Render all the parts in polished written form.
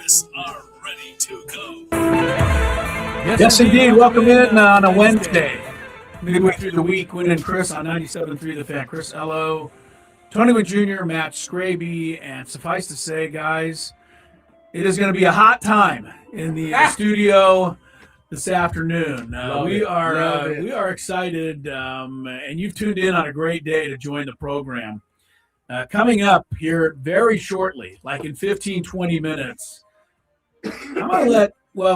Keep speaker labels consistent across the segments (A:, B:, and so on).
A: Chris are ready to go.
B: Yes, indeed. Welcome in on a Wednesday. Midway through the week, Gwynn Chris on 97.3 The Fan. Chris Ello, Tony Wood Jr., Matt Scraby, and suffice to say, guys, it is going to be a hot time in the studio this afternoon. We are excited, and you've tuned in on a great day to join the program. Coming up here very shortly, like in 15, 20 minutes, I'm going to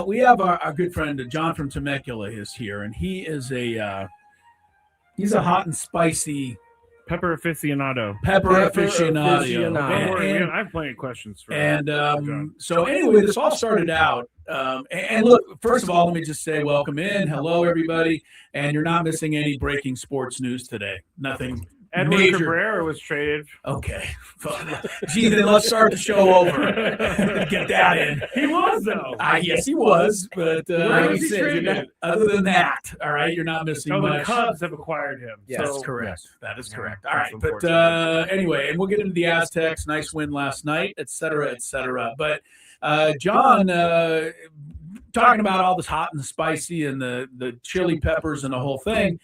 B: we have our good friend John from Temecula is here, and he is he's a hot and spicy
C: pepper aficionado.
B: Pepper aficionado.
C: Don't worry, I have plenty of questions for
B: John. So anyway, this all started out. And look, first of all, let me just say welcome in. Hello, everybody. And you're not missing any breaking sports news today. Nothing
C: Edward
B: major.
C: Cabrera was traded.
B: Okay. Gee, then let's start the show over. Get that in.
C: He was, though.
B: Yes, he was. But
C: Where was he traded?
B: Other than that, all right, you're not missing much.
C: The Cubs have acquired him.
B: Yes,
C: so,
B: that's correct.
C: Yes.
B: That is correct. All right. But anyway, and we'll get into the Aztecs. Nice win last night, et cetera, et cetera. But John, talking about all this hot and spicy and the chili peppers and the whole thing.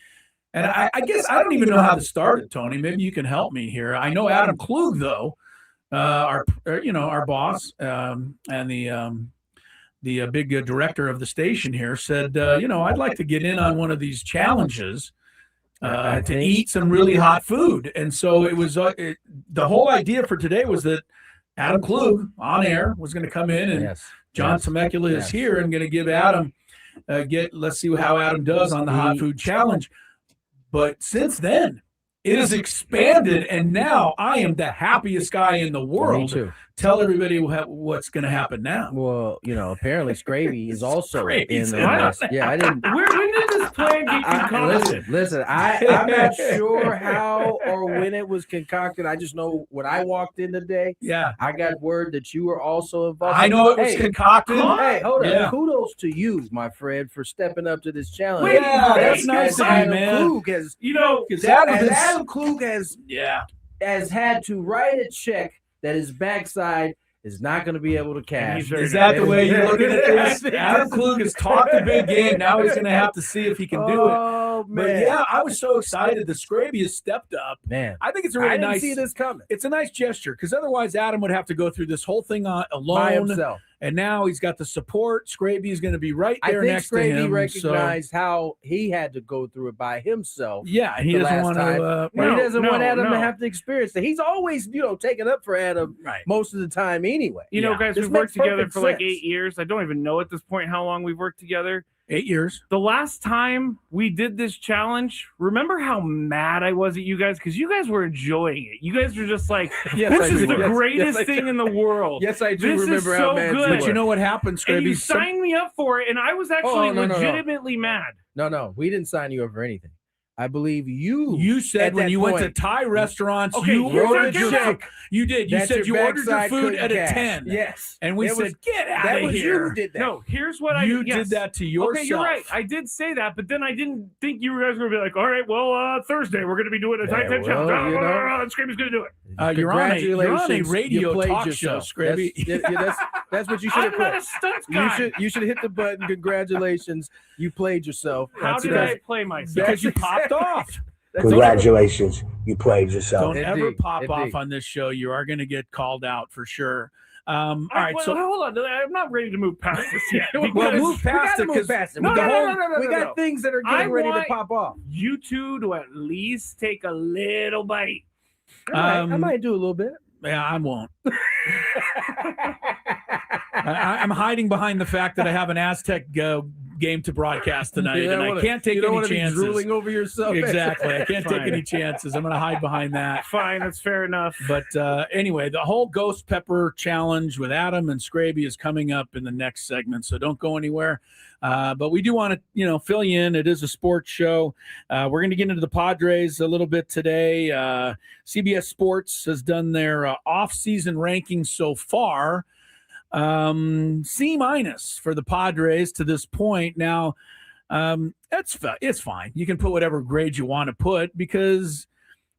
B: And I guess I don't even know how to start it, Tony. Maybe you can help me here. I know Adam Klug, though, our boss and the big director of the station here said, I'd like to get in on one of these challenges to eat some really hot food. And so it was the whole idea for today was that Adam Klug on air was going to come in, and John Temecula is here and going to give Adam let's see how Adam does on the hot food challenge. But since then, it has expanded, and now I am the happiest guy in the world.
D: Me too.
B: Tell everybody what's going to happen now.
D: Well, apparently Scravy is also in
B: Scravy's
D: the list. Yeah, I didn't.
C: When did this plan get concocted?
D: Listen, I'm not sure how or when it was concocted. I just know when I walked in today, I got word that you were also involved.
B: I know it was concocted.
D: Hey, hold on.
B: Yeah.
D: Kudos to you, my friend, for stepping up to this challenge.
B: That's nice of you, man.
D: Klug has, Adam Klug has had to write a check that his backside is not going to be able to cash.
B: Is that the way you're looking at this? Adam Klug has talked a big game. Now he's going to have to see if he can do it.
D: Oh, man.
B: But yeah, I was so excited. The Scraby has stepped up.
D: Man,
B: I think it's a really nice.
D: I didn't see this coming.
B: It's a nice gesture because otherwise Adam would have to go through this whole thing alone
D: by himself.
B: And now he's got the support. Scraby is going to be right there next to him.
D: I think Scraby recognized how he had to go through it by himself.
B: Yeah, and he doesn't want to.
D: He doesn't want Adam to have to experience it. He's always, taking up for Adam most of the time anyway.
C: Guys, we've worked together for like 8 years. I don't even know at this point how long we've worked together.
B: 8 years.
C: The last time we did this challenge, remember how mad I was at you guys? Because you guys were enjoying it. You guys were just like, this is the greatest thing in the world.
D: Yes, I do
C: this
D: remember
C: is
D: how
C: so
D: mad
C: good.
B: But you know what happened, Scraby?
C: And you signed me up for it, and I was actually legitimately mad.
D: No, we didn't sign you up for anything. I believe you
B: said when you went to Thai restaurants, you ordered your food. You did. You said you ordered your food at a 10.
D: Yes.
B: And we said, get out of here.
D: You who did that.
C: No, here's what
B: you did that to yourself.
C: Okay, you're right. I did say that, but then I didn't think you guys were going to be like, all right, well, Thursday we're going to be doing a Thai challenge. And Scraby's going to do it.
B: You're on a radio talk show, Scraby.
D: That's what you should have
C: put. I'm not a stunts guy.
D: You should hit the button. Congratulations. You played yourself.
C: How did I play myself?
B: Because you popped off.
E: Congratulations, you played yourself.
B: Don't ever pop off on this show. You are going to get called out for sure. All right, so
C: hold on. I'm not ready to move past this yet.
B: Well, move past it.
D: We got things that are getting ready to pop off.
C: You two to at least take a little bite.
D: I might do a little bit.
B: Yeah, I won't. I'm hiding behind the fact that I have an Aztec game to broadcast tonight, and I can't take any chances.
D: Be drooling over yourself.
B: Exactly. I can't take any chances. I'm going to hide behind that.
C: Fine, that's fair enough.
B: But anyway, the whole ghost pepper challenge with Adam and Scraby is coming up in the next segment, so don't go anywhere. But we do want to, fill you in. It is a sports show. We're going to get into the Padres a little bit today. CBS Sports has done their off-season rankings so far. C- for the Padres to this point. Now, it's fine. You can put whatever grade you want to put because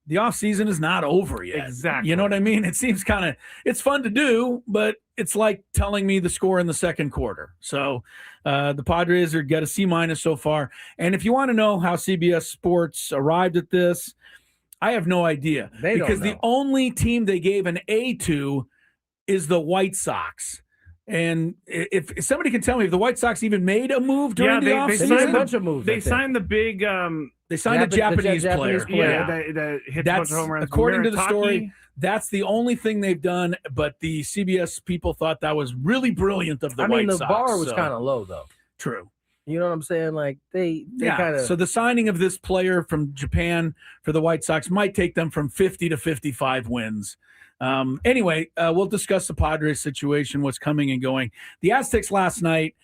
B: the off season is not over yet.
C: Exactly.
B: You know what I mean? It seems it's fun to do, but it's like telling me the score in the second quarter. So the Padres get a C- so far. And if you want to know how CBS Sports arrived at this, I have no idea. Because the only team they gave an A to is the White Sox. And if somebody can tell me if the White Sox even made a move during the offseason,
D: they signed a bunch of moves.
C: They signed the big.
B: They signed a Japanese player.
C: Yeah, that hits a bunch of home runs.
B: According to the story, that's the only thing they've done. But the CBS people thought that was really brilliant of the White Sox.
D: The bar was kind of low, though.
B: True.
D: You know what I'm saying? Like they kind of.
B: So the signing of this player from Japan for the White Sox might take them from 50 to 55 wins. Anyway, we'll discuss the Padres situation, what's coming and going. The Aztecs last night,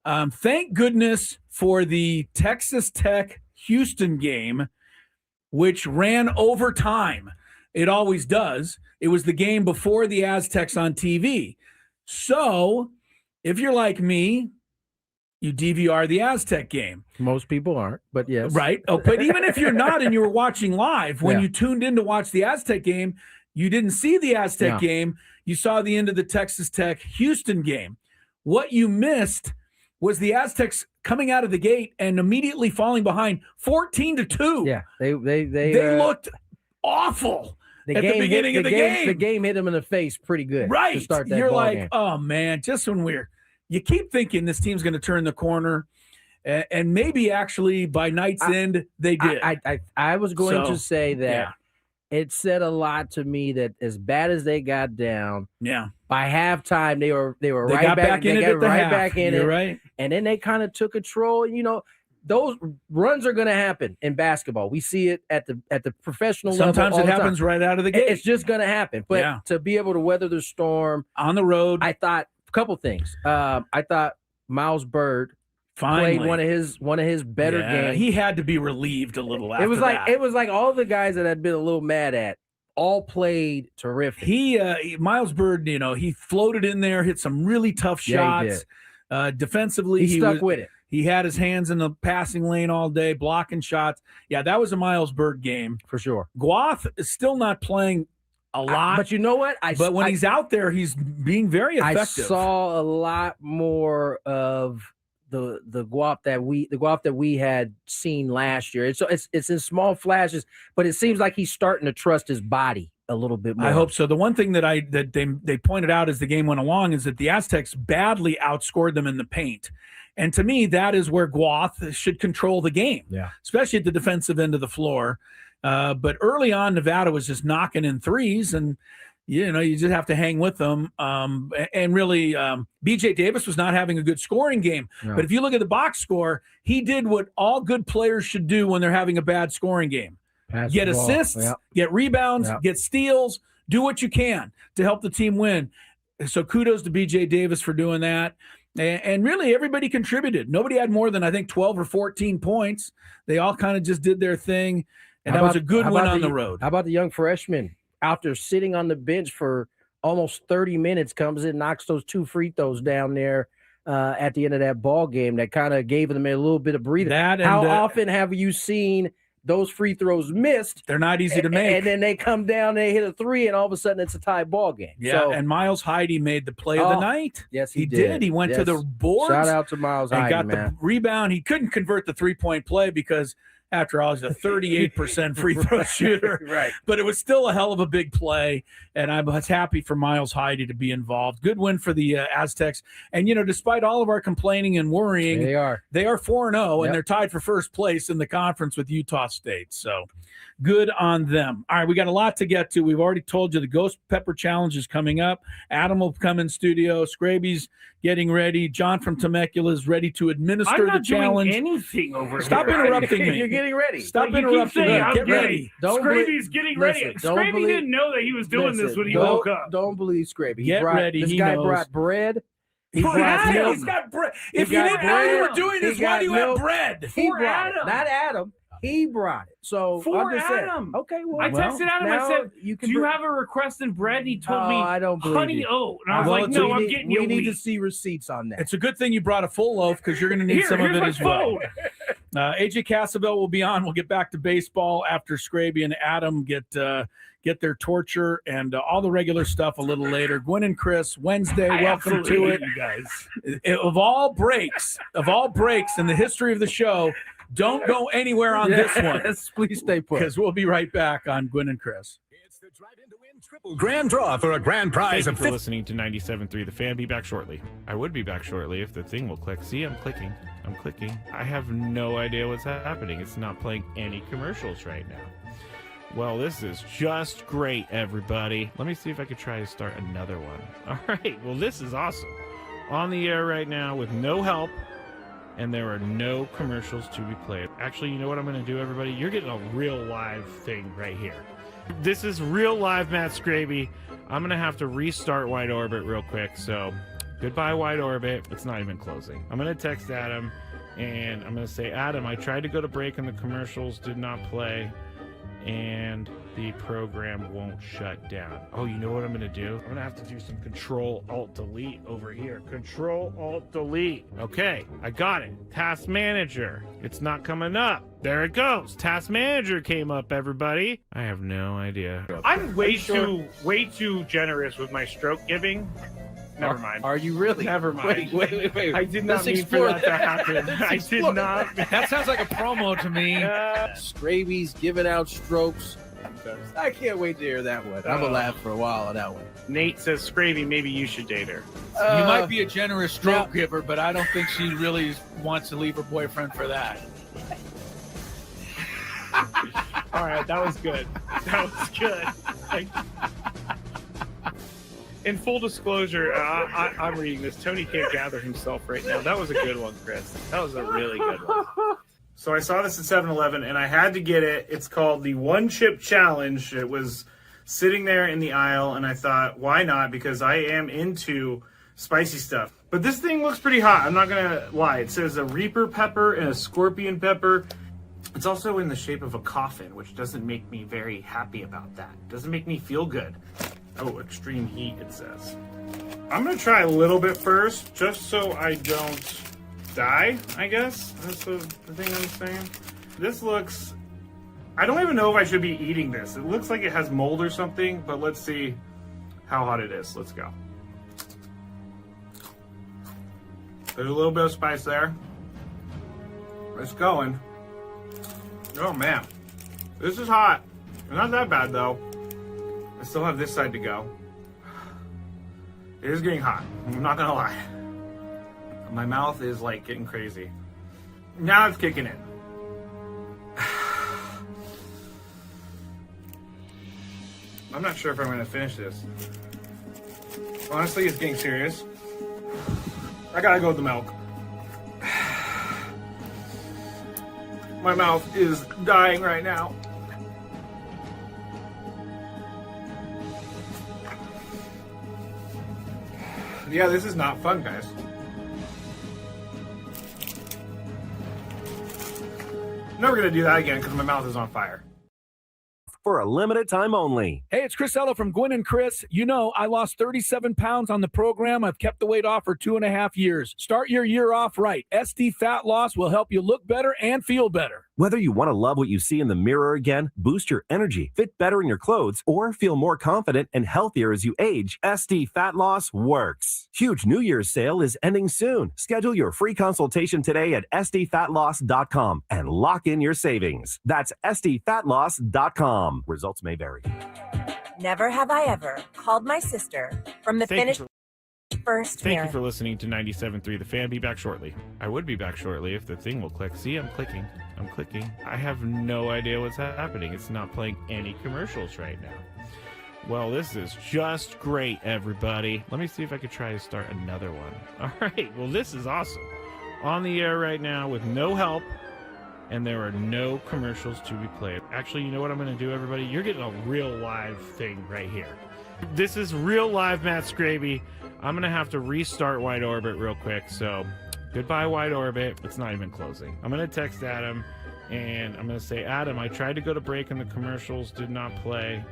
B: thank goodness for the Texas Tech Houston game, which ran overtime. It always does. It was the game before the Aztecs on TV. So if you're like me, you DVR the Aztec game.
D: Most people aren't, but yes.
B: Right. Oh, but even if you're not and you were watching live, when you tuned in to watch the Aztec game, you didn't see the Aztec game. You saw the end of the Texas Tech Houston game. What you missed was the Aztecs coming out of the gate and immediately falling behind 14-2.
D: Yeah, they
B: looked awful at the beginning of the game.
D: The game hit them in the face pretty good.
B: Right.
D: To start that
B: You're
D: ball
B: like,
D: game.
B: oh, man, just when you keep thinking this team's going to turn the corner, and maybe actually by night's end they did.
D: I was going to say that it said a lot to me that as bad as they got down, by halftime they were right back in it. They got right back in it.
B: Right.
D: And then they kind of took control. You know, those runs are going to happen in basketball. We see it at the professional level.
B: Sometimes it happens right out of the gate.
D: It's just going to happen. But to be able to weather the storm
B: on the road,
D: I thought a couple things. I thought Miles Bird played one of his better games.
B: He had to be relieved a little after that.
D: It was like all the guys that I'd been a little mad at all played terrific.
B: Miles Bird, he floated in there, hit some really tough shots. Defensively,
D: he stuck with it.
B: He had his hands in the passing lane all day, blocking shots. Yeah, that was a Miles Bird game
D: for sure.
B: Guath is still not playing a lot,
D: but you know what?
B: When he's out there, he's being very effective.
D: I saw a lot more of the Guap that we had seen last year. It's in small flashes, but it seems like he's starting to trust his body a little bit more.
B: I hope so. The one thing that they pointed out as the game went along is that the Aztecs badly outscored them in the paint. And to me, that is where Guath should control the game, especially at the defensive end of the floor. But early on, Nevada was just knocking in threes, and you just have to hang with them. And really, B.J. Davis was not having a good scoring game. No. But if you look at the box score, he did what all good players should do when they're having a bad scoring game. Get assists, get rebounds, get steals, do what you can to help the team win. So kudos to B.J. Davis for doing that. And really, everybody contributed. Nobody had more than, I think, 12 or 14 points. They all kind of just did their thing. And that was a good win on the road.
D: How about the young freshman? After sitting on the bench for almost 30 minutes, comes in, knocks those 2 free throws down there at the end of that ball game that kind of gave them a little bit of breathing. How often have you seen those free throws missed?
B: They're not easy to make.
D: And then they come down, they hit a 3, and all of a sudden it's a tie ball game.
B: Yeah, and Miles Heide made the play of the night.
D: Yes,
B: he did. He went to the boards.
D: Shout out to Miles Heide,
B: got the rebound. He couldn't convert the 3-point play because – after all, he's a 38% free throw shooter.
D: Right.
B: But it was still a hell of a big play, and I was happy for Miles Heide to be involved. Good win for the Aztecs. And, despite all of our complaining and worrying, they are 4-0, and they're tied for first place in the conference with Utah State. So good on them. All right, we got a lot to get to. We've already told you the Ghost Pepper Challenge is coming up. Adam will come in studio. Scraby's getting ready. John from Temecula is ready to administer the challenge.
C: I'm not doing anything over
B: Stop
C: here.
B: interrupting me.
D: You're getting ready.
B: Stop interrupting me. Get ready.
C: Scraby's getting ready. Scraby didn't know that he was doing this when he woke up.
D: Don't believe Scraby.
B: Get ready.
D: This guy brought bread.
B: He's got bread. If you didn't know you were doing this, why do you have bread?
D: He brought it. Not Adam. He brought it. So
C: for Adam.
D: Okay, well.
C: I texted Adam. I said, do you have a request in bread? He told me
D: I don't believe
C: honey oat. And I was like, no, I'm getting you.
D: We need to see receipts on that.
B: It's a good thing you brought a full loaf because you're going to need some of it as well. AJ Cassavell will be on. We'll get back to baseball after Scraby and Adam get their torture and all the regular stuff a little later. Gwynn and Chris, Wednesday. Welcome to it,
C: you guys.
B: Of all breaks in the history of the show, don't go anywhere on this one.
D: Please stay put.
B: Because we'll be right back on Gwynn and Chris.
A: It's the drive-in to win triple grand draw for a grand prize
C: Thank
A: of
C: you for listening to 97.3 The Fan. Be back shortly. I would be back shortly if the thing will click. See, I'm clicking. I have no idea what's happening. It's not playing any commercials right now. Well, this is just great, everybody. Let me see if I could try to start another one. All right. Well, this is awesome. On the air right now with no help, and there are no commercials to be played. Actually, you know what I'm going to do, everybody? You're getting a real live thing right here. This is real live Matt Scraby. I'm going to have to restart Wide Orbit real quick, so goodbye, Wide Orbit. It's not even closing. I'm going to text Adam, and I'm going to say, Adam, I tried to go to break, and the commercials did not play, and the program won't shut down. Oh, you know what I'm going to do? I'm going to have to do some Control-Alt-Delete over here. Control-Alt-Delete. Okay, I got it. Task Manager. It's not coming up. There it goes. Task Manager came up, everybody. I have no idea. I'm way too generous with my stroke giving. Never mind.
D: Are you really?
C: Never mind.
D: Wait.
C: I did not mean for that to happen. I did not.
B: That sounds like a promo to me.
D: Scraby's giving out strokes. I can't wait to hear that one. I'm gonna laugh for a while on that one.
C: Nate says, Scravy, maybe you should date her.
B: You might be a generous stroke giver, but I don't think she really wants to leave her boyfriend for that.
C: All right, that was good. In full disclosure, I'm reading this. Tony can't gather himself right now. That was a good one, Chris. That was a really good one. So I saw this at 7-Eleven, and I had to get it. It's called the One Chip Challenge. It was sitting there in the aisle, and I thought, why not? Because I am into spicy stuff. But this thing looks pretty hot. I'm not going to lie. It says a Reaper pepper and a Scorpion pepper. It's also in the shape of a coffin, which doesn't make me very happy about that. It doesn't make me feel good. Oh, extreme heat, it says. I'm going to try a little bit first, just so I don't die, I guess. That's the thing I'm saying. This looks... I don't even know if I should be eating this. It looks like it has mold or something, but let's see how hot it is. Let's go. There's a little bit of spice there. It's going. Oh, man. This is hot. It's not that bad, though. I still have this side to go. It is getting hot. I'm not gonna lie. My mouth is like getting crazy. Now it's kicking in. I'm not sure if I'm gonna finish this. Honestly, it's getting serious. I gotta go with the milk. My mouth is dying right now. Yeah, this is not fun, guys. Never gonna do that again because my mouth is on fire.
F: For a limited time only.
B: Hey, it's Chris Ella from Gwynn and Chris. You know, I lost 37 pounds on the program. I've kept the weight off for 2.5 years. Start your year off right. SD Fat Loss will help you look better and feel better.
F: Whether you want to love what you see in the mirror again, boost your energy, fit better in your clothes, or feel more confident and healthier as you age, SD Fat Loss works. Huge New Year's sale is ending soon. Schedule your free consultation today at sdfatloss.com and lock in your savings. That's sdfatloss.com. Results may vary.
G: Never have I ever called my sister from the finished first
C: Thank
G: marriage.
C: you for listening to 97.3 The Fan. Be back shortly. I would be back shortly if the thing will click. See, I'm clicking. I have no idea what's happening. It's not playing any commercials right now. Well, this is just great, everybody. Let me see if I could try to start another one. All right. Well, this is awesome. On the air right now with no help, and there are no commercials to be played. Actually, you know what I'm going to do, everybody? You're getting a real live thing right here. This is real live Matt Scraby. I'm going to have to restart Wide Orbit real quick, so goodbye, Wide Orbit. It's not even closing. I'm going to text Adam, and I'm going to say, Adam, I tried to go to break, and the commercials did not play,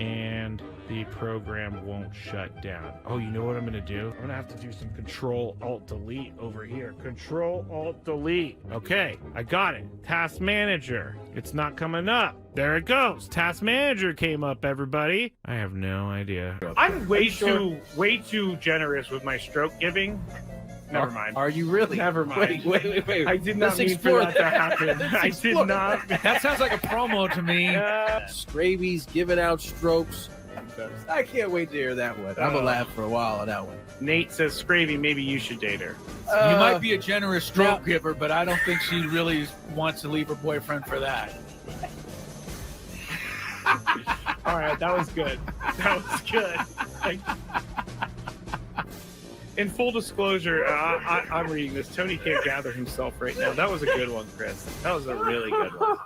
C: and the program won't shut down. Oh, you know what I'm gonna do? I'm gonna have to do some Control-Alt-Delete over here. Control-Alt-Delete. Okay, I got it. Task Manager. It's not coming up. There it goes. Task Manager came up, everybody. I have no idea. I'm way too generous with my stroke giving. Never mind.
D: Are you really?
C: Never mind.
D: Wait.
C: I did not mean for that to happen. I did not.
B: That sounds like a promo to me.
D: Scraby's giving out strokes. I can't wait to hear that one. I'm gonna laugh for a while on that one.
C: Nate says, Scravy, maybe you should date her.
B: You might be a generous stroke giver, but I don't think she really wants to leave her boyfriend for that.
C: All right, that was good. That was good. In full disclosure, I'm reading this. Tony can't gather himself right now. That was a good one, Chris. That was a really good one.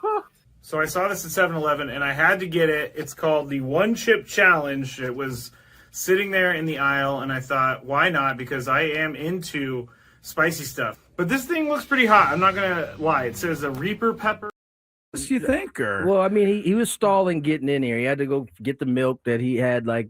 C: So I saw this at 7-Eleven, and I had to get it. It's called the One Chip Challenge. It was sitting there in the aisle, and I thought, why not? Because I am into spicy stuff. But this thing looks pretty hot. I'm not going to lie. It says a Reaper pepper.
B: What do you think? Or
D: Well, I mean, he was stalling getting in here. He had to go get the milk that he had like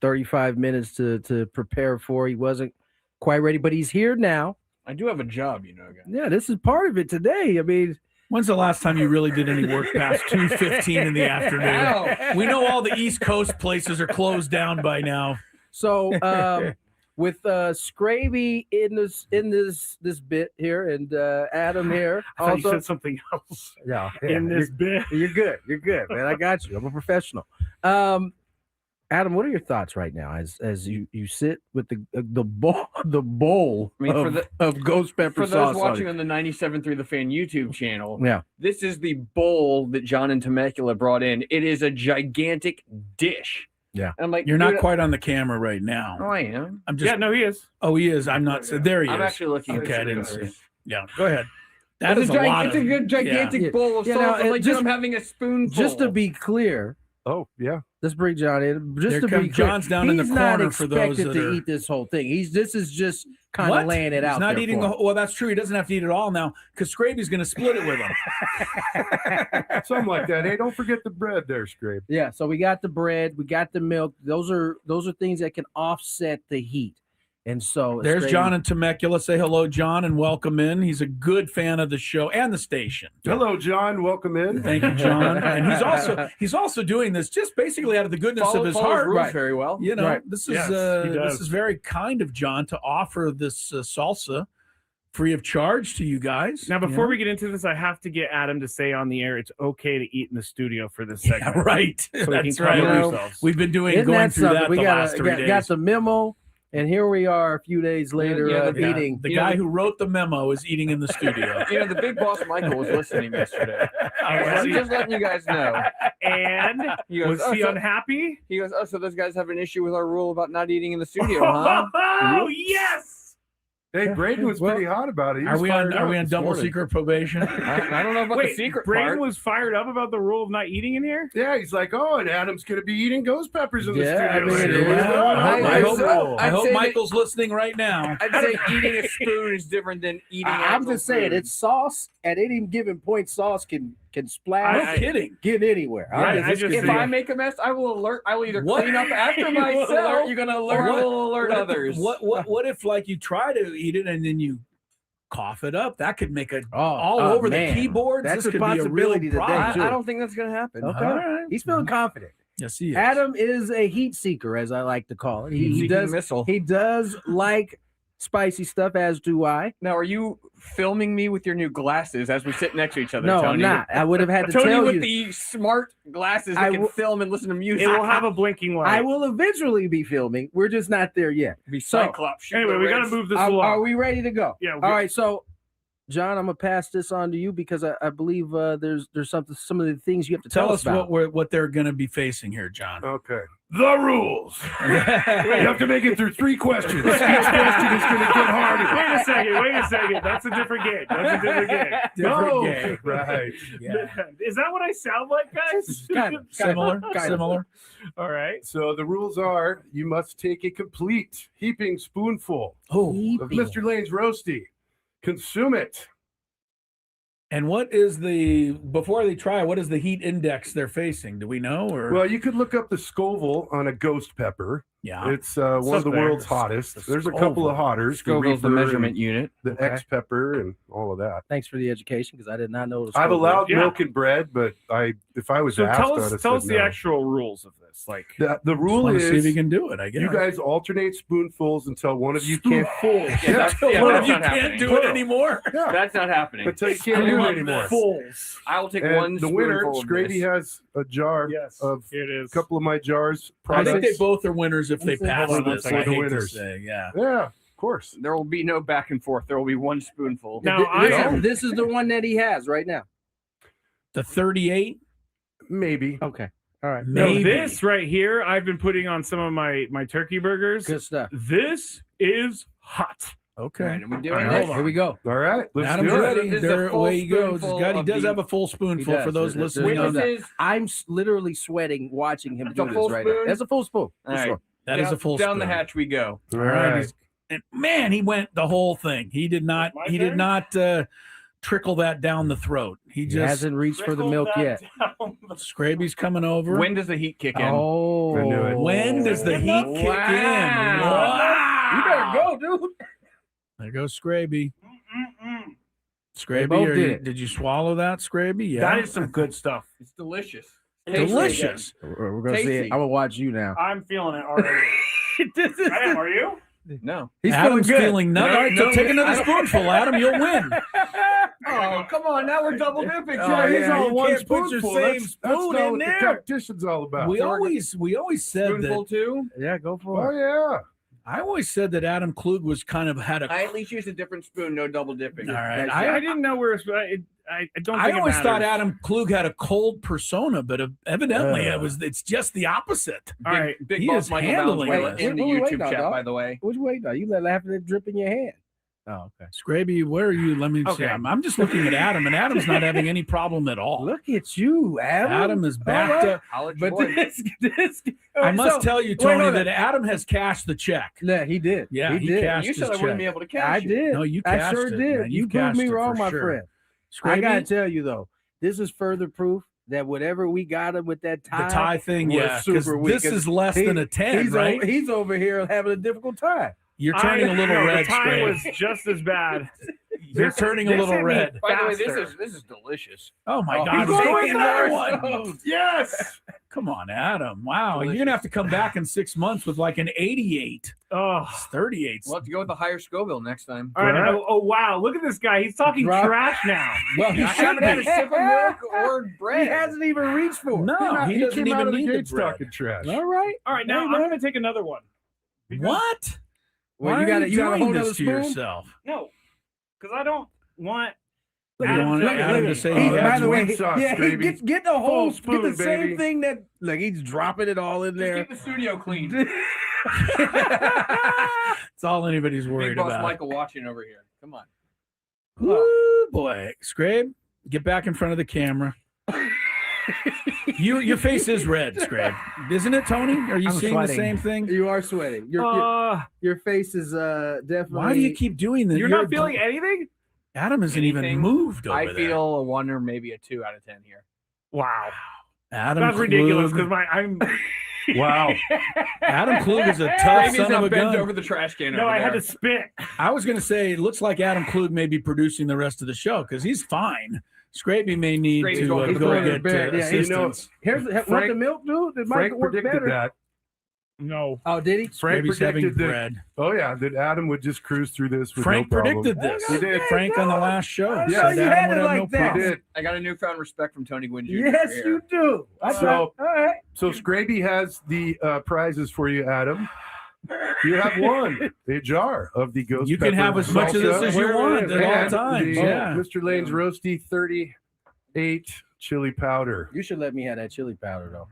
D: 35 minutes to prepare for. He wasn't quite ready, but he's here now.
H: I do have a job, you know, guys.
D: Yeah, this is part of it today. I mean,
B: when's the last time you really did any work past 2:15 in the afternoon? We know all the East Coast places are closed down by now.
D: so with Scraby in this bit here and Adam here.
C: I thought
D: Also,
C: you said something else.
D: yeah,
C: In this bit.
D: You're good, man. I got you. I'm a professional. Adam, what are your thoughts right now as you sit with the bowl
H: I mean,
D: of ghost pepper
H: For
D: sauce
H: those watching on the 97.3 The Fan YouTube channel,
D: Yeah.
H: this is the bowl that John and Temecula brought in. It is a gigantic dish.
D: Yeah.
H: And I'm like,
B: You're not
H: dude,
B: quite on the camera right now.
H: Oh, I am.
B: I'm just.
C: Yeah, no, he is.
B: Oh, he is. I'm not. So there he
H: I'm
B: is.
H: actually looking.
B: Okay,
H: at
B: I
H: the
B: didn't see.
H: videos.
B: Yeah, go ahead. That
H: It's
B: is a lot.
H: It's a good gigantic
D: Yeah.
H: bowl of
D: Yeah,
H: sauce.
D: now,
H: I'm like,
D: just-
H: dude, I'm having a spoonful.
D: Just to be clear,
E: Oh, yeah.
D: let's bring John in. Just
B: Here
D: to be
B: comes
D: clear,
B: John's down in the
D: he's not
B: corner for those
D: expected
B: that
D: to
B: are-
D: eat this whole thing. This is just kind
B: What?
D: of laying it out.
B: He's not
D: there
B: eating
D: for
B: the
D: him.
B: whole. Well, that's true. He doesn't have to eat it all now because Scraby's going to split it with him.
E: Something like that. Hey, don't forget the bread there, Scrape.
D: Yeah, so we got the bread, we got the milk. Those are things that can offset the heat. And so
B: There's
D: Scraby-
B: John and Temecula. Say hello, John, and welcome in. He's a good fan of the show and the station.
E: Hello, John. Welcome in.
B: Thank you, John. And he's also doing this just basically out of the goodness of his
H: follows
B: heart.
H: rules very well.
B: You know,
D: Right.
B: this is
C: Yes, he does.
B: this is very kind of John to offer this salsa free of charge to you guys.
C: Now,
B: you
C: before
B: know?
C: we get into this, I have to get Adam to say on the air it's okay to eat in the studio for this
B: Yeah,
C: segment.
B: right.
C: So we can
B: That's
C: cover
B: right.
C: ourselves.
B: We've been going
D: Isn't that
B: through
D: something?
B: that
D: We
B: the
D: got
B: last 3 days.
D: got the memo, and here we are a few days later
H: Yeah,
B: Yeah,
D: eating.
B: the
H: You know,
B: guy who wrote the memo is eating in the studio.
H: You know, the big boss Michael was listening yesterday.
B: was he?
H: Just letting you guys know.
C: And
H: He goes,
C: was he
H: so,
C: unhappy?
H: he goes, oh, so those guys have an issue with our rule about not eating in the studio, huh?
C: Oh, yes!
E: Hey, Braden was pretty hot about it. He
B: Are
E: was
B: we
E: fired
B: on
E: up
B: double
E: this morning.
B: secret probation?
H: I don't know about the
C: Wait,
H: secret
C: Braden
H: part.
C: was fired up about the rule of not eating in here?
E: Yeah, he's like, oh, and Adam's going to be eating ghost peppers in the
D: Yeah, I
E: studio.
D: mean,
E: Here we
D: yeah.
E: go.
B: I hope- I
H: I'd
B: hope
H: say that-
B: Michael's listening right now.
H: I'd say eating a spoon is different than eating.
D: I'm
H: actual
D: just saying,
H: food.
D: it's sauce. At any given point, sauce can splash.
B: No kidding.
D: Get anywhere.
C: Yeah, I just
H: If
C: think-
H: I make a mess, I will alert. I will either
B: What?
H: clean up after
B: You will
H: myself.
B: alert-
H: You're gonna alert.
B: Or
H: I will alert
B: What if-
H: others.
B: What if like you try to eat it and then you cough it up? That could make it
D: Oh,
B: all
D: oh,
B: over
D: man.
B: the keyboards.
D: That's
B: this
D: a
B: could be a real
D: possibility today,
B: problem.
D: too.
H: I don't think that's gonna happen.
D: Okay.
B: All right.
D: He's feeling confident.
B: Yes, he is.
D: Adam is a heat seeker, as I like to call it. He
H: Seeking
D: does.
H: missile.
D: He does like spicy stuff, as do I.
H: Now, are you filming me with your new glasses as we sit next to each other?
D: No,
H: Tony?
D: I'm not. I would have had to
H: Tony
D: tell
H: with
D: you.
H: the smart glasses that
D: I
H: can
D: will-
H: film and listen to music.
C: It will have a blinking light.
D: I will eventually be filming. We're just not there yet.
H: be
D: So,
H: Cyclops. shooting
C: Anyway, we
H: the
C: got to
H: reds.
C: move this
D: Are
C: along.
D: we ready to go?
C: Yeah,
D: All right. So, John, I'm gonna pass this on to you because I believe there's some of the things you have to
B: Tell us
D: about.
B: what they're going to be facing here, John.
E: Okay. The rules. You have to make it through 3 questions. Each question is going to get harder.
C: Wait a second. That's a different game. That's a different game.
B: Different
E: No.
B: game.
E: Right.
B: Yeah.
C: Is that what I sound like, guys?
D: Kind of
B: Similar.
D: kind of.
B: Similar.
C: All right.
E: So the rules are you must take a complete heaping spoonful
B: Oh,
E: of Mr. Lane's roasty, consume it,
B: And what is before they try, what is the heat index they're facing? Do we know? Or
E: Well, you could look up the Scoville on a ghost pepper.
B: yeah,
E: It's one of the world's hottest. There's a couple of hotters.
H: Scoville's the
E: Reaper
H: measurement
E: and
H: unit.
E: the
D: Okay.
E: X pepper and all of that.
D: Thanks for the education because I did not know.
E: I've allowed
C: Yeah.
E: milk and bread, but if I was
C: So
E: asked,
C: tell
E: I'd
C: us
E: have
C: tell
E: said
C: us the
E: no.
C: actual rules of this. Like
E: The rule
B: want to see if
E: is
B: you can do it. I guess
E: you guys alternate spoonfuls until one of you can't.
B: Spoonfuls.
H: Yeah, that's-
B: Until
H: yeah,
B: one
H: that's
B: of you
H: not
B: can't
H: happening.
B: do it anymore.
E: Yeah,
H: That's not happening.
E: until you can't do it anymore.
B: Fools.
H: I will take
E: And
H: one
E: the winner,
H: spoonful of
E: Scraby,
H: this.
E: has a jar
C: yes,
E: of
C: here it
E: a
C: is.
E: couple of my jars.
B: I think they
E: Products.
B: both are winners if they pass
E: Hold on,
B: this.
E: let's
B: I
E: say the
B: hate to
E: winners.
B: say, yeah.
E: Yeah, of course.
H: There will be no back and forth. There will be one spoonful.
C: Now,
D: Th-
C: I
D: this,
C: am-
D: this is the one that he has right now.
B: The 38,
E: Maybe.
D: Okay. All right.
C: Now,
B: maybe.
C: this right here, I've been putting on some of my turkey burgers.
D: Good stuff.
C: This is hot.
B: Okay.
H: All right, are we
B: All
H: doing
B: right,
H: this?
B: hold on.
D: Here we go.
E: All right, let's
B: Adam's
E: do it.
B: ready.
H: This is a
B: There,
H: full
B: away he goes.
H: spoonful
B: God, he
H: of
B: does
H: the-
B: have a full spoonful
D: He does.
B: for those
D: There's
B: listening.
D: no
B: on
D: doubt.
B: that.
H: This is
D: I'm literally sweating watching him
H: That's a
D: do
H: full
D: this right now.
H: spoon?
D: That's a full spoon. for
H: All right.
D: sure.
B: That is a full
H: down the
B: spoon.
H: hatch we go.
E: All
B: All right.
E: right.
B: And man, he went the whole thing. He did not.
C: My
B: He did
C: turn?
B: not trickle that down the throat. He
D: He
B: just.
D: hasn't reached for the milk yet.
B: Scraby's coming over.
H: When does the heat kick in?
D: Oh,
E: I knew it.
B: When does the heat kick in?
H: Wow.
D: You better go, dude.
B: There goes Scraby.
D: They both
B: Scraby,
D: did.
B: did you swallow that, Scraby? Yeah.
C: That is some good stuff.
H: It's delicious.
B: delicious.
D: We're gonna see it.
H: Tasty.
D: I'm gonna watch you now.
C: I'm feeling it already. Adam, are you?
H: No.
D: He's
B: Adam's
D: feeling good.
B: feeling nothing. All right, so take another spoonful, Adam. You'll win.
H: Oh, come on. Now we're double dipping.
D: Oh,
E: Yeah, he's
D: yeah,
E: all
D: you
E: one
D: can't put your
E: spoonful.
D: same
E: That's
D: spoon
E: not
D: in
E: what the
D: there.
E: competition's all about.
B: We always said
H: Spoonful
B: that.
H: two.
D: Yeah, go
E: Oh
D: for it.
E: yeah.
B: I always said that Adam Klug was kind of had a.
H: I at least used a different spoon. No double dipping.
B: All right.
C: I didn't know where I don't.
B: I
C: Think
B: always
C: it
B: thought
C: matters.
B: Adam Klug had a cold persona, but evidently it's just the opposite.
C: All right.
H: Big
B: He
H: boss
B: is
H: Michael
B: handling
H: Valenzuela
B: it.
H: in the
D: Wait, wait,
H: YouTube
D: no,
H: chat,
D: dog.
H: by the way.
D: What you waiting on? You let laughing and drip in your hand. Oh, okay.
B: Scraby, where are you? Let me see.
C: Okay.
B: I'm just looking at Adam, and Adam's not having any problem at all.
D: Look at you, Adam.
B: Adam is back
D: All right.
B: to.
H: College
D: But
H: boy.
D: this
B: I must tell you, Tony,
D: wait,
B: that Adam has cashed the check.
D: Yeah, he did.
B: Yeah,
D: he
B: he
D: did.
B: cashed
H: You said I
B: his
H: wouldn't
B: check.
H: be able to catch
D: I
H: you.
D: did.
B: No, you
D: I
B: cashed
D: sure
B: it,
D: did.
B: man.
D: You
B: You
D: proved me
B: cashed it
D: wrong,
B: for
D: my
B: sure.
D: friend. I
B: Scraby,
D: gotta tell you though, this is further proof that whatever we got him with that
B: the
D: tie,
B: tie thing,
D: was
B: yeah, because
D: super weak.
B: this is less than a 10,
D: he's
B: right?
D: he's over here having a difficult time.
B: You're turning a little red,
C: The time
B: Scraby.
C: was just as bad.
B: You're turning a
C: this
B: little
C: hit me
B: red.
H: By the way,
C: faster.
H: this is delicious.
B: Oh my
D: Oh,
B: God!
D: he's
B: He's
D: going
B: taking another
D: worse.
B: one.
C: Yes.
B: Come on, Adam. Wow,
H: Delicious.
B: you're gonna have to come back in 6 months with like an 88.
C: Oh.
B: It's 38.
H: We'll have to go with the higher Scoville next time.
C: All right. Oh, wow. Look at this guy. He's talking
D: Drop.
C: trash now.
B: Well, he
H: I
B: should
H: haven't had a
B: be.
H: sip of milk or bread.
D: He hasn't even reached for it.
B: No, he doesn't
E: came out
B: even
E: of the
B: need the
E: gates
B: bread.
E: talking trash.
D: All right.
C: All right. Now
D: Hey,
C: I'm
D: man.
C: going to take another one. Because-
B: What?
D: Well,
B: Why
D: you got
B: are
D: you got a
B: doing
D: whole
B: this
D: other
B: to
D: spoon.
B: yourself.
C: No, because I don't want.
B: You
C: Adam
B: want
C: to-
B: Adam to say
E: Oh,
B: he
E: that's
D: by the way,
E: wheat sauce,
D: yeah, he
E: baby.
D: get the whole
E: Full spoon,
D: get the same
E: baby.
D: thing that like he's dropping it all in
H: Just
D: there.
H: keep the studio clean.
B: It's all anybody's
H: Big
B: worried
H: boss
B: about.
H: Michael watching over here. Come on.
B: Ooh, boy, Scrabe, get back in front of the camera. Your face is red, Scrabe, isn't it, Tony? Are you
D: I'm
B: seeing
D: sweating.
B: the same thing?
D: You are sweating. Your face is definitely.
B: Why do you keep doing this?
C: You're not feeling anything?
B: Adam isn't even
H: Anything?
B: moved over
H: I
B: there.
H: feel a 1 or maybe a 2 out of 10 here.
C: Wow.
B: Adam
C: That's ridiculous
B: Klug-
C: because I'm.
E: Wow.
B: Adam Klug is a tough
H: Amy's
B: son
H: not
B: of a
H: bent
B: gun.
H: over the trash can.
C: No,
H: over
C: I had
H: there.
C: to spit.
B: I was going to say, it looks like Adam Klug may be producing the rest of the show because he's fine. Scraby may need
H: Scraby's
B: to
H: going- he's
B: go
H: going to
B: get
D: bed. Yeah, you know,
B: assistance.
D: Here's want
E: Frank-
D: the milk, dude. It might
E: Frank
D: work
E: predicted
D: better.
E: that.
C: No.
D: Oh, did he?
E: Frank
B: Scraby's having
E: predicted that.
B: bread.
E: Oh yeah, that Adam would just cruise through this with
B: Frank
E: no problem.
B: predicted this.
E: He did.
B: Frank on the last show.
D: I
B: said
D: know you
B: Adam
D: had
B: would
D: it
B: have
D: like
B: no
D: that.
E: He
B: problem.
E: did.
H: I got a newfound respect from Tony Gwynn Jr.
D: Yes,
H: here.
D: you do.
E: So-
D: all right.
E: So Scraby has the prizes for you, Adam. You have won a jar of the ghost.
B: You can
E: pepper
B: have as much of this
E: salsa
B: as you want at all
E: and
B: times.
E: the,
B: Yeah.
E: Mr. Lane's roasty 38 chili powder.
D: You should let me have that chili powder though.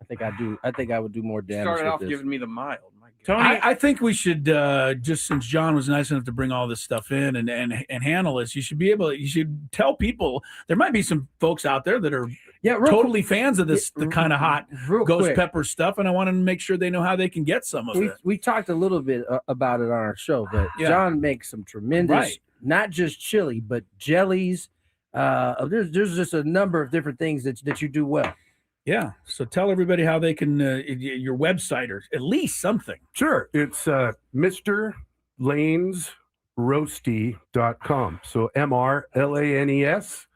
D: I think I do. I think I would do more damage.
H: Started
D: with
H: off
D: this.
H: giving me the mild. My God.
C: Tony,
B: I think we should just since John was nice enough to bring all this stuff in and handle this, you should tell people there might be some folks out there that are
D: Yeah, real
B: totally fans of this the kind of hot
D: real
B: ghost
D: quick.
B: pepper stuff, and I want to make sure they know how they can get some of it.
D: We talked a little bit about it on our show, but
B: Yeah.
D: John makes some tremendous,
B: Right.
D: not just chili, but jellies, There's just a number of different things that you do well.
B: Yeah. So tell everybody how they can your website or at least something.
E: Sure. It's MrLanesRoasty.com. So MRLANES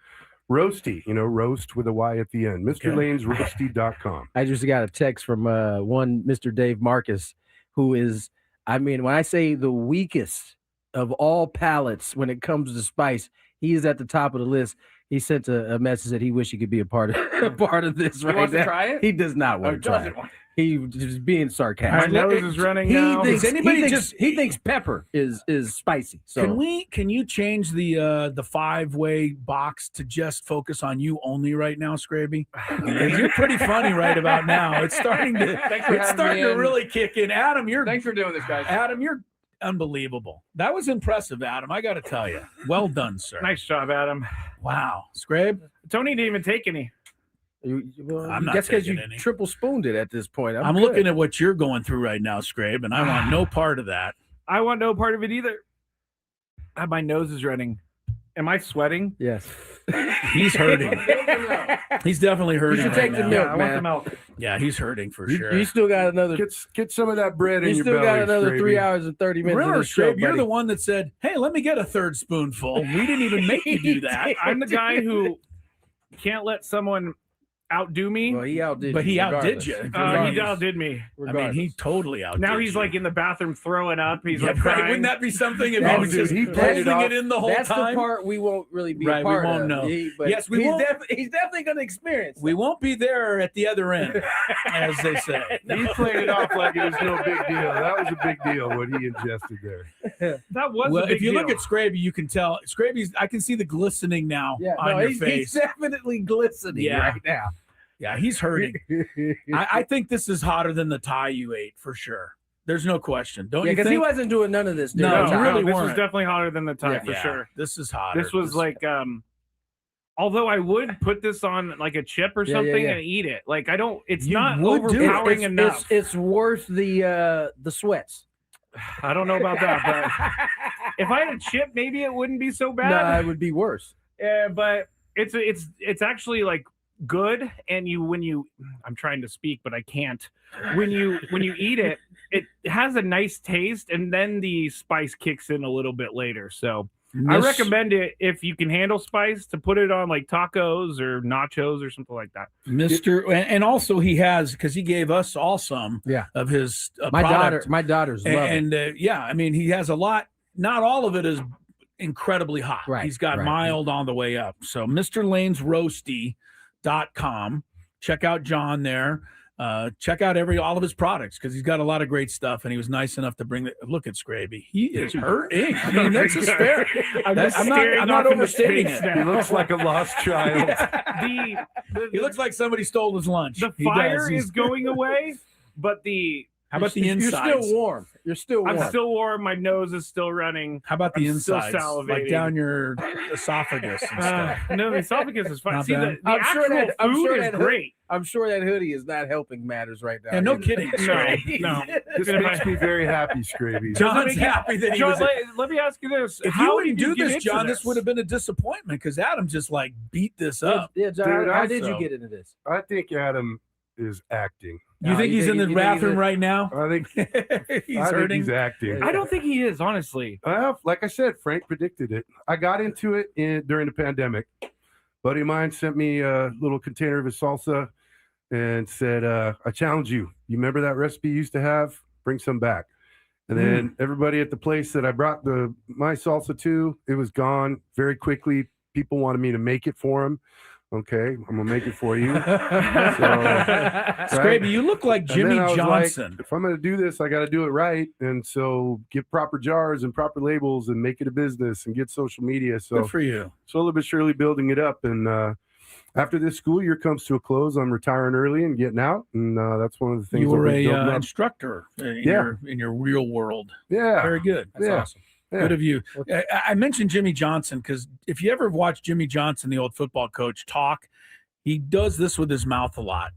E: Roasty, roast with a Y at the end. MrLanesRoasty.com.
D: I just got a text from one Mr. Dave Marcus, who is, when I say the weakest of all palates when it comes to spice, he is at the top of the list. He sent a message that he wished he could be a part of this right
H: wants
D: now.
H: to try it?
D: He does not want to try it. He just being sarcastic.
C: My nose is running now.
D: He
B: thinks
D: pepper is spicy. So
B: can you change the 5-way box to just focus on you only right now, Scraby? You're pretty funny right about now. It's starting to really kick in. Adam,
H: thanks for doing this, guys.
B: Adam, you're unbelievable. That was impressive, Adam. I got to tell you. Well done, sir.
C: Nice job, Adam.
B: Wow. Scrabe?
C: Tony didn't even take any.
B: I'm not
D: that's because you
B: taking any.
D: triple spooned it at this point.
B: I'm looking at what you're going through right now, Scrabe, and I want no part of that.
C: I want no part of it either. My nose is running. Am I sweating?
D: Yes.
B: He's hurting. He's definitely hurting.
D: You should take the
B: right
D: milk,
B: now.
C: I want the milk.
B: Yeah, he's hurting for sure.
D: You still got another.
E: Get some of that bread in
D: You
E: your
D: still
E: belly.
D: got another
E: Scraby.
D: 3 hours and 30 minutes.
B: Remember,
D: of the show,
B: Scrabe, you're
D: buddy.
B: the one that said, "Hey, let me get a third spoonful." We didn't even make you do that.
C: I'm the guy who can't let someone outdo me.
D: Well, he outdid.
B: But
D: you
B: he outdid
D: regardless.
B: you.
C: He
B: Regardless.
C: outdid me.
B: I mean, he totally outdid
C: Now he's
B: you.
C: like in the bathroom throwing up. He's
B: Yeah,
C: like
B: right.
C: crying.
B: Wouldn't that be something if
D: That-
B: he was
E: dude,
B: just
E: he played it
B: holding
E: off.
B: it in the whole
D: That's
B: time?
D: the part we won't really be
B: Right,
D: a
B: we
D: part
B: won't
D: of.
B: know.
D: But
B: Yes, we won't.
D: He's definitely going to experience.
B: We won't be there at the other end, as they say.
E: He played it off like it was no big deal. That was a big deal what he ingested there.
C: That was
B: Well,
C: a big
B: if you look
C: deal.
B: at Scraby, you can tell Scraby's. I can see the glistening now
D: Yeah,
B: on
D: no,
B: your
D: he's
B: face.
D: definitely glistening
B: Yeah.
D: right now.
B: Yeah, he's hurting. I think this is hotter than the Thai you ate for sure. There's no question. Don't
D: Yeah,
B: you
D: because
B: think?
D: he wasn't doing none of this.
B: No,
D: during
B: you
D: the time.
B: really
C: this
B: weren't.
C: was definitely hotter than the time
D: Yeah.
C: for sure.
B: This is hotter.
C: This was like although I would put this on like a chip or
D: Yeah,
C: something
D: yeah.
C: and eat it. Like I don't it's
B: You
C: not
B: would do it.
C: overpowering enough.
D: It's worth the sweats.
C: I don't know about that, but if I had a chip, maybe it wouldn't be so
D: No,
C: bad.
D: it would be worse.
C: But it's actually like good, and I'm trying to speak but I can't. When you eat it, it has a nice taste, and then the spice kicks in a little bit later. So I recommend it if you can handle spice to put it on like tacos or nachos or something like that.
B: Mr. And also he has, because he gave us all some of his product.
D: My daughter's love it.
B: And yeah, I mean, he has a lot. Not all of it is incredibly hot.
D: Right,
B: He's got
D: right.
B: mild on the way up. So MrLanesRoasty.com. Check out John there. Check out all of his products because he's got a lot of great stuff, and he was nice enough to bring look at Scraby. He is hurting. I mean, that's just fair. I'm not overstating it.
E: He looks like a lost child.
B: He looks like somebody stole his lunch.
C: The
B: He
C: fire
B: does. He's-
C: is going away, but
B: How about the
D: You're
B: insides?
D: still warm. You're still warm.
C: I'm still warm. My nose is still running.
B: How about the
C: I'm still
B: insides? Like
C: salivating.
B: down your esophagus and stuff.
C: No, the esophagus is fine.
B: Not
C: See,
B: bad.
C: the
D: I'm sure
C: actual
D: that- I'm
C: food
D: sure
C: is
D: that-
C: great.
D: I'm sure that hoodie is not helping matters right now.
B: Yeah, no
D: either.
B: kidding.
C: No.
E: This makes me very happy, Scraby.
B: John's happy that he
C: John,
B: was.
C: let me ask you this:
B: If
C: How
B: you wouldn't
C: did
B: do
C: get
B: this,
C: into
B: John, this would have been a disappointment because Adam just like beat this up.
D: Yeah, John,
E: Dude,
D: how
E: I-
D: did you
B: so-
D: get into this?
E: I think Adam is acting.
B: You
D: No,
B: think
D: you
B: he's
D: think-
B: in the
D: you think he's
B: bathroom
D: in-
B: right now?
E: I think
B: He's
E: I think
B: hurting.
E: he's acting.
C: I don't think he is, honestly.
E: Like I said, Frank predicted it. I got into it during the pandemic. Buddy of mine sent me a little container of his salsa and said, I challenge you. You remember that recipe you used to have? Bring some back. And then everybody at the place that I brought my salsa to, it was gone very quickly. People wanted me to make it for them. Okay, I'm gonna make it for you.
B: Scraby, you look like
E: And then
B: Jimmy
E: I was
B: Johnson.
E: Like, if I'm going to do this, I got to do it right. And so get proper jars and proper labels and make it a business and get social media. So
B: Good for you.
E: slowly but surely building it up. And after this school year comes to a close, I'm retiring early and getting out. And that's one of the things
B: You were
E: I've been building
B: a
E: up.
B: instructor in
E: Yeah.
B: your real world.
E: Yeah.
B: Very good.
D: That's
E: Yeah.
D: awesome.
E: Yeah.
B: Good of you. I mentioned Jimmy Johnson because if you ever watch Jimmy Johnson, the old football coach, talk, he does this with his mouth a lot.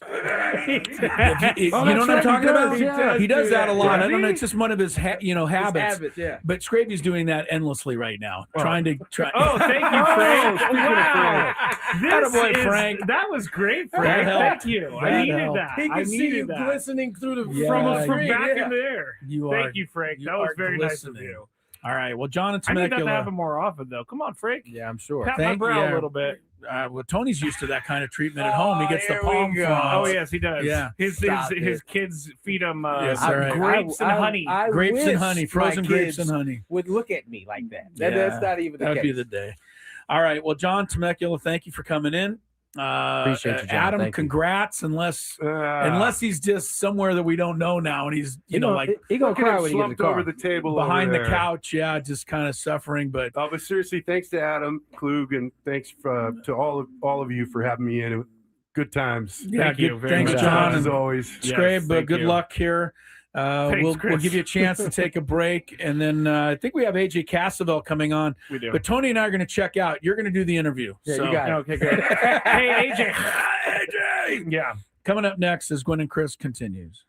B: You know what I'm talking about? He does that a lot. I don't know. It's just one of his habits.
D: Yeah.
B: But Scraby's doing that endlessly right now, trying to.
I: Oh, thank you, Frank. Wow.
B: Attaboy, Frank.
I: That was great,
B: That
I: Frank.
B: helped.
I: Thank you.
B: That
I: I needed
B: helped.
I: that.
D: He
I: I
D: can see
I: needed
D: you
I: that.
D: glistening through the
I: From back in there. Thank you, Frank.
B: you
I: That was
B: are
I: very nice of
B: glistening.
I: you.
B: All right. Well, John and
I: I need that to
B: Temecula.
I: happen more often, though. Come on, Frank.
D: Yeah, I'm sure.
I: Pat my brow a little bit.
B: Well, Tony's used to that kind of treatment at home. He gets the
D: here we
B: palm
D: go.
B: fronds.
I: Oh, yes, he does.
B: Yeah.
I: His kids feed him
B: Yes, all right.
I: grapes and honey.
D: I
B: Grapes and
D: wish
B: honey, frozen
D: my
B: grapes
D: kids
B: and honey.
D: would look at me like that.
B: Yeah,
D: That's not even the
B: That would
D: case.
B: be the day. All right. Well, John Temecula, thank you for coming in.
D: Appreciate you, John.
B: Adam,
D: Thank you.
B: congrats. Unless he's just somewhere that we don't know now, and he's
D: he gonna cry when he gets in the
E: slumped
D: car.
E: over the table
B: behind
E: over
B: the
E: there.
B: couch. Yeah, just kind of suffering. But
E: But seriously, thanks to Adam Klug and thanks to all of you for having me in. It was good times.
B: yeah,
I: Thank you
B: good,
I: very
B: thanks,
I: much.
B: John.
E: as
B: And
E: always.
B: Scrabe,
I: thank
B: good
I: you.
B: luck here. We'll
I: Chris.
B: give you a chance to take a break, and then I think we have AJ Cassavell coming on.
I: We do.
B: But Tony and I are going to check out. You're going to do the interview.
D: Yeah,
B: so,
D: you got it.
I: Okay, good. Hey, AJ.
B: AJ.
I: Yeah.
B: Coming up next as Gwynn and Chris continues.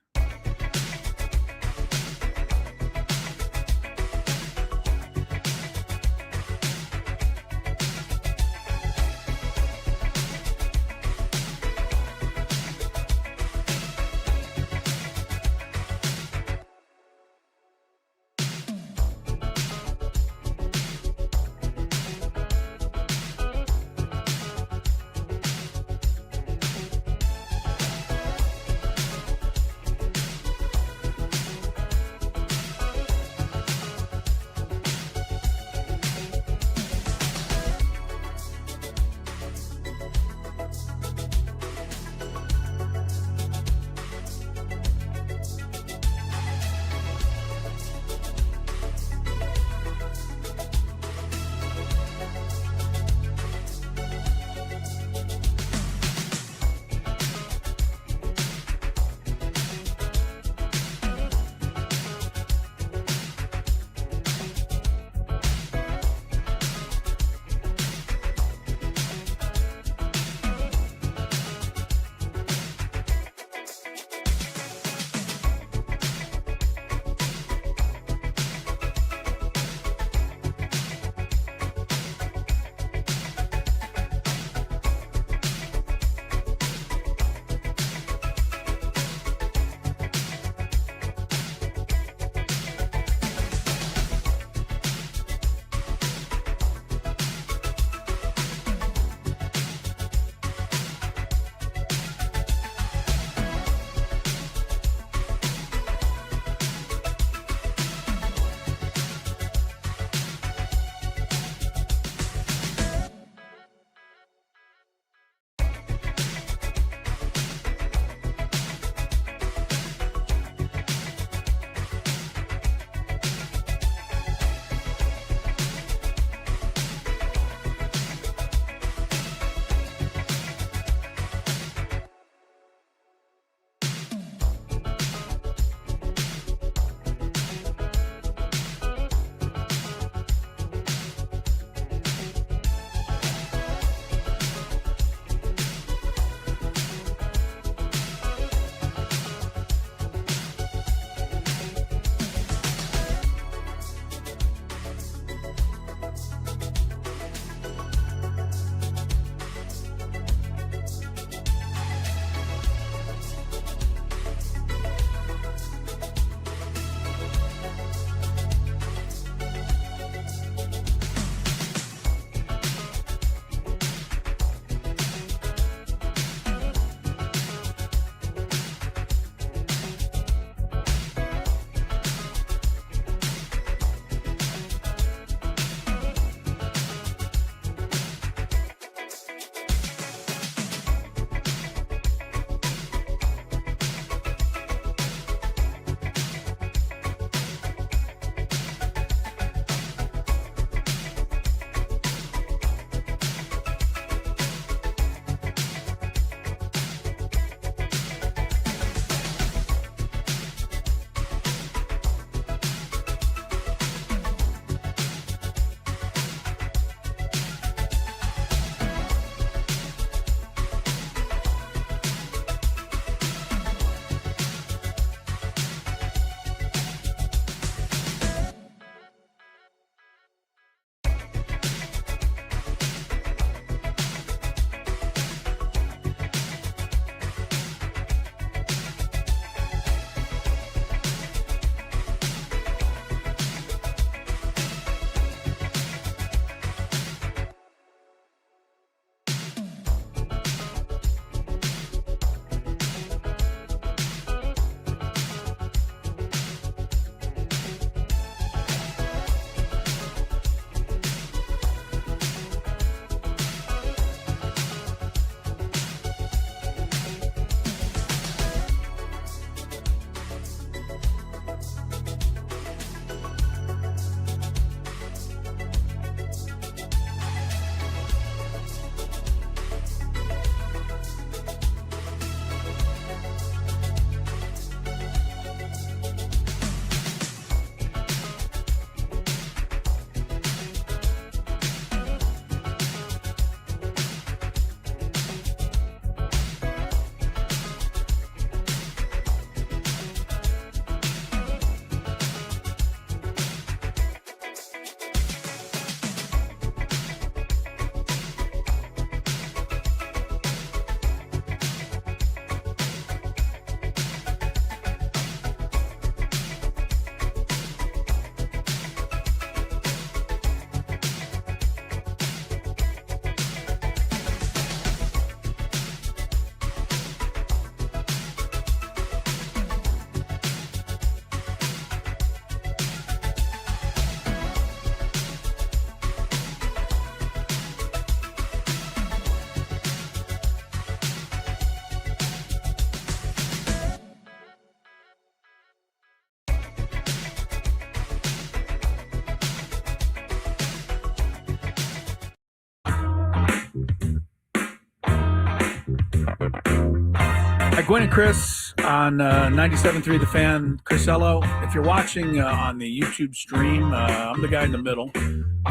B: Gwynn Chris on 97.3 The Fan. Crisello, if you're watching on the YouTube stream, I'm the guy in the middle.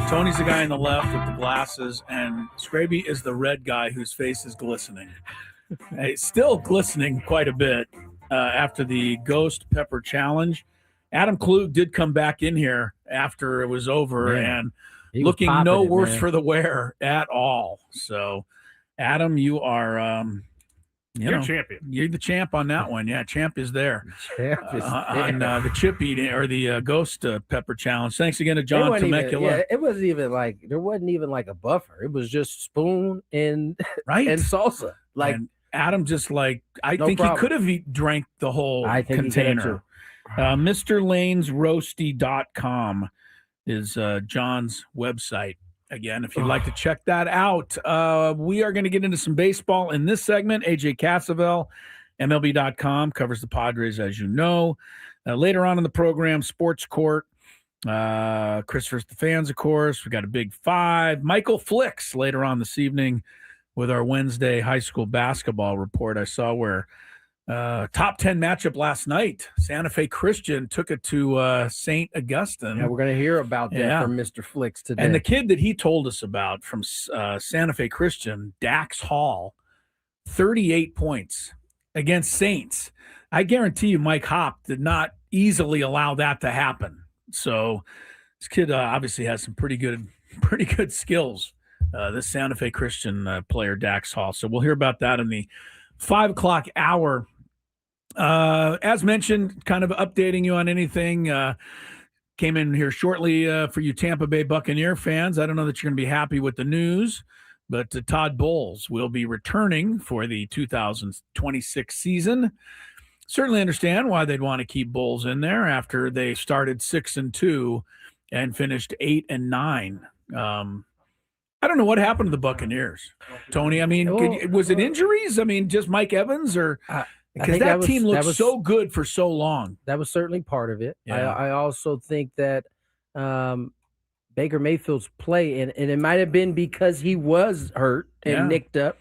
B: Tony's the guy in the left with the glasses, and Scraby is the red guy whose face is glistening. It's still glistening quite a bit after the Ghost Pepper Challenge. Adam Klug did come back in here after it was over, and looking no worse for the wear at all. So, Adam, you are...
I: You're champion.
B: You're the champ on that one. Yeah, champ is there.
D: Champ is
B: on the chip eating or the Ghost Pepper Challenge. Thanks again to John Temecula.
D: It wasn't even like there wasn't even like a buffer. It was just spoon and
B: right
D: and salsa. Like
B: and Adam, just like I
D: No
B: think
D: problem.
B: he could have drank the whole
D: I think
B: container. MrLanesRoasty.com is John's website. Again, if you'd like to check that out, we are going to get into some baseball in this segment. AJ Cassavell, MLB.com, covers the Padres, as you know. Later on in the program, Sports Court, Chris vs. the Fans, of course. We got a big five. Michael Flicks later on this evening with our Wednesday high school basketball report. I saw where top 10 matchup last night. Santa Fe Christian took it to St. Augustine.
D: yeah, we're gonna hear about that from Mr. Flicks today.
B: And the kid that he told us about from Santa Fe Christian, Dax Hall, 38 points against Saints. I guarantee you Mike Hopp did not easily allow that to happen. So this kid obviously has some pretty good skills, this Santa Fe Christian player, Dax Hall. So we'll hear about that in the 5 o'clock hour. As mentioned, kind of updating you on anything. Came in here shortly for you Tampa Bay Buccaneer fans. I don't know that you're going to be happy with the news, but Todd Bowles will be returning for the 2026 season. Certainly understand why they'd want to keep Bowles in there after they started 6-2 and finished 8-9. I don't know what happened to the Buccaneers, Tony. I mean, was it injuries? I mean, just Mike Evans, or because that team looked so good for so long.
D: That was certainly part of it.
B: Yeah.
D: I also think that Baker Mayfield's play, and it might have been because he was hurt and nicked up.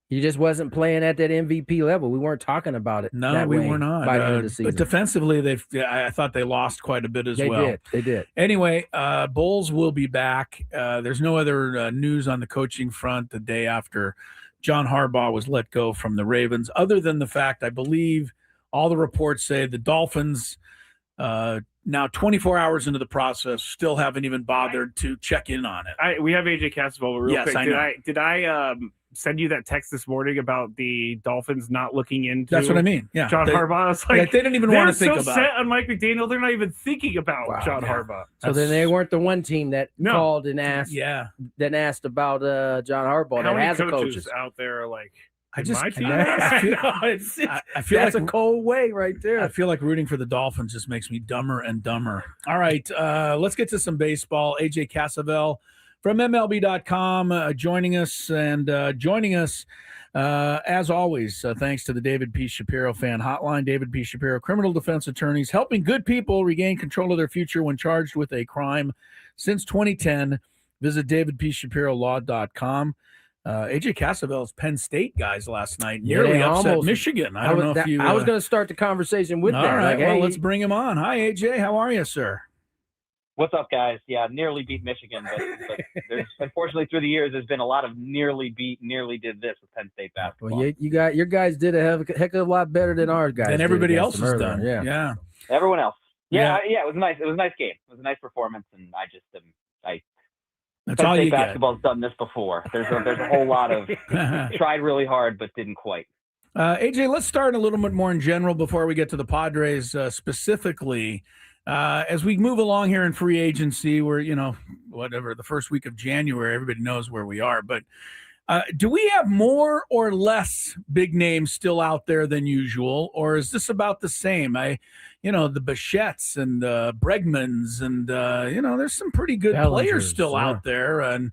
D: He just wasn't playing at that MVP level. We weren't talking about it.
B: No, we were not.
D: By the end of the season.
B: But defensively, I thought they lost quite a bit as well.
D: They did.
B: Anyway, Bowles will be back. There's no other news on the coaching front the day after John Harbaugh was let go from the Ravens, other than the fact I believe all the reports say the Dolphins, now 24 hours into the process, still haven't even bothered to check in on it.
I: We have AJ Cassavell real
B: Yes,
I: quick.
B: I know.
I: Did I send you that text this morning about the Dolphins not looking into?
B: That's what I mean. Yeah,
I: John Harbaugh. It's like
B: they didn't even want to think
I: so
B: about
I: set
B: it.
I: on Mike McDaniel. They're not even thinking about John Harbaugh.
D: So then they weren't the one team that
I: No.
D: called and asked.
B: Yeah,
D: Then asked about John Harbaugh.
I: How
D: that
I: many
D: has a
I: coaches
D: coaches.
I: out there are like?
B: I just
I: my team?
B: I feel,
I: No, it's-
B: I feel
D: That's
B: like
D: a cold way right there.
B: I feel like rooting for the Dolphins just makes me dumber and dumber. All right, let's get to some baseball. AJ Cassavell from MLB.com joining us, as always, thanks to the David P. Shapiro Fan Hotline. David P. Shapiro, criminal defense attorneys, helping good people regain control of their future when charged with a crime since 2010. Visit davidpshapirolaw.com. AJ Cassavell's Penn State guys last night nearly
D: they
B: upset
D: almost-
B: Michigan. I don't know if you.
D: I was going to start the conversation with
B: all
D: that.
B: right,
D: Like,
B: well,
D: hey,
B: let's bring him on. Hi, AJ. How are you, sir?
J: What's up, guys? Yeah, nearly beat Michigan, but there's unfortunately through the years there's been a lot of nearly did this with Penn State basketball.
D: Well, you got your guys did a heck of a lot better than our guys.
B: And
D: did
B: everybody
D: against
B: else
D: them
B: has
D: earlier.
B: done. Yeah.
J: Everyone else. Yeah, it was nice. It was a nice game. It was a nice performance, and I just
B: That's
J: Penn
B: all
J: State
B: you get.
J: basketball's done this before. There's a whole lot of tried really hard but didn't quite.
B: AJ, let's start a little bit more in general before we get to the Padres specifically. As we move along here in free agency, we're, the first week of January, everybody knows where we are. But do we have more or less big names still out there than usual? Or is this about the same? The Bichettes and Bregmans and, there's some pretty good players still out there. And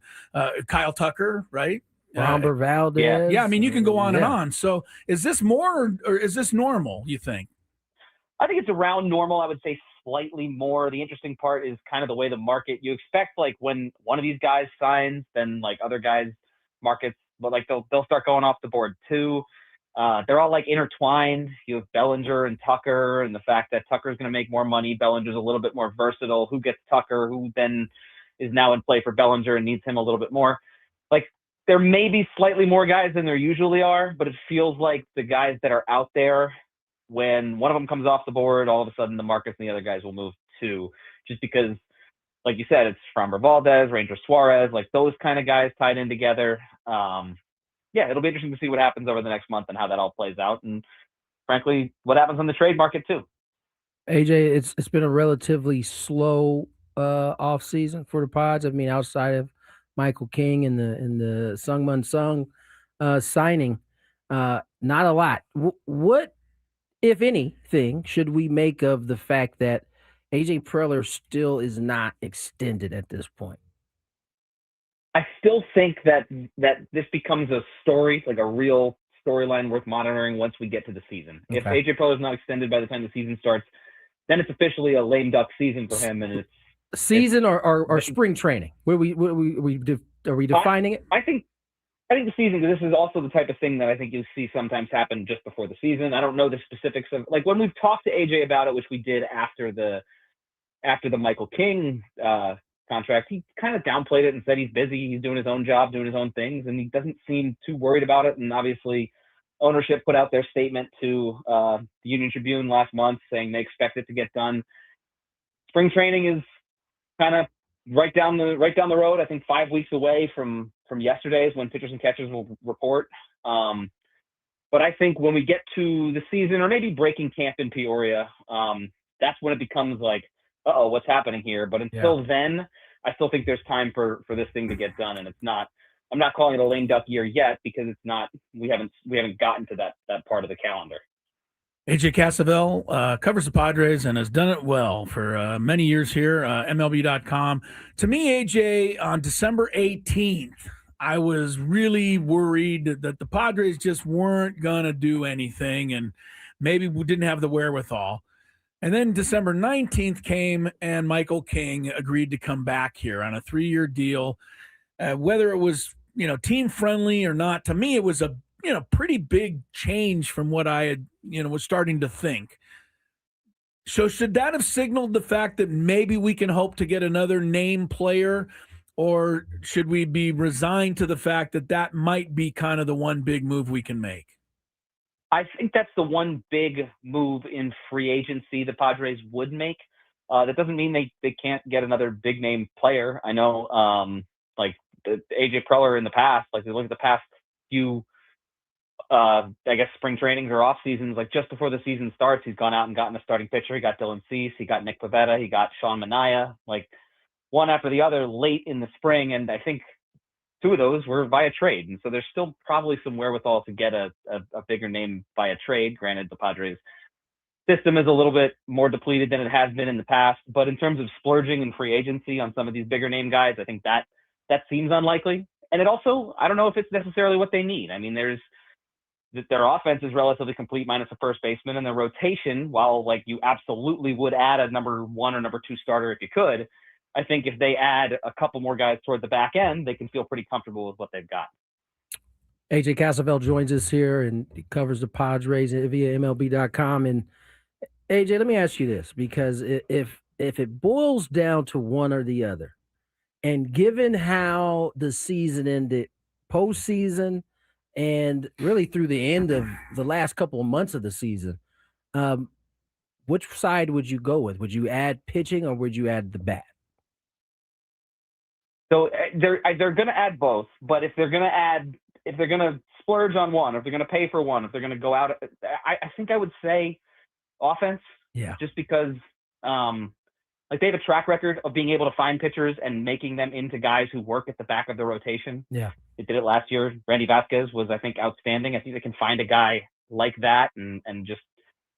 B: Kyle Tucker, right?
D: Robert Valdez.
B: Yeah, I mean, you can go on and on. So is this more or is this normal, you think?
J: I think it's around normal. I would say slightly more. The interesting part is kind of the way the market, you expect like when one of these guys signs, then like other guys markets, but like they'll start going off the board too. they're all like intertwined. You have Bellinger and Tucker, and the fact that Tucker's going to make more money. Bellinger's a little bit more versatile. Who gets Tucker? Who then is now in play for Bellinger and needs him a little bit more? Like, there may be slightly more guys than there usually are, but it feels like the guys that are out there, when one of them comes off the board, all of a sudden the Marcus and the other guys will move too, just because, like you said, it's Framber Valdez, Ranger Suarez, like those kind of guys tied in together. Yeah, it'll be interesting to see what happens over the next month and how that all plays out, and frankly, what happens on the trade market too.
D: AJ, it's been a relatively slow off season for the Pods. I mean, outside of Michael King and the Sungmun Sung signing, not a lot. What, if anything, should we make of the fact that AJ Preller still is not extended at this point?
J: I still think that this becomes a story, like a real storyline worth monitoring once we get to the season. Okay. If AJ Preller is not extended by the time the season starts, then it's officially a lame duck season for him, and it's season
D: or spring training. Are we defining it?
J: I think the season, because this is also the type of thing that I think you'll see sometimes happen just before the season. I don't know the specifics of, like, when we've talked to AJ about it, which we did after the Michael King contract, he kind of downplayed it and said he's busy, he's doing his own job, doing his own things, and he doesn't seem too worried about it. And obviously, ownership put out their statement to the Union Tribune last month saying they expect it to get done. Spring training is kind of right down the road. I think 5 weeks away from yesterday is when pitchers and catchers will report. But I think when we get to the season, or maybe breaking camp in Peoria, that's when it becomes like, uh-oh, what's happening here? But until then, I still think there's time for this thing to get done, and it's not. I'm not calling it a lame duck year yet because it's not. We haven't gotten to that part of the calendar.
B: AJ Cassavell covers the Padres and has done it well for many years here. MLB.com. To me, AJ, on December 18th, I was really worried that the Padres just weren't gonna do anything, and maybe we didn't have the wherewithal. And then December 19th came, and Michael King agreed to come back here on a 3-year deal. Whether it was, team friendly or not, to me, it was a, pretty big change from what I had, was starting to think. So should that have signaled the fact that maybe we can hope to get another name player, or should we be resigned to the fact that might be kind of the one big move we can make?
J: I think that's the one big move in free agency the Padres would make. That doesn't mean they can't get another big name player. I know, like AJ Preller in the past, like, look at the past few, I guess, spring trainings or off seasons, like just before the season starts, he's gone out and gotten a starting pitcher. He got Dylan Cease, he got Nick Pivetta, he got Sean Manaea, like one after the other late in the spring. And I think 2 of those were via trade. And so there's still probably some wherewithal to get a bigger name via trade. Granted, the Padres system is a little bit more depleted than it has been in the past. But in terms of splurging in free agency on some of these bigger name guys, I think that seems unlikely. And it also, I don't know if it's necessarily what they need. I mean, their offense is relatively complete minus a first baseman, and their rotation, while like you absolutely would add a number 1 or number 2 starter if you could, I think if they add a couple more guys toward the back end, they can feel pretty comfortable with what they've got.
D: AJ Cassavell joins us here, and he covers the Padres via MLB.com. And AJ, let me ask you this, because if it boils down to one or the other, and given how the season ended, postseason, and really through the end of the last couple of months of the season, which side would you go with? Would you add pitching, or would you add the bat?
J: So they're going to add both, but if they're going to splurge on one, if they're going to pay for one, if they're going to go out, I think I would say offense.
D: Yeah.
J: Just because, like, they have a track record of being able to find pitchers and making them into guys who work at the back of the rotation.
D: Yeah.
J: They did it last year. Randy Vasquez was, I think, outstanding. I think they can find a guy like that and just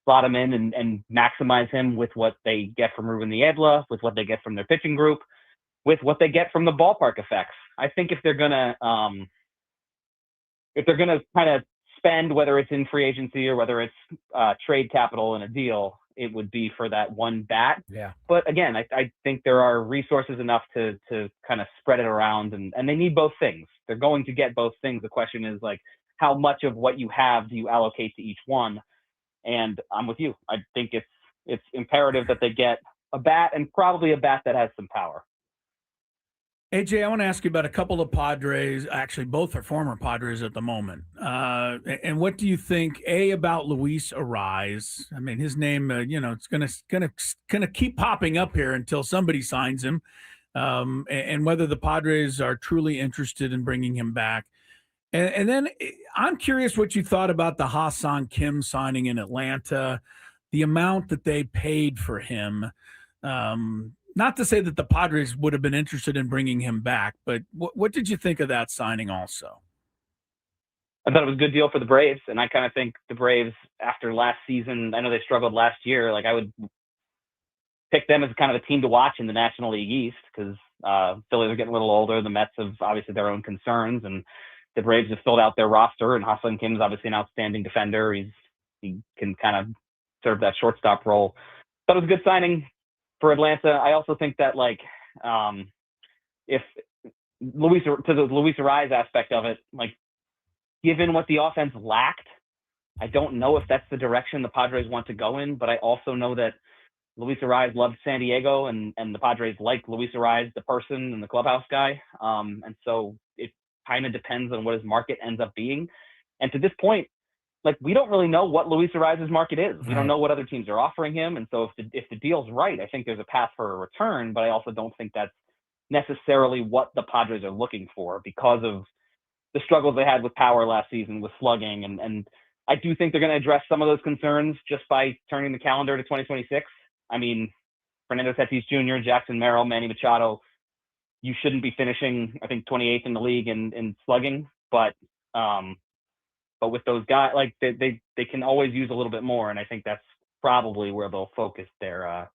J: slot him in and maximize him with what they get from Ruben Niebla, with what they get from their pitching group, with what they get from the ballpark effects. I think if they're gonna kind of spend, whether it's in free agency or whether it's trade capital in a deal, it would be for that one bat.
D: Yeah.
J: But again, I think there are resources enough to kind of spread it around, and they need both things. They're going to get both things. The question is, like, how much of what you have do you allocate to each one? And I'm with you. I think it's imperative that they get a bat, and probably a bat that has some power.
B: AJ, I want to ask you about a couple of Padres. Actually, both are former Padres at the moment. And what do you think, about Luis Arise? I mean, his name, it's gonna keep popping up here until somebody signs him, and whether the Padres are truly interested in bringing him back. And then I'm curious what you thought about the Ha-Seong Kim signing in Atlanta, the amount that they paid for him. Not to say that the Padres would have been interested in bringing him back, but what did you think of that signing also?
J: I thought it was a good deal for the Braves, and I kind of think the Braves, after last season, I know they struggled last year. Like, I would pick them as kind of a team to watch in the National League East, because Phillies are getting a little older. The Mets have obviously their own concerns, and the Braves have filled out their roster, and Ha-Seong Kim is obviously an outstanding defender. He can kind of serve that shortstop role. That was a good signing for Atlanta. I also think that, like, if to the Luis Arise aspect of it, like, given what the offense lacked, I don't know if that's the direction the Padres want to go in, but I also know that Luis Arise loved San Diego, and the Padres like Luis Arise, the person and the clubhouse guy. And so it kind of depends on what his market ends up being. And to this point, like, we don't really know what Luis Arise's market is. We don't know what other teams are offering him. And so if the deal's right, I think there's a path for a return, but I also don't think that's necessarily what the Padres are looking for, because of the struggles they had with power last season, with slugging. And I do think they're going to address some of those concerns just by turning the calendar to 2026. I mean, Fernando Tatis Jr., Jackson Merrill, Manny Machado, you shouldn't be finishing, I think, 28th in the league in slugging, but with those guys, like, they can always use a little bit more, and I think that's probably where they'll focus their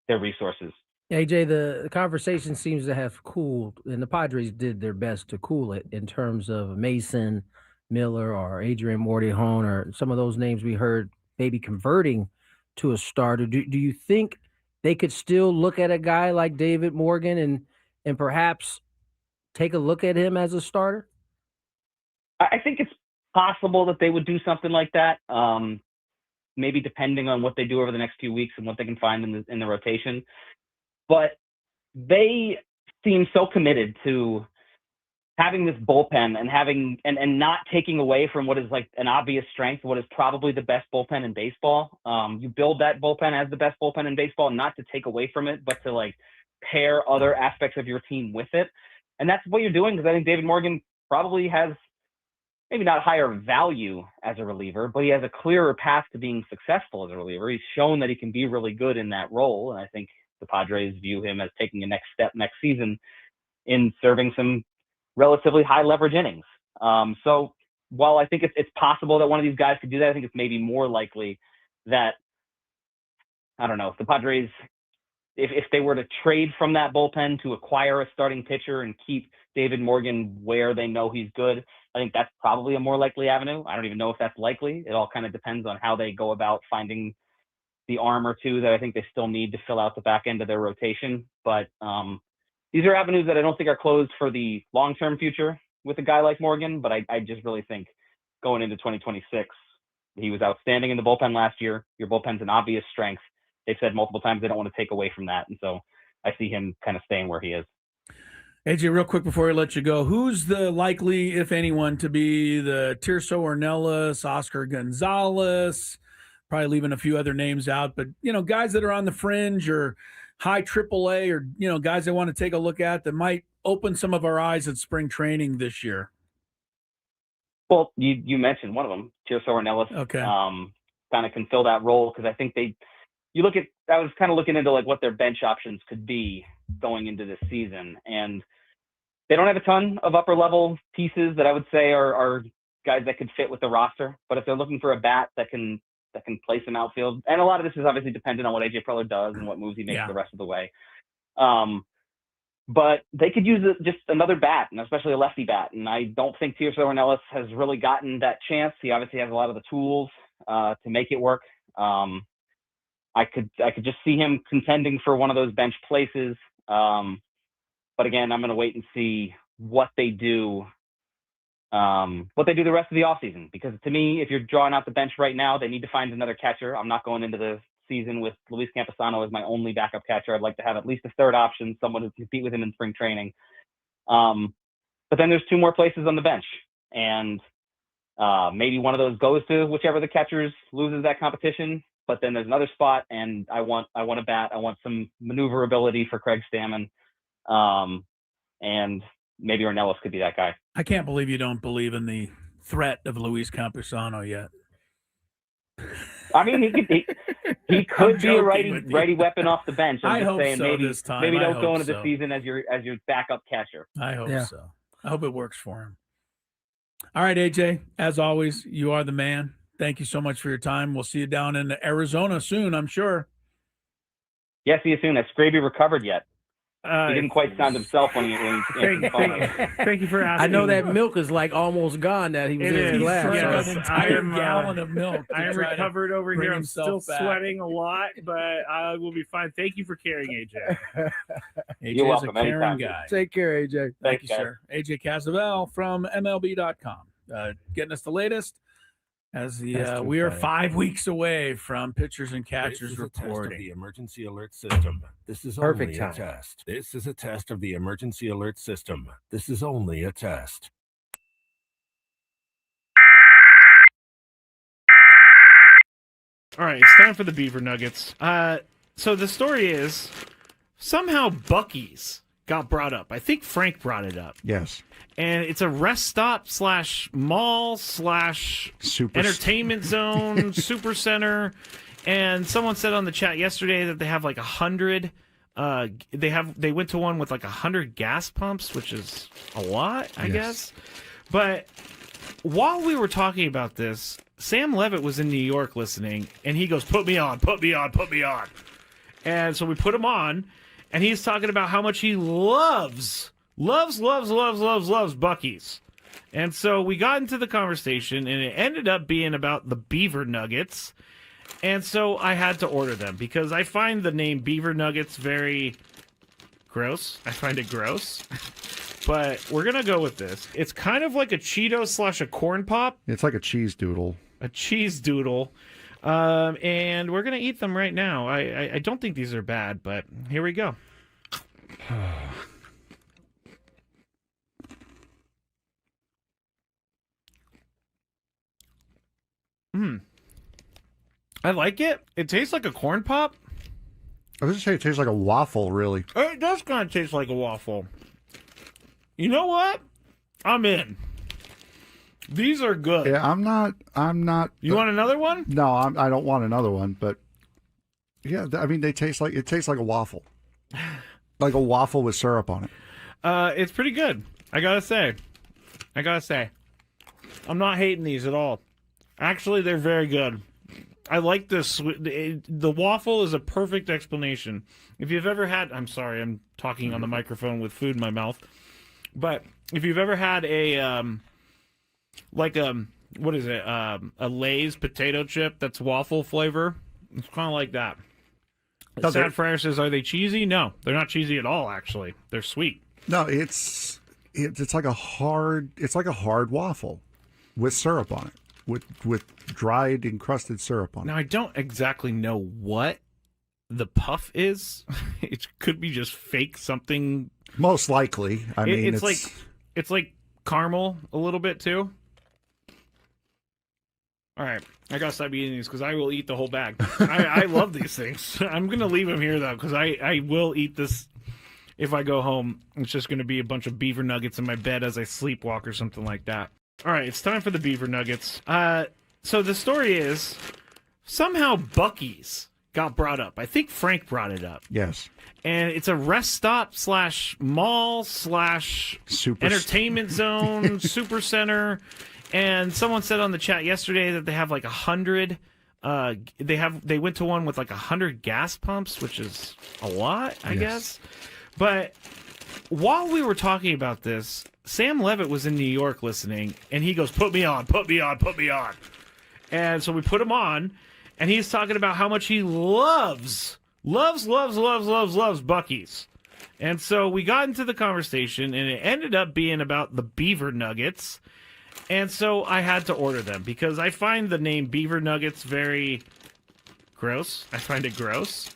J: resources.
D: AJ, the conversation seems to have cooled, and the Padres did their best to cool it in terms of Mason Miller or Adrian Mordijon or some of those names we heard maybe converting to a starter. Do you think they could still look at a guy like David Morgan and perhaps take a look at him as a starter?
J: I think it's possible that they would do something like that. Maybe depending on what they do over the next few weeks and what they can find in the rotation. But they seem so committed to having this bullpen and not taking away from what is, like, an obvious strength, what is probably the best bullpen in baseball. You build that bullpen as the best bullpen in baseball, not to take away from it, but to, like, pair other aspects of your team with it. And that's what you're doing, because I think David Morgan probably has maybe not higher value as a reliever, but he has a clearer path to being successful as a reliever. He's shown that he can be really good in that role. And I think the Padres view him as taking a next step next season in serving some relatively high leverage innings. So while I think it's possible that one of these guys could do that, I think it's maybe more likely that, I don't know, if the Padres, if they were to trade from that bullpen to acquire a starting pitcher and keep David Morgan where they know he's good, I think that's probably a more likely avenue. I don't even know if that's likely. It all kind of depends on how they go about finding the arm or two that I think they still need to fill out the back end of their rotation. But these are avenues that I don't think are closed for the long-term future with a guy like Morgan. But I just really think going into 2026, he was outstanding in the bullpen last year. Your bullpen's an obvious strength. They've said multiple times they don't want to take away from that. And so I see him kind of staying where he is.
B: AJ, real quick before I let you go, who's the likely, if anyone, to be the Tirso Ornelas, Oscar Gonzalez? Probably leaving a few other names out, but, guys that are on the fringe or high AAA, or, guys that want to take a look at that might open some of our eyes at spring training this year.
J: Well, you mentioned one of them, Tirso Ornelas.
B: Okay.
J: Kind of can fill that role, because I think I was kind of looking into, like, what their bench options could be going into this season, and they don't have a ton of upper level pieces that I would say are guys that could fit with the roster. But if they're looking for a bat that can play some outfield, and a lot of this is obviously dependent on what AJ Preller does and what moves he makes the rest of the way. But they could use just another bat, and especially a lefty bat. And I don't think Tirso Ornelas has really gotten that chance. He obviously has a lot of the tools to make it work. I could just see him contending for one of those bench places. But again, I'm going to wait and see what they do what they do the rest of the offseason. Because to me, if you're drawing out the bench right now, they need to find another catcher. I'm not going into the season with Luis Camposano as my only backup catcher. I'd like to have at least a third option, someone who can compete with him in spring training. But then there's 2 more places on the bench, and maybe one of those goes to whichever the catchers loses that competition. But then there's another spot, and I want a bat. I want some maneuverability for Craig Stammen, and maybe Ornelas could be that guy.
B: I can't believe you don't believe in the threat of Luis Camposano yet.
J: I mean, he could be a righty weapon off the bench. I'm just saying, maybe don't go into the season as your backup catcher.
B: I hope so. I hope it works for him. All right, AJ, as always, you are the man. Thank you so much for your time. We'll see you down in Arizona soon, I'm sure.
J: Yeah, see you soon. Has Scraby recovered yet? He didn't quite sound himself when he
I: Thank you for asking.
D: I know that milk is like almost gone that he was in his glass.
I: Yes,
B: an entire gallon of milk.
I: I am recovered over here. I'm still
B: back.
I: sweating a lot, but I will be fine. Thank you for carrying, AJ.
J: You're welcome.
B: A caring
J: Anytime.
B: guy.
D: Take care, AJ.
B: Thank you, sir. AJ Casavel from MLB.com. Getting us the latest as we are 5 weeks away from pitchers and catchers reporting.
K: The emergency alert system. This is
D: Perfect
K: only
D: time.
K: a test. This is a test of the emergency alert system. This is only a test.
C: All right, it's time for the Beaver Nuggets. So the story is somehow Buc-ee's got brought up. I think Frank brought it up.
L: Yes.
C: And it's a rest stop / mall / entertainment zone, super center. And someone said on the chat yesterday that they have like 100. They went to one with like 100 gas pumps, which is a lot, I guess. But while we were talking about this, Sam Levitt was in New York listening, and he goes, "Put me on, put me on, put me on." And so we put him on, and he's talking about how much he loves Buc-ee's. And so we got into the conversation, and it ended up being about the Beaver Nuggets. And so I had to order them because I find the name Beaver Nuggets very gross. I find it gross. But we're going to go with this. It's kind of like a Cheeto / a corn pop.
L: It's like a cheese doodle.
C: A cheese doodle. And we're going to eat them right now. I don't think these are bad, but here we go. I like it. It tastes like a corn pop.
L: I was just saying it tastes like a waffle, really.
C: It does kind of taste like a waffle. You know what? I'm in. These are good.
L: Yeah, I'm not.
C: You want another one?
L: No, I don't want another one. But yeah, I mean, it tastes like a waffle, like a waffle with syrup on it.
C: It's pretty good. I gotta say, I'm not hating these at all. Actually, they're very good. I like this. The waffle is a perfect explanation. If you've ever had, I'm sorry, I'm talking on the microphone with food in my mouth. But if you've ever had a what is it? A Lay's potato chip that's waffle flavor. It's kind of like that. Sad Fryer says, "Are they cheesy?" No, they're not cheesy at all. Actually, they're sweet.
L: No, it's like a hard waffle with syrup on it, with dried encrusted syrup on it.
C: Now I don't exactly know what the puff is. It could be just fake something.
L: Most likely. I mean,
C: it's like caramel a little bit too. All right, I gotta stop eating these because I will eat the whole bag. I love these things. I'm gonna leave them here though because I will eat this if I go home. It's just gonna be a bunch of beaver nuggets in my bed as I sleepwalk or something like that. All right, it's time for the beaver nuggets. So the story is somehow Buc-ee's got brought up. I think Frank brought it up.
L: Yes.
C: And it's a rest stop / mall / entertainment zone, super center. And someone said on the chat yesterday that they have like 100. They went to one with like 100 gas pumps, which is a lot, I guess. But while we were talking about this, Sam Levitt was in New York listening, and he goes, "Put me on, put me on, put me on." And so we put him on, and he's talking about how much he loves Buc-ee's. And so we got into the conversation, and it ended up being about the Beaver Nuggets. And so I had to order them because I find the name Beaver Nuggets very gross. I find it gross.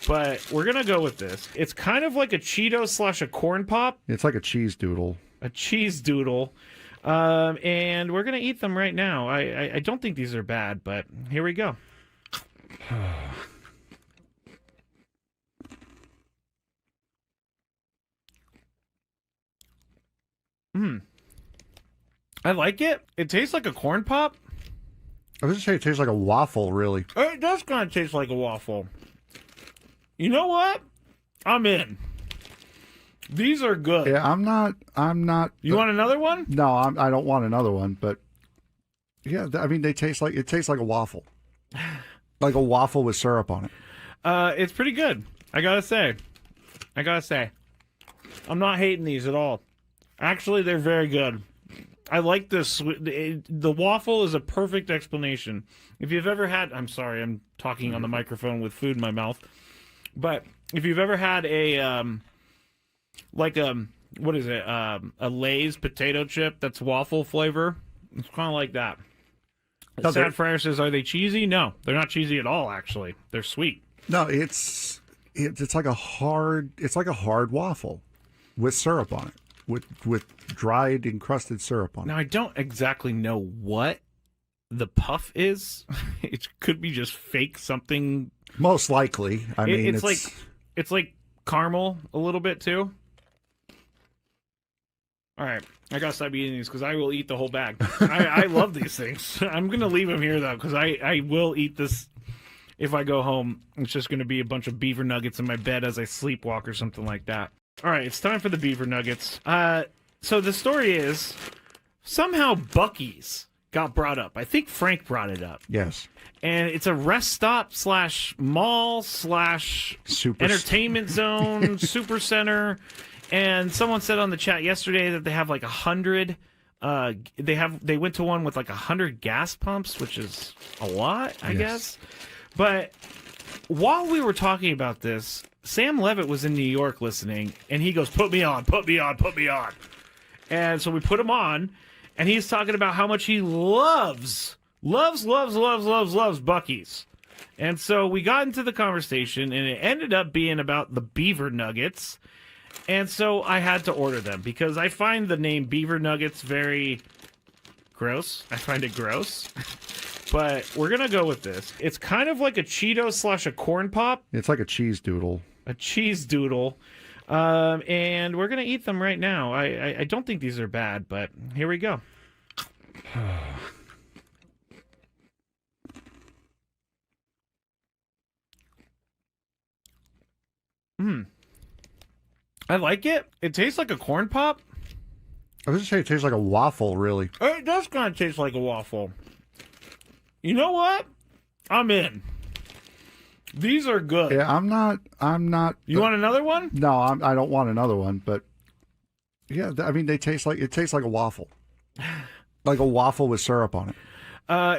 C: But we're going to go with this. It's kind of like a Cheeto / a corn pop.
L: It's like a cheese doodle.
C: A cheese doodle. And we're going to eat them right now. I don't think these are bad, but here we go. I like it. It tastes like a corn pop.
L: I was just saying it tastes like a waffle, really.
C: It does kind of taste like a waffle. You know what? I'm in. These are good.
L: Yeah, I'm not.
C: You want another one?
L: No, I don't want another one. But yeah, I mean, it tastes like a waffle, like a waffle with syrup on it.
C: It's pretty good. I gotta say. I'm not hating these at all. Actually, they're very good. I like this. The waffle is a perfect explanation. If you've ever had, I'm sorry, I'm talking on the microphone with food in my mouth. But if you've ever had a, what is it? A Lay's potato chip that's waffle flavor. It's kind of like that. Sad Fryer says, are they cheesy? No, they're not cheesy at all, actually. They're sweet.
L: No, it's like a hard waffle with syrup on it. With dried encrusted syrup on it.
C: Now, I don't exactly know what the puff is. It could be just fake something.
L: Most likely. I mean,
C: it's like caramel a little bit too. All right, I gotta stop eating these because I will eat the whole bag. I love these things. I'm gonna leave them here though because I will eat this if I go home. It's just gonna be a bunch of beaver nuggets in my bed as I sleepwalk or something like that. All right, it's time for the beaver nuggets. So the story is somehow Buc-ee's got brought up. I think Frank brought it up.
L: Yes.
C: And it's a rest stop / mall / entertainment zone, super center. And someone said on the chat yesterday that they have like 100. They went to one with like 100 gas pumps, which is a lot, I guess. But while we were talking about this, Sam Levitt was in New York listening, and he goes, put me on. And so we put him on, and he's talking about how much he loves Buc-ee's. And so we got into the conversation, and it ended up being about the beaver nuggets. And so I had to order them because I find the name Beaver Nuggets very gross. I find it gross. But we're going to go with this. It's kind of like a Cheeto / a corn pop.
L: It's like a cheese doodle.
C: A cheese doodle. And we're going to eat them right now. I don't think these are bad, but here we go. I like it. It tastes like a corn pop.
L: I was just saying it tastes like a waffle, really.
C: It does kind of taste like a waffle. You know what? I'm in. These are good.
L: Yeah, I'm not.
C: You want another one?
L: No, I don't want another one. But yeah, I mean, it tastes like a waffle, like a waffle with syrup on it.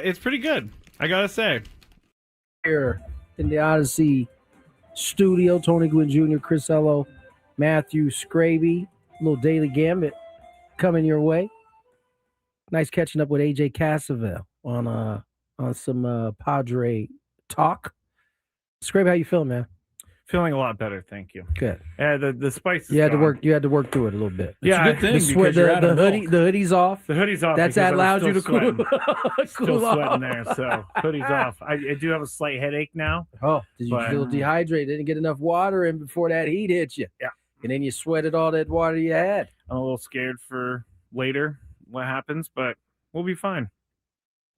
C: It's pretty good. I gotta say.
D: Here in the Odyssey studio, Tony Gwynn Jr., Chris Ello, Matthew Scraby, little daily gambit coming your way. Nice catching up with AJ Cassavell on some Padre talk. Scrape, how you feeling, man?
I: Feeling a lot better, thank you.
D: Good.
I: The spice.
D: You had to work through it a little bit.
I: Yeah,
B: it's a good thing because
D: the hoodie's off.
I: The hoodie's off.
D: That allows you to
I: still
D: cool
I: sweating
D: off.
I: there, so hoodie's off. I do have a slight headache now.
D: Oh, did you feel dehydrated? Didn't get enough water in before that heat hit you?
I: Yeah.
D: And then you sweated all that water you had.
I: I'm a little scared for later what happens, but we'll be fine.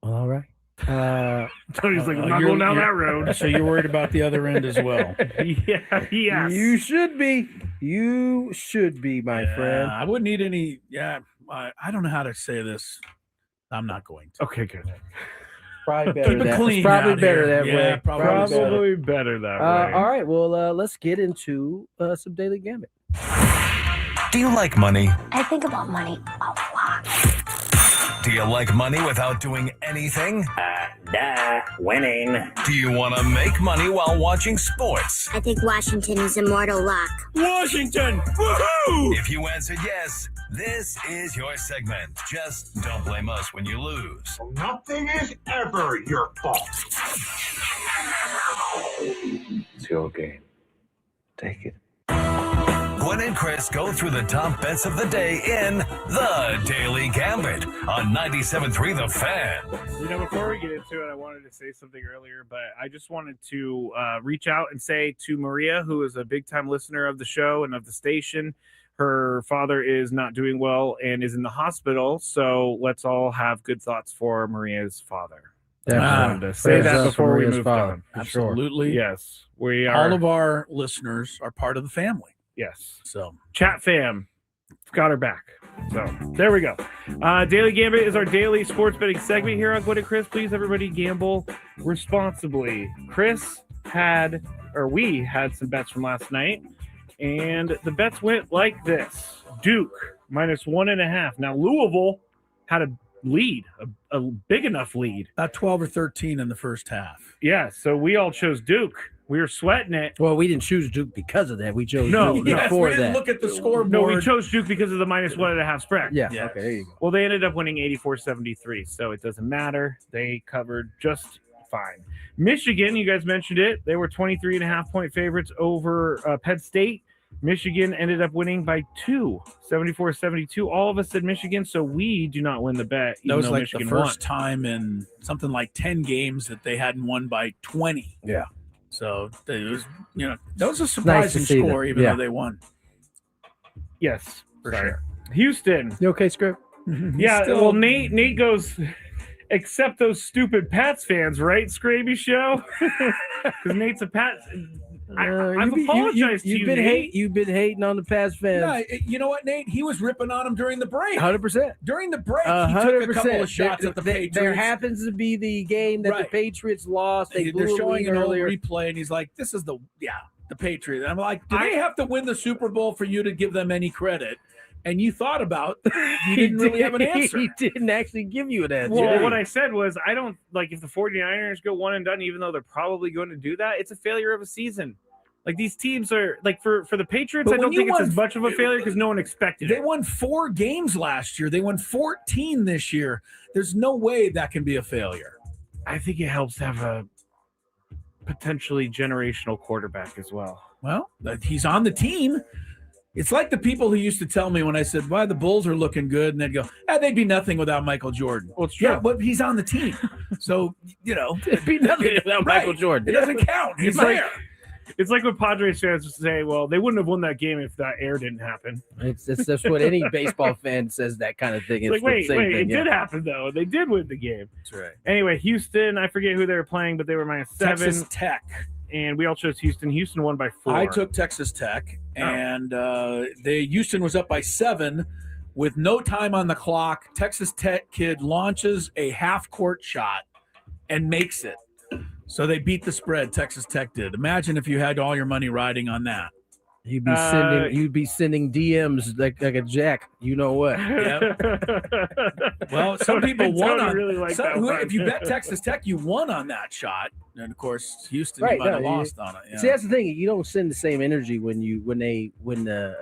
D: All right.
I: Tony's like, I'm not going down that road.
B: So you're worried about the other end as well.
I: Yeah, yes.
D: You should be. You should be, my friend.
B: I wouldn't need any. Yeah, I don't know how to say this. I'm not going to.
I: Okay, good.
D: Probably better
B: Keep it
D: that.
B: clean
D: Probably
B: out
D: better
B: here.
D: that
B: Yeah,
D: way.
I: Probably better that way.
D: All right. Well, let's get into some Daily Gambit.
M: Do you like money?
N: I think about money a lot.
M: Do you like money without doing anything?
N: Winning.
M: Do you want to make money while watching sports?
N: I think Washington is immortal luck.
M: Washington! Woohoo! If you answered yes, this is your segment. Just don't blame us when you lose.
O: Nothing is ever your fault.
P: It's your game. Take it.
M: Gwynn and Chris go through the top bets of the day in The Daily Gambit on 97.3 The Fan.
I: You know, before we get into it, I wanted to say something earlier, but I just wanted to reach out and say to Maria, who is a big-time listener of the show and of the station, her father is not doing well and is in the hospital, so let's all have good thoughts for Maria's father. I wanted to say that before we move on.
B: Absolutely.
I: Yes. We are.
B: All of our listeners are part of the family.
I: Yes.
B: So
I: chat fam got her back. So there we go. Daily Gambit is our daily sports betting segment here on Gwynn and Chris. Please, everybody, gamble responsibly. We had some bets from last night, and the bets went like this: Duke -1.5. Now Louisville had a lead, a big enough lead,
B: about 12 or 13 in the first half.
I: Yeah, so we all chose Duke. We were sweating it.
D: Well, we didn't choose Duke because of that. We chose
I: Duke
D: before
B: we didn't
D: that.
B: look at the scoreboard.
I: No, we chose Duke because of the -1.5 spread.
D: Yeah. Okay, there you go.
I: Well, they ended up winning 84-73, so it doesn't matter. They covered just fine. Michigan, you guys mentioned it. They were 23.5 point favorites over Penn State. Michigan ended up winning by 2, 74-72. All of us said Michigan, so we do not win the bet.
B: That was like
I: Michigan
B: the first
I: won.
B: time in something like 10 games that they hadn't won by 20.
D: Yeah.
B: So it was, that was a surprising score, even though they won.
I: Yes,
B: for
I: sorry.
B: sure.
I: Houston.
D: You okay, Script?
I: Yeah. Well, Nate goes. Except those stupid Pats fans, right, Scraby Show? Because Nate's a Pats. I've apologized to you, Nate.
D: You've been hating on the Pats fans.
B: No, you know what, Nate? He was ripping on him during the break.
D: 100%.
B: During the break, he took a couple of shots at the Patriots.
D: There happens to be the game that the Patriots lost.
B: They're showing an
D: earlier.
B: old replay, and he's like, "This is the Patriots." And I'm like, "Do they have to win the Super Bowl for you to give them any credit?" And you thought about, you didn't really have an answer.
D: He didn't actually give you an answer.
I: Well, what I said was, I don't like if the 49ers go one and done, even though they're probably going to do that, it's a failure of a season. Like these teams are like for the Patriots, I don't think it's as much of a failure because no one expected it.
B: They won 4 games last year. They won 14 this year. There's no way that can be a failure.
I: I think it helps to have a potentially generational quarterback as well.
B: Well, he's on the team. It's like the people who used to tell me when I said, "Why the Bulls are looking good," and they'd go, "They'd be nothing without Michael Jordan."
I: Well, it's true.
B: Yeah, but he's on the team, so
D: it'd be nothing without Michael Jordan.
B: It doesn't count. He's there.
I: It's like what Padres fans say, well, they wouldn't have won that game if that air didn't happen.
D: It's just what any baseball fan says, that kind of thing.
I: It's like, wait, it did happen, though. They did win the game.
B: That's right.
I: Anyway, Houston, I forget who they were playing, but they were -7.
B: Texas Tech.
I: And we all chose Houston. Houston won by 4.
B: I took Texas Tech, and Houston was up by 7 with no time on the clock. Texas Tech kid launches a half-court shot and makes it. So they beat the spread. Texas Tech did. Imagine if you had all your money riding on that.
D: You'd be sending DMs like a jack. You know what?
B: Yep. Well, some people won on.
I: Really like that one.
B: If you bet Texas Tech, you won on that shot, and of course Houston you might have lost on it. Yeah.
D: See, that's the thing. You don't send the same energy when a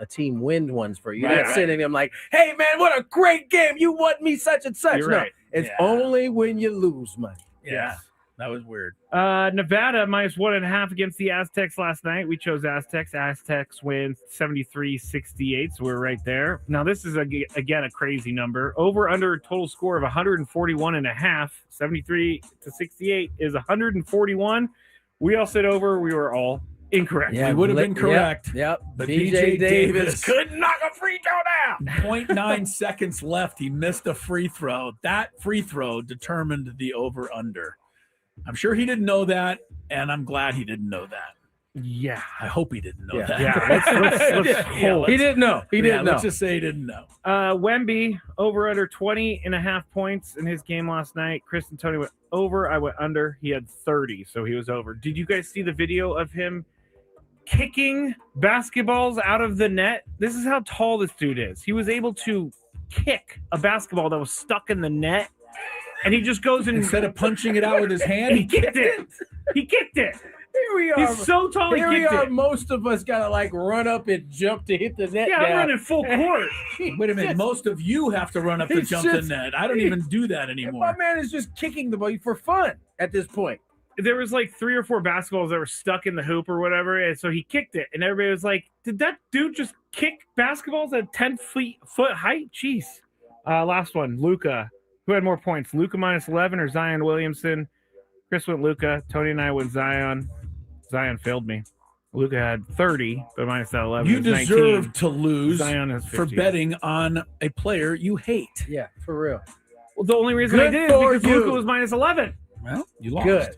D: team wins ones for you. You're not sending them like, "Hey man, what a great game! You won me such and such."
B: You're
D: no,
B: right.
D: it's only when you lose money.
B: Yeah. That was weird.
I: Nevada -1.5 against the Aztecs last night. We chose Aztecs. Aztecs win 73-68, so we're right there. Now, this is, again, a crazy number. Over under total score of 141.5. 73-68 is 141. We all said over. We were all incorrect.
B: Yeah, we would have been correct.
D: Yep.
B: But BJ Davis
I: couldn't knock a free throw down.
B: 0.9 seconds left. He missed a free throw. That free throw determined the over-under. I'm sure he didn't know that, and I'm glad he didn't know that.
I: Yeah.
B: I hope he didn't know that.
I: Yeah, let's hold.
D: He didn't know. He didn't know.
B: Let's just say he didn't know.
I: Wemby, over under 20.5 points in his game last night. Chris and Tony went over. I went under. He had 30, so he was over. Did you guys see the video of him kicking basketballs out of the net? This is how tall this dude is. He was able to kick a basketball that was stuck in the net, and he just goes and
B: Instead of punching it out with his hand, he kicked it.
I: He kicked it.
D: Here we are.
I: He's so tall.
D: Here
I: he
D: we
I: kicked
D: are.
I: it.
D: Most of us gotta like run up and jump to hit the net.
I: Yeah,
D: down.
I: I'm running full court.
B: Wait a minute. Most of you have to run up to
D: It's
B: jump the
D: just-
B: net. I don't even do that anymore.
D: My man is just kicking the ball for fun at this point.
I: There was like 3 or 4 basketballs that were stuck in the hoop or whatever, and so he kicked it, and everybody was like, "Did that dude just kick basketballs at 10-foot height?" Jeez. Last one, Luca. Who had more points, Luca minus 11 or Zion Williamson? Chris went Luca. Tony and I went Zion. Zion failed me. Luca had 30, but minus that 11.
B: You
I: is
B: deserve
I: 19.
B: to lose
I: Zion has
B: for
I: 15.
B: betting on a player you hate.
D: Yeah, for real.
I: Well, the only reason I
D: Good
I: did is
D: for
I: because
D: you.
I: Luca was minus 11.
B: Well, you lost.
D: Good.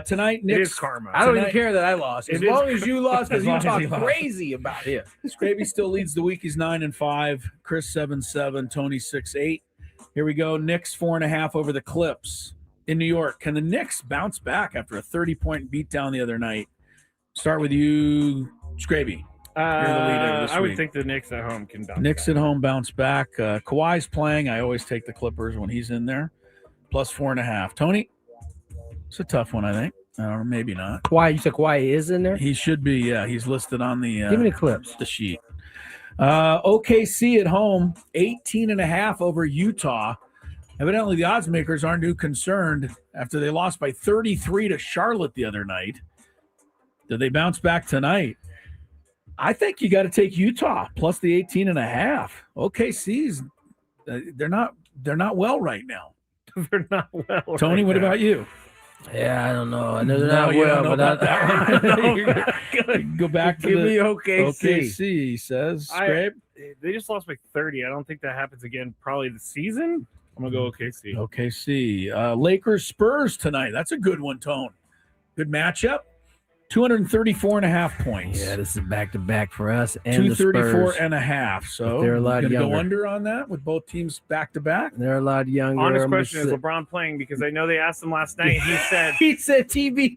B: Tonight,
I: It
B: Knicks.
I: is karma.
D: I don't
B: Tonight-
D: even care that I lost. As
I: It is-
D: long as you lost, because
B: As
D: you
B: long as
D: talk
B: he lost.
D: crazy about him.
B: Scraby still leads the week. He's 9-5. Chris 7-7. Tony 6-8. Here we go. Knicks 4.5 over the Clips in New York. Can the Knicks bounce back after a 30-point beatdown the other night? Start with you, Scraby. You're the leader this
I: I would
B: week.
I: think the Knicks at home can bounce
B: Knicks
I: back.
B: at home bounce back. Kawhi's playing. I always take the Clippers when he's in there. Plus 4.5. Tony, it's a tough one, I think. I don't know, maybe not.
D: Kawhi, you said Kawhi is in there?
B: He should be. Yeah, he's listed on the
D: Give me the Clips.
B: the sheet. OKC at home, 18.5 over Utah. Evidently, the odds makers aren't too concerned after they lost by 33 to Charlotte the other night. Did they bounce back tonight? I think you got to take Utah plus the 18.5. OKC's they're not well right now.
I: They're not well.
B: Tony,
I: right
B: what
I: now.
B: about you?
D: Yeah, I don't know. I know they're
B: No,
D: not
B: you
D: well,
B: don't know
D: but
B: about that one. You can go back to
D: Give
B: the
D: me OKC.
B: OKC, he says.
I: I-
B: Scrape.
I: They just lost by 30. I don't think that happens again. Probably the season. I'm gonna go OKC.
B: OKC. Lakers Spurs tonight. That's a good one, Tone. Good matchup. 234.5 points.
D: Yeah, this is back to back for us and the
B: 234
D: Spurs.
B: and a half. So
D: They're a lot
B: gonna
D: younger.
B: go under on that with both teams back to back.
D: They're a lot younger.
I: Honest
D: I'm gonna
I: question: Is
D: say-
I: LeBron playing? Because I know they asked him last night. He said
D: he said TBD.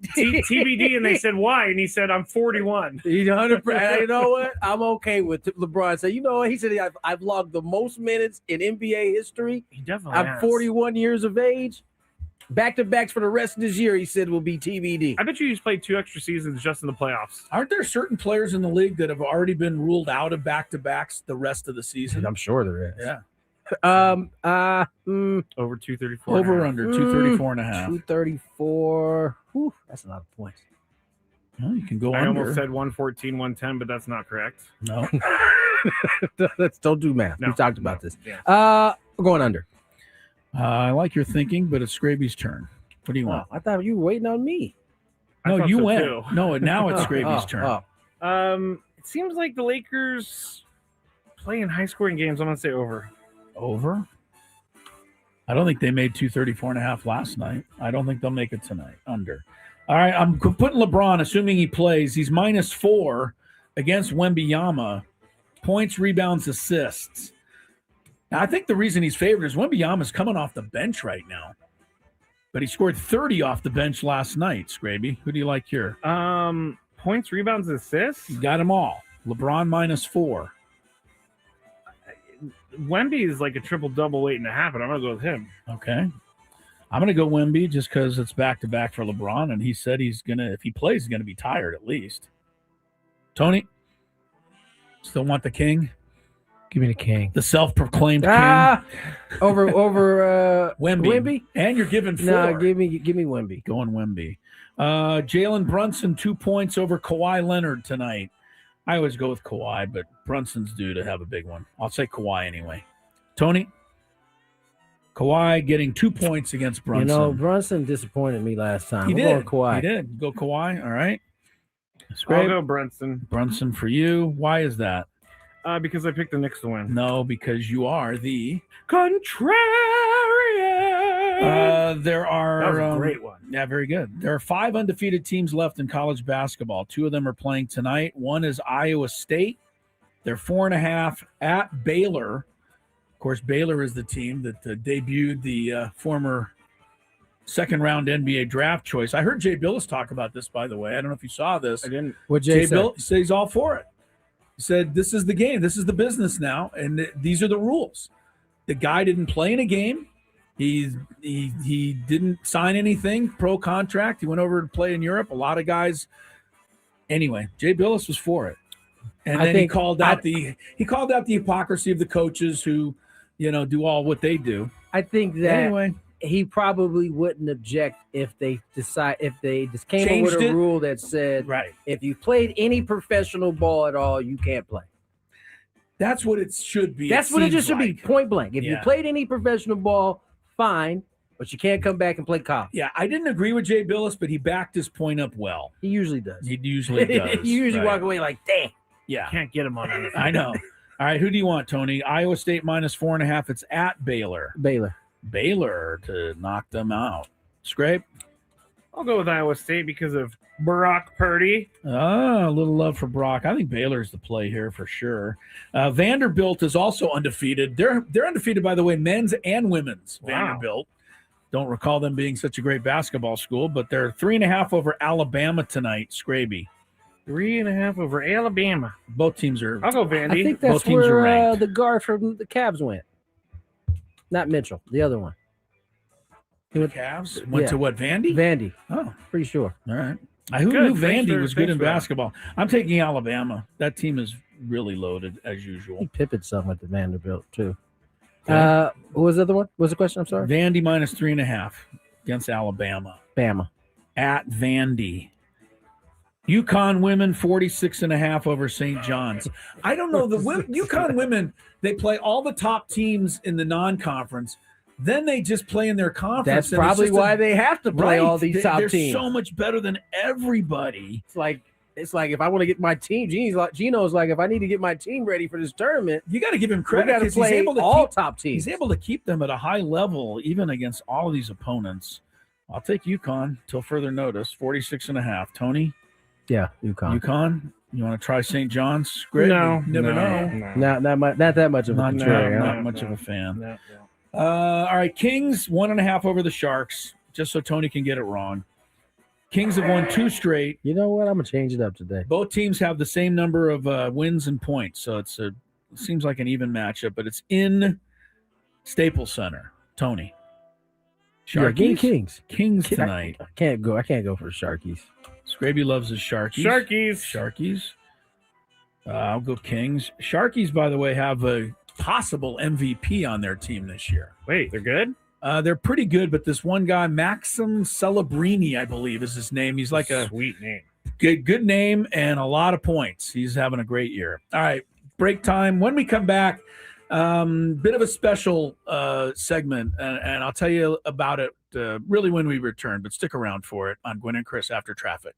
I: TBD, and they said why, and he said I'm 41.
D: He's 100%. You know what? I'm okay with LeBron. Say, you know what? He said I've logged the most minutes in NBA history.
I: He definitely.
D: I'm
I: has.
D: 41 years of age. Back to backs for the rest of this year. He said will be TBD.
I: I bet you he's played 2 extra seasons just in the playoffs.
B: Aren't there certain players in the league that have already been ruled out of back to backs the rest of the season?
D: I'm sure there is.
B: Yeah.
I: Over 234.
B: Over or under 234 and a half.
D: 234. Whew, that's a lot of points.
B: Well, you can go
I: I
B: under.
I: almost said 114, 110, but that's not correct.
B: No.
D: Don't do math.
I: No.
D: We talked about this.
I: Yeah.
D: We're going under.
B: I like your thinking, but it's Scraby's turn. What do you want?
D: I thought you were waiting on me.
I: I
B: No,
I: thought
B: you
I: so,
B: went.
I: too.
B: No, now it's Scraby's turn.
I: It seems like the Lakers play in high scoring games. I'm gonna say over.
B: Over? I don't think they made 234 and a half last night. I don't think they'll make it tonight. Under. All right, I'm putting LeBron, assuming he plays. He's -4 against Wembanyama. Points, rebounds, assists. Now, I think the reason he's favored is Wembanyama's coming off the bench right now. But he scored 30 off the bench last night, Scraby. Who do you like here?
I: Points, rebounds, assists.
B: You got them all. LeBron -4.
I: Wemby is like a triple double 8.5, and I'm gonna go with him.
B: Okay. I'm going to go Wemby just because it's back-to-back for LeBron, and he said he's going to, if he plays, he's going to be tired at least. Tony? Still want the king?
D: Give me the king.
B: The self-proclaimed king?
D: Over
B: Wemby. And you're giving 4.
D: No, give me Wemby.
B: Going Wemby. Jalen Brunson, 2 points over Kawhi Leonard tonight. I always go with Kawhi, but Brunson's due to have a big one. I'll say Kawhi anyway. Tony? Kawhi getting 2 points against Brunson.
D: You know, Brunson disappointed me last time.
B: He
D: I'm
B: did.
D: going Kawhi.
B: He did. Go Kawhi. All right. That's
I: I'll
B: great.
I: go Brunson.
B: Brunson for you. Why is that?
I: Because I picked the Knicks to win.
B: No, because you are the
I: contrarian.
B: There are
I: That was a great one.
B: Yeah, very good. There are 5 undefeated teams left in college basketball. 2 of them are playing tonight. One is Iowa State. They're 4.5 at Baylor. Of course, Baylor is the team that debuted the former second-round NBA draft choice. I heard Jay Billis talk about this, by the way. I don't know if you saw this.
I: I didn't.
D: What Jay said?
B: Billis says he's all for it. He said, this is the game. This is the business now, and these are the rules. The guy didn't play in a game. He didn't sign anything pro contract. He went over to play in Europe. A lot of guys. Anyway, Jay Billis was for it, and then he called out the hypocrisy of the coaches who, do all what they do.
D: I think that he probably wouldn't object if they just came up with a rule that said, if you played any professional ball at all, you can't play.
B: That's what it should be.
D: That's what it just should be, point blank. If you played any professional ball, fine, but you can't come back and play college.
B: Yeah, I didn't agree with Jay Billis, but he backed his point up well.
D: He usually does.
B: He usually does.
D: You usually walk away like, dang.
B: Yeah.
I: Can't get him on anything.
B: I know. All right, who do you want, Tony? Iowa State -4.5. It's at Baylor. Baylor to knock them out. Scrape?
I: I'll go with Iowa State because of Brock Purdy.
B: A little love for Brock. I think Baylor's the play here for sure. Vanderbilt is also undefeated. They're undefeated, by the way, men's and women's.
I: Wow.
B: Vanderbilt. Don't recall them being such a great basketball school, but they're 3.5 over Alabama tonight. Scraby.
I: 3.5 over Alabama.
B: Both teams are.
I: I'll go Vandy.
D: I think that's where the guard from the Cavs went. Not Mitchell, the other one.
B: The Cavs went to what, Vandy?
D: Vandy.
B: Oh,
D: pretty sure.
B: All right. Who knew Vandy was good in basketball? I'm taking Alabama. That team is really loaded as usual.
D: He Pippin some at the Vanderbilt too. What was the other one? What was the question? I'm sorry.
B: Vandy -3.5 against Alabama.
D: Bama.
B: At Vandy. UConn women 46.5 over St. John's. I don't know. The UConn women, they play all the top teams in the non-conference. Then they just play in their conference.
D: That's probably why they have to play all these top teams.
B: They're so much better than everybody.
D: It's like if I want to get my team, Gino's like, if I need to get my team ready for this tournament,
B: you got to give him credit.
D: We got to play all top teams.
B: He's able to keep them at a high level, even against all of these opponents. I'll take UConn till further notice. 46.5. Tony?
D: Yeah, UConn.
B: UConn? You want to try St. John's? Great.
I: No.
B: Never know.
D: Not that much of a
B: not much of a fan.
I: No.
B: All right, Kings 1.5 over the Sharks, just so Tony can get it wrong. Kings have won 2 straight.
D: You know what? I'm gonna change it up today.
B: Both teams have the same number of wins and points, so it seems like an even matchup. But it's in Staples Center. Tony,
D: Sharkies?
B: Kings tonight.
D: I can't go for the Sharkies.
B: Scraby loves his Sharkies. Sharkies. I'll go Kings. Sharkies, by the way, have a possible MVP on their team this year.
I: Wait, they're good?
B: They're pretty good, but this one guy, Maxim Celebrini, I believe is his name. He's like a
I: sweet name.
B: Good name and a lot of points. He's having a great year. All right, break time. When we come back, bit of a special segment, and I'll tell you about it really when we return, but stick around for it on Gwynn and Chris After Traffic.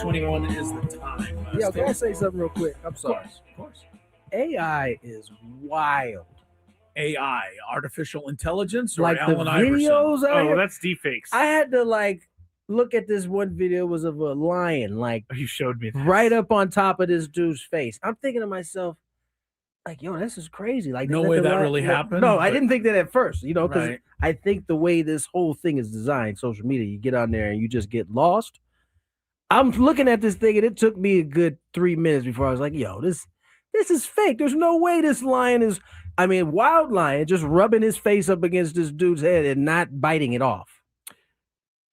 B: 6:21 is the time.
D: Yeah, can I say something real quick? I'm sorry.
B: Of course.
D: AI is wild.
B: AI, artificial intelligence, or
D: Like the
B: Allen Iverson?
D: videos.
I: Oh, that's deepfakes.
D: I had to look at this one video. It was of a lion,
I: you showed me that.
D: right up on top of this dude's face. I'm thinking to myself, yo, this is crazy.
B: No way that really happened.
D: No, I didn't think that at first, because
B: Right.
D: I think the way this whole thing is designed, social media, you get on there and you just get lost. I'm looking at this thing and it took me a good 3 minutes before I was like, yo, this is fake. There's no way this lion is, wild lion just rubbing his face up against this dude's head and not biting it off.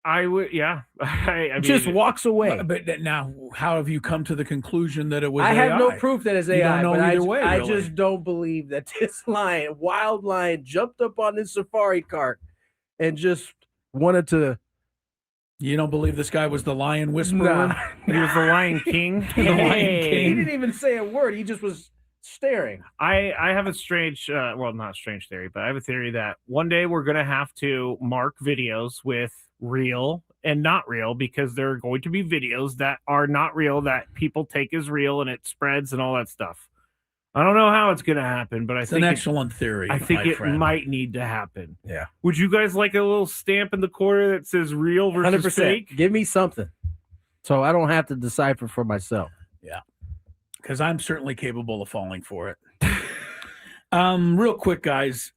I: I would, yeah. I mean,
D: Just walks away.
B: But now, how have you come to the conclusion that it was
D: I
B: AI?
D: have no proof that it's
B: You
D: AI.
B: don't know
D: but
B: either way,
D: I
B: really.
D: just don't believe that this wild lion, jumped up on this safari cart and just wanted to.
B: You don't believe this guy was the lion whisperer?
D: Nah.
I: He was the Lion King.
B: The Lion
D: He
B: King.
D: didn't even say a word. He just was staring.
I: I have a strange, well, not strange theory, but I have a theory that one day we're going to have to mark videos with real and not real, because there are going to be videos that are not real that people take as real and it spreads and all that stuff. I don't know how it's going to happen, but
B: It's an excellent theory.
I: I think
B: my
I: it
B: friend.
I: might need to happen.
D: Yeah.
I: Would you guys like a little stamp in the corner that says real versus
D: 100%.
I: fake?
D: Give me something, so I don't have to decipher for myself.
B: Yeah, because I'm certainly capable of falling for it. Real quick, guys,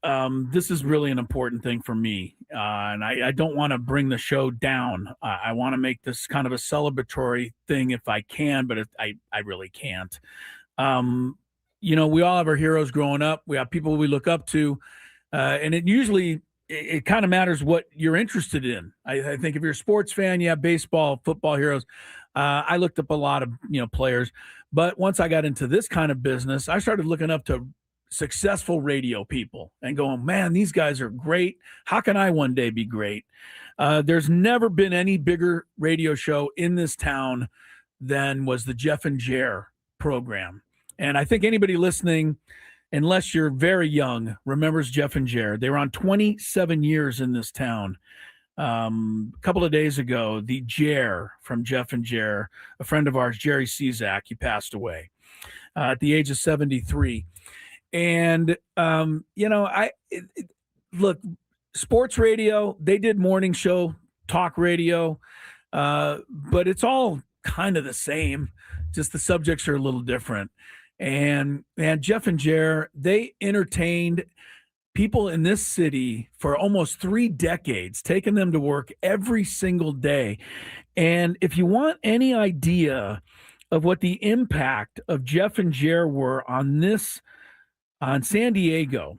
B: this is really an important thing for me, and I don't want to bring the show down. I want to make this kind of a celebratory thing if I can, but I really can't. We all have our heroes growing up. We have people we look up to, and it kind of matters what you're interested in. I think if you're a sports fan, you have baseball, football heroes. I looked up a lot of players, but once I got into this kind of business, I started looking up to successful radio people and going, man, these guys are great. How can I one day be great? There's never been any bigger radio show in this town than was the Jeff and Jer program. And I think anybody listening, unless you're very young, remembers Jeff and Jer. They were on 27 years in this town. A couple of days ago, the Jer from Jeff and Jer, a friend of ours, Jerry Cezak, he passed away at the age of 73. And, look, sports radio, they did morning show, talk radio, but it's all kind of the same. Just the subjects are a little different. And Jeff and Jer, they entertained people in this city for almost 3 decades, taking them to work every single day. And if you want any idea of what the impact of Jeff and Jer were on San Diego,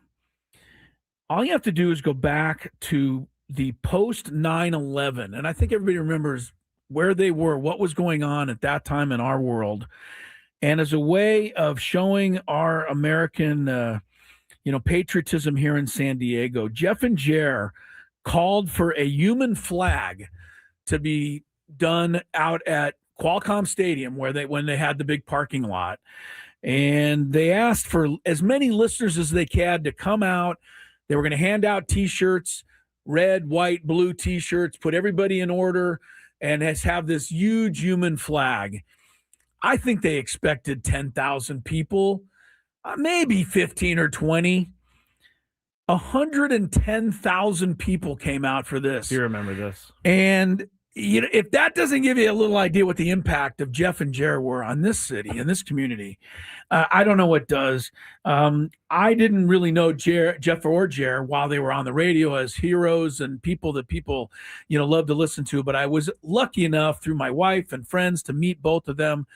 B: all you have to do is go back to the post 9/11. And I think everybody remembers where they were, what was going on at that time in our world. And as a way of showing our American, patriotism here in San Diego, Jeff and Jer called for a human flag to be done out at Qualcomm Stadium, when they had the big parking lot. And they asked for as many listeners as they had to come out. They were going to hand out T-shirts, red, white, blue T-shirts, put everybody in order, and have this huge human flag. I think they expected 10,000 people, maybe 15 or 20. 110,000 people came out for this.
I: You remember this.
B: And if that doesn't give you a little idea what the impact of Jeff and Jer were on this city and this community, I don't know what does. I didn't really know Jeff or Jer while they were on the radio as heroes and people that people, love to listen to. But I was lucky enough through my wife and friends to meet both of them.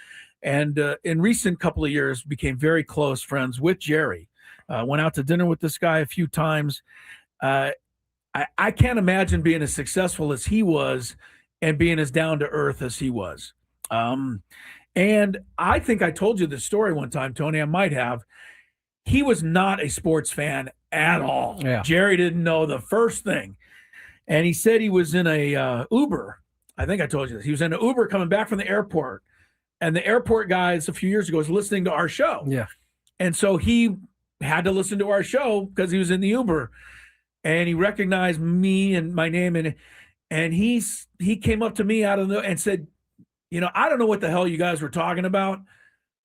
B: And in recent couple of years, became very close friends with Jerry. Went out to dinner with this guy a few times. I can't imagine being as successful as he was and being as down to earth as he was. And I think I told you this story one time, Tony. I might have. He was not a sports fan at all.
D: Yeah.
B: Jerry didn't know the first thing. And he said he was in a Uber. I think I told you this. He was in an Uber coming back from the airport. And the airport guys a few years ago was listening to our show.
D: Yeah.
B: And so he had to listen to our show because he was in the Uber. And he recognized me and my name. And he came up to me and said, I don't know what the hell you guys were talking about,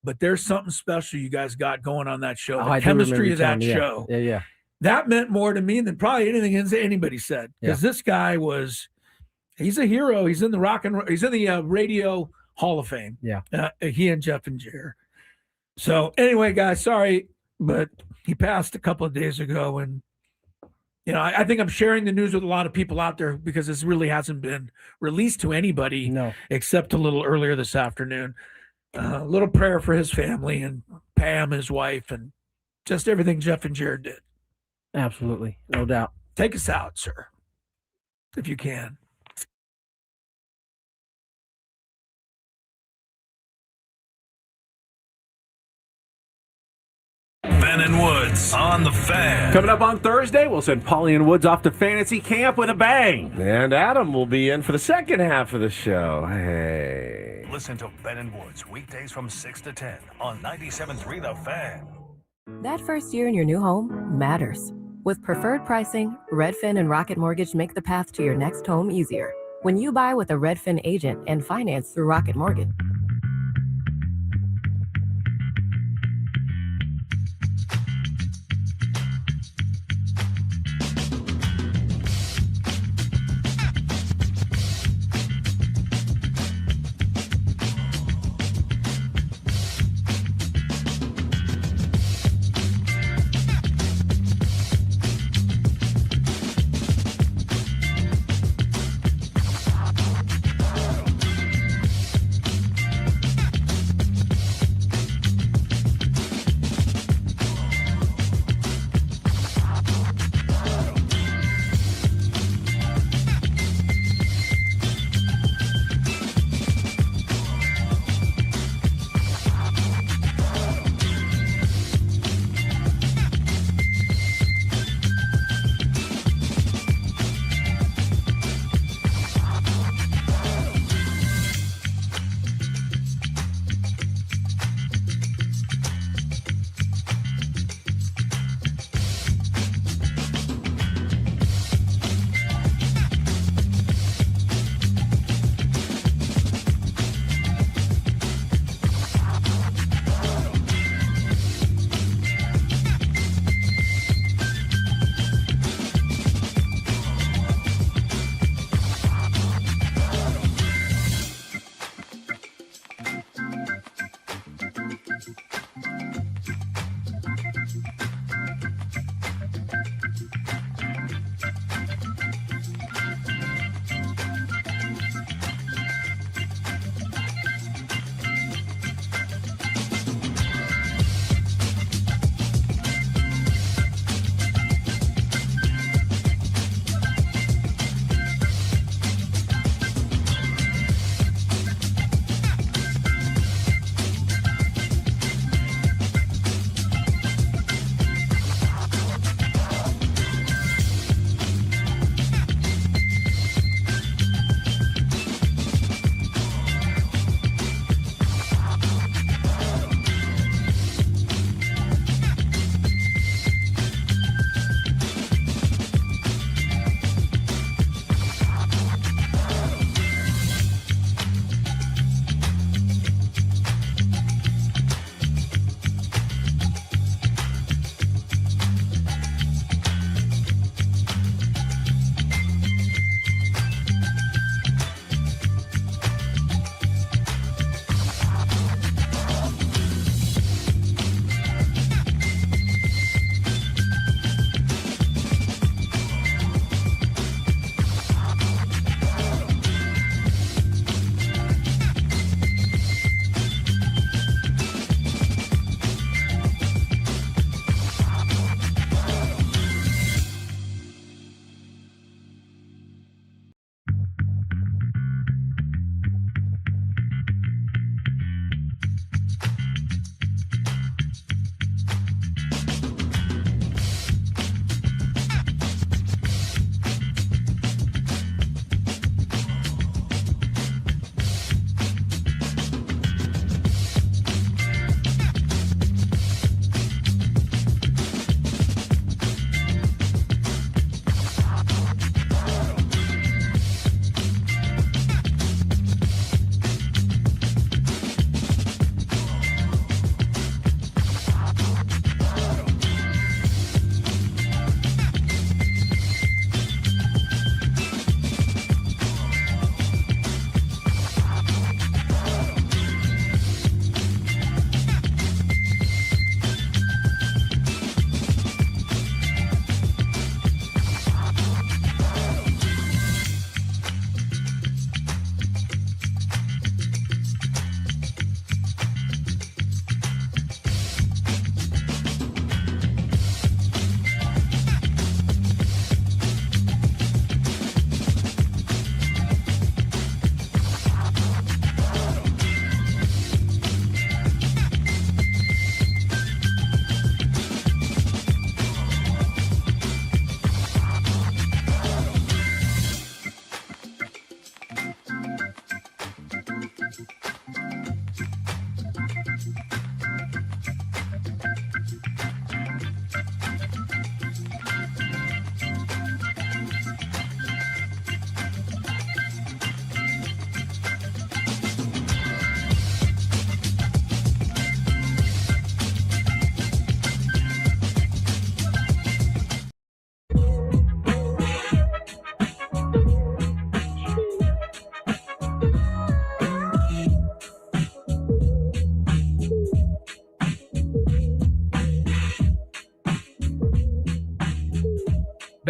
B: but there's something special you guys got going on that show. The chemistry of that show.
D: Yeah.
B: That meant more to me than probably anything anybody said. Because this guy he's a hero. He's in the he's in the Radio Hall of Fame.
D: Yeah.
B: He and Jeff and Jer. So anyway, guys, sorry, but he passed a couple of days ago. And, I think I'm sharing the news with a lot of people out there because this really hasn't been released to anybody except a little earlier this afternoon. A little prayer for his family and Pam, his wife, and just everything Jeff and Jared did.
D: Absolutely. No doubt.
B: Take us out, sir, if you can.
M: Ben and Woods on the Fan.
Q: Coming up on Thursday, we'll send Paulie and Woods off to fantasy camp with a bang.
R: And Adam will be in for the second half of the show. Hey.
M: Listen to Ben and Woods weekdays from 6 to 10 on 97.3 The Fan.
S: That first year in your new home matters. With preferred pricing, Redfin and Rocket Mortgage make the path to your next home easier. When you buy with a Redfin agent and finance through Rocket Mortgage.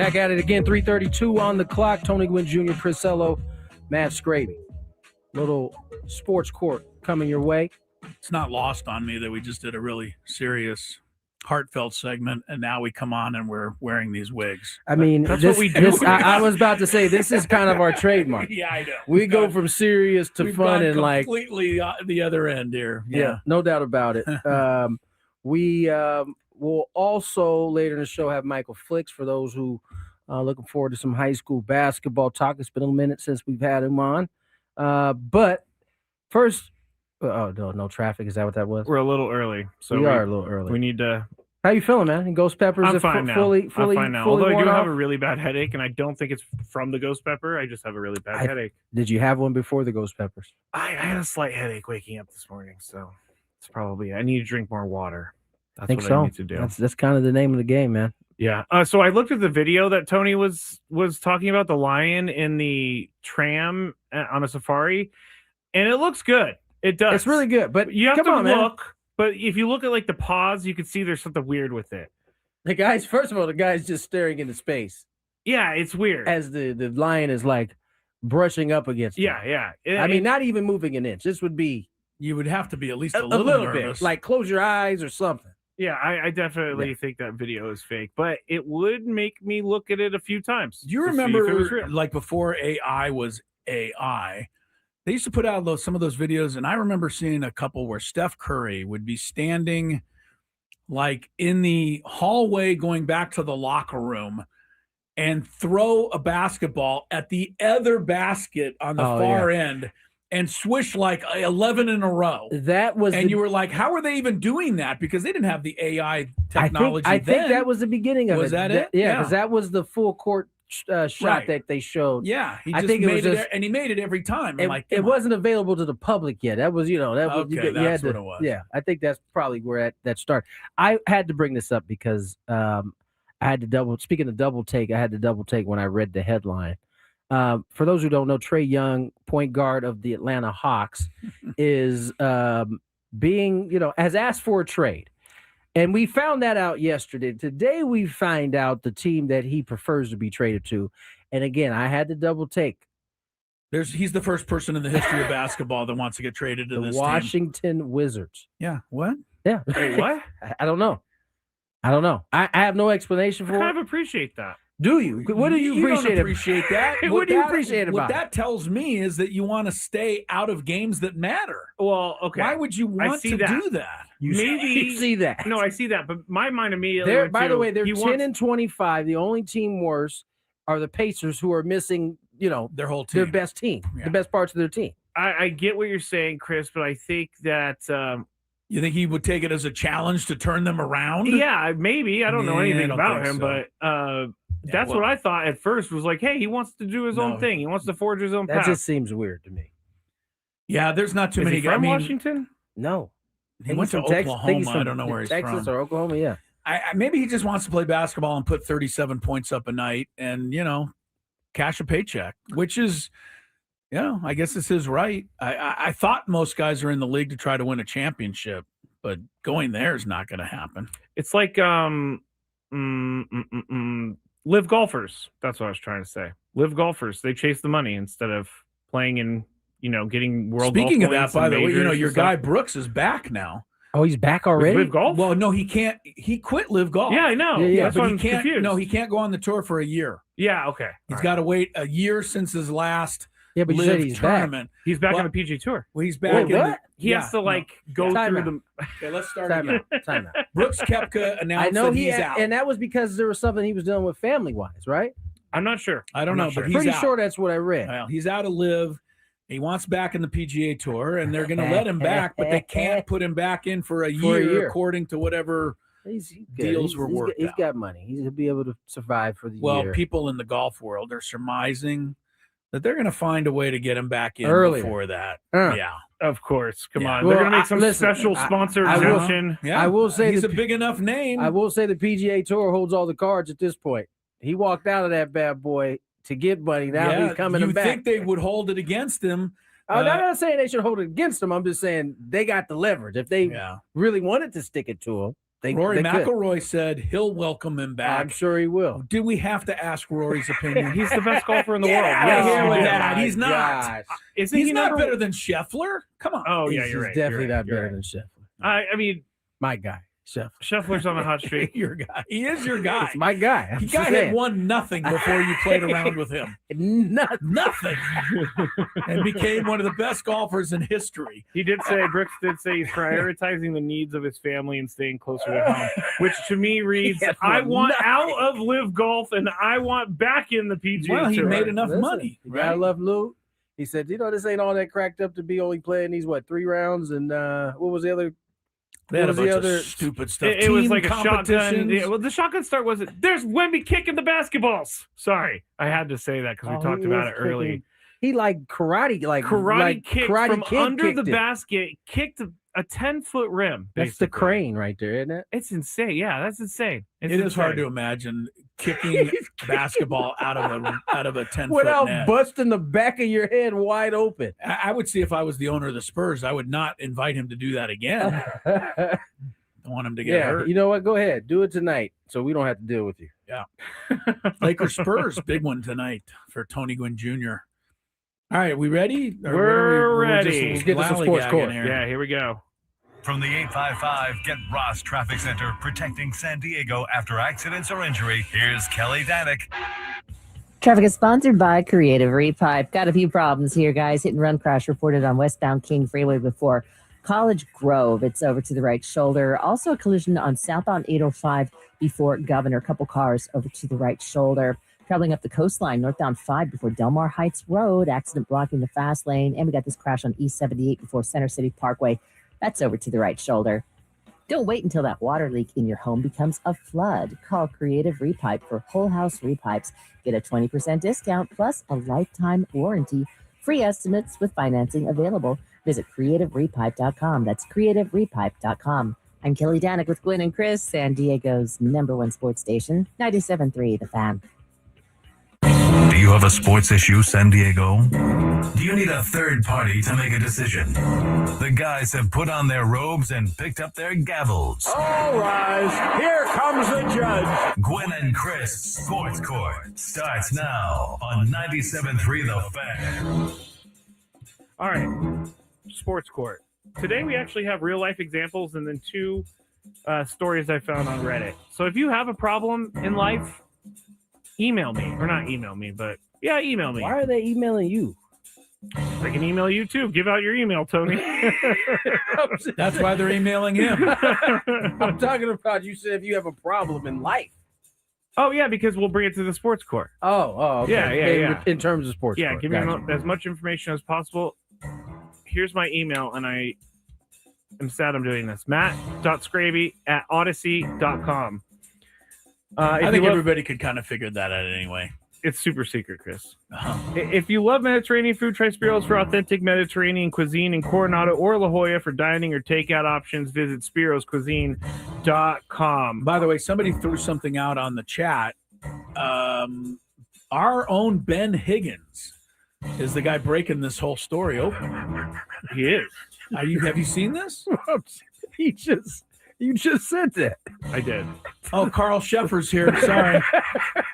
D: Back at it again, 3:32 on the clock. Tony Gwynn Jr., Chris Ello, Matt Scraby. Little sports court coming your way.
B: It's not lost on me that we just did a really serious, heartfelt segment, and now we come on and we're wearing these wigs.
D: I mean,
B: That's what we do.
D: I was about to say, this is kind of our trademark.
B: Yeah, I know.
D: We go from serious to
B: We've
D: fun
B: gone
D: and like
B: completely the other end here.
D: Yeah, no doubt about it. We will also later in the show have Michael Flicks for those who are looking forward to some high school basketball talk. It's been a minute since we've had him on. But first, no traffic. Is that what that was?
C: We're a little early, so
D: we are a little early.
C: We need to.
D: How you feeling, man? And Ghost Peppers
C: I'm
D: are
C: fine now.
D: fully
C: I'm fine now.
D: fully
C: Although I do
D: worn
C: have
D: off?
C: a really bad headache, and I don't think it's from the ghost pepper. I just have a really bad headache.
D: Did you have one before the Ghost Peppers?
C: I had a slight headache waking up this morning, so it's probably. I need to drink more water. That's
D: I think
C: what
D: so.
C: I need to do.
D: That's kind of the name of the game, man.
C: Yeah. So I looked at the video that Tony was talking about, the lion in the tram on a safari, and it looks good. It does.
D: It's really good, but
C: you have
D: come
C: to
D: on, man.
C: look. But if you look at like the paws, you can see there's something weird with it.
D: The guy's first of all, the guy's just staring into space.
C: Yeah, it's weird.
D: As the lion is like brushing up against him.
C: Yeah.
D: I mean, not even moving an inch. This would be
B: You would have to be at least
D: a
B: a little
D: bit.
B: nervous.
D: Like close your eyes or something.
C: Yeah, I definitely think that video is fake, but it would make me look at it a few times.
B: Do you
C: to see if it was
B: remember,
C: real.
B: like before AI was AI, they used to put out some of those videos, and I remember seeing a couple where Steph Curry would be standing like in the hallway going back to the locker room and throw a basketball at the other basket on the far end and swish like 11 in a row.
D: That was,
B: and you were like, how are they even doing that? Because they didn't have the AI technology.
D: I think that was the beginning of it.
B: Was that it?
D: Yeah, because that was the full court shot
B: Right.
D: that they showed.
B: Yeah, he
D: I
B: just
D: think it
B: made
D: was
B: it, and he made it every time. I'm like,
D: it
B: come on.
D: wasn't available to the public yet. That was, that was
B: Okay,
D: you had
B: that's
D: to,
B: what it was.
D: Yeah, I think that's probably where that started. I had to bring this up because I had to speaking of double take, I had to double take when I read the headline. For those who don't know, Trae Young, point guard of the Atlanta Hawks, is being, has asked for a trade. And we found that out yesterday. Today, we find out the team that he prefers to be traded to. And again, I had to double take.
B: He's the first person in the history of basketball that wants to get traded to
D: The
B: this
D: Washington Wizards.
B: Yeah. What?
D: Yeah.
C: Wait, what?
D: I don't know. I have no explanation for
C: I
D: it.
C: kind of appreciate that.
D: Do you? What do you appreciate?
B: Don't appreciate that.
D: What do you appreciate
B: What
D: about it?
B: that tells me is that you want to stay out of games that matter.
C: Well, okay.
B: Why would you want to do that?
C: Maybe
D: You see that?
C: No, I see that, but my mind immediately.
D: They're,
C: went
D: by the
C: to,
D: way, they're
C: he
D: 10
C: wants-
D: and 25. The only team worse are the Pacers, who are missing,
B: their whole team,
D: their best team, the best parts of their team.
C: I get what you're saying, Chris, but I think that.
B: You think he would take it as a challenge to turn them around?
C: Yeah, maybe. I don't know
B: Yeah,
C: anything
B: I don't
C: about
B: think
C: him,
B: so.
C: but that's what I thought at first. Was like, hey, he wants to do his own thing. He wants to forge his own
D: That
C: path.
D: just seems weird to me.
B: Yeah, there's not too
C: Is
B: many
C: he
B: guys.
C: from Washington?
D: No.
B: He went to Oklahoma. I don't know where he's
D: Texas
B: from.
D: or Oklahoma, yeah.
B: Maybe he just wants to play basketball and put 37 points up a night and, cash a paycheck, which is, I guess it's his right. I thought most guys are in the league to try to win a championship, but going there is not going to happen.
C: It's like live golfers. That's what I was trying to say. Live golfers. They chase the money instead of playing in, getting world.
B: Speaking
C: golf
B: of that,
C: points
B: by
C: and
B: the way,
C: majors
B: your
C: and
B: guy
C: stuff.
B: Brooks is back now.
D: Oh, he's back already?
C: Live golf?
B: Well, no, he can't. He quit Live Golf.
C: Yeah, I know.
D: Yeah,
C: That's
B: but
C: why
B: he
C: I'm
B: can't.
C: confused.
B: No, he can't go on the tour for a year.
C: Yeah, okay.
B: He's got to wait a year since his last.
D: Yeah, but you
B: Live
D: said he's back.
B: tournament.
C: He's back
B: Well,
C: on the PG Tour.
B: Well, he's back.
D: Wait,
B: in the,
D: what?
C: He has to go
D: Time
C: through
D: out.
C: the.
B: Okay, let's start
D: Time
B: again.
D: out. Time out.
B: Brooks Koepka announced
D: I know
B: that he's out.
D: and that was because there was something he was dealing with family-wise, right?
C: I'm not sure.
B: I don't
C: I'm
B: know,
C: not
B: but
C: sure.
B: he's
D: Pretty
B: out.
D: sure that's what I read.
B: Well, he's out of Live. He wants back in the PGA Tour, and they're going to let him back, but they can't put him back in for a year, according to whatever
D: He's good.
B: deals were worked
D: He's
B: out.
D: got money. He'll be able to survive for the
B: Well,
D: year.
B: people in the golf world are surmising that they're going to find a way to get him back in
D: Earlier.
B: before that.
D: Uh.
B: Yeah.
C: Of course. Come
B: Yeah.
C: on.
D: Well,
C: They're going to make some
D: listen,
C: special sponsor
D: I will-
C: exemption.
B: Yeah.
D: I will say
B: he's
D: the
B: a big enough name.
D: I will say the PGA Tour holds all the cards at this point. He walked out of that bad boy to get money. Now he's coming
B: you
D: back.
B: think they would hold it against him?
D: I'm not saying they should hold it against him. I'm just saying they got the leverage. If they really wanted to stick it to him,
B: Rory
D: they could.
B: McIlroy said he'll welcome him back.
D: I'm sure he will.
B: Do we have to ask Rory's opinion?
I: He's the best golfer in the
B: Get
I: world.
B: out of here with
I: Oh,
B: that.
I: my
B: He's not.
D: gosh.
I: Isn't
B: He's
I: he
B: not
I: number-
B: better than Scheffler. Come on.
I: Oh, yeah,
D: He's
I: you're right.
D: definitely
I: you're right,
D: not
I: you're
D: better
I: right.
D: than Scheffler.
I: I mean,
D: My guy, Scheffler.
I: Scheffler's on a hot streak.
B: Your guy. He is your guy.
D: It's my guy.
B: The guy had won nothing before you played around with him. Nothing. And became one of the best golfers in history.
I: Brooks did say he's prioritizing the needs of his family and staying closer to home, which to me reads, I want out of live golf and I want back in the PGA
B: Well, he
I: Tour.
B: made enough money.
D: The guy left Lou. He said, this ain't all that cracked up to be only playing these, 3 rounds? And what was the other?
B: They had a
D: What was
B: bunch
D: the other
B: of stupid stuff.
I: It was
B: Team
I: like a shotgun.
B: competitions.
I: Yeah, well, the shotgun start wasn't. There's Wemby kicking the basketballs. Sorry, I had to say that because we talked about it early.
D: He karate,
I: Kick
D: karate
I: from
D: kid
I: under the
D: kicked it.
I: basket, kicked a 10-foot rim.
D: That's the crane right there, isn't it?
I: It's insane. Yeah, that's insane.
B: It is hard to imagine kicking basketball out of a 10-foot
D: Without
B: net.
D: busting the back of your head wide open.
B: I would see if I was the owner of the Spurs, I would not invite him to do that again. Don't want him to get hurt.
D: You know what? Go ahead. Do it tonight so we don't have to deal with you.
B: Yeah. Lakers Spurs, big one tonight for Tony Gwynn Jr. All right, we ready? Or
I: We're ready.
B: Just
I: Let's
D: get to some sports
B: lollygagging
D: court.
B: here.
I: Yeah, here we go.
M: From the 855 Get Ross Traffic Center, protecting San Diego after accidents or injury, here's Kelly Danick.
T: Traffic is sponsored by Creative Repipe. Got a few problems here, guys. Hit and run crash reported on westbound King Freeway before College Grove. It's over to the right shoulder. Also a collision on southbound 805 before Governor. A couple cars over to the right shoulder. Traveling up the coastline, northbound 5 before Delmar Heights Road. Accident blocking the fast lane. And we got this crash on East 78 before Center City Parkway. That's over to the right shoulder. Don't wait until that water leak in your home becomes a flood. Call Creative Repipe for whole house repipes. Get a 20% discount plus a lifetime warranty. Free estimates with financing available. Visit creativerepipe.com. That's creativerepipe.com. I'm Kelly Danick with Gwynn and Chris, San Diego's #1 sports station, 97.3 The Fan.
M: Do you have a sports issue, San Diego? Do you need a third party to make a decision? The guys have put on their robes and picked up their gavels.
A: All rise. Here comes the judge.
M: Gwynn and Chris Sports Court starts now on 97.3 The Fan.
I: All right, sports court. Today we actually have real life examples and then 2 stories I found on Reddit. So if you have a problem in life, email me. Or not email me, but yeah, email me.
D: Why are they emailing you?
I: They can email you too. Give out your email, Tony.
B: That's why they're emailing him.
D: I'm talking about, you said if you have a problem in life.
I: Oh, yeah, because we'll bring it to the sports court.
D: Oh, okay.
I: Yeah.
D: In terms of sports
I: Yeah,
D: court.
I: give me
D: Gotcha.
I: as much information as possible. Here's my email, and I am sad I'm doing this. Matt.scraby@odyssey.com.
B: I think everybody could kind of figure that out anyway.
I: It's super secret, Chris. If you love Mediterranean food, try Spiro's for authentic Mediterranean cuisine in Coronado or La Jolla. For dining or takeout options, visit spiroscuisine.com.
B: By the way, somebody threw something out on the chat. Our own Ben Higgins is the guy breaking this whole story open.
I: He is.
B: Have you seen this?
D: You just said that.
I: I did.
B: Oh, Carl Sheffer's here. Sorry.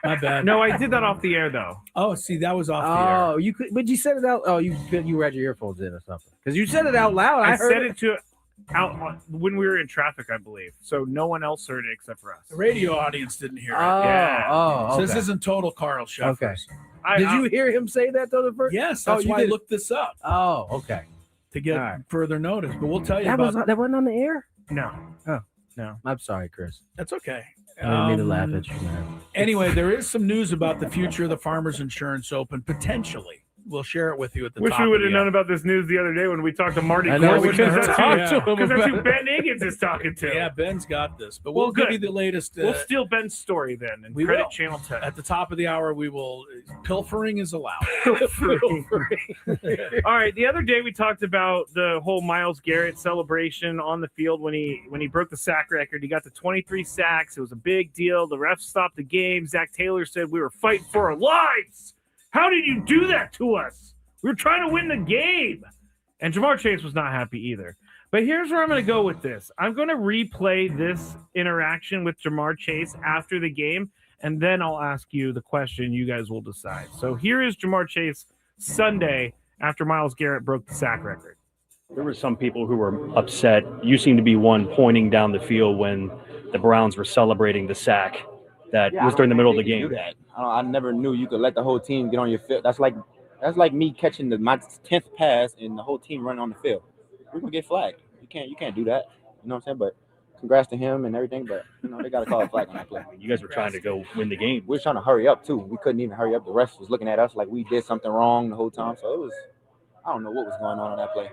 B: My bad.
I: No, I did that off the air, though.
B: Oh, see, that was off the
D: Oh, you could, but you said it out. Oh, you had your earphones in or something. Because you said it out loud.
I: I
D: heard
I: said it to out when we were in traffic, I believe. So no one else heard it except for us.
B: The radio audience didn't hear it.
D: Oh,
B: So this
D: okay.
B: isn't total Carl Sheffer's.
D: Okay. Did you hear him say that though? The first?
B: Yes, that's
D: you
B: why I
D: did.
B: looked this up.
D: Oh, okay.
B: To get
D: All right.
B: further notice. But we'll tell you
D: That wasn't on the air.
I: No.
D: Oh,
I: no.
D: I'm sorry, Chris.
B: That's okay.
D: I didn't mean to laugh at you, man.
B: Anyway, there is some news about the future of the Farmers Insurance Open, potentially. We'll share it with you at the
I: Wish
B: top
I: we
B: of
I: would
B: the
I: have known
B: hour.
I: about this news the other day when we talked to Marty
D: I know,
I: Gore,
D: we
I: because
D: could've
I: that's
D: talked to him
I: because that's who
D: about
I: Ben Higgins is talking to.
B: Yeah, Ben's got this. But
I: Well,
B: we'll give
I: good.
B: you the latest.
I: We'll steal Ben's story then and
B: we
I: credit
B: will.
I: Channel 10.
B: At the top of the hour, we will. Pilfering is allowed.
I: All right. The other day we talked about the whole Myles Garrett celebration on the field when he broke the sack record. He got to 23 sacks. It was a big deal. The refs stopped the game. Zach Taylor said we were fighting for our lives. How did you do that to us? We were trying to win the game. And Jamar Chase was not happy either. But here's where I'm going to go with this. I'm going to replay this interaction with Jamar Chase after the game, and then I'll ask you the question. You guys will decide. So here is Jamar Chase Sunday after Myles Garrett broke the sack record.
U: There were some people who were upset. You seem to be one pointing down the field when the Browns were celebrating the sack that was during the middle of the game.
V: I never knew you could let the whole team get on your field. That's like me catching my 10th pass and the whole team running on the field. We're gonna get flagged. You can't do that. You know what I'm saying? But congrats to him and everything. But they gotta call a flag on that play.
U: You guys were trying to go win the game.
V: We were trying to hurry up too. We couldn't even hurry up. The ref was looking at us like we did something wrong the whole time. So it was, I don't know what was going on that play.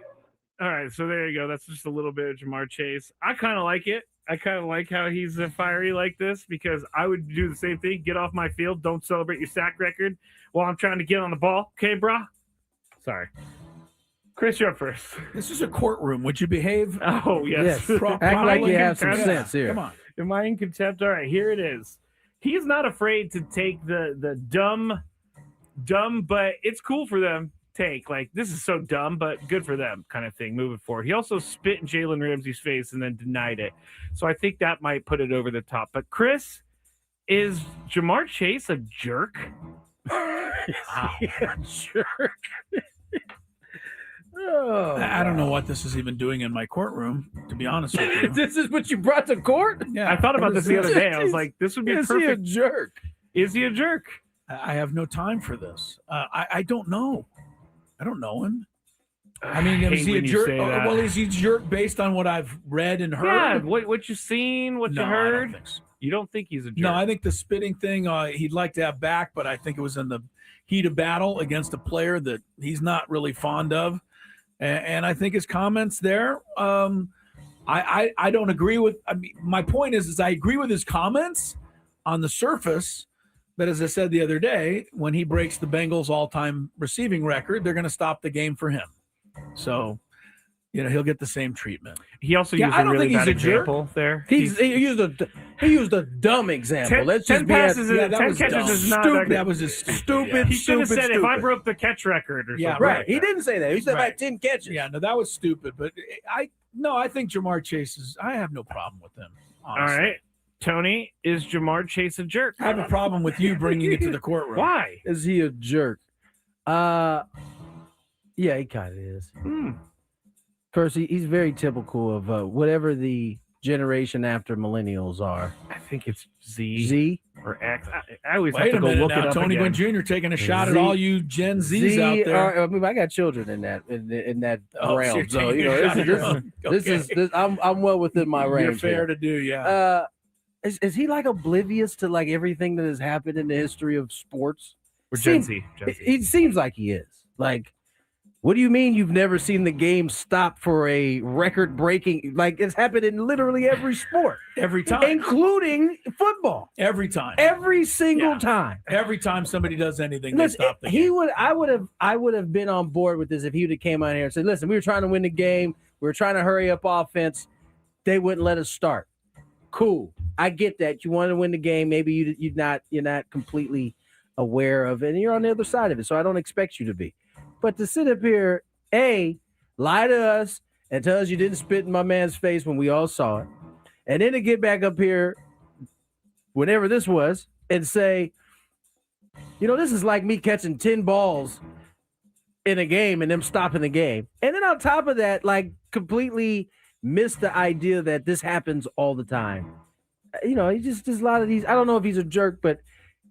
I: All right, so there you go. That's just a little bit of Jamar Chase. I kind of like it. I kind of like how he's fiery like this because I would do the same thing. Get off my field. Don't celebrate your sack record while I'm trying to get on the ball. Okay, brah? Sorry. Chris, you're up first.
B: This is a courtroom. Would you behave?
I: Oh, yes.
D: Act like you have some sense here.
B: Come on.
I: Am I in contempt? All right, here it is. He's not afraid to take the dumb, but it's cool for them take. Like, this is so dumb, but good for them kind of thing moving forward. He also spit in Jalen Ramsey's face and then denied it. So I think that might put it over the top. But Chris, is Jamar Chase a jerk?
D: A jerk. Oh,
B: I don't know what this is even doing in my courtroom, to be honest with you.
D: This is what you brought to court?
B: Yeah.
I: I thought about this the other day. I was like, this would be
D: Is
I: perfect.
D: he a jerk?
I: Is he a jerk?
B: I have no time for this. I don't know. I don't know him. I mean, is he a jerk? Well, is he a jerk based on what I've read and heard?
I: Yeah, what you've seen, what you heard.
B: I don't think so.
I: You don't think he's a jerk?
B: No, I think the spitting thing he'd like to have back, but I think it was in the heat of battle against a player that he's not really fond of. And I think his comments there, I don't agree with. I mean, my point is I agree with his comments on the surface, but as I said the other day, when he breaks the Bengals' all-time receiving record, they're going to stop the game for him. So, he'll get the same treatment.
I: He also used a really bad example there.
D: He used a dumb example.
I: 10 passes, 10 catches is not
D: stupid.
I: that
D: That was just stupid.
I: He should have said if I broke the catch record or something.
D: Right. He didn't say that. He said about 10 catches.
B: Yeah, no, that was stupid. But I think Jamar Chase I have no problem with him. Honestly.
I: All right. Tony, is Jamar Chase a jerk?
B: I have a problem with you bringing it to the courtroom.
I: Why?
D: Is he a jerk? Yeah, he kind of is. First, he's very typical of whatever the generation after millennials are.
I: I think it's Z.
D: Z?
I: Or X. I always
B: Wait
I: have to
B: a
I: go
B: minute
I: look
B: now,
I: it up
B: Tony
I: again.
B: Gwynn Jr. taking a shot
D: Z,
B: at all you Gen Zs out there.
D: I mean, I got children in that realm.
B: So
D: this is I'm well within my range.
B: You're fair
D: here.
B: to do, yeah.
D: Is he like oblivious to like everything that has happened in the history of sports?
I: Or Gen Z.
D: It seems like he is. Like, what do you mean you've never seen the game stop for a record-breaking? Like, it's happened in literally every sport,
B: every time,
D: including football.
B: Every time,
D: every single time.
B: Every time somebody does anything,
D: Listen,
B: they stop the game.
D: I would have been on board with this if he would have came out here and said, "Listen, we were trying to win the game. We were trying to hurry up offense. They wouldn't let us start." Cool, I get that. You want to win the game. Maybe you're not completely aware of it, and you're on the other side of it. So I don't expect you to be. But to sit up here, lie to us and tell us you didn't spit in my man's face when we all saw it, and then to get back up here, whenever this was, and say, this is like me catching 10 balls in a game and them stopping the game. And then on top of that, like completely miss the idea that this happens all the time. He just a lot of these. I don't know if he's a jerk, but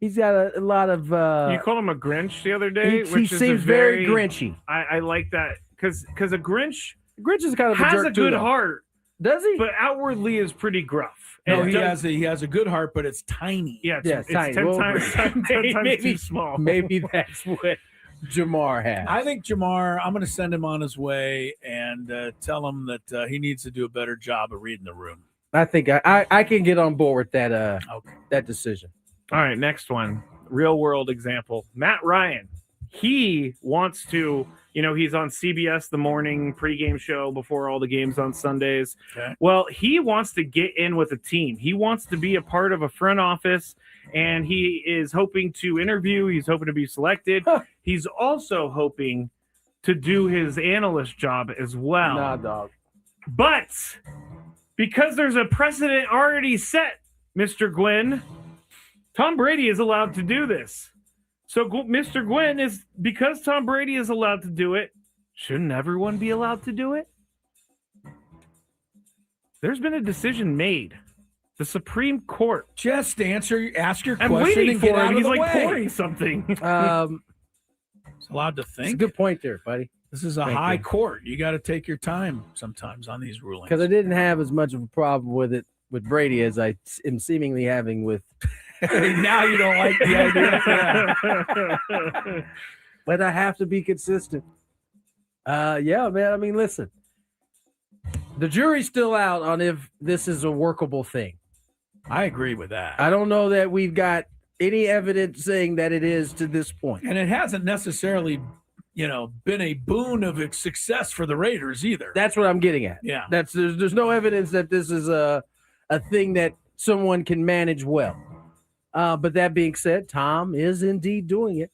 D: he's got a lot of.
I: You called him a Grinch the other day.
D: He seems very Grinchy.
I: I like that because a Grinch
D: is kind of a
I: has
D: jerk
I: a good
D: too,
I: heart.
D: Does he?
I: But outwardly is pretty gruff.
B: No,
I: And
B: he has a good heart, but it's tiny.
I: Yeah, it's
D: tiny.
I: 10 times too small.
D: Maybe that's what Jamar has.
B: I think Jamar, I'm going to send him on his way and tell him that he needs to do a better job of reading the room.
D: I think I can get on board with that that decision.
I: All right, next one. Real world example. Matt Ryan. He wants to, he's on CBS, the morning pregame show before all the games on Sundays.
B: Okay.
I: Well, he wants to get in with a team. He wants to be a part of a front office, and he is hoping to interview. He's hoping to be selected. He's also hoping to do his analyst job as well.
D: Nah, dog.
I: But because there's a precedent already set, Mr. Gwynn, Tom Brady is allowed to do this. So, Mr. Gwynn, is because Tom Brady is allowed to do it, shouldn't everyone be allowed to do it? There's been a decision made. The Supreme Court.
B: Just ask your question.
I: I'm waiting
B: and
I: for
B: get
I: it.
B: out of
I: He's
B: the
I: like
B: way.
I: pouring something.
B: It's allowed to
D: It's a
B: think.
D: good point there, buddy.
B: This is a
D: Thank
B: high
D: you.
B: court. You got to take your time sometimes on these rulings.
D: Because I didn't have as much of a problem with it with Brady as I am seemingly having with.
B: Now you don't like the idea.
D: But I have to be consistent. Yeah, man. I mean, listen. The jury's still out on if this is a workable thing.
B: I agree with that.
D: I don't know that we've got any evidence saying that it is to this point.
B: And it hasn't necessarily, been a boon of success for the Raiders either.
D: That's what I'm getting at.
B: Yeah.
D: There's no evidence that this is a thing that someone can manage well. But that being said, Tom is indeed doing it.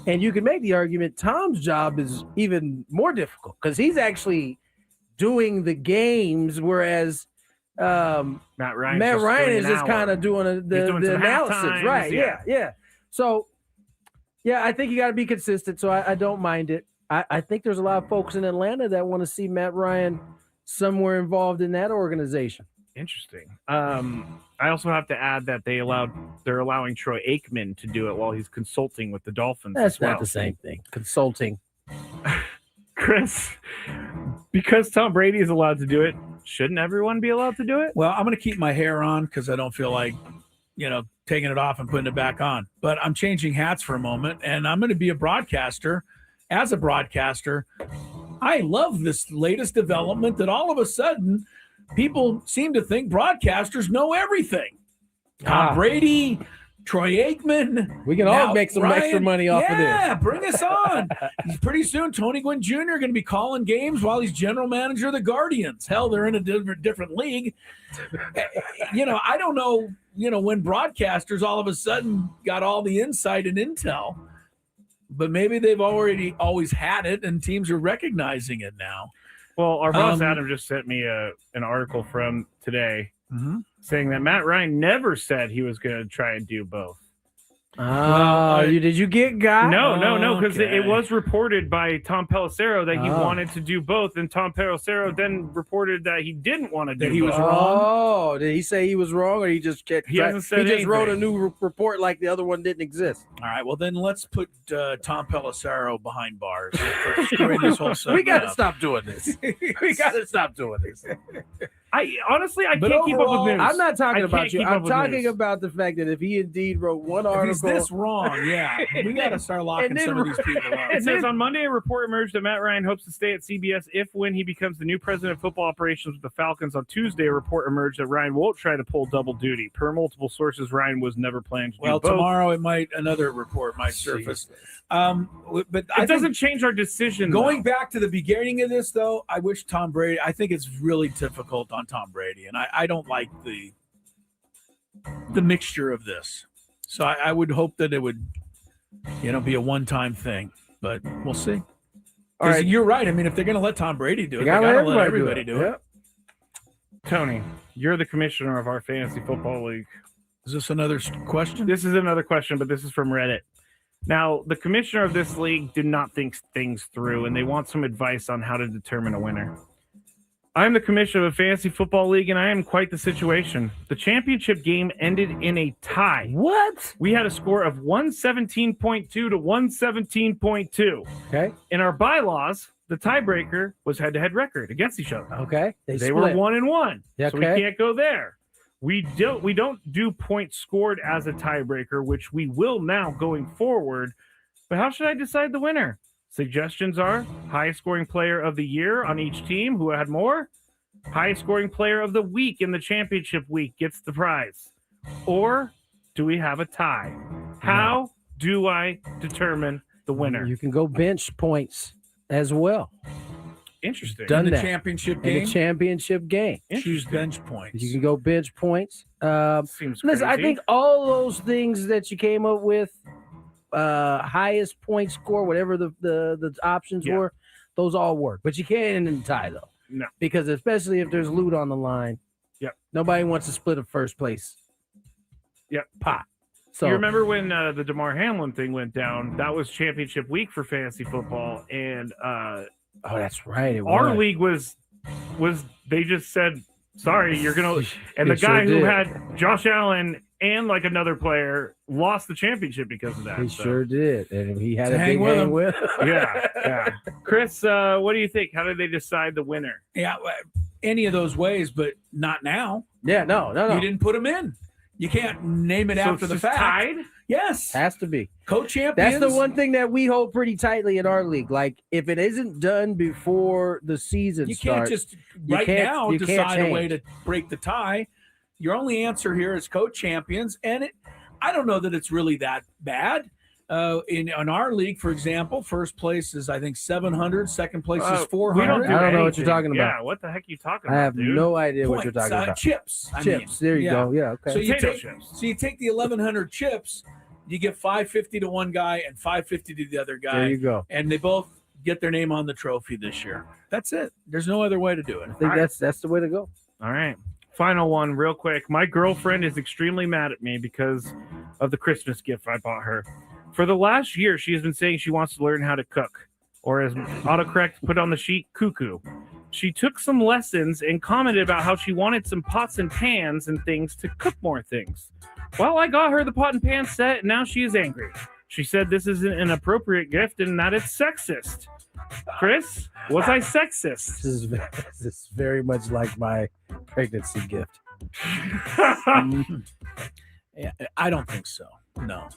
D: And you can make the argument Tom's job is even more difficult because he's actually doing the games, whereas
I: Matt Ryan
D: is just kind of doing the analysis. Right. Yeah. So, yeah, I think you got to be consistent. So I don't mind it. I think there's a lot of folks in Atlanta that want to see Matt Ryan somewhere involved in that organization.
I: Interesting. I also have to add that they're allowing Troy Aikman to do it while he's consulting with the Dolphins.
D: That's
I: as well.
D: not the same thing. Consulting.
I: Chris, because Tom Brady is allowed to do it, shouldn't everyone be allowed to do it?
B: Well, I'm going to keep my hair on because I don't feel like, taking it off and putting it back on. But I'm changing hats for a moment, and I'm going to be a broadcaster. As a broadcaster, I love this latest development that all of a sudden people seem to think broadcasters know everything. Tom Brady, Troy Aikman.
D: We can all make some extra money off of this.
B: Yeah, bring us on. Pretty soon, Tony Gwynn Jr. going to be calling games while he's general manager of the Guardians. Hell, they're in a different league. I don't know, when broadcasters all of a sudden got all the insight and intel, but maybe they've always had it and teams are recognizing it now.
I: Well, our boss Adam just sent me an article from today saying that Matt Ryan never said he was going to try and do both.
D: Did you get got?
I: No, because it was reported by Tom Pelissero that he wanted to do both, and Tom Pelissero then reported that he didn't want to do both.
B: He was wrong?
D: Oh, did he say he was wrong, or he just
I: hasn't said
D: he just wrote a
I: anything.
D: new report like the other one didn't exist?
B: All right, well, then let's put Tom Pelissero behind bars for screwing this whole segment
D: We got to
B: up.
D: stop doing this. We got to stop doing this.
I: I honestly can't keep up
B: overall,
I: with news.
D: I'm not talking
I: I
D: about
I: can't
D: you.
I: keep up
D: I'm
I: with
D: talking
I: news.
D: about the fact that if he indeed wrote one
B: If
D: article,
B: he's this wrong, yeah, we got to start locking
D: And then-
B: some of these people up.
I: It says on Monday, a report emerged that Matt Ryan hopes to stay at CBS when he becomes the new president of football operations with the Falcons. On Tuesday, a report emerged that Ryan won't try to pull double duty. Per multiple sources, Ryan was never planning to do both.
B: Tomorrow another report might surface. But
I: It doesn't change our decision.
B: Going back to the beginning of this, though, I wish Tom Brady. I think it's really difficult on Tom Brady, and I don't like the mixture of this. So I would hope that it would, be a one-time thing. But we'll see.
D: All right.
B: You're right. I mean, if they're going to let Tom Brady do it, they
D: gotta
B: got to
D: let
B: let
D: everybody
B: everybody
D: do
B: do
D: it.
B: it.
I: Tony, you're the commissioner of our fantasy football league.
B: Is this another question?
I: This is another question, but this is from Reddit. Now, the commissioner of this league did not think things through, and they want some advice on how to determine a winner. I'm the commissioner of a fantasy football league, and I am quite the situation. The championship game ended in a tie.
D: What?
I: We had a score of 117.2 to 117.2.
D: Okay.
I: In our bylaws, the tiebreaker was head-to-head record against each other.
D: Okay.
I: They were 1-1,
D: Yeah,
I: so we
D: okay.
I: can't go there. We don't do points scored as a tiebreaker, which we will now going forward. But how should I decide the winner? Suggestions are highest scoring player of the year on each team, who had more. Highest scoring player of the week in the championship week gets the prize. Or do we have a tie? How do I determine the winner?
D: You can go bench points as well.
I: Interesting.
D: Done
B: In the
D: that.
B: championship
D: In
B: game?
D: the championship game.
B: Choose bench points.
D: You can go bench points.
I: Seems
D: Listen, I
I: crazy.
D: think all those things that you came up with, highest point score, whatever the options
I: Yeah.
D: were, those all work. But you can't end in the tie though.
I: No.
D: Because especially if there's loot on the line, nobody wants to split a first place pot. So
I: you remember when the DeMar Hamlin thing went down? That was championship week for fantasy football, and
D: oh, that's right.
I: Our league was they just said, sorry, you're gonna, and the guy who had Josh Allen and like another player lost the championship because of that.
D: He sure did, and he had a
B: Hang
D: big
B: with
D: hang
B: him.
D: with.
I: yeah. Chris, what do you think? How did they decide the winner?
B: Yeah, any of those ways, but not now.
D: Yeah, no.
B: You didn't put them in. You can't name it
I: So
B: after
I: it's
B: the
I: just
B: fact.
I: tied?
B: Yes.
D: Has to be.
B: Co-champions.
D: That's the one thing that we hold pretty tightly in our league. Like, if it isn't done before the season
B: You can't
D: starts,
B: just
D: you
B: right
D: can't-
B: now
D: you can't
B: decide a
D: change.
B: way to break the tie. Your only answer here is co-champions, and I don't know that it's really that bad. In our league, for example, first place is I think 700, second place is 400.
I: We don't do
D: I don't know what you're
I: anything.
D: talking about.
I: Yeah, what the heck are you talking
D: I
I: about,
D: have
I: dude?
D: no idea what you're
B: Points,
D: talking about.
B: Chips. I
D: Chips.
B: mean.
D: There you go. Yeah. Okay.
B: So you
I: Potato
B: take
I: chips.
B: so you take the 1,100 chips, you get 550 to one guy and 550 to the other guy.
D: There you go.
B: And they both get their name on the trophy this year. That's it. There's no other way to do it.
D: I think that's the way to go.
I: All right. Final one, real quick. My girlfriend is extremely mad at me because of the Christmas gift I bought her. For the last year, she has been saying she wants to learn how to cook, or as autocorrect put on the sheet, cuckoo. She took some lessons and commented about how she wanted some pots and pans and things to cook more things. Well, I got her the pot and pan set, and now she is angry. She said this isn't an appropriate gift and that it's sexist. Chris, was I sexist?
D: This is very much like my pregnancy gift.
B: Yeah, I don't think so. No.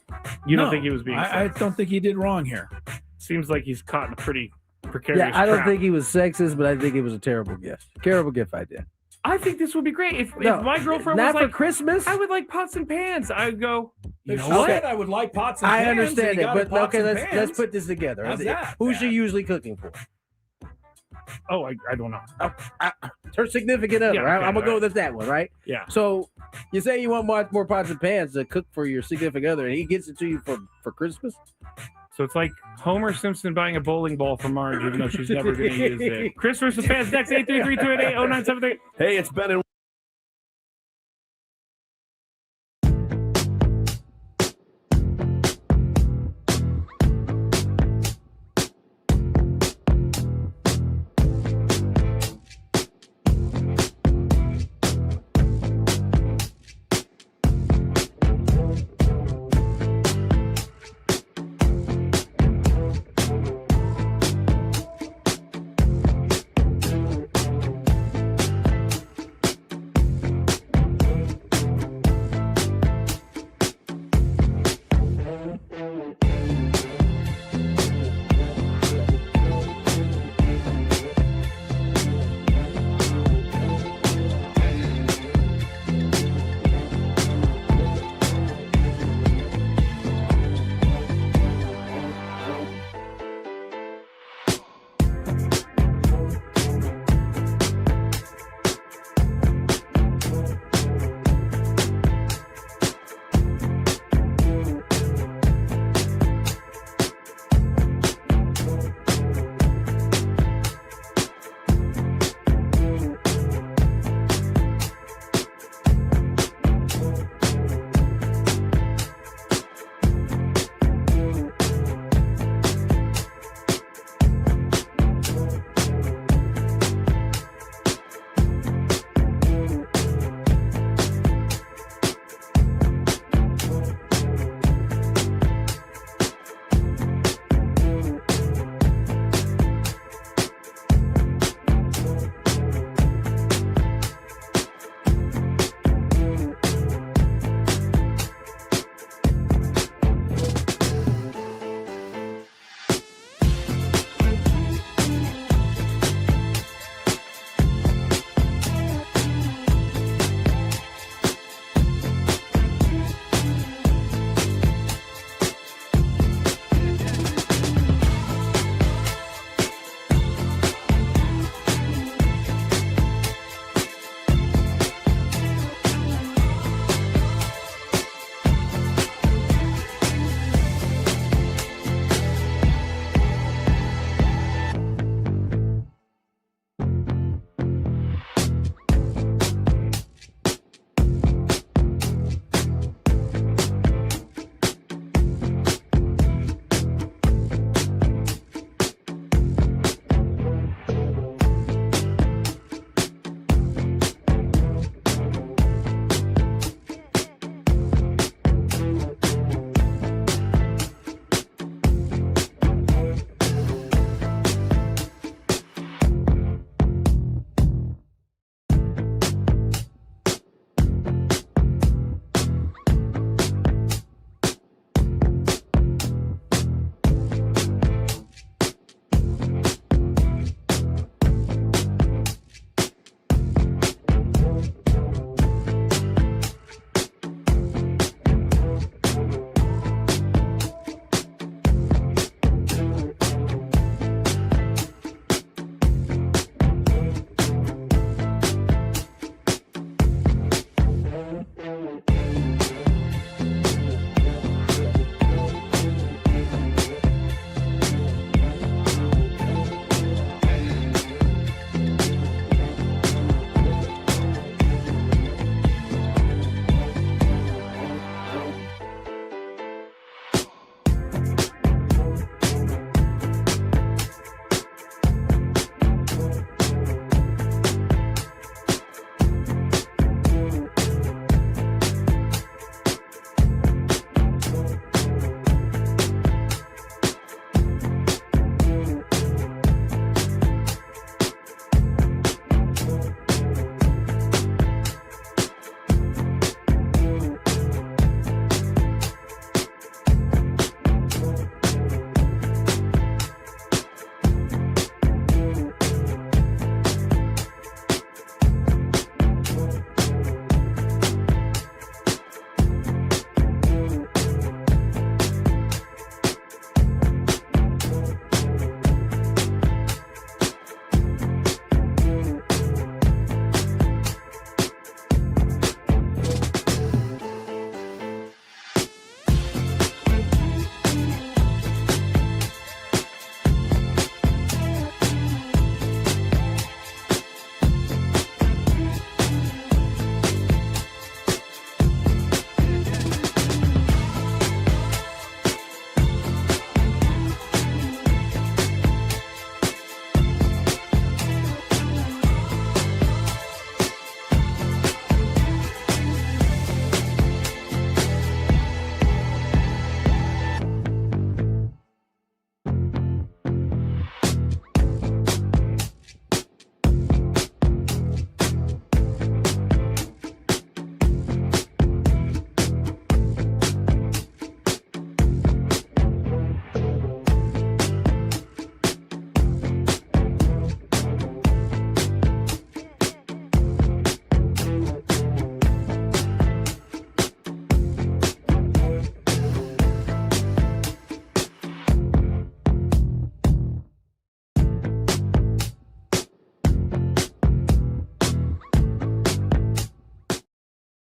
I: You don't think he was being
B: I
I: sexist?
B: don't think he did wrong here.
I: Seems like he's caught in a pretty precarious
D: Yeah, I don't
I: trap.
D: think he was sexist, but I think it was a terrible gift. Terrible gift idea.
I: I think this would be great. If
D: No,
I: my girlfriend
D: not
I: was
D: for
I: like,
D: Christmas.
I: I would like pots and pans, I would go,
B: You know
D: Okay.
B: what? I would like pots and
D: I
B: pans.
D: understand
B: and he
D: it,
B: got her
D: but
B: pots
D: okay,
B: and
D: let's
B: pans.
D: put this together.
B: How's that?
D: Who's she usually cooking for?
I: oh, I don't know.
D: Her significant other.
I: Yeah,
D: right?
I: okay,
D: I'm gonna go
I: right.
D: with that one, right?
I: Yeah.
D: So you say you want more pots and pans to cook for your significant other, and he gets it to you for Christmas.
I: So it's like Homer Simpson buying a bowling ball for Marge, even though she's never going to use it. Chris versus fans next, 833-288-0973.
R: Hey, it's Ben and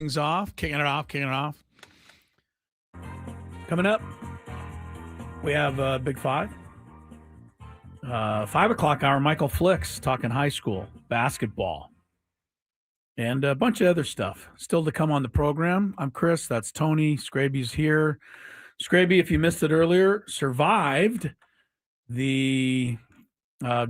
B: Things off, kicking it off. Coming up, we have Big Five. 5 o'clock hour, Michael Flicks talking high school basketball. And a bunch of other stuff still to come on the program. I'm Chris. That's Tony. Scraby's here. Scraby, if you missed it earlier, survived the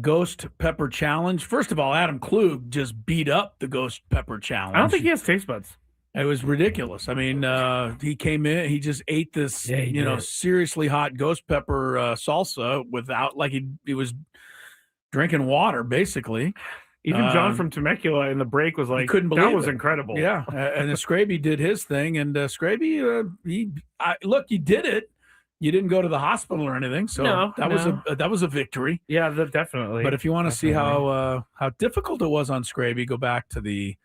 B: Ghost Pepper Challenge. First of all, Adam Klug just beat up the Ghost Pepper Challenge.
I: I don't think he has taste buds.
B: It was ridiculous. I mean, he came in, he just ate this, seriously hot ghost pepper salsa without, like he was drinking water, basically.
I: Even John from Temecula in the break was like,
B: couldn't believe
I: that was
B: it.
I: incredible.
B: Yeah, and then Scraby did his thing, and Scraby, look, you did it. You didn't go to the hospital or anything, so that was a victory.
I: Yeah, definitely.
B: But if you want to see how difficult it was on Scraby, go back to the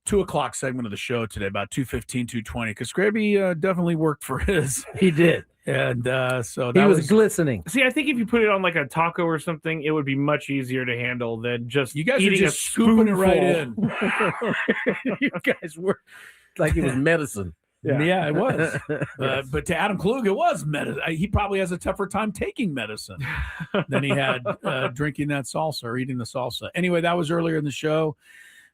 B: 2 o'clock segment of the show today, about 2:15, 2:20, because Scraby definitely worked for his.
D: He did.
B: And so
D: he was glistening.
I: See, I think if you put it on like a taco or something, it would be much easier to handle than just
B: you guys
I: eating
B: are just scooping it right in.
D: You guys were like it was medicine.
B: Yeah, it was. But to Adam Klug, it was medicine. He probably has a tougher time taking medicine than he had drinking that salsa or eating the salsa. Anyway, that was earlier in the show.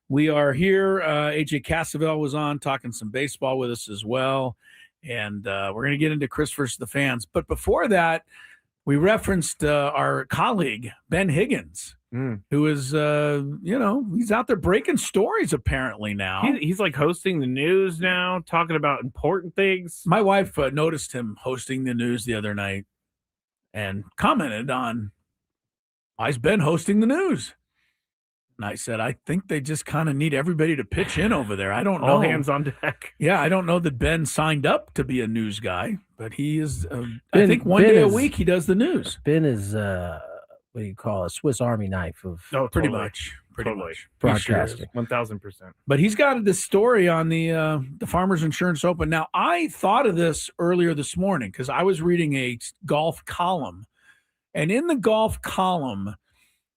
B: We are here. AJ Cassavell was on talking some baseball with us as well. And we're going to get into Chris versus the fans. But before that, we referenced our colleague, Ben Higgins, who is, he's out there breaking stories apparently now.
I: He's like hosting the news now, talking about important things.
B: My wife noticed him hosting the news the other night and commented on, why is Ben hosting the news? And I said, I think they just kind of need everybody to pitch in over there. I don't know.
I: All hands on deck.
B: Yeah, I don't know that Ben signed up to be a news guy, but he is, I think one day a week he does the news.
D: Ben is, what do you call a Swiss Army knife of
B: pretty much
D: broadcasting.
I: 1,000%.
B: But he's got this story on the Farmers Insurance Open. Now, I thought of this earlier this morning because I was reading a golf column. And in the golf column,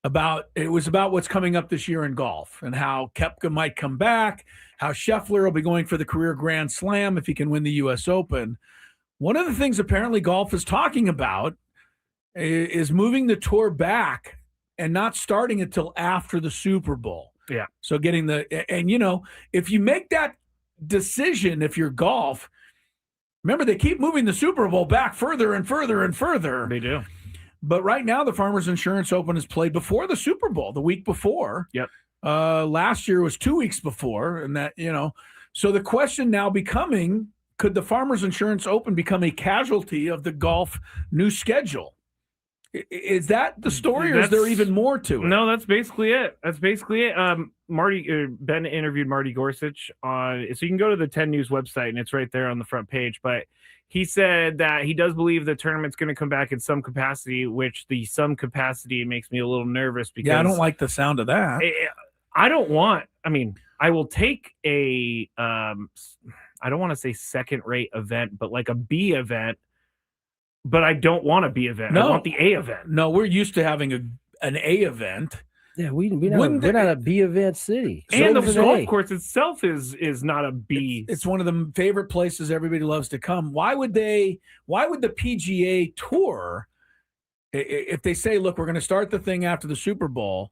B: it was about what's coming up this year in golf and how Koepka might come back, how Scheffler will be going for the career Grand Slam if he can win the U.S. Open. One of the things apparently golf is talking about is moving the tour back and not starting until after the Super Bowl.
I: Yeah.
B: So getting if you make that decision, if you're golf, remember they keep moving the Super Bowl back further and further and further.
I: They do.
B: But right now, the Farmers Insurance Open is played before the Super Bowl, the week before.
I: Yep.
B: Last year was 2 weeks before, and that So the question now becoming: could the Farmers Insurance Open become a casualty of the golf new schedule? Is that the story, or is there even more to it?
I: No, that's basically it. Ben interviewed Marty Gorsuch on, so you can go to the 10 News website, and it's right there on the front page. But he said that he does believe the tournament's going to come back in some capacity, which the some capacity makes me a little nervous because
B: I don't like the sound of that.
I: I will take a, I don't want to say second-rate event, but like a B event, but I don't want a B event.
B: No.
I: I want the A event.
B: No, we're used to having an A event.
D: Yeah, we're not a B event city.
I: And the golf course itself is not a B.
B: It's one of the favorite places everybody loves to come. Why would the PGA Tour, if they say, look, we're going to start the thing after the Super Bowl,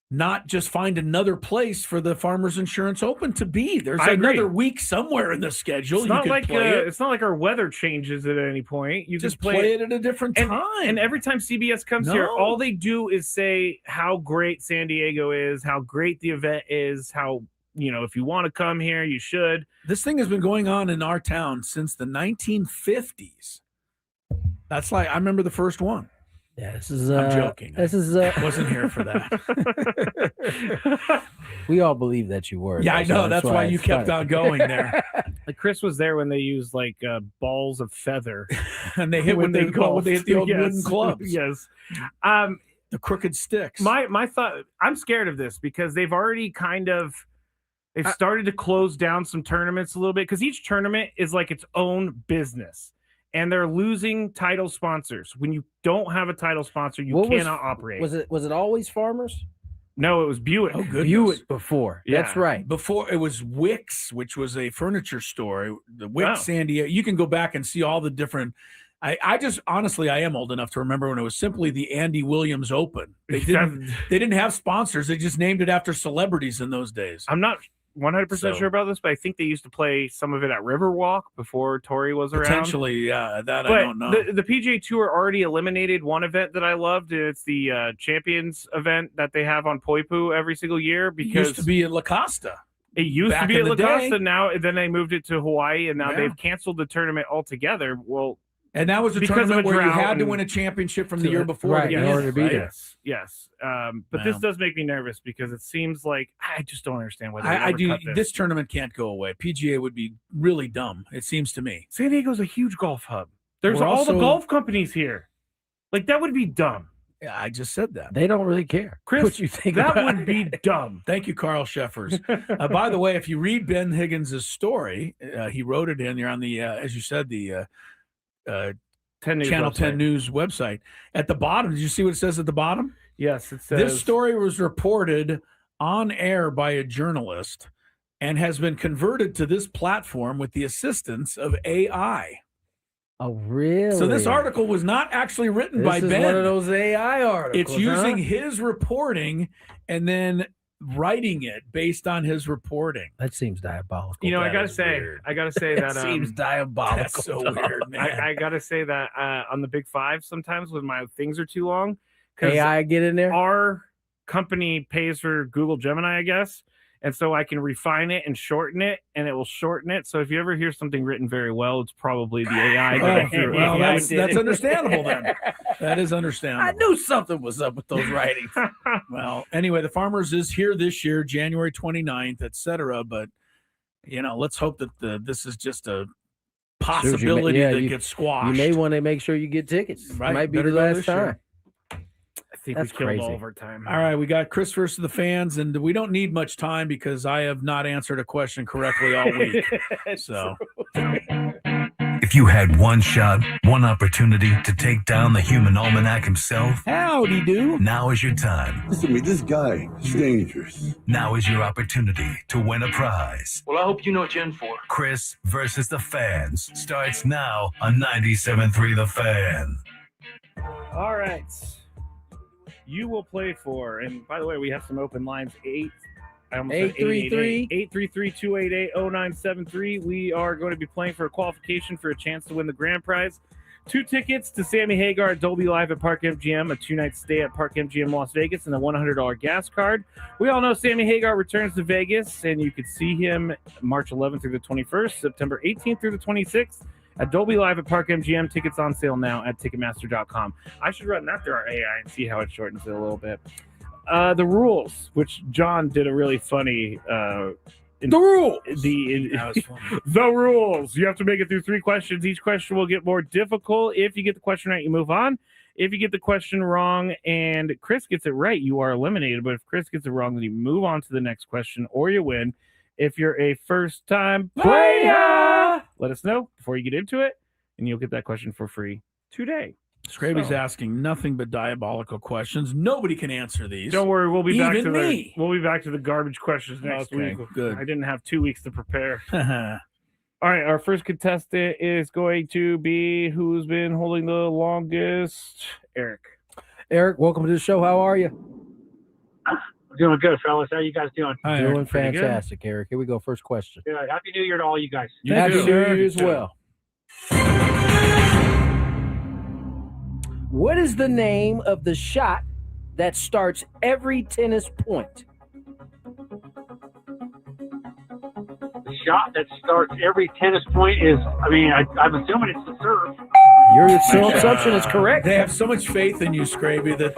B: not just find another place for the Farmers Insurance Open to be? There's another week somewhere in the schedule.
I: It's not like it's not like our weather changes at any point. You
B: just play it at a different time.
I: And every time CBS comes here, all they do is say how great San Diego is, how great the event is, how if you want to come here, you should.
B: This thing has been going on in our town since the 1950s. That's I remember the first one.
D: Yeah, this is.
B: I'm joking.
D: This is.
B: Wasn't here for that.
D: We all believe that you were.
B: Yeah, I know. That's why you kept on going there.
I: Like Chris was there when they used balls of feather,
B: and they hit when they hit the old wooden clubs.
I: Yes.
B: The crooked sticks.
I: My thought. I'm scared of this because they've already they've started to close down some tournaments a little bit because each tournament is like its own business. And they're losing title sponsors. When you don't have a title sponsor, you cannot operate.
D: Was it always Farmers?
I: No, it was Buick.
B: Oh, goodness.
D: Buick before. That's
I: Yeah.
D: right.
B: Before it was Wicks, which was a furniture store. The Wicks
I: Oh.
B: San Diego. You can go back and see all the different. I just honestly, I am old enough to remember when it was simply the Andy Williams Open. They didn't have sponsors. They just named it after celebrities in those days.
I: I'm not 100%
B: So-
I: sure about this, but I think they used to play some of it at Riverwalk before Torrey was around.
B: Potentially, yeah, that I
I: But
B: don't know.
I: the PGA Tour already eliminated one event that I loved. It's the Champions event that they have on Poipu every single year.
B: It
I: Because
B: used to be at La Costa.
I: it used to
B: back
I: be
B: in
I: at
B: the
I: La
B: day.
I: Costa. Now, then they moved it to Hawaii, and now
B: Yeah.
I: they've canceled the tournament altogether. Well,
B: And that was a
I: because of
B: tournament
I: a
B: where you
I: drought
B: had to
I: and-
B: win a championship from the
D: To-
B: year before.
D: right,
B: to
D: in
B: get
D: order to be
B: right?
D: there.
I: Yes. But this
B: Wow.
I: does make me nervous because it seems like I just don't understand why they
B: I
I: never
B: do.
I: cut
B: This tournament can't go away. PGA would be really dumb. It seems to me.
I: San Diego's a huge golf hub. There's
B: We're
I: all the
B: also-
I: golf companies here. Like, that would be dumb.
B: Yeah, I just said that.
D: They don't really care.
I: Chris,
D: what you think
I: that
D: about
I: would be dumb.
B: Thank you, Carl Sheffers. By the way, if you read Ben Higgins' story, he wrote it in. You're on the, as you said, the
I: 10 News
B: Channel
I: website.
B: 10 News website. At the bottom, did you see what it says at the bottom?
I: Yes, it says
B: This story was reported on air by a journalist and has been converted to this platform with the assistance of AI.
D: Oh, really?
B: So this article was not actually written by
D: This is
B: Ben.
D: one of those AI articles.
B: It's using
D: huh?
B: his reporting and then writing it based on his reporting.
D: That seems diabolical.
I: You know, I
B: That
I: gotta
B: is
I: say,
B: weird.
I: that
D: seems diabolical.
B: That's so weird, man.
I: I gotta say that on the Big Five, sometimes when my things are too long, because
D: AI get in there.
I: our company pays for Google Gemini, I guess, and so I can refine it and shorten it, and it will shorten it. So if you ever hear something written very well, it's probably the AI that I threw.
B: Well,
I: AI
B: that's
I: did.
B: understandable then. That is
D: I
B: understandable.
D: knew something was up with those writings.
B: Well, anyway, the Farmers is here this year, January 29th, etc. But, let's hope that this is just a possibility that gets squashed.
D: You may want to make sure you get tickets.
B: Right,
D: It might be
B: better
D: the
B: go
D: last
B: this year.
D: time.
I: I think
D: That's
I: we killed
D: crazy.
I: all of our time.
B: All right, we got Chris versus the fans, and we don't need much time because I have not answered a question correctly all week. So,
M: If you had one shot, one opportunity to take down the human almanac himself,
B: howdy do.
M: now is your time.
F: Listen to me, this guy is dangerous.
M: Now is your opportunity to win a prize.
G: Well, I hope you know what you're in for.
M: Chris versus the fans starts now on 97.3 The Fan.
I: All right. You will play for, and by the way, we have some open lines. 833-288-0973. We are going to be playing for a qualification for a chance to win the grand prize. 2 tickets to Sammy Hagar at Dolby Live at Park MGM, a 2-night stay at Park MGM Las Vegas, and a $100 gas card. We all know Sammy Hagar returns to Vegas, and you could see him March 11th through the 21st, September 18th through the 26th. At Dolby Live at Park MGM. Tickets on sale now at Ticketmaster.com. I should run that through our AI and see how it shortens it a little bit. The rules, which John did a really funny. The
B: rules.
I: The rules. You have to make it through 3 questions. Each question will get more difficult. If you get the question right, you move on. If you get the question wrong and Chris gets it right, you are eliminated. But if Chris gets it wrong, then you move on to the next question or you win. If you're a first-time player, let us know before you get into it, and you'll get that question for free today.
B: Scraby's asking nothing but diabolical questions. Nobody can answer these.
I: Don't worry, we'll be back
B: Even
I: to
B: me.
I: we'll be back to the garbage questions next
B: Okay,
I: week.
B: good.
I: I didn't have 2 weeks to prepare. All right, our first contestant is going to be who's been holding the longest. Eric.
D: Eric, welcome to the show. How are you?
G: Doing good, fellas. How you guys doing?
B: Hi,
D: Doing
B: Eric. Pretty good.
D: fantastic, Eric. Here we go. First question.
G: Good. Happy New Year to all you guys.
D: Happy New Year as well. What is the name of the shot that starts every tennis point?
G: The shot that starts every tennis point is, I'm assuming it's the serve.
D: Your assumption is correct.
B: They have so much faith in you, Scraby, that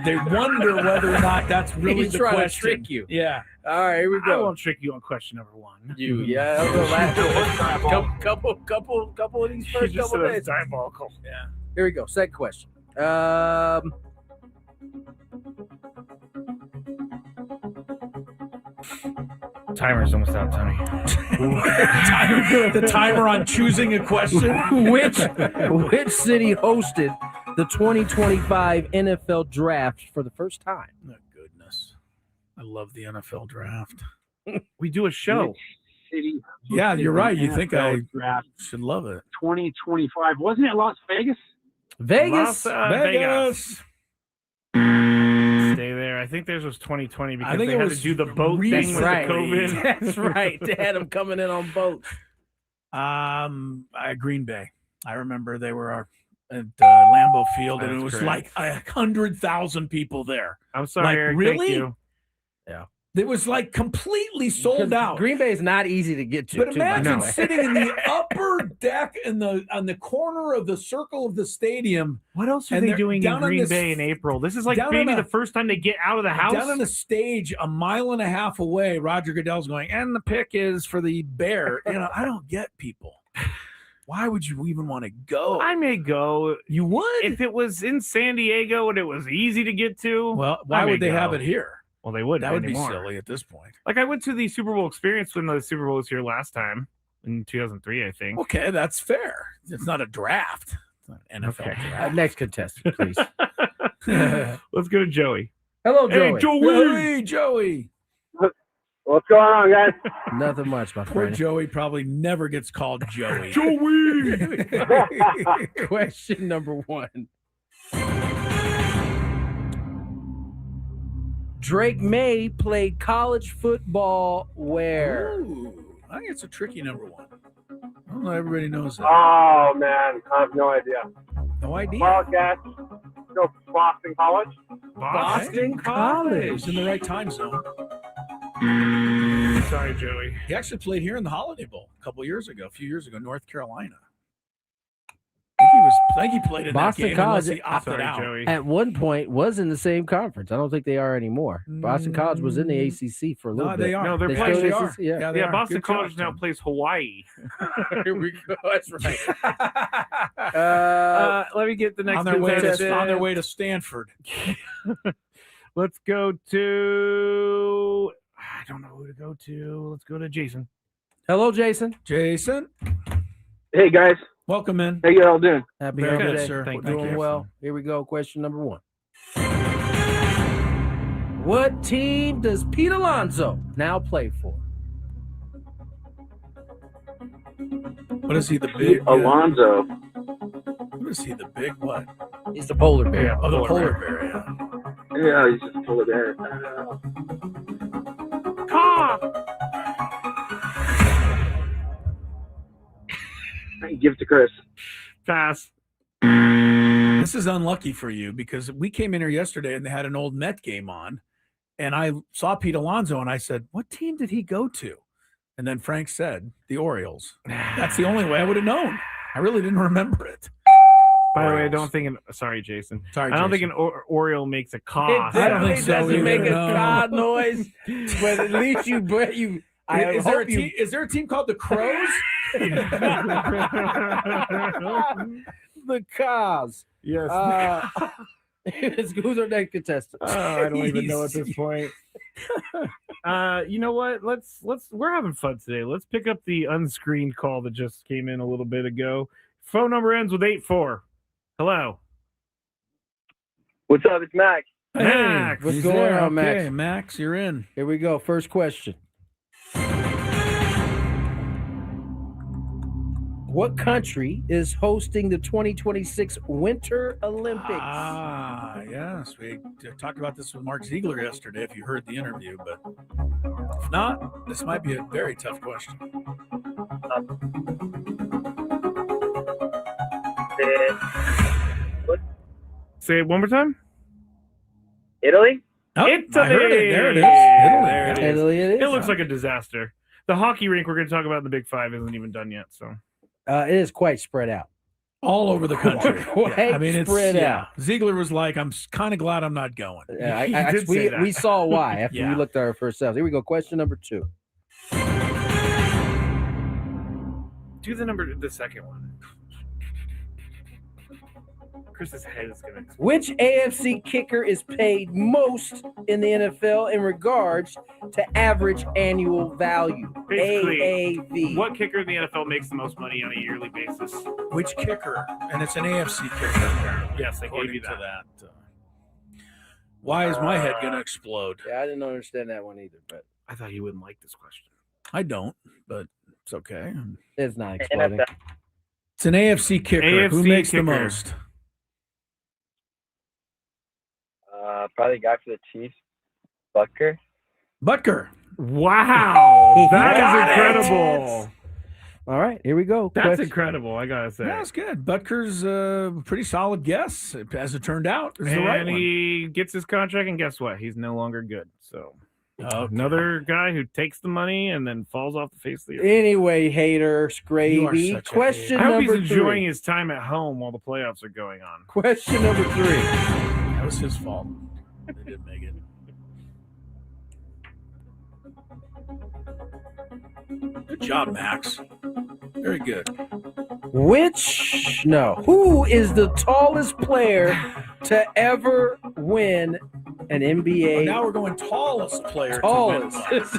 B: they wonder whether or not that's really
D: He's
B: the
D: trying to
B: question.
D: trick you.
B: Yeah.
D: All right, here we
I: I
D: go.
I: won't trick you on question number 1.
D: Yeah, couple of these
I: He
D: first
I: just
D: couple
I: said
D: days.
I: it's diabolical.
B: Yeah.
D: Here we go. Second question.
I: Timer's almost out, Tony.
B: The timer on choosing a question.
D: Which city hosted the 2025 NFL draft for the first time?
B: Oh, goodness. I love the NFL draft.
C: We do a show.
G: City.
B: Yeah, you're right. You think I
G: draft
B: should love it.
G: 2025. Wasn't it Las Vegas?
D: Vegas.
B: Vegas.
C: Stay there. I think theirs was 2020 because they had to do the boat thing with the COVID.
D: That's right. They had them coming in on boats.
B: Green Bay. I remember they were at Lambeau Field, and it was like 100,000 people there.
C: I'm sorry,
B: like,
C: Eric,
B: really?
C: Thank you.
D: Yeah.
B: It was like completely sold out.
D: Green Bay is not easy to get to.
B: But imagine sitting in the upper deck on the corner of the circle of the stadium.
C: What else are they doing in Green Bay in April? This is like maybe the first time they get out of the house.
B: Down on the stage a mile and a half away, Roger Goodell's going, and the pick is for the Bear. I don't get people. Why would you even want to go?
C: I may go.
B: You would?
C: If it was in San Diego and it was easy to get to.
B: Well, why would they have it here?
C: Well, they wouldn't.
B: That would
C: anymore.
B: be silly at this point.
C: Like, I went to the Super Bowl experience when the Super Bowl was here last time in 2003, I think.
B: Okay, that's fair. It's not a draft. It's not an NFL draft.
D: Next contestant, please.
C: Let's go to Joey.
D: Hello, Joey.
C: Hey, Joey.
B: Hey, Joey.
E: What's going on, guys?
D: Nothing much, my
B: Poor
D: friend.
B: Joey probably never gets called Joey.
C: Joey.
D: Question number 1. Drake May played college football where?
B: Ooh, I think it's a tricky number 1. I don't know. Everybody knows that.
E: Oh, man. I have no idea.
B: No idea.
E: Well, guys, go Boston College.
B: Boston College. He's in the right time zone.
C: Sorry, Joey.
B: He actually played here in the Holiday Bowl a few years ago, North Carolina. I think he played in
D: Boston
B: that game
D: College.
B: unless he opted out.
C: Joey.
D: At one point was in the same conference. I don't think they are anymore. Boston College was in the ACC for a little
B: No,
D: bit.
B: they are.
C: No, they're
B: They
C: playing.
B: still
C: They
B: are.
C: are.
B: Yeah, they
C: Yeah,
B: are.
C: Boston
B: Good
C: College
B: job,
C: now
B: Tom.
C: plays Hawaii.
D: Here we go. That's right.
C: Let me get the next
B: on their
C: contestant.
B: way to Stanford.
C: Let's go to. I don't know who to go to. Let's go to Jason.
D: Hello, Jason.
B: Jason,
E: Hey, guys.
B: welcome in.
E: How you all doing?
D: Happy
B: Very
D: Holiday.
B: good, sir.
D: We're
B: Thank
D: doing
B: you.
D: well. Here we go. Question number 1. What team does Pete Alonso now play for?
B: What is he, the big
E: Alonzo.
B: What is he, the big what?
D: He's the polar bear.
C: Yeah,
B: Oh, the polar bear, yeah.
E: Yeah, he's just full of there. Give it to Chris.
C: Pass.
B: This is unlucky for you because we came in here yesterday and they had an old Met game on, and I saw Pete Alonso and I said, "What team did he go to?" And then Frank said, "The Orioles." That's the only way I would have known. I really didn't remember it.
C: By the way, I
B: Orioles.
C: don't think sorry, Jason.
B: Sorry,
C: I don't
B: Jason.
C: think an Oriole makes a caw.
B: I don't think
D: It
B: so
D: doesn't
B: either,
D: make a
B: no.
D: caw noise, but at least you.
B: Is there a team called the Crows?
D: The cause.
C: Yes.
D: Who's our next contestant?
C: I don't even know at this point. You know what? Let's we're having fun today. Let's pick up the unscreened call that just came in a little bit ago. Phone number ends with 84. Hello.
E: What's up? It's Max.
C: Max.
D: What's
B: He's
D: going
B: there.
D: on, Max?
B: Okay, Max, you're in.
D: Here we go. First question. What country is hosting the 2026 Winter Olympics?
B: Ah, yes. We talked about this with Mark Ziegler yesterday, if you heard the interview. But if not, this might be a very tough question.
C: Say it one more time.
E: Italy?
B: Oh,
C: Italy.
B: I heard it. There it is.
C: There it is.
D: Italy it is.
C: It looks like a disaster. The hockey rink we're going to talk about in the Big Five isn't even done yet. So
D: It is quite spread out.
B: All over the country.
D: Quite
B: I mean, it's
D: spread out.
B: Ziegler was like, "I'm kind of glad I'm not going."
D: Yeah,
C: He did say that.
D: we saw why after
B: Yeah.
D: we looked at our first selves. Here we go. Question number 2.
C: do the second one. Chris's head is going to.
D: Which AFC kicker is paid most in the NFL in regards to average annual value?
C: Basically,
D: AAV.
C: what kicker in the NFL makes the most money on a yearly basis?
B: Which kicker? And it's an AFC kicker. Apparently,
C: Yes, I gave
B: according
C: you
B: to
C: that.
B: Why is my head going to explode?
D: Yeah, I didn't understand that one either, but
C: I thought you wouldn't like this question.
B: I don't, but it's okay.
D: It's not exploding.
B: It's an AFC kicker. Who
C: AFC
B: makes the
C: kicker.
B: most?
E: Probably the guy for the Chiefs, Butker.
B: Butker.
C: Wow. That
B: Got
C: is
B: it.
C: incredible.
D: All right, here we go.
C: That's
D: Question-
C: incredible, I got to say.
B: That's good. Butker's a pretty solid guess, as it turned out. It's the
C: And
B: right one.
C: he gets his contract, and guess what? He's no longer good. So another guy who takes the money and then falls off the face of the earth.
D: Anyway, hater,
B: You are
D: Scravy.
B: such a
D: Question
C: I hope he's
D: number
C: enjoying
D: 3.
C: his time at home while the playoffs are going on.
D: Question number 3.
B: That was his fault. They didn't make it. Good job, Max. Very good.
D: Who is the tallest player to ever win an NBA?
B: Now we're going tallest player.
D: Tallest.
B: To win one.
D: This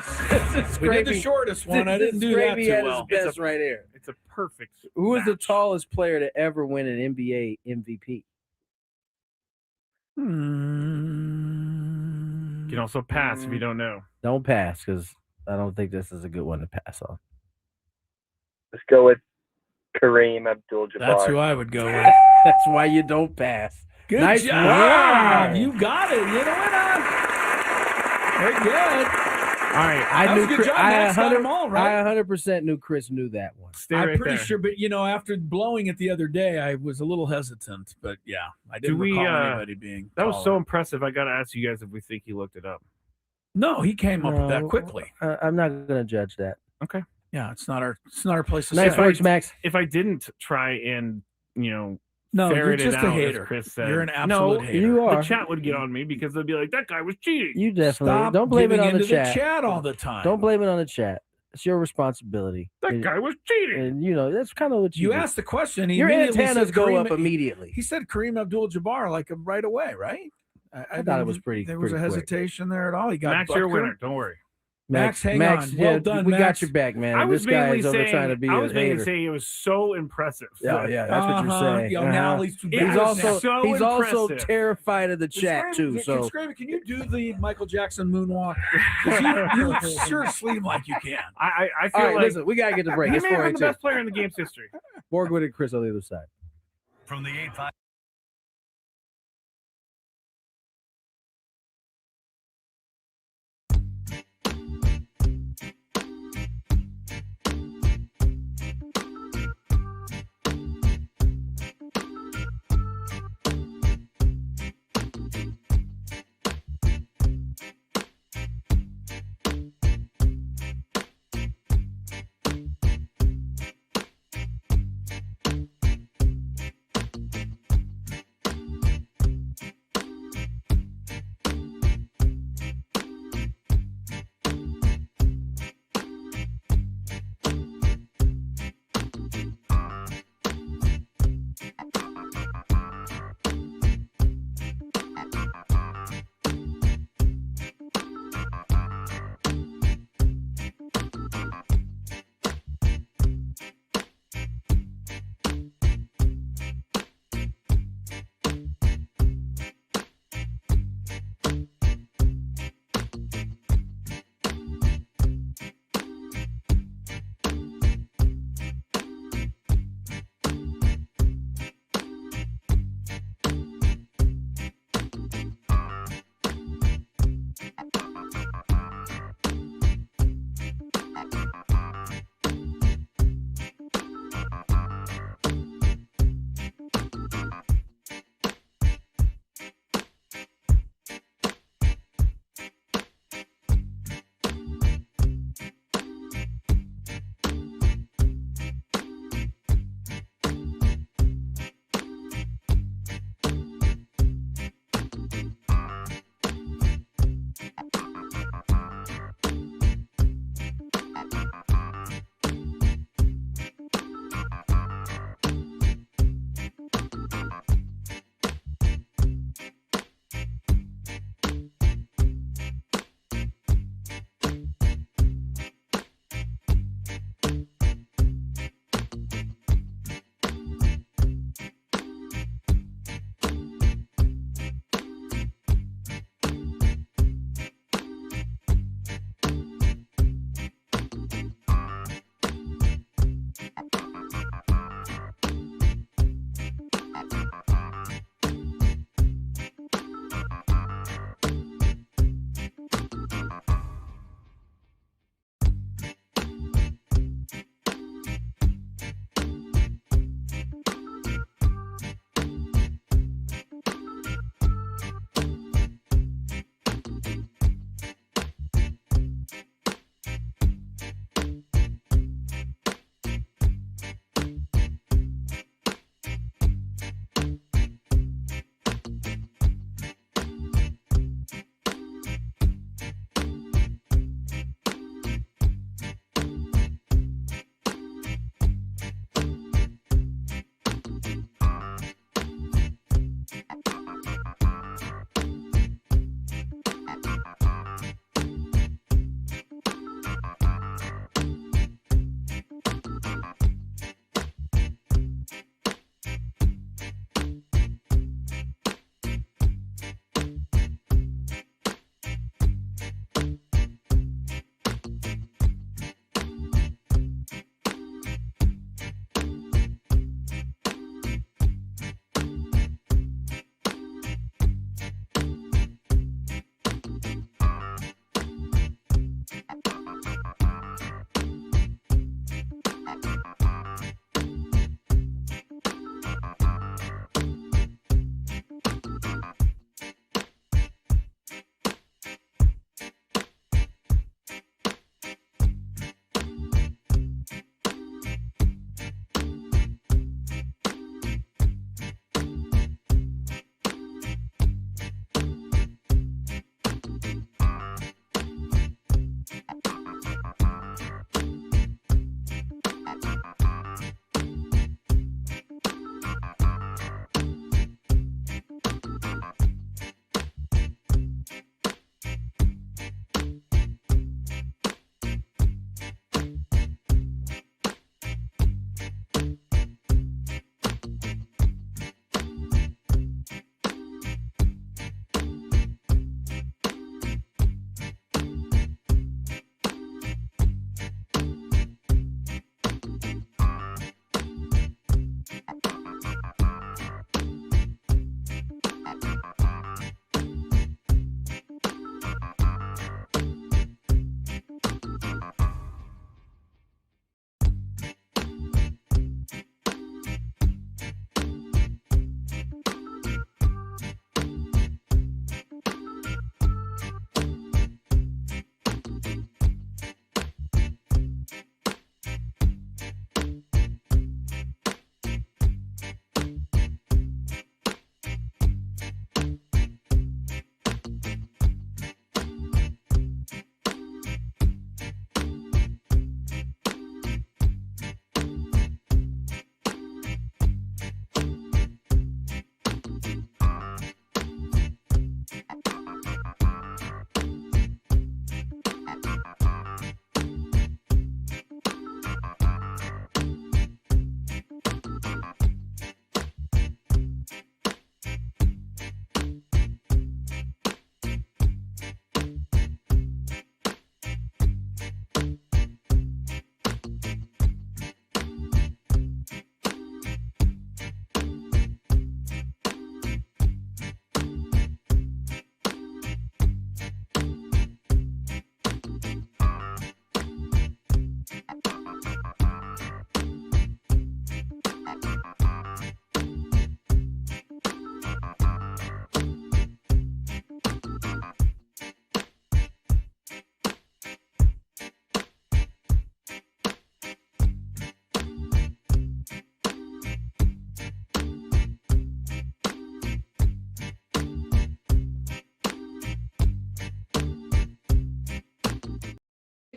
D: is
B: We did the
D: Scravy.
B: shortest one. I didn't do that
D: Scravy
B: too
D: had
B: well.
D: his best right here.
C: It's a perfect.
D: Who is the
C: match.
D: tallest player to ever win an NBA MVP?
C: You can also pass if you don't know.
D: Don't pass, because I don't think this is a good one to pass on.
E: Let's go with Kareem Abdul-Jabbar.
B: That's who I would go with.
D: That's why you don't pass.
B: Good
D: Nice
B: job.
D: job.
B: You got it. You're the winner. Very good.
C: All right.
B: That was a good job. Max got them all, right?
D: I 100% knew Chris knew that one.
C: Stay
B: I'm
C: right
B: pretty
C: there.
B: sure, but after blowing it the other day, I was a little hesitant. But yeah, I didn't
C: Do we,
B: recall anybody being.
C: That was so
B: taller.
C: impressive. I got to ask you guys if we think he looked it up.
B: No, he came up with that quickly.
D: I'm not going to judge that.
C: Okay.
B: Yeah, it's not our place to
D: Nice
B: say.
D: works, Max.
C: If I didn't try and,
B: No, you're
C: ferret it
B: just a
C: out,
B: hater.
C: as Chris said,
B: You're an absolute hater.
D: You are.
C: The chat would get on me because they'd be like, that guy was cheating.
D: You definitely
B: Stop
D: don't blame it
B: giving
D: on the
B: into
D: chat.
B: all the time.
D: Don't blame it on the chat. It's your responsibility.
C: That guy was cheating.
D: And that's kind of what
B: You
D: do.
B: asked the question. He
D: Your
B: immediately
D: antennas
B: said
D: go
B: Kareem-
D: up immediately.
B: He said Kareem Abdul-Jabbar right away, right?
D: I thought it was pretty.
B: There was a
D: pretty quick.
B: hesitation there at all. He got
C: Max, you're a
B: Butker.
C: winner. Don't worry.
B: Max, hang on. Well done,
D: we
B: Max.
D: got your back, man.
C: I was
D: This guy
C: mainly
D: is over
C: saying,
D: trying to be
C: I
D: a
C: was mainly
D: hater.
C: saying it was so impressive.
D: Yeah, that's what you're saying.
B: Now at least
C: It
D: He's
C: was
D: also
C: so
D: he's also
C: impressive.
D: terrified of the chat too. So
B: Can you do the Michael Jackson moonwalk? 'Cause you sure seem like you can.
C: I
D: all
C: feel
D: right,
C: like
D: listen, we gotta get the break.
C: he
D: It's
C: may have been the
D: 4:02.
C: best player in the game's history.
D: Borgwood and Chris on the other side.
M: From the 8-5.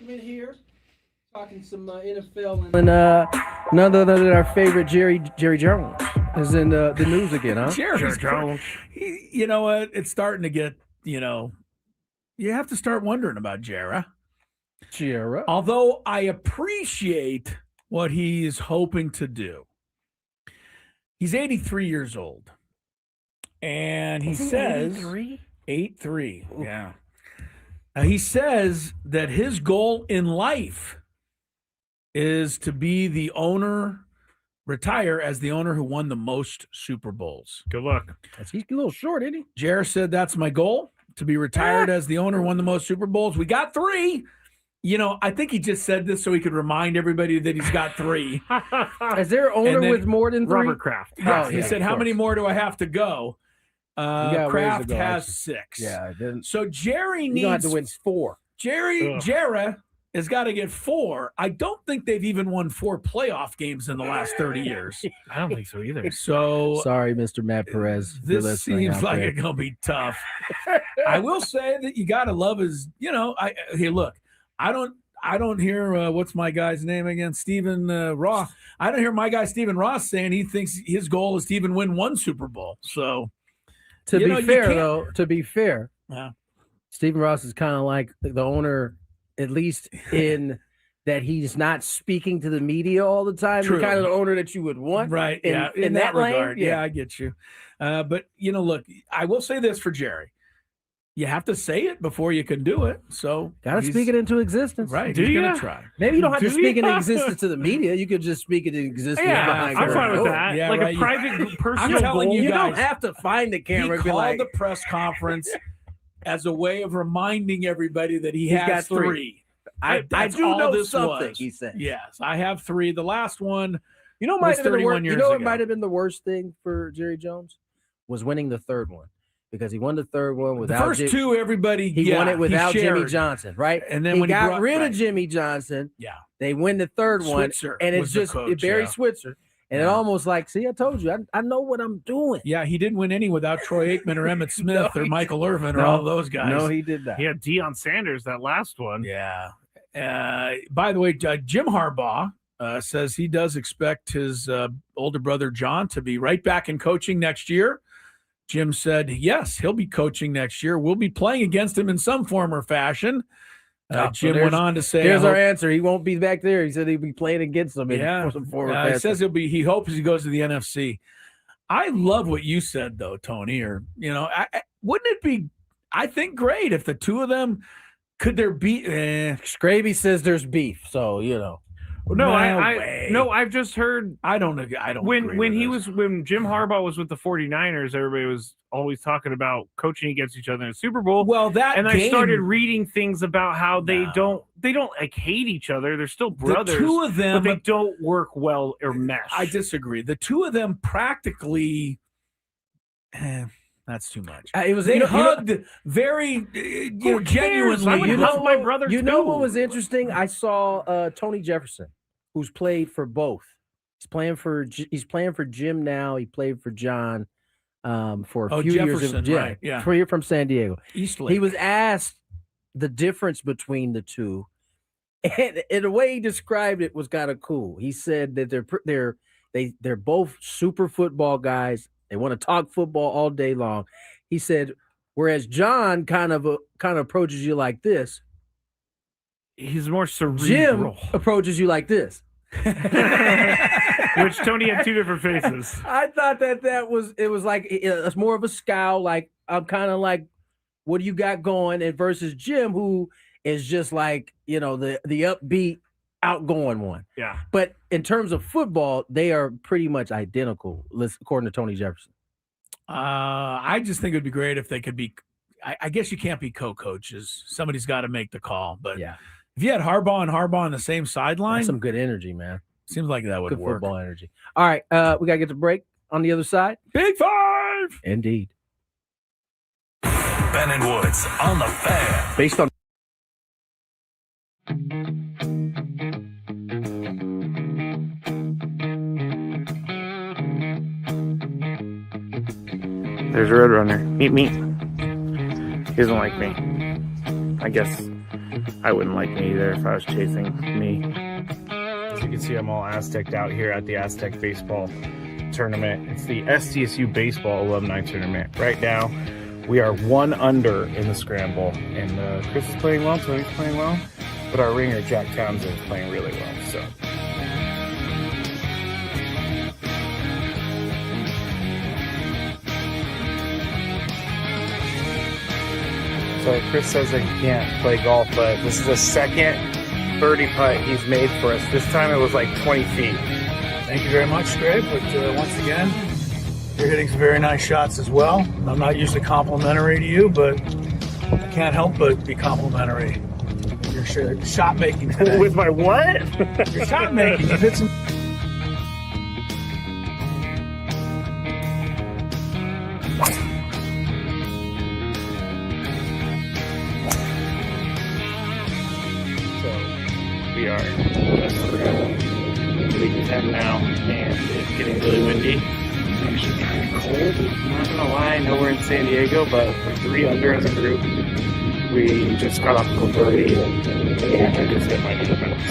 D: segment here, talking some NFL, and none other than our favorite Jerry Jones is in the news again, huh?
B: Jerry Jones. You know what? It's starting to get, you have to start wondering about Jerry. Although I appreciate what he's hoping to do. He's 83 years old. And he says 83. Yeah. He says that his goal in life is to be the owner, retire as the owner who won the most Super Bowls.
I: Good luck.
D: He's a little short, isn't he?
B: Jared said that's my goal, to be retired as the owner who won the most Super Bowls. We got 3. I think he just said this so he could remind everybody that he's got 3.
D: Is there an owner with more than 3?
I: Robert Kraft.
B: Yes, he said, how many more do I have to go? Kraft has 6.
D: Yeah.
B: So Jerry
D: You don't have
B: needs
D: to win 4.
B: Jerry has got to get 4. I don't think they've even won 4 playoff games in the last 30 years.
I: I don't think so either.
B: So
D: sorry, Mr. Matt Perez.
B: This seems like it's gonna be tough. I will say that you got to love his. Hey, look, I don't hear what's my guy's name again, Stephen Ross. I don't hear my guy Stephen Ross saying he thinks his goal is to even win 1 Super Bowl. So
D: to be fair, Stephen Ross is kind of like the owner, at least in that he's not speaking to the media all the time.
B: True.
D: The kind of the owner that you would want.
B: Right. In that regard. Yeah, I get you. But, look, I will say this for Jerry. You have to say it before you can do it. So
D: got to speak it into existence.
B: Right.
D: He's
B: going to try.
D: Maybe you don't have to speak it into existence to the media. You could just speak it into existence.
I: I'm fine with that.
B: Yeah,
I: a private, personal
B: I'm telling
I: goal.
B: you guys,
D: don't have to find the camera
B: he
D: and be
B: called
D: like,
B: the press conference as a way of reminding everybody that he's
D: got
B: has 3. I
D: do know something, he said.
B: Yes, I have 3. The last one,
D: might have been the worst.
B: it
D: might have been the worst thing for Jerry Jones was winning the 3rd one. Because he won the 3rd one without
B: the first 2, everybody
D: he won it without Jimmy Johnson, right?
B: And then
D: he
B: when
D: got
B: he got
D: rid of Jimmy Johnson, they win the 3rd one, and it's just Barry Switzer, and it almost like, see, I told you, I know what I'm doing.
B: Yeah, he didn't win any without Troy Aikman or Emmett Smith or Michael Irvin or all those guys.
D: No, he did that.
I: He had Deion Sanders that last one.
B: Yeah. By the way, Jim Harbaugh says he does expect his older brother John to be right back in coaching next year. Jim said, yes, he'll be coaching next year. We'll be playing against him in some form or fashion. Jim went on to say,
D: "Here's our answer. He won't be back there." He said he'll be playing against them.
B: Yeah,
D: in some form or fashion.
B: He says he hopes he goes to the NFC. I love what you said, though, Tony. Or wouldn't it be? I think great if the 2 of them could there be.
D: Scraby says there's beef, so
I: No, I've just heard.
B: I don't.
I: When Jim Harbaugh was with the 49ers, everybody was always talking about coaching against each other in the Super Bowl.
B: Well,
I: I started reading things about how they don't like hate each other. They're still brothers.
B: The 2 of them,
I: but they don't work well or mesh.
B: I disagree. The 2 of them practically. That's too much. They hugged very genuinely.
I: My brother.
D: What was interesting? I saw Tony Jefferson, who's played for both. He's playing for Jim now. He played for John for a few years.
B: Right, yeah.
D: From San Diego.
B: Eastlake.
D: He was asked the difference between the 2, and the way he described it was kind of cool. He said that they're both super football guys. They want to talk football all day long. He said, whereas John kind of approaches you like this.
I: He's more cerebral.
D: Jim approaches you like this.
I: Which Tony had 2 different faces.
D: I thought that was like it's more of a scowl. Like I'm kind of like, what do you got going? And versus Jim, who is just like the upbeat, outgoing one.
I: Yeah.
D: But in terms of football, they are pretty much identical, according to Tony Jefferson.
B: I just think it would be great if they could be. I guess you can't be co-coaches. Somebody's got to make the call. But
D: yeah,
B: if you had Harbaugh on the same sideline,
D: that's some good energy, man.
B: Seems like that would
D: good
B: work.
D: Football energy. All right, we gotta get the break. On the other side,
B: Big 5.
D: Indeed.
M: Ben and Woods on the Fan.
D: Based on.
I: There's a Roadrunner. Meet me. He doesn't like me. I guess
C: I wouldn't like me either if I was chasing me. As you can see, I'm all Aztec'd out here at the Aztec Baseball Tournament. It's the SDSU Baseball Alumni Tournament. Right now, we are 1 under in the scramble, and Chris is playing well, Tony's playing well, but our ringer, Jack Townsend, is playing really well, so. So Chris says that he can't play golf, but this is the second birdie putt he's made for us. This time it was like 20 feet.
B: Thank you very much, Greg. But once again, you're hitting some very nice shots as well. I'm not usually complimentary to you, but I can't help but be complimentary. Your shot making today.
C: With my what?
B: Your shot making. You hit some.
C: We are league 10 now, and it's getting really windy. It's actually kind of cold. I'm not gonna lie, I know we're in San Diego, but we're 3 under as a group. We just got off of birdie, and I just hit my defense.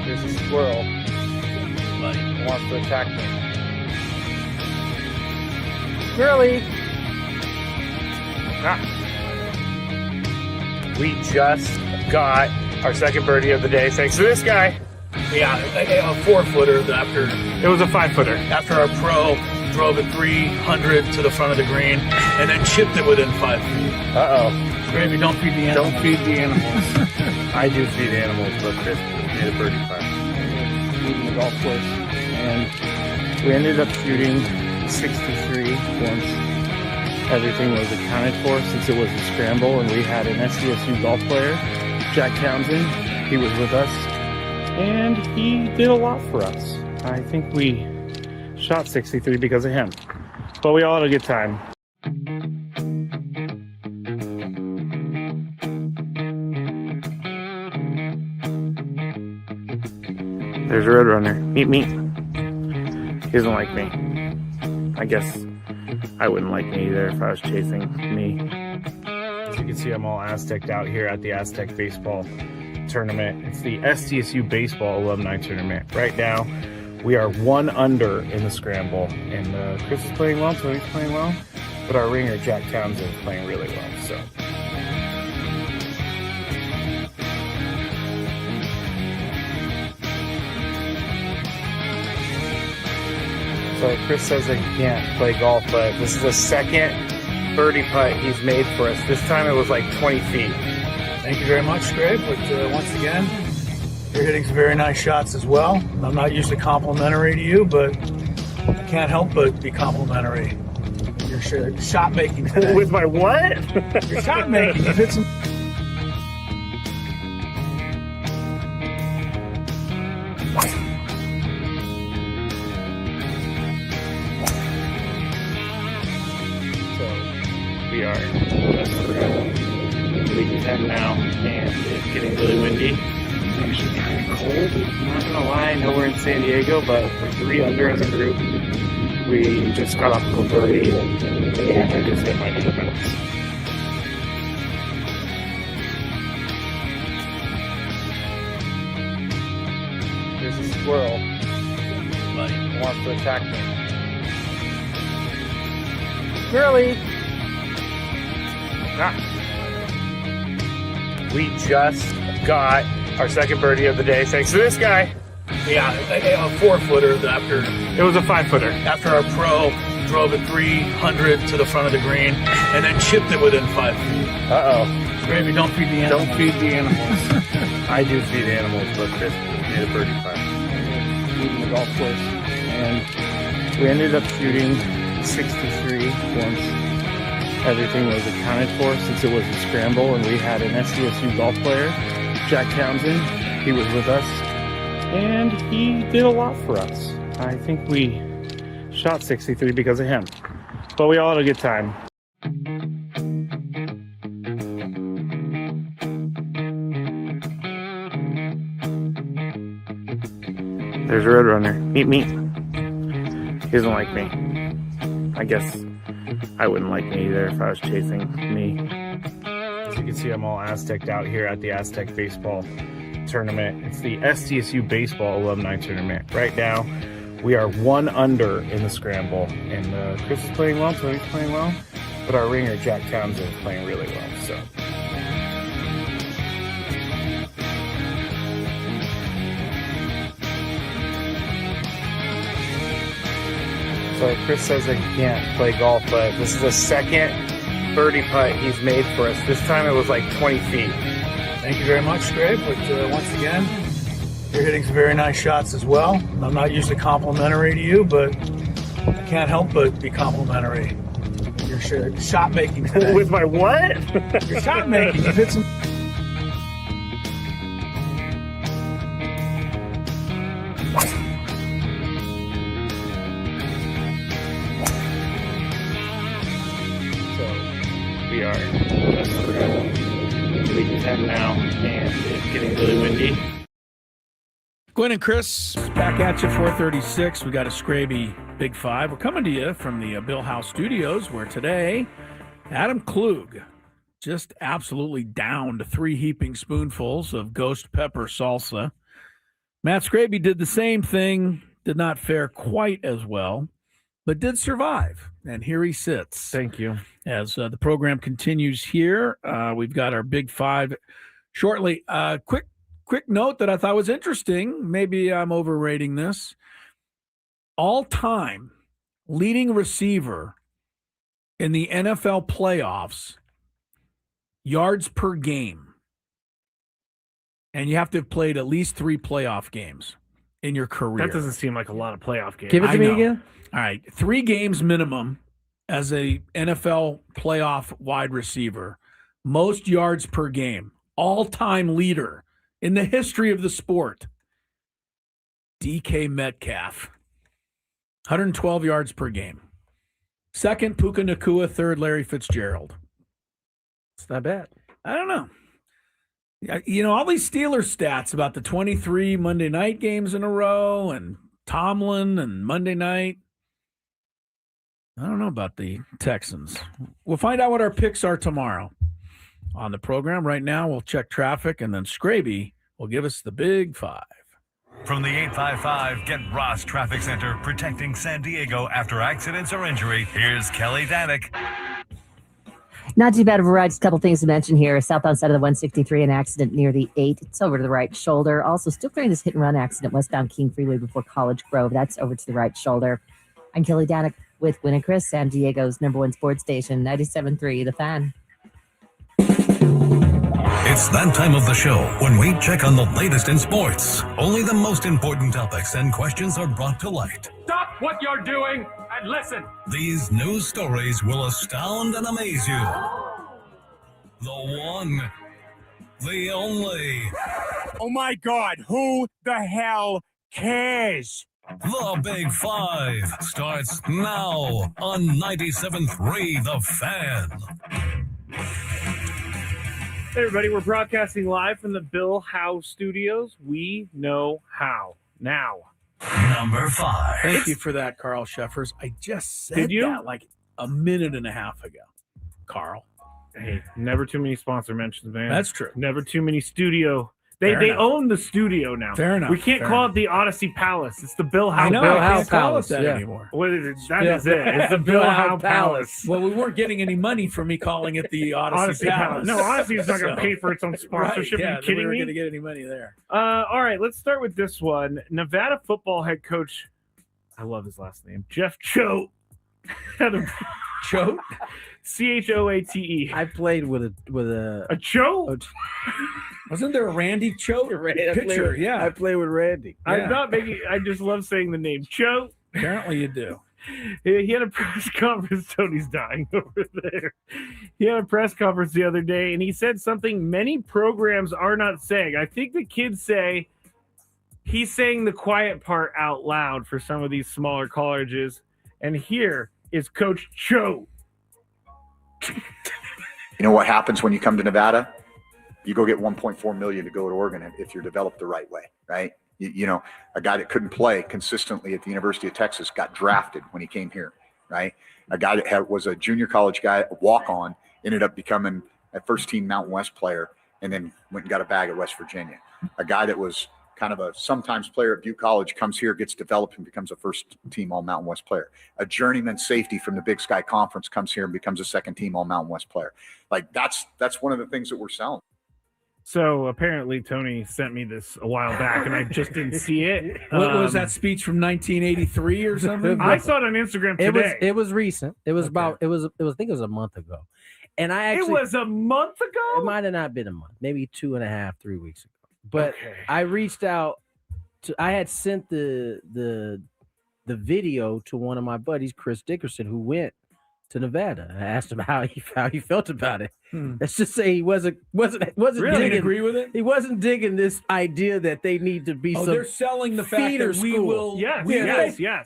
C: There's a squirrel, but he wants to attack me.
D: Squirrely!
C: We just got our second birdie of the day thanks to this guy.
B: Yeah, a 4-footer after.
C: It was a 5-footer.
B: After our pro drove it 300 to the front of the green and then chipped it within 5 feet.
C: Uh-oh.
B: Gravy, don't feed the animals.
C: Don't feed the animals. I do feed animals, but Chris made a birdie putt. Leaving the golf course, and we ended up shooting 63 once. Everything was accounted for since it was a scramble, and we had an SDSU golf player, Jack Townsend. He was with us, and he did a lot for us. I think we shot 63 because of him, but we all had a good time. There's a Roadrunner. Meet me. He doesn't like me. I guess I wouldn't like me either if I was chasing me. As you can see, I'm all Aztec'd out here at the Aztec Baseball Tournament. It's the SDSU Baseball Alumni Tournament. Right now, we are 1 under in the scramble, and Chris is playing well, Tony's playing well, but our ringer, Jack Townsend, is playing really well, so. So Chris says that he can't play golf, but this is the second birdie putt he's made for us. This time it was like 20 feet.
B: Thank you very much, Greg. But once again, you're hitting some very nice shots as well. I'm not usually complimentary to you, but I can't help but be complimentary. Your shot making today.
C: With my what?
B: Your shot making. You hit some.
C: We are league 10 now, and it's getting really windy. It's actually kind of cold. I'm not gonna lie, I know we're in San Diego, but we're 3 under as a group. We just got off of birdie, and I just hit my defense. There's a squirrel, but he wants to attack me.
D: Squirrely!
C: We just got our second birdie of the day thanks to this guy.
B: Yeah, a 4-footer after.
C: It was a 5-footer.
B: After our pro drove it 300 to the front of the green and then chipped it within 5 feet.
C: Uh-oh.
B: Gravy, don't feed the animals.
C: Don't feed the animals. I do feed animals, but Chris made a birdie putt. Leaving the golf course, and we ended up shooting 63 once. Everything was accounted for since it was a scramble, and we had an SDSU golf player, Jack Townsend. He was with us, and he did a lot for us. I think we shot 63 because of him, but we all had a good time. There's a Roadrunner. Meet me. He doesn't like me.
H: I guess I wouldn't like me either if I was chasing me.
J: As you can see, I'm all Aztec'd out here at the Aztec Baseball Tournament. It's the SDSU Baseball Alumni Tournament. Right now, we are 1 under in the scramble, and Chris is playing well, Tony's playing well, but our ringer, Jack Townsend, is playing really well, so. So Chris says that he can't play golf, but this is the second birdie putt he's made for us. This time it was like 20 feet.
B: Thank you very much, Scrape. But once again, you're hitting some very nice shots as well. I'm not usually complimentary to you, but I can't help but be complimentary. Your shot making today.
J: With my what?
B: Your shot making. You've hit some.
J: We are leading 10 now, and it's getting really windy.
B: Gwynn and Chris back at you, 436. We got a Scraby Big Five. We're coming to you from the Bill House Studios, where today Adam Klug just absolutely downed 3 heaping spoonfuls of ghost pepper salsa. Matt Scraby did the same thing, did not fare quite as well, but did survive. And here he sits.
J: Thank you.
B: As the program continues here, we've got our Big Five shortly. Quick note that I thought was interesting. Maybe I'm overrating this. All-time leading receiver in the NFL playoffs, yards per game. And you have to have played at least 3 playoff games in your career.
J: That doesn't seem like a lot of playoff games.
D: Give it to me again.
B: All right, 3 games minimum as a NFL playoff wide receiver. Most yards per game. All-time leader in the history of the sport. DK Metcalf. 112 yards per game. Second, Puka Nacua. Third, Larry Fitzgerald.
D: It's not bad.
B: I don't know. You know, all these Steelers stats about the 23 Monday night games in a row and Tomlin and Monday night. I don't know about the Texans. We'll find out what our picks are tomorrow on the program. Right now, we'll check traffic, and then Scraby will give us the Big Five.
M: From the 855 Get Ross Traffic Center, protecting San Diego after accidents or injury, here's Kelly Danick.
T: Not too bad of a ride. Just a couple things to mention here. Southbound side of the 163, an accident near the 8. It's over to the right shoulder. Also, still clearing this hit-and-run accident westbound King Freeway before College Grove. That's over to the right shoulder. I'm Kelly Danick with Gwynn and Chris, San Diego's #1 sports station, 97.3 The Fan.
M: It's that time of the show when we check on the latest in sports. Only the most important topics and questions are brought to light.
W: Stop what you're doing and listen.
M: These news stories will astound and amaze you. The one, the only.
W: Oh my God, who the hell cares?
M: The Big Five starts now on 97.3 The Fan.
I: Hey everybody, we're broadcasting live from the Bill House Studios. We know how. Now.
M: Number 5.
B: Thank you for that, Carl Sheffers. I just said that like a minute and a half ago, Carl.
I: Hey, never too many sponsor mentions, man.
B: That's true.
I: Never too many studio. They own the studio now.
B: Fair enough.
I: We can't call it the Odyssey Palace. It's the Bill Howe
B: I know,
I: Palace.
B: I can't call it that anymore.
I: What is it? That is it. It's the Bill Howe Palace.
B: Well, we weren't getting any money from me calling it the Odyssey Palace.
I: No, Odyssey is not going to pay for its own sponsorship.
B: Right,
I: Are you kidding
B: we weren't
I: me?
B: going to get any money there.
I: All right, let's start with this one. Nevada football head coach, I love his last name, Jeff Choate.
B: Choate?
I: Choate.
D: I played with a
I: Choate?
B: Wasn't there a Randy Choate pitcher? Yeah,
D: I played with Randy.
I: I'm not making. I just love saying the name Choate.
B: Apparently, you do.
I: He had a press conference. Tony's dying over there. He had a press conference the other day, and he said something many programs are not saying. I think the kids say he's saying the quiet part out loud for some of these smaller colleges. And here is Coach Choate.
X: You know what happens when you come to Nevada? You go get $1.4 million to go to Oregon if you're developed the right way, right? You know, a guy that couldn't play consistently at the University of Texas got drafted when he came here. right? A guy that was a junior college guy, a walk-on, ended up becoming a first-team Mountain West player, and then went and got a bag at West Virginia. A guy that was kind of a sometimes player at Butte College comes here, gets developed, and becomes a first-team All-Mountain West player. A journeyman safety from the Big Sky Conference comes here and becomes a second-team All-Mountain West player. Like that's one of the things that we're selling.
I: So apparently Tony sent me this a while back, and I just didn't see it.
B: What was that speech from 1983 or something?
I: I saw it on Instagram today.
D: It was recent. It was I think it was a month ago. And it
I: was a month ago?
D: It might have not been a month, maybe 2.5, 3 weeks ago. But I reached out I had sent the video to one of my buddies, Chris Dickerson, who went to Nevada. I asked him how he felt about it. Let's just say he wasn't
B: really
D: digging,
B: agree with it.
D: He wasn't digging this idea that they need to be some.
B: They're selling the fact that we will.
I: Yes.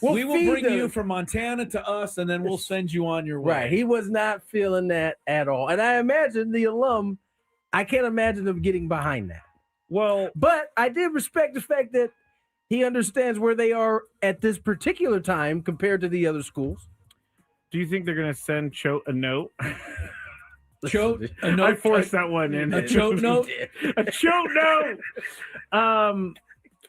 B: We will bring
D: them.
B: you from Montana to us, and then we'll send you on your way.
D: Right. He was not feeling that at all, and I imagine the alum. I can't imagine them getting behind that.
I: Well,
D: but I did respect the fact that he understands where they are at this particular time compared to the other schools.
I: Do you think they're going to send Choate a note?
B: Choate a note.
I: I forced that one in.
B: A Choate note.
I: A Choate note.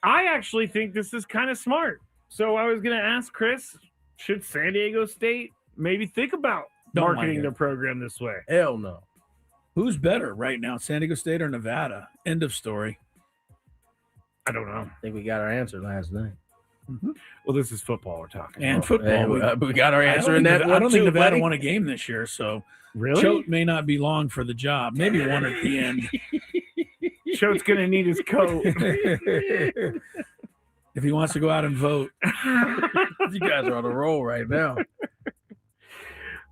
I: I actually think this is kind of smart. So I was going to ask Chris, should San Diego State maybe think about marketing their program this way?
D: Hell no.
B: Who's better right now, San Diego State or Nevada? End of story.
I: I don't know.
D: I think we got our answer last night.
B: Mm-hmm.
I: Well, this is football we're talking
B: and
I: about.
B: football.
D: We got our answer in that.
B: I don't think Nevada
D: buddy.
B: won a game this year, so
I: really,
B: Choate may not be long for the job. Maybe one at the end.
I: Choate's going to need his coat
B: if he wants to go out and vote.
D: You guys are on a roll right now.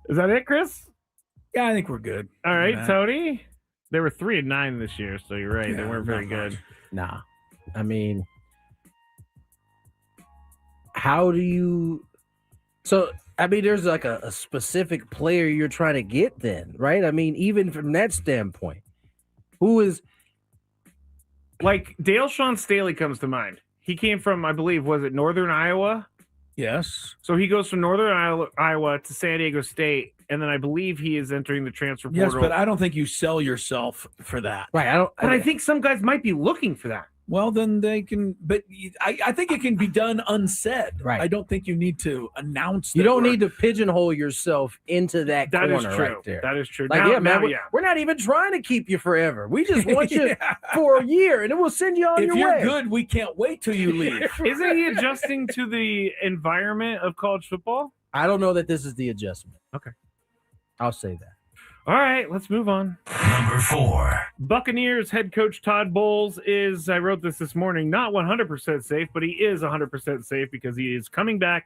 I: Is that it, Chris?
B: Yeah, I think we're good.
I: All right, Tony. They were 3-9 this year, so you're right.
B: Yeah,
I: they weren't very good.
D: Nah, I mean, how do you? So I mean, there's like a specific player you're trying to get, then, right? I mean, even from that standpoint, who is
I: like Dale Sean Staley comes to mind. He came from, I believe, was it Northern Iowa?
B: Yes.
I: So he goes from Northern Iowa to San Diego State, and then I believe he is entering the transfer portal.
B: Yes, but I don't think you sell yourself for that.
D: Right.
I: I think some guys might be looking for that.
B: Well, then they can, but I think it can be done unsaid.
D: Right.
B: I don't think you need to announce.
D: You don't need to pigeonhole yourself into that corner
I: is true.
D: right there.
I: That is true.
D: Like, we're not even trying to keep you forever. We just want you for a year, and then we'll send you on your way.
B: If you're good, we can't wait till you leave.
I: Isn't he adjusting to the environment of college football?
D: I don't know that this is the adjustment.
I: Okay.
D: I'll say that.
I: All right, let's move on.
M: Number 4.
I: Buccaneers head coach Todd Bowles is, I wrote this morning, not 100% safe, but he is 100% safe because he is coming back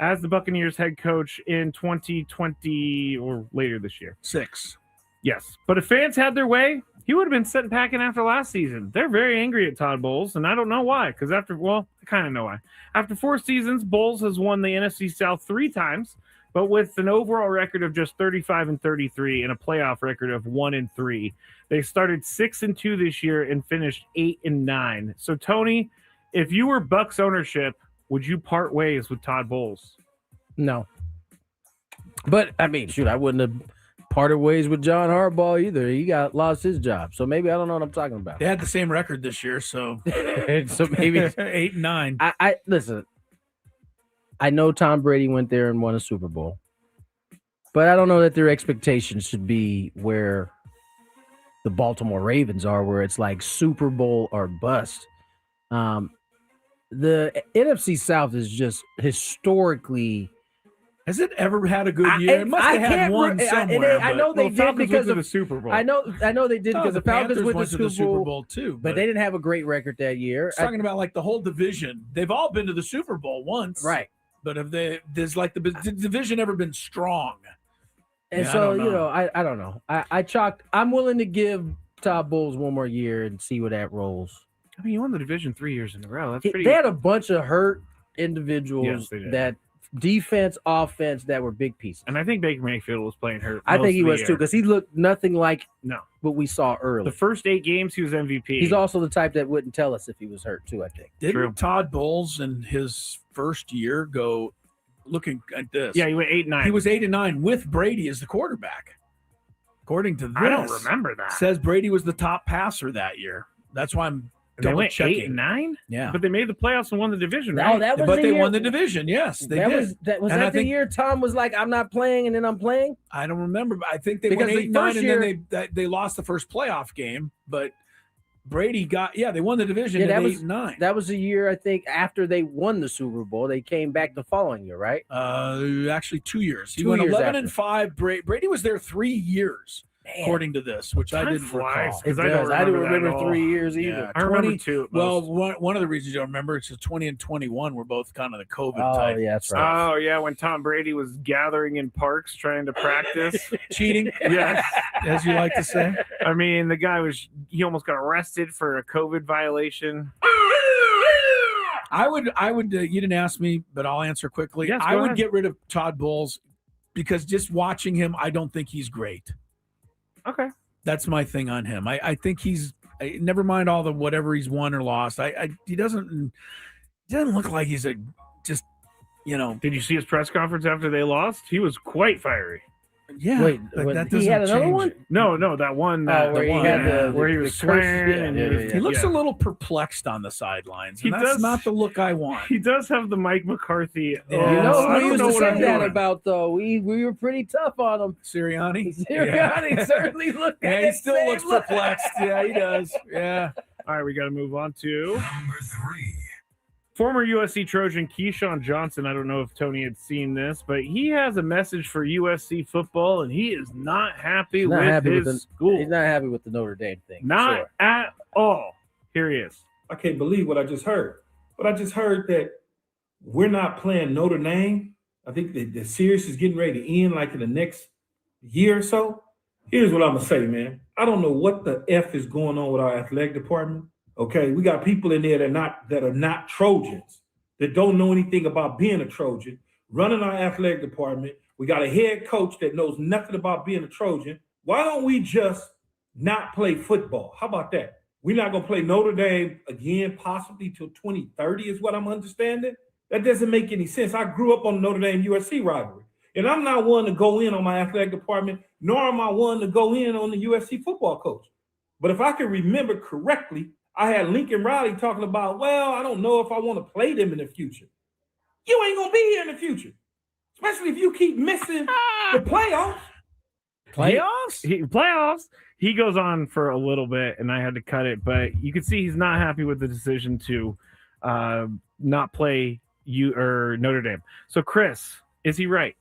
I: as the Buccaneers head coach in 2020 or later this year.
B: 6.
I: Yes, but if fans had their way, he would have been sitting packing after last season. They're very angry at Todd Bowles, and I don't know why, because I kind of know why. After 4 seasons, Bowles has won the NFC South 3 times, but with an overall record of just 35-33 and a playoff record of 1-3. They started 6-2 this year and finished 8-9. So, Tony, if you were Bucs ownership, would you part ways with Todd Bowles?
D: No. But I mean, shoot, I wouldn't have parted ways with John Harbaugh either. He lost his job, so maybe I don't know what I'm talking about.
B: They had the same record this year, so
D: so maybe
B: 8-9.
D: I listen. I know Tom Brady went there and won a Super Bowl, but I don't know that their expectations should be where the Baltimore Ravens are, where it's like Super Bowl or bust. The NFC South is just historically.
B: Has it ever had a good year? It must have had one somewhere.
D: I know they did because of
I: the Super Bowl.
D: I know they did because the Falcons went to the
B: Super Bowl too,
D: but they didn't have a great record that year.
B: Talking about like the whole division, they've all been to the Super Bowl once,
D: right?
B: But there's like the division ever been strong?
D: And so I don't know. I'm willing to give Todd Bowles one more year and see where that rolls.
I: I mean, you won the division 3 years in a row. That's pretty.
D: They had a bunch of hurt individuals
I: Yes,
D: that defense, offense that were big pieces.
I: And I think Baker Mayfield was playing hurt.
D: I think he was too because he looked nothing like what we saw
I: The
D: early.
I: first 8 games, he was MVP.
D: He's also the type that wouldn't tell us if he was hurt too, I think.
B: Didn't Todd Bowles in his first year go looking at this.
I: Yeah, he went 8-9.
B: He was 8-9 with Brady as the quarterback. According to this,
I: I don't remember that.
B: Says Brady was the top passer that year. That's why I'm
I: They went
B: double-checking.
I: 8-9.
B: Yeah,
I: but they made the playoffs and won the division.
D: No,
I: Right?
D: that was
B: but
D: the
B: they
D: year,
B: won the division. Yes, they
D: that
B: did.
D: was that was
B: And
D: that
B: I
D: the
B: think-
D: year Tom was like, I'm not playing, and then I'm playing.
B: I don't remember. But I think they
D: Because
B: won
D: the
B: 8-9,
D: first
B: and
D: year-
B: then they lost the first playoff game. But Brady they won the division
D: Yeah,
B: at
D: that was
B: 8-9.
D: That was the year I think after they won the Super Bowl, they came back the following year, right?
B: Actually 2 years. He
D: 2
B: went
D: years
B: 11-5. Brady was there 3 years, according to this, which I
I: Time
B: didn't
I: flies,
B: recall.
I: 'cause
D: It
I: I don't
D: does. I don't
I: remember that
D: remember
I: at all.
D: 3 years either.
B: Yeah,
I: I remember
B: 20
I: two. at
B: Well,
I: most.
B: one of the reasons you don't remember is 20 and 21 were both kind of the COVID
D: Oh,
B: type.
D: yeah, that's right.
I: Oh yeah, when Tom Brady was gathering in parks trying to practice.
B: Cheating,
I: Yes.
B: as you like to say.
I: I mean, the guy he almost got arrested for a COVID violation.
B: I would. You didn't ask me, but I'll answer quickly.
I: Yes,
B: I
I: go
B: would
I: ahead.
B: get rid of Todd Bowles because just watching him, I don't think he's great.
I: Okay.
B: That's my thing on him. I think he's. Never mind all the whatever he's won or lost. He doesn't look like he's
I: Did you see his press conference after they lost? He was quite fiery.
B: Yeah.
D: Wait,
B: but
D: what,
B: that
D: he had
B: doesn't
D: another
B: change
D: one?
B: it.
I: No, that one.
D: where he had
I: where he
D: the
I: was
D: curse-
I: swearing.
D: yeah,
I: and
D: yeah,
I: he was-
D: yeah.
B: He looks
I: yeah.
B: a little perplexed on the sidelines.
I: He
B: And that's
I: does.
B: not the look I want.
I: He does have the Mike McCarthy.
B: Yeah.
D: You know
I: I
D: who we
I: don't
D: used
I: know
D: to
I: what
D: say
I: I'm
D: that
I: doing.
D: about, though? We were pretty tough on him.
B: Sirianni?
D: Sirianni certainly looked at
B: Yeah, he
D: that
B: still
D: same
B: looks
D: look.
B: perplexed. Yeah, he does. Yeah.
I: All right, we got to move on to
M: Number 3.
I: former USC Trojan Keyshawn Johnson. I don't know if Tony had seen this, but he has a message for USC football, and he is not happy
D: He's not
I: with
D: happy
I: his
D: with the,
I: school.
D: He's not happy with the Notre Dame thing.
I: Not
D: sure.
I: at all. Here he is.
K: I can't believe what I just heard. But I just heard that we're not playing Notre Dame. I think the series is getting ready to end like in the next year or so. Here's what I'm going to say, man. I don't know what the F is going on with our athletic department. Okay, we got people in there that are not Trojans, that don't know anything about being a Trojan, running our athletic department. We got a head coach that knows nothing about being a Trojan. Why don't we just not play football? How about that? We're not going to play Notre Dame again, possibly till 2030 is what I'm understanding. That doesn't make any sense. I grew up on the Notre Dame USC rivalry, and I'm not one to go in on my athletic department, nor am I one to go in on the USC football coach. But if I can remember correctly, I had Lincoln Riley talking about, well, I don't know if I want to play them in the future. You ain't going to be here in the future, especially if you keep missing the playoffs.
I: Playoffs. He goes on for a little bit, and I had to cut it, but you can see he's not happy with the decision to not play Notre Dame. So, Chris, is he right?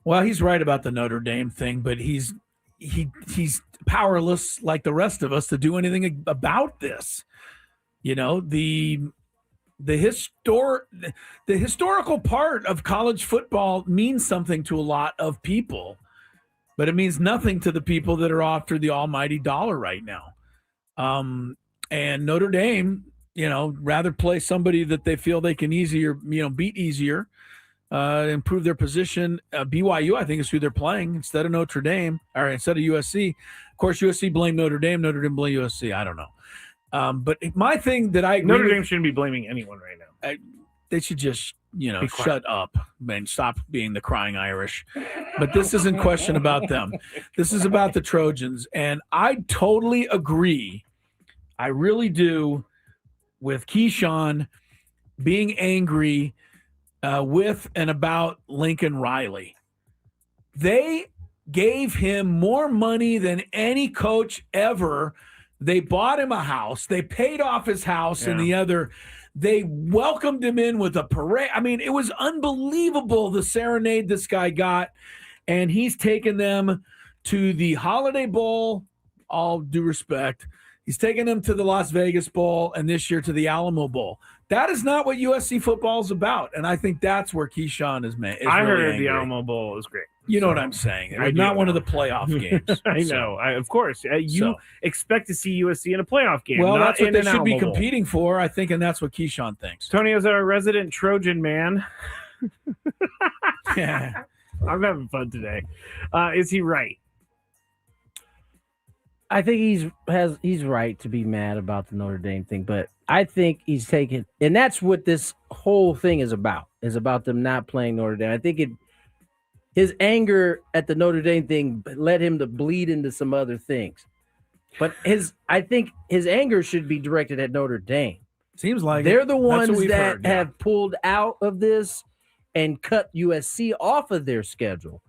B: Well, he's right about the Notre Dame thing, but he's powerless like the rest of us to do anything about this. You know, the historical part of college football means something to a lot of people, but it means nothing to the people that are after the almighty dollar right now. And Notre Dame, rather play somebody that they feel they can beat easier, improve their position. BYU, I think, is who they're playing instead of Notre Dame, or instead of USC. Of course, USC blamed Notre Dame. Notre Dame blamed USC. I don't know. But my thing that I agree
I: Notre
B: with,
I: Dame shouldn't be blaming anyone right now.
B: they should just,
I: Be quiet.
B: shut up and stop being the crying Irish. But this isn't question about them. This is about the Trojans. And I totally agree. I really do with Keyshawn being angry with and about Lincoln Riley. They gave him more money than any coach ever. They bought him a house. They paid off his house and the other. They welcomed him in with a parade. I mean, it was unbelievable, the serenade this guy got. And he's taken them to the Holiday Bowl, all due respect. He's taken them to the Las Vegas Bowl and this year to the Alamo Bowl. That is not what USC football is about. And I think that's where Keyshawn is
I: I
B: really
I: heard
B: angry.
I: the Alamo Bowl is great.
B: You know what I'm saying. It
I: I
B: was
I: do
B: not one
I: know.
B: of the playoff games.
I: I
B: So-
I: know. Of course. You expect to see USC in a playoff game.
B: Well,
I: not
B: that's what
I: in
B: they
I: an
B: should be
I: Alamo Bowl.
B: competing for, I think, and that's what Keyshawn thinks.
I: Tony is our resident Trojan man.
B: Yeah.
I: I'm having fun today. Is he right?
D: I think he's right to be mad about the Notre Dame thing, but I think he's taken, and that's what this whole thing is about them not playing Notre Dame. I think his anger at the Notre Dame thing led him to bleed into some other things. But I think his anger should be directed at Notre Dame.
B: Seems like
D: they're the
B: That's what
D: ones
B: we've
D: that
B: heard, yeah.
D: have pulled out of this and cut USC off of their schedule.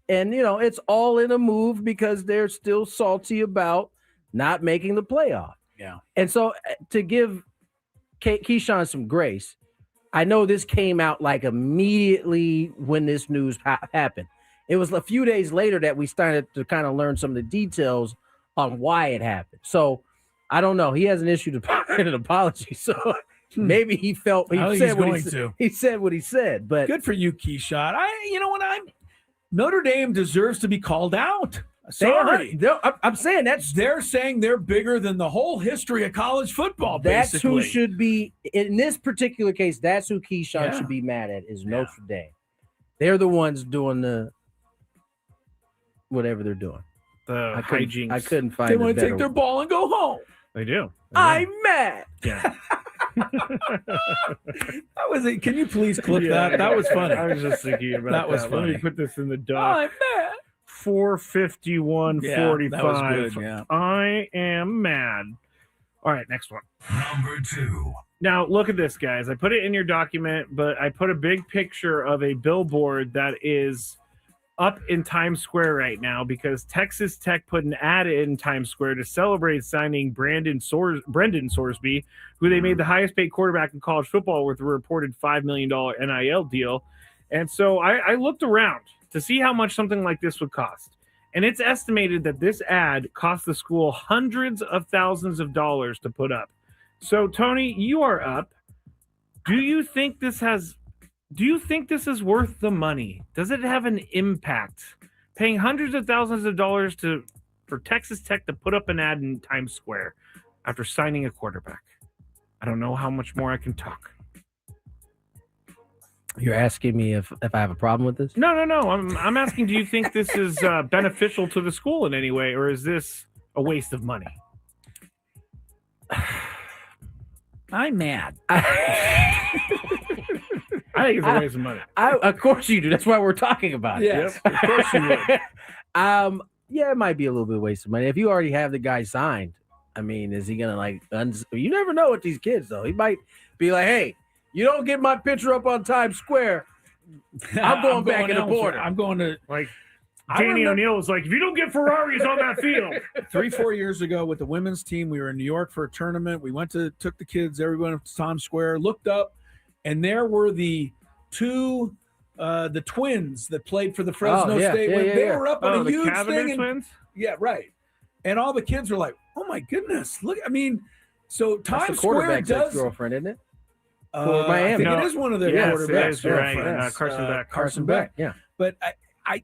D: And, it's all in a move because they're still salty about not making the playoff.
B: Yeah.
D: And so to give Keyshawn some grace, I know this came out like immediately when this news happened. It was a few days later that we started to kind of learn some of the details on why it happened. So I don't know. He hasn't issued an apology. So maybe he felt he said what he said. But
B: good for you, Keyshawn. Notre Dame deserves to be called out. Sorry.
D: I'm saying
B: they're saying they're bigger than the whole history of college football.
D: That's
B: basically.
D: who should be in this particular case. That's who Keyshawn should be mad at is Notre Dame. They're the ones doing the whatever they're doing.
C: The hijinks.
D: I couldn't find.
B: They want to take their ball and go home.
C: They do.
D: I'm mad.
C: Yeah.
B: That was it. Can you please clip that? That was funny.
C: I was just thinking about
B: that. Was funny.
C: Let me put this in the doc.
B: I'm mad.
C: 451.45.
B: that was good, yeah.
C: I am mad. All right, next one.
M: Number 2.
C: Now, look at this, guys. I put it in your document, but I put a big picture of a billboard that is up in Times Square right now because Texas Tech put an ad in Times Square to celebrate signing Brendan Sorsby, who they made the highest paid quarterback in college football with a reported $5 million NIL deal. And so I looked around to see how much something like this would cost. And it's estimated that this ad cost the school hundreds of thousands of dollars to put up. So, Tony, you are up. Do you think this is worth the money? Does it have an impact? Paying hundreds of thousands of dollars for Texas Tech to put up an ad in Times Square after signing a quarterback. I don't know how much more I can talk.
D: You're asking me if I have a problem with this?
C: No. I'm asking, do you think this is beneficial to the school in any way, or is this a waste of money?
B: I'm mad.
C: I think it's a waste of money.
D: Of course you do. That's why we're talking about it.
B: Yes,
C: of course you would.
D: Yeah, it might be a little bit waste of money. If you already have the guy signed, I mean, is he going to you never know with these kids, though. He might be like, hey, you don't get my picture up on Times Square, I'm going back in the border.
B: I'm going to
C: Danny O'Neill was like, if you don't get Ferraris on that field.
B: 3-4 years ago with the women's team, we were in New York for a tournament. We took the kids, everyone to Times Square, looked up, and there were the two the twins that played for the Fresno State. They were up on a huge thing.
C: Twins?
B: Yeah, right. And all the kids were like, oh my goodness. Look, I mean, so Times Square does
D: girlfriend, isn't it?
B: Miami. I think it is one of their quarterbacks.
C: It is, you're right.
B: Carson Beck. Yeah. But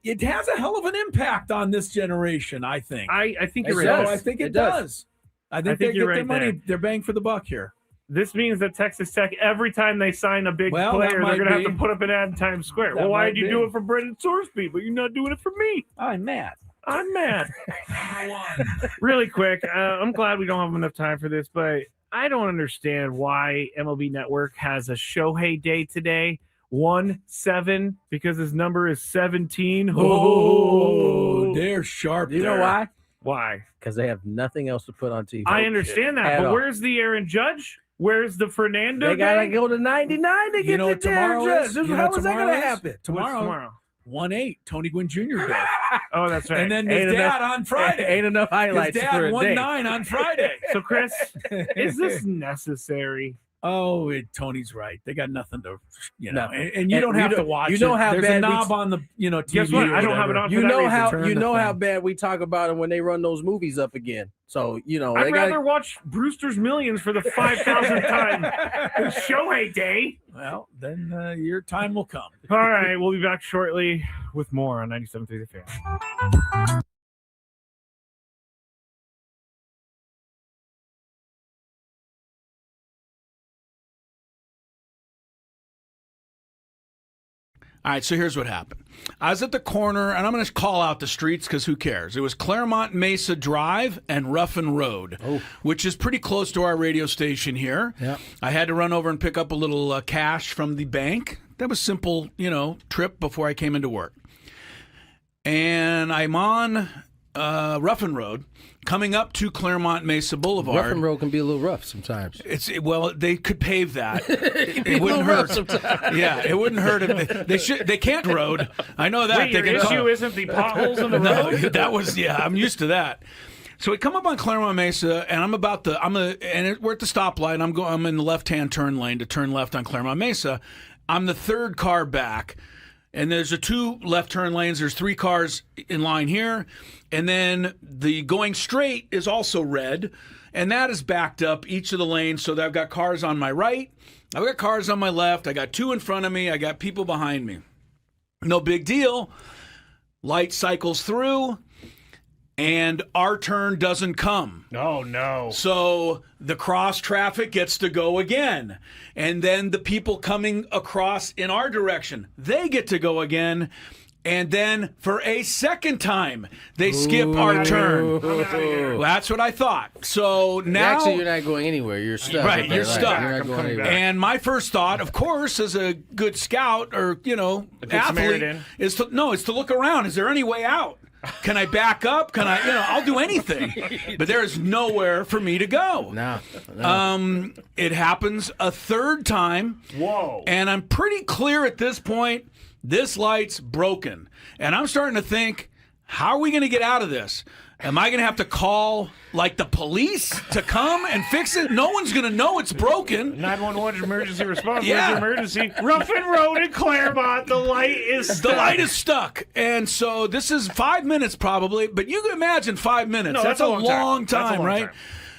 B: it has a hell of an impact on this generation, I think.
C: I think you're
B: right.
C: So
B: I think it does. I think they get their money, their bang for the buck here.
C: This means that Texas Tech, every time they sign a big player, they're going to have to put up an ad in Times Square. Well, why did you do it for Brendan Sorsby, but you're not doing it for me?
B: I'm mad.
C: Really quick, I'm glad we don't have enough time for this, but I don't understand why MLB Network has a Shohei Day today. 1-7 because his number is 17.
B: Oh, they're sharp.
D: You know why?
C: Why?
D: Because they have nothing else to put on TV.
C: I understand that, but where's the Aaron Judge? Where's the Fernando?
D: They gotta go to 99 to get the Aaron Judge. How is that gonna happen?
B: Tomorrow. 1-8, Tony Gwynn Jr. Day.
C: Oh, that's right.
B: And then his dad on Friday.
D: Ain't enough highlights.
B: His dad 1-9 on Friday.
C: So, Chris, is this necessary?
B: Oh, Tony's right. They got nothing to, and you don't have to watch.
D: You know how
B: There's
D: bad
B: a knob on the, TV.
C: Guess what? I don't have it on.
D: You know how bad we talk about them when they run those movies up again. So
C: I'd rather watch Brewster's Millions for the 5,000th time than Shohei Day.
B: Well, then your time will come.
C: All right, we'll be back shortly with more on 97.3 The Fan.
B: All right, so here's what happened. I was at the corner, and I'm going to call out the streets because who cares? It was Claremont Mesa Drive and Ruffin Road, which is pretty close to our radio station here.
D: Yep.
B: I had to run over and pick up a little cash from the bank. That was simple, trip before I came into work. And I'm on Ruffin Road, coming up to Claremont Mesa Boulevard.
D: Ruffin Road can be a little rough sometimes.
B: Well, they could pave that. It wouldn't hurt. Yeah, it wouldn't hurt if they should. They can't road. I know that.
J: Wait, your issue isn't the potholes in the road?
B: No, that was I'm used to that. So we come up on Claremont Mesa, and we're at the stoplight. I'm in the left-hand turn lane to turn left on Claremont Mesa. I'm the third car back. And there's 2 left turn lanes. There's 3 cars in line here. And then the going straight is also red. And that is backed up each of the lanes. So that I've got cars on my right. I've got cars on my left. I got 2 in front of me. I got people behind me. No big deal. Light cycles through. And our turn doesn't come.
J: Oh, no.
B: So the cross traffic gets to go again. And then the people coming across in our direction, they get to go again. And then for a second time, they skip our turn. Well, that's what I thought. So now...
D: Actually, you're not going anywhere. You're stuck.
B: Right, you're stuck.
D: You're not going anywhere.
B: And my first thought, of course, as a good scout or, athlete, is to look around. Is there any way out? Can I back up? Can I, I'll do anything. But there is nowhere for me to go.
D: No.
B: It happens a third time.
J: Whoa.
B: And I'm pretty clear at this point, this light's broken. And I'm starting to think, how are we going to get out of this? Am I going to have to call, the police to come and fix it? No one's going to know it's broken.
J: 911 emergency response.
B: Yeah.
J: Emergency. Ruffin Road in Claremont. The light is stuck.
B: The light is stuck. And so this is 5 minutes probably, but you can imagine 5 minutes.
J: No,
B: that's a long time, right?
J: Time.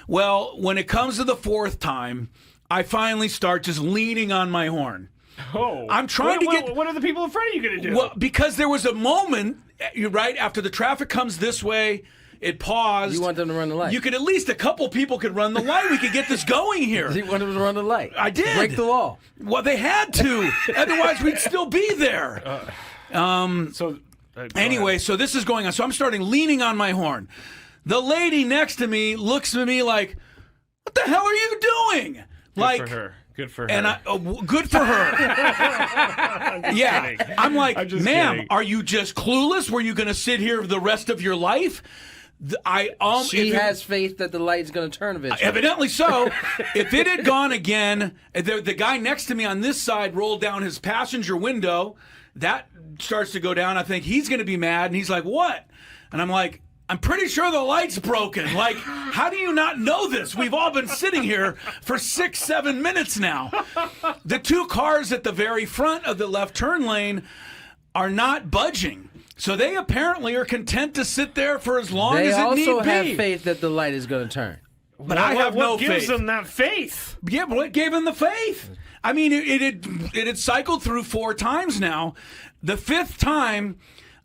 B: Well, when it comes to the 4th time, I finally start just leaning on my horn.
J: Oh.
B: I'm trying to get...
J: What are the people in front of you going to do?
B: Well, because there was a moment, right, after the traffic comes this way, it paused.
D: You want them to run the light.
B: You could at least a couple people could run the light. We could get this going here.
D: You want them to run the light.
B: I did.
D: Break the law.
B: Well, they had to. Otherwise, we'd still be there. Anyway, so this is going on. So I'm starting leaning on my horn. The lady next to me looks at me like, "What the hell are you doing?"
J: Good for her. Good for her.
B: And good for her. Yeah.
J: Kidding.
B: I'm like, ma'am,
J: kidding.
B: are you just clueless? Were you going to sit here the rest of your life?
D: She has faith that the light's going to turn eventually.
B: Evidently so. If it had gone again, the guy next to me on this side rolled down his passenger window. That starts to go down. I think he's going to be mad. And he's like, what? And I'm like, I'm pretty sure the light's broken. Like, how do you not know this? We've all been sitting here for 6-7 minutes now. The 2 cars at the very front of the left turn lane are not budging. So they apparently are content to sit there for as long as it need be.
D: They also have faith that the light is going to turn.
B: But I have no faith.
J: What gives them that faith?
B: Yeah, but what gave them the faith? I mean, it had cycled through 4 times now. The 5th time,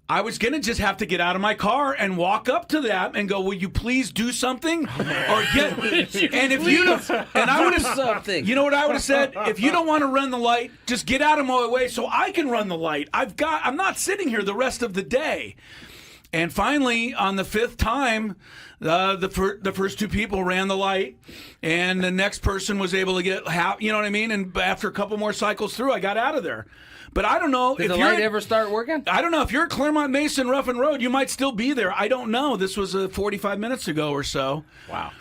B: I was going to just have to get out of my car and walk up to that and go, will you please do something? Or get, and if you don't, and I would have,
D: something.
B: You know what I would have said? If you don't want to run the light, just get out of my way so I can run the light. I'm not sitting here the rest of the day. And finally, on the 5th time, the first 2 people ran the light, and the next person was able to get, you know what I mean? And after a couple more cycles through, I got out of there. But I don't know
D: if the light ever start working.
B: I don't know if you're at Claremont Mesa and Ruffin Road, you might still be there. I don't know. This was 45 minutes ago or so.
J: Wow.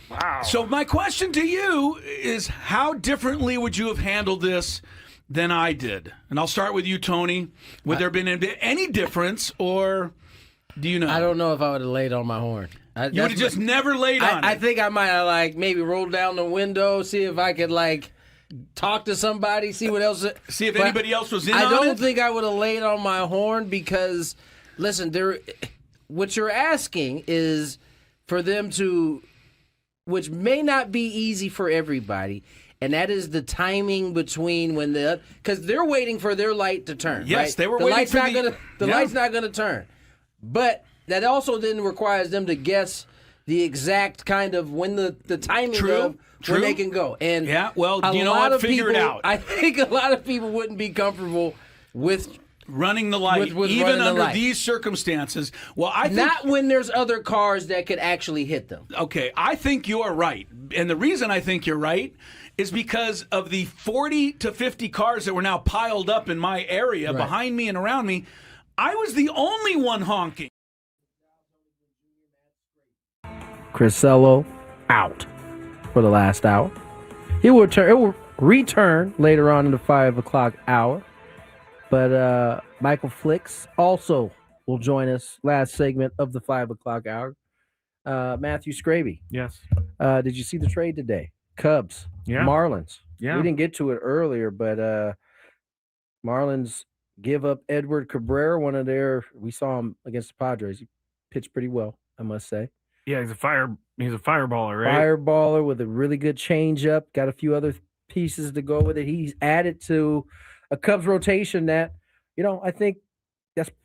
B: So my question to you is, how differently would you have handled this than I did? And I'll start with you, Tony. Would there have been any difference, or do you know?
D: I don't know if I would have laid on my horn.
B: You would have just never laid on it.
D: I think I might have maybe rolled down the window, see if I could talk to somebody, see what else.
B: See if anybody else was in on it?
D: I don't think I would have laid on my horn because, listen, what you're asking is for them to, which may not be easy for everybody, and that is the timing between when because they're waiting for their light to turn.
B: Yes,
D: right?
B: they were waiting for
D: the light's not going to turn. But that also then requires them to guess the exact kind of when the timing of when they can go. And
B: yeah, well, you know what? Figure it out.
D: I think a lot of people wouldn't be comfortable with
B: running the light,
D: with
B: even
D: running the
B: under
D: light.
B: these circumstances. Well, I think,
D: Not when there's other cars that could actually hit them.
B: okay, I think you're right. And the reason I think you're right is because of the 40 to 50 cars that were now piled up in my area behind me and around me. I was the only one honking.
D: Crisello out for the last hour. It will return later on in the 5 o'clock hour. But Michael Flicks also will join us last segment of the 5 o'clock hour. Matthew Scraby.
C: Yes.
D: Did you see the trade today? Cubs.
C: Yeah.
D: Marlins.
C: Yeah.
D: We didn't get to it earlier, but Marlins give up Edward Cabrera, we saw him against the Padres. He pitched pretty well, I must say.
C: Yeah, he's a fireballer, right?
D: Fireballer with a really good changeup. Got a few other pieces to go with it. He's added to a Cubs rotation that, I think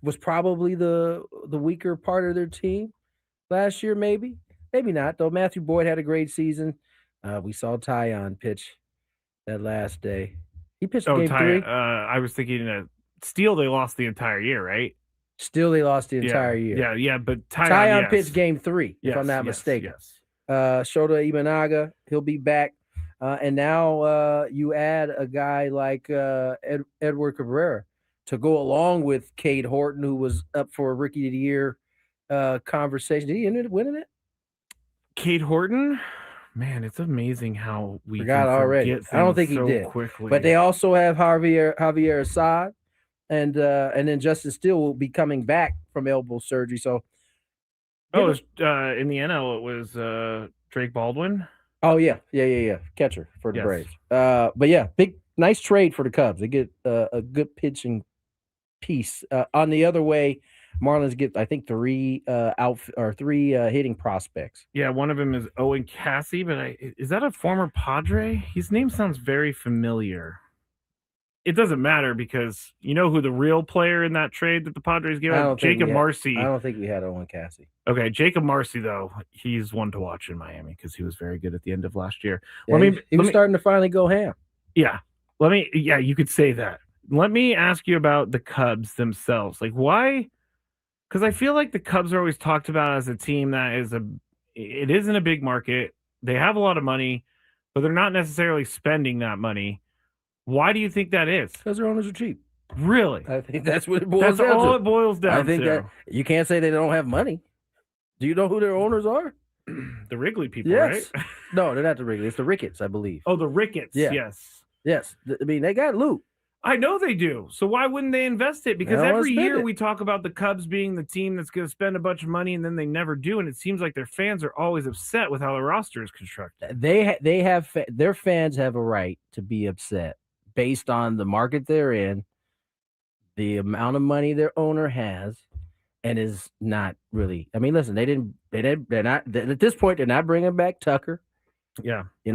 D: was probably the weaker part of their team last year, maybe not, though. Matthew Boyd had a great season. We saw Tyon pitch that last day. He pitched game 3.
C: I was thinking Steele, they lost the entire year, right?
D: Still, they lost the entire year.
C: Yeah, but
D: Tyon pitched game 3, if I'm not mistaken.
C: Yes.
D: Shota Imanaga, he'll be back. And now you add a guy like Edward Cabrera to go along with Cade Horton, who was up for a Rookie of the Year conversation. Did he end up winning it?
C: Cade Horton? Man, it's amazing how we
D: forgot already. I don't think he did.
C: Quickly.
D: But they also have Javier Assad, and then Justin Steele will be coming back from elbow surgery. So,
C: in the NL, it was Drake Baldwin.
D: Oh yeah, catcher for the Braves. But yeah, nice trade for the Cubs. They get a good pitching piece. On the other way, Marlins get, I think, 3 hitting prospects.
C: Yeah, one of them is Owen Cassie, but is that a former Padre? His name sounds very familiar. It doesn't matter because you know who the real player in that trade that the Padres gave out? Jacob Marcy.
D: I don't think we had Owen Cassie.
C: Okay, Jacob Marcy, though, he's one to watch in Miami because he was very good at the end of last year.
D: Yeah, he was starting to finally go ham.
C: Yeah. You could say that. Let me ask you about the Cubs themselves. Like, why? Because I feel like the Cubs are always talked about as a team that it isn't a big market. They have a lot of money, but they're not necessarily spending that money. Why do you think that is?
D: Because their owners are cheap.
C: Really?
D: I think that's what it boils down to.
C: That's all it boils down to.
D: I think that you can't say they don't have money. Do you know who their owners are?
C: The Wrigley people,
D: yes.
C: right?
D: No, they're not the Wrigley. It's the Ricketts, I believe.
C: Oh, the Ricketts.
D: Yeah. Yes. I mean, they got loot.
C: I know they do. So why wouldn't they invest it? Because every year we talk about the Cubs being the team that's going to spend a bunch of money, and then they never do. And it seems like their fans are always upset with how the roster is constructed.
D: Their fans have a right to be upset based on the market they're in, the amount of money their owner has, and is not really. I mean, listen, they're not at this point. They're not bringing back Tucker.
C: Yeah,
D: They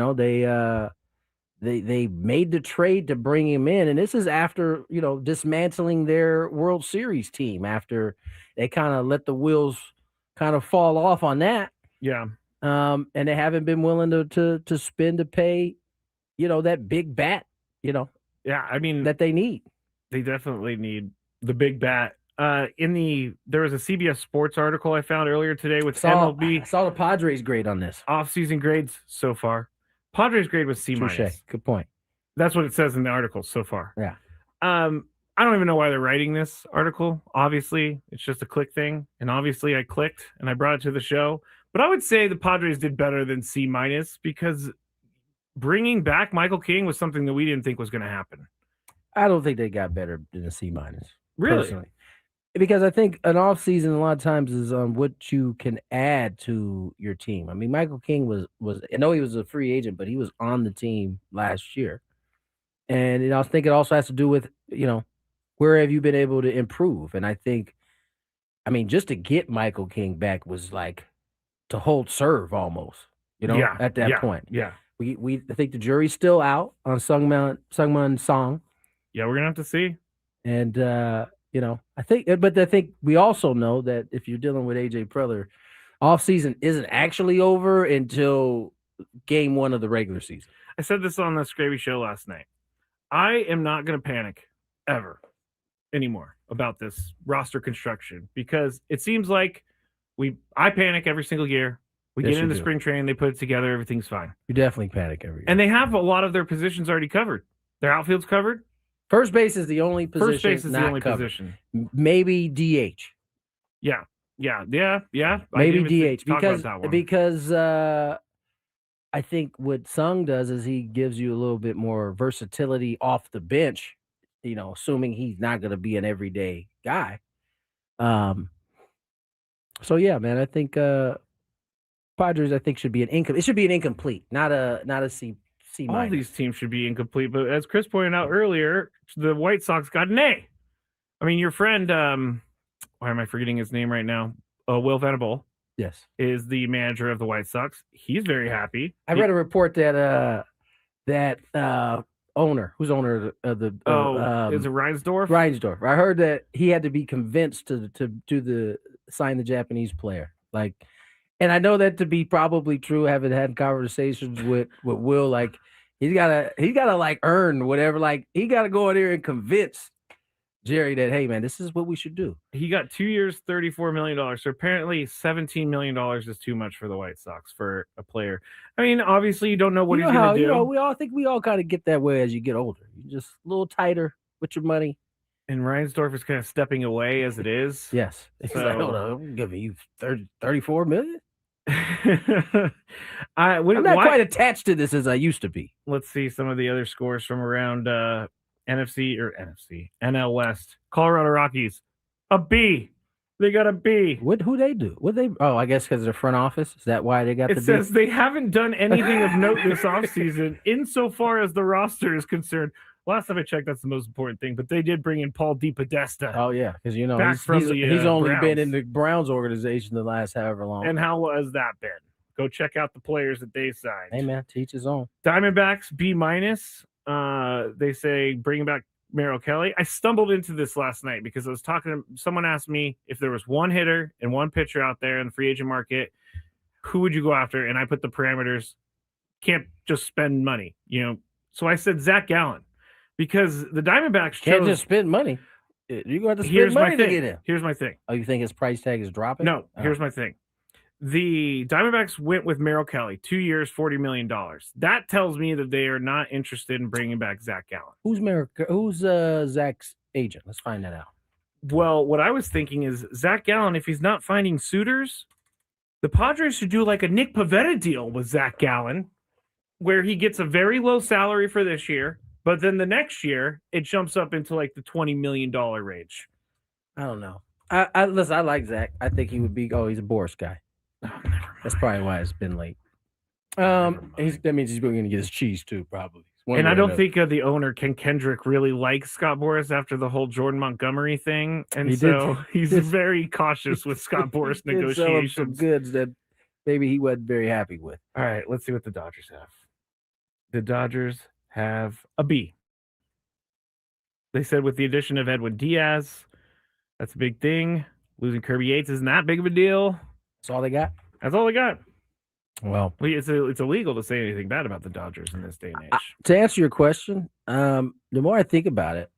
D: made the trade to bring him in, and this is after dismantling their World Series team after they kind of let the wheels kind of fall off on that.
C: Yeah,
D: and they haven't been willing to spend to pay, that big bat.
C: Yeah, I mean
D: that they need.
C: They definitely need the big bat. There was a CBS Sports article I found earlier today with MLB.
D: I saw the Padres grade on this.
C: Off-season grades so far. Padres grade was C-.
D: Good point.
C: That's what it says in the article so far.
D: Yeah.
C: I don't even know why they're writing this article. Obviously, it's just a click thing. And obviously I clicked and I brought it to the show. But I would say the Padres did better than C- because bringing back Michael King was something that we didn't think was going to happen.
D: I don't think they got better than a C-.
C: Really?
D: Personally. Because I think an offseason a lot of times is on what you can add to your team. I mean, Michael King was I know he was a free agent, but he was on the team last year. And I think it also has to do with, where have you been able to improve? And I think, just to get Michael King back was like to hold serve almost, at that point.
C: Yeah.
D: I think the jury's still out on Sungmun Song.
C: Yeah, we're gonna have to see.
D: And I think we also know that if you're dealing with AJ Preller, offseason isn't actually over until game 1 of the regular season.
C: I said this on the Scraby show last night. I am not gonna panic ever. anymore about this roster construction because it seems like I panic every single year. We
D: Yes,
C: get
D: you
C: into
D: do.
C: spring training, they put it together, everything's fine.
D: You definitely panic every year.
C: And they have a lot of their positions already covered. Their outfield's covered.
D: First base is the only position.
C: First base is the
D: not
C: only
D: covered.
C: position.
D: Maybe DH.
C: Yeah.
D: Maybe
C: I didn't even
D: DH
C: talk about
D: because
C: that one.
D: I think what Sung does is he gives you a little bit more versatility off the bench. Assuming he's not going to be an everyday guy. So yeah, man, I think Padres should be it should be an incomplete, not a C.
C: All these teams should be incomplete, but as Chris pointed out earlier, the White Sox got an A. I mean, your friend, why am I forgetting his name right now? Will Venable.
D: Yes,
C: is the manager of the White Sox. He's very happy.
D: I read a report that owner, who's owner of the
C: is it Reinsdorf?
D: Reinsdorf. I heard that he had to be convinced to sign the Japanese player. And I know that to be probably true. Having had conversations with Will, he's gotta like earn whatever. He gotta go in there and convince Jerry that, hey man, this is what we should do.
C: He got 2 years, $34 million. So apparently $17 million is too much for the White Sox for a player. I mean, obviously you don't know what he's going to do.
D: We all kind of get that way as you get older. You're just a little tighter with your money.
C: And Reinsdorf is kind of stepping away as it is.
D: Yes. He's like, hold on, I'm giving you 34 million. I'm not quite attached to this as I used to be.
C: Let's see some of the other scores from around NL West. Colorado Rockies, a B. They got a B.
D: Who they do? I guess because their front office. Is that why they got the B?
C: It says they haven't done anything of note this offseason insofar as the roster is concerned. Last time I checked, that's the most important thing. But they did bring in Paul DePodesta.
D: Oh, yeah. Because, he's only
C: Browns.
D: been in the Browns organization the last however long.
C: And how has that been? Go check out the players that they signed.
D: Hey, man, to each his own.
C: Diamondbacks, B-. They say bringing back Merrill Kelly. I stumbled into this last night because I was someone asked me if there was one hitter and one pitcher out there in the free agent market, who would you go after? And I put the parameters, can't just spend money, So I said Zach Gallen because the Diamondbacks
D: can't just spend money. You're going to spend money to get him.
C: Here's my thing.
D: Oh, you think his price tag is dropping?
C: No, here's my thing. The Diamondbacks went with Merrill Kelly, 2 years, $40 million. That tells me that they are not interested in bringing back Zach Gallen.
D: Who's Zach's agent? Let's find that out.
C: Well, what I was thinking is Zach Gallen, if he's not finding suitors, the Padres should do like a Nick Pivetta deal with Zach Gallen, where he gets a very low salary for this year, but then the next year it jumps up into like the $20 million range.
D: I don't know. Listen, I like Zach. I think he would be. Oh, he's a Boris guy. That's probably why it's been late. That means he's going to get his cheese too, probably.
C: And I don't think the owner, Ken Kendrick, really likes Scott Boras after the whole Jordan Montgomery thing. And he's very cautious with Scott Boras negotiations.
D: Some goods that maybe he wasn't very happy with.
C: All right, let's see what the Dodgers have. The Dodgers have a B. They said with the addition of Edwin Diaz, that's a big thing. Losing Kirby Yates isn't that big of a deal.
D: That's all they got?
C: That's all they got.
D: Well,
C: it's illegal to say anything bad about the Dodgers in this day and age.
D: To answer your question, the more I think about it,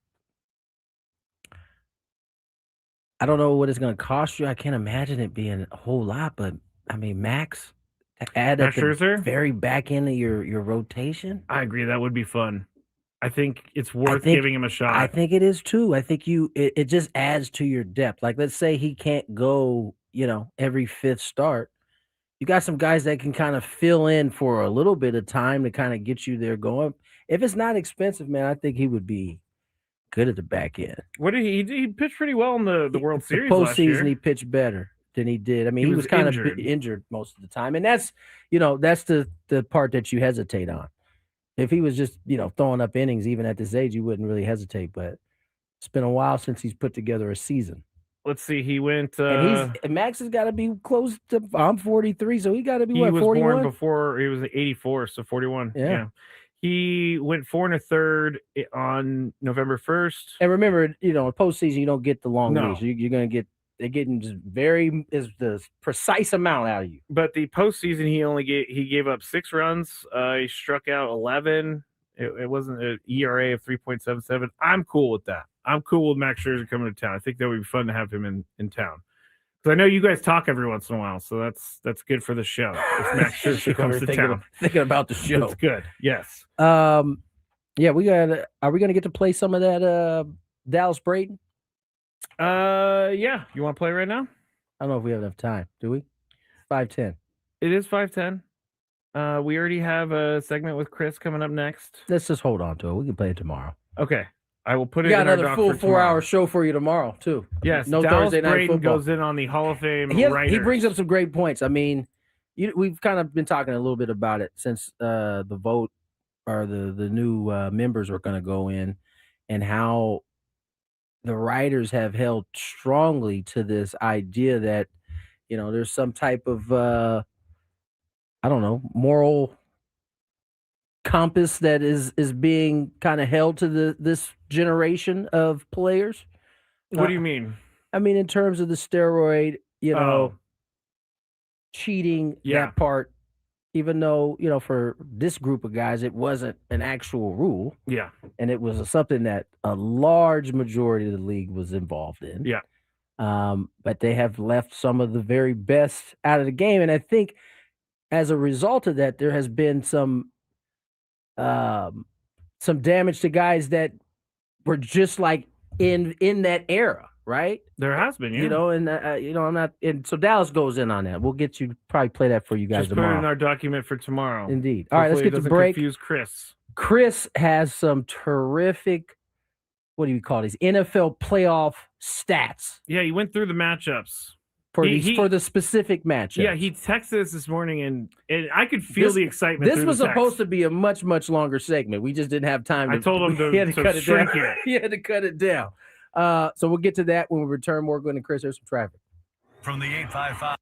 D: I don't know what it's going to cost you. I can't imagine it being a whole lot, but I mean, Max, add at the very back end of your rotation.
C: I agree. That would be fun. I think it's worth giving him a shot.
D: I think it is too. I think it just adds to your depth. Like, let's say he can't go, every fifth start. You got some guys that can kind of fill in for a little bit of time to kind of get you there going. If it's not expensive, man, I think he would be good at the back end.
C: What did he pitched pretty well in the World Series
D: last year.
C: Postseason,
D: he pitched better than he did. I mean, he was kind of injured most of the time. And that's, that's the part that you hesitate on. If he was just, throwing up innings, even at this age, you wouldn't really hesitate. But it's been a while since he's put together a season.
C: Let's see. He went.
D: And Max has got to be close to. I'm 43, so he got to be 41.
C: He was born before he was 84, so 41. Yeah. He went 4 1/3 on November 1st.
D: And remember, in postseason, you don't get the long leash. You're going to get. They're getting just the precise amount out of you.
C: But the postseason, he gave up 6 runs. He struck out 11. It wasn't an ERA of 3.77. I'm cool with that. I'm cool with Max Scherzer coming to town. I think that would be fun to have him in town. So I know you guys talk every once in a while, so that's good for the show. If Max Scherzer comes to town,
D: thinking about the show.
C: That's good. Yes.
D: Yeah, are we gonna get to play some of that Dallas Braden?
C: Yeah. You want to play right now?
D: I don't know if we have enough time. Do we? 5:10.
C: It is 5:10. We already have a segment with Chris coming up next.
D: Let's just hold on to it. We can play it tomorrow.
C: Okay. I will put it
D: We got
C: in our
D: another
C: doc
D: full
C: for
D: 4-hour show for you tomorrow, too.
C: Yes,
D: no
C: Dallas
D: Thursday night
C: Braden
D: football.
C: goes in on the Hall of Fame
D: He
C: writers.
D: brings up some great points. I mean, we've kind of been talking a little bit about it since the vote or the new members were going to go in, and how the writers have held strongly to this idea that, there's some type of, I don't know, moral compass that is being kind of held to this generation of players.
C: What do you mean?
D: I mean, in terms of the steroid, cheating, that part, even though, for this group of guys, it wasn't an actual rule.
C: Yeah.
D: And it was something that a large majority of the league was involved in.
C: Yeah.
D: But they have left some of the very best out of the game. And I think as a result of that, there has been some damage to guys that were just like in that era, right?
C: There has been, yeah.
D: I'm not. And so Dallas goes in on that. We'll get you probably play that for you guys
C: Just put
D: tomorrow.
C: it in our document for tomorrow.
D: Indeed. All right, let's
C: Hopefully
D: get
C: it
D: to
C: doesn't
D: break.
C: Confuse Chris.
D: Chris has some terrific. What do you call these NFL playoff stats?
C: Yeah, he went through the matchups.
D: For the specific matchup.
C: Yeah, he texted us this morning, and I could feel the excitement.
D: This was supposed to be a much, much longer segment. We just didn't have time.
C: I told him to
D: cut it
C: shrink
D: down.
C: it.
D: He had to cut it down. So we'll get to that when we return. More Gwynn and Chris. There's some traffic.
M: From the 855.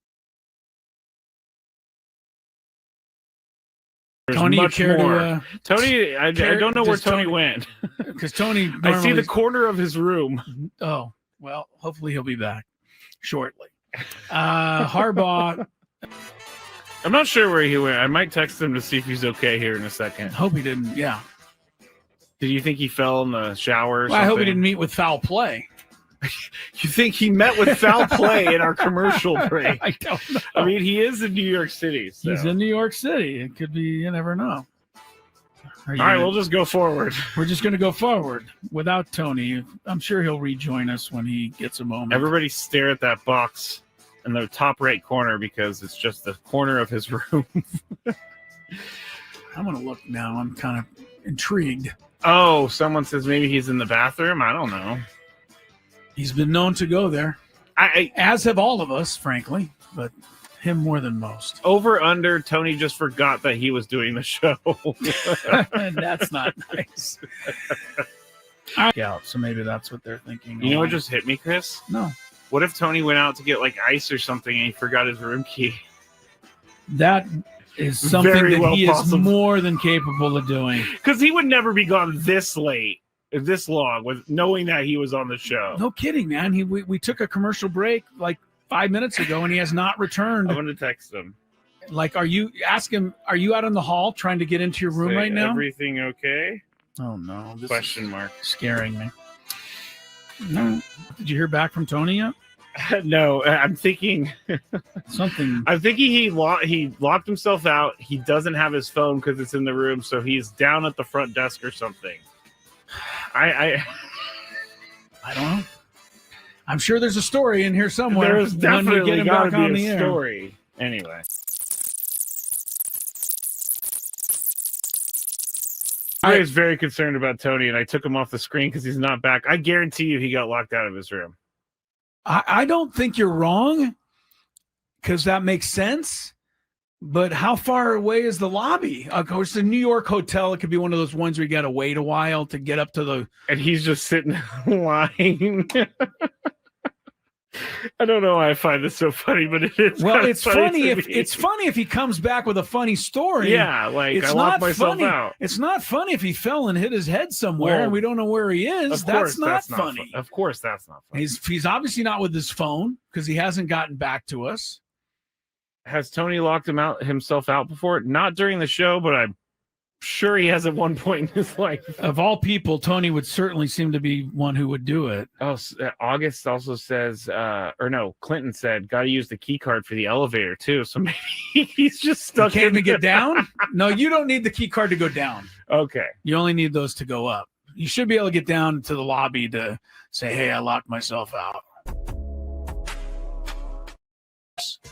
B: Tony, you care to,
C: Tony, I don't know where Tony went.
B: Because Tony,
C: I see the corner of his room.
B: Oh, well, hopefully he'll be back shortly. Harbaugh.
C: I'm not sure where he went. I might text him to see if he's okay here in a second.
B: Hope he didn't. Yeah.
C: Did you think he fell in the shower?
B: Well, I hope he didn't meet with foul play.
C: You think he met with foul play in our commercial break?
B: I don't know.
C: I mean, he is in New York City. So.
B: He's in New York City. It could be. You never know.
C: All right, we'll just go forward.
B: We're just going to go forward without Tony. I'm sure he'll rejoin us when he gets a moment.
C: Everybody stare at that box in the top right corner because it's just the corner of his room.
B: I'm going to look now. I'm kind of intrigued.
C: Oh, someone says maybe he's in the bathroom. I don't know.
B: He's been known to go there. As have all of us, frankly, but him more than most.
C: Over under, Tony just forgot that he was doing the show.
B: And that's not nice. Yeah, so maybe that's what they're thinking.
C: You know what just hit me, Chris?
B: No.
C: What if Tony went out to get like ice or something and he forgot his room key?
B: That is something
C: Very
B: that he
C: possible.
B: is more than capable of doing.
C: Because he would never be gone this late, this long, with knowing that he was on the show.
B: No kidding, man. We took a commercial break like 5 minutes ago, and he has not returned.
C: I'm going to text him.
B: Like, are you out in the hall trying to get into your room right now?
C: Everything okay?
B: Oh, no. This
C: Question mark.
B: Scaring me. No. Did you hear back from Tony yet?
C: No, I'm thinking
B: something.
C: I'm thinking he locked himself out. He doesn't have his phone because it's in the room, so he's down at the front desk or something. I
B: don't know. I'm sure there's a story in here somewhere.
C: There's definitely
B: when we get him
C: got to
B: back on
C: be
B: the
C: a
B: air.
C: story. Anyway. I was very concerned about Tony, and I took him off the screen because he's not back. I guarantee you he got locked out of his room.
B: I don't think you're wrong, because that makes sense. But how far away is the lobby? Of course, the New York hotel, it could be one of those ones where you got to wait a while to get up to the...
C: And he's just sitting in line. I don't know why I find this so funny, but it is.
B: Well, it's funny if he comes back with a funny story.
C: Yeah, like
B: it's
C: I locked
B: not
C: myself
B: funny.
C: out.
B: It's not funny if he fell and hit his head somewhere
C: Well,
B: and we don't know where he is. That's not funny.
C: Of course, that's not funny.
B: He's obviously not with his phone because he hasn't gotten back to us.
C: Has Tony locked himself out before? Not during the show, but I'm sure he has at one point in his life.
B: Of all people, Tony would certainly seem to be one who would do it.
C: Oh, August also says, Clinton said, got to use the key card for the elevator too. So maybe he's just stuck.
B: You can't even get down? No, you don't need the key card to go down.
C: Okay.
B: You only need those to go up. You should be able to get down to the lobby to say, hey, I locked myself out.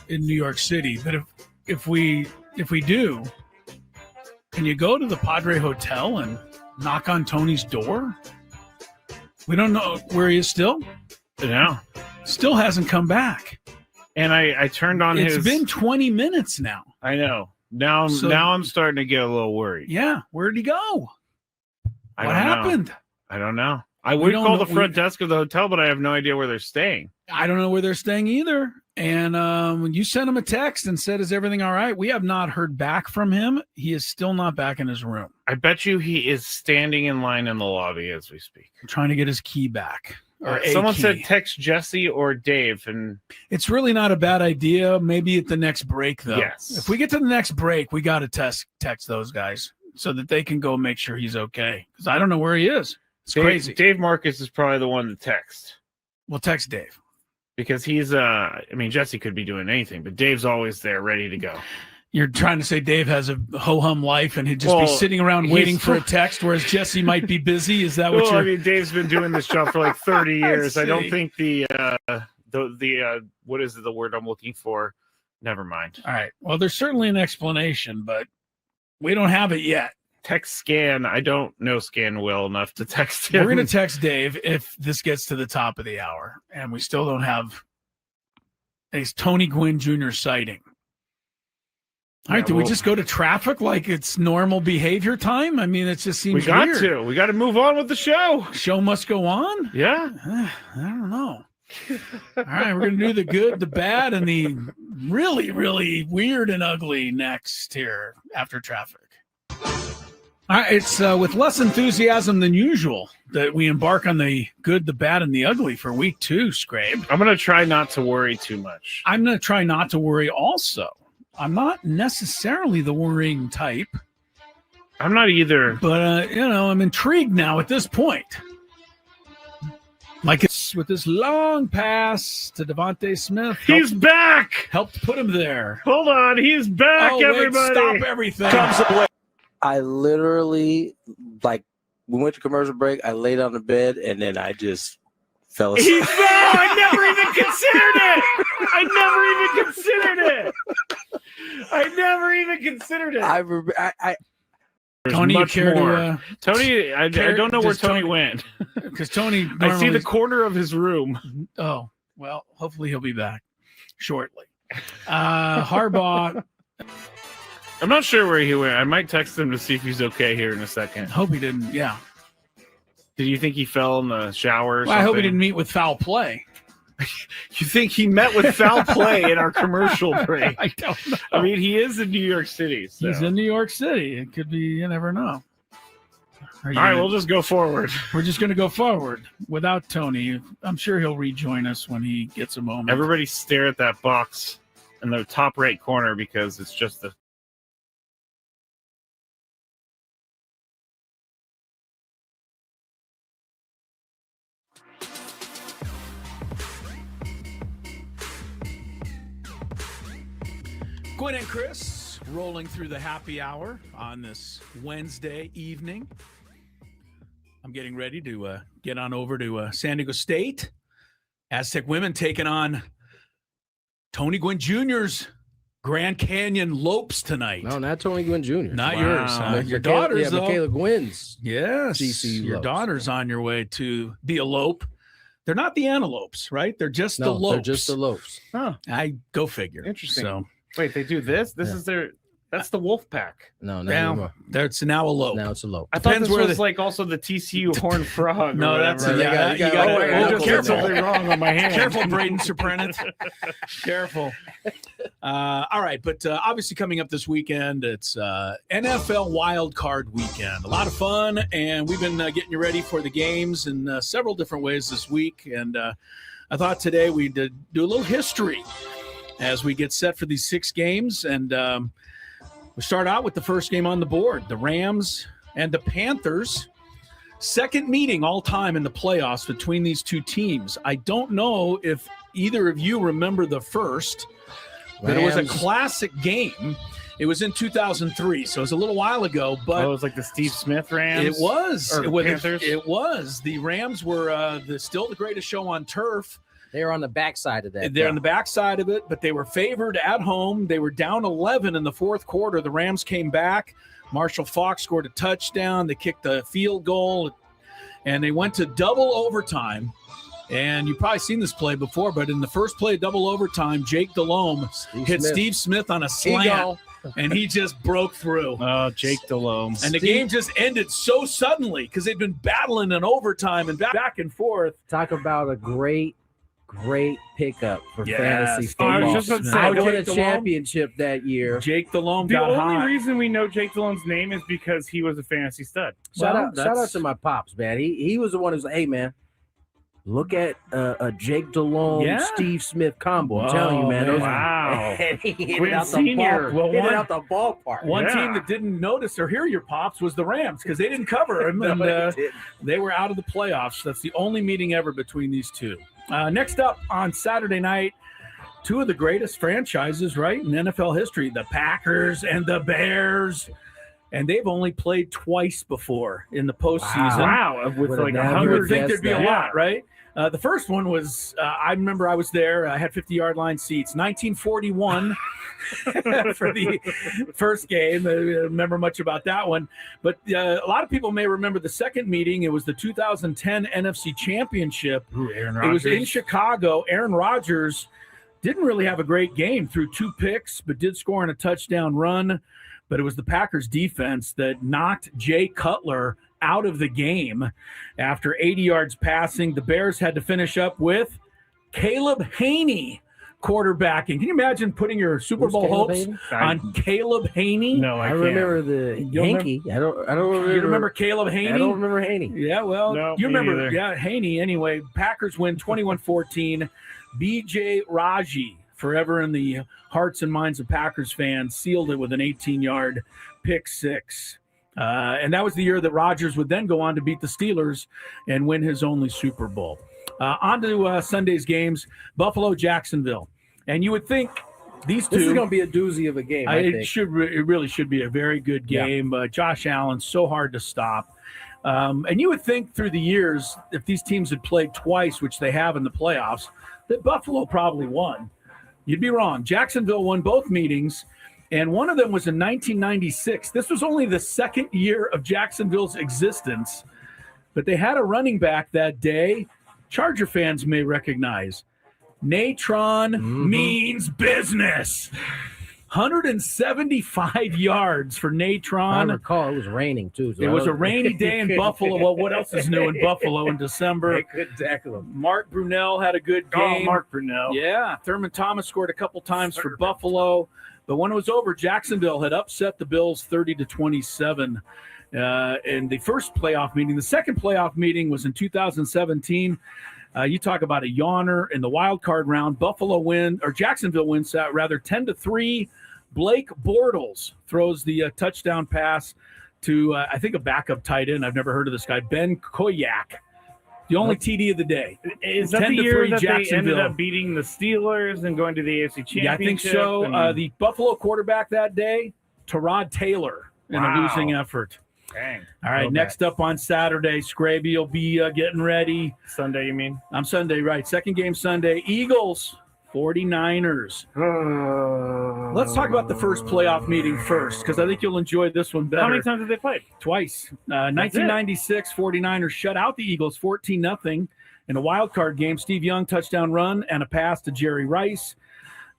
B: In New York City. But if we do, can you go to the Padre Hotel and knock on Tony's door? We don't know where he is still.
C: No.
B: Still hasn't come back.
C: And I turned on
B: It's been 20 minutes now.
C: I know. Now I'm starting to get a little worried.
B: Yeah. Where'd he go?
C: What
B: happened?
C: I don't know. I would call the front desk of the hotel, but I have no idea where they're staying.
B: I don't know where they're staying either. And when you sent him a text and said, is everything all right? We have not heard back from him. He is still not back in his room.
C: I bet you he is standing in line in the lobby as we speak.
B: Trying to get his key back.
C: Someone said text Jesse or Dave. And
B: it's really not a bad idea. Maybe at the next break, though.
C: Yes.
B: If we get to the next break, we got to text those guys so that they can go make sure he's okay. Because I don't know where he is. It's crazy.
C: Dave Marcus is probably the one to text.
B: We'll text Dave.
C: Because he's, Jesse could be doing anything, but Dave's always there, ready to go.
B: You're trying to say Dave has a ho-hum life and he'd just be sitting around waiting for a text, whereas Jesse might be busy? Is that what you're...
C: Dave's been doing this job for like 30 years. I don't think what is the word I'm looking for? Never mind.
B: All right. Well, there's certainly an explanation, but we don't have it yet.
C: Text Scan. I don't know Scan well enough to text him.
B: We're going to text Dave if this gets to the top of the hour, and we still don't have a Tony Gwynn Jr. sighting. All right, do we just go to traffic like it's normal behavior time? I mean, it just seems weird.
C: We got to move on with the show.
B: Show must go on?
C: Yeah.
B: I don't know. All right, we're going to do the good, the bad, and the really, really weird and ugly next here after traffic. All right, it's with less enthusiasm than usual that we embark on the good, the bad, and the ugly for week 2, Scrape.
C: I'm going to try not to worry too much.
B: I'm going to try not to worry also. I'm not necessarily the worrying type.
C: I'm not either.
B: But, I'm intrigued now at this point. Like it's with this long pass to Devontae Smith.
C: He's back!
B: Helped put him there.
C: Hold on, he's back, everybody!
B: Stop everything.
L: Comes the blitz. I literally, we went to commercial break, I laid on the bed, and then I just fell asleep.
C: He fell! I never even considered it!
B: Tony, you care to...
C: Tony, I don't know where Tony went.
B: Because Tony...
C: I see the corner of his room.
B: Oh, well, hopefully he'll be back shortly. Harbaugh...
C: I'm not sure where he went. I might text him to see if he's okay here in a second.
B: Hope he didn't, yeah.
C: Did you think he fell in the shower or something?
B: I hope he didn't meet with foul play.
C: You think he met with foul play in our commercial break?
B: I don't know.
C: I mean, he is in New York City. So.
B: He's in New York City. It could be, you never know.
C: All right, we'll just go forward.
B: We're just going to go forward without Tony. I'm sure he'll rejoin us when he gets a moment.
C: Everybody stare at that box in the top right corner because it's just the...
B: Gwynn and Chris rolling through the happy hour on this Wednesday evening. I'm getting ready to get on over to San Diego State. Aztec women taking on Tony Gwynn Jr.'s Grand Canyon Lopes tonight.
D: No, not Tony Gwynn Jr.
B: Not yours. Your daughter's, though.
D: Michaela Gwynn's.
B: Yes.
D: GC
B: your
D: Lopes.
B: daughter's on your way to the elope. They're not the antelopes, right? They're just the lopes.
D: They're just the lopes.
B: Huh. I go figure.
C: Interesting.
B: So,
C: wait, they do this? This is their... That's the wolf pack.
D: No,
B: now it's now a lope.
D: Now it's a lope.
C: I thought this was like also the TCU horned frog.
B: No, that's
C: you got
B: careful.
C: something wrong on my hand.
B: Careful, Braden Sopranet. Careful. All right, but obviously coming up this weekend, it's NFL Wild Card Weekend. A lot of fun, and we've been getting you ready for the games in several different ways this week. And I thought today we'd do a little history as we get set for these 6 games. And We start out with the first game on the board, the Rams and the Panthers. Second meeting all time in the playoffs between these two teams. I don't know if either of you remember the first, but it was a classic game. It was in 2003, so it was a little while ago. But
I: it was like the Steve Smith Rams.
B: It was.
I: Or the Panthers.
B: It was. The Rams were still the greatest show on turf.
D: They were on the backside of that.
B: They're on the backside of it, but they were favored at home. They were down 11 in the fourth quarter. The Rams came back. Marshall Faulk scored a touchdown. They kicked a field goal, and they went to double overtime. And you've probably seen this play before, but in the first play of double overtime, Jake Delhomme hit Steve Smith on a slant, and he just broke through.
I: Oh, Jake Delhomme.
B: And the game just ended so suddenly because they'd been battling in overtime and back and forth.
D: Talk about a great pickup for fantasy football.
I: I was just about to say,
D: I won
I: Jake
D: a championship that year.
B: Jake Delhomme
I: The
B: got
I: only
B: hot.
I: reason we know Jake Delhomme's name is because he was a fantasy stud.
D: Shout out to my pops, man. He was the one who's like, hey, man, look at a Jake Delhomme, Steve Smith combo. I'm telling you, man.
I: Wow.
D: He hit
I: Gwynn
D: it out the
I: Senior.
D: ball.
I: Well,
D: Hit it
I: one-
D: out the ballpark.
B: One team that didn't notice or hear your pops was the Rams because they didn't cover him, and they were out of the playoffs. That's the only meeting ever between these two. Next up on Saturday night, two of the greatest franchises, right, in NFL history, the Packers and the Bears. And they've only played twice before in the postseason.
I: Wow. With like
B: You would think
I: 100
B: there'd be a lot, right? The first one was, I remember I was there. I had 50-yard line seats. 1941 for the first game. I don't remember much about that one. But a lot of people may remember the second meeting. It was the 2010 NFC Championship.
I: Aaron
B: It was in
I: Rodgers.
B: Chicago. Aaron Rodgers didn't really have a great game, threw 2 picks, but did score on a touchdown run. But it was the Packers defense that knocked Jay Cutler out of the game after 80 yards passing. The Bears had to finish up with Caleb Haney quarterbacking. Can you imagine putting your Super Bowl hopes on Caleb Haney?
I: No, I can't.
D: remember the Yankee. I don't remember.
B: You remember Caleb Haney?
D: I don't remember Haney.
B: Yeah, well,
I: No,
B: you
I: me
B: remember,
I: neither.
B: Haney anyway. Packers win 21-14. B.J. Raji, forever in the hearts and minds of Packers fans, sealed it with an 18-yard pick six. And that was the year that Rodgers would then go on to beat the Steelers and win his only Super Bowl. On to Sunday's games, Buffalo, Jacksonville. And you would think these two...
D: This is going to be a doozy of a game, I think.
B: It really should be a very good game. Josh Allen, so hard to stop. And you would think through the years, if these teams had played twice, which they have in the playoffs, that Buffalo probably won. You'd be wrong. Jacksonville won both meetings, and one of them was in 1996. This was only the second year of Jacksonville's existence, but they had a running back that day Charger fans may recognize. Natron means business. 175 yards for Natron.
D: I recall it was raining too. So
B: It was a rainy day in Buffalo. Well, what else is new in Buffalo in December?
D: They couldn't tackle him.
B: Mark Brunell had a good game.
I: Oh, Mark Brunell.
B: Yeah, Thurman Thomas scored a couple times for Buffalo. But when it was over, Jacksonville had upset the Bills 30-27 in the first playoff meeting. The second playoff meeting was in 2017. You talk about a yawner in the wild card round. Jacksonville wins rather 10-3. Blake Bortles throws the touchdown pass to I think a backup tight end. I've never heard of this guy, Ben Koyak. The only TD of the day.
I: Is that the year that they ended
B: Jacksonville.
I: up beating the Steelers and going to the AFC Championship?
B: Yeah, I think so. The Buffalo quarterback that day, Tyrod Taylor, in a losing effort.
I: Dang.
B: All right, next up on Saturday, Scraby will be getting ready.
I: Sunday, you mean?
B: I'm Sunday, right. Second game Sunday. Eagles, 49ers. Let's talk about the first playoff meeting first, because I think you'll enjoy this one better.
I: How many times have they played?
B: Twice. 1996, 49ers shut out the Eagles 14-0 in a wild card game. Steve Young touchdown run and a pass to Jerry Rice.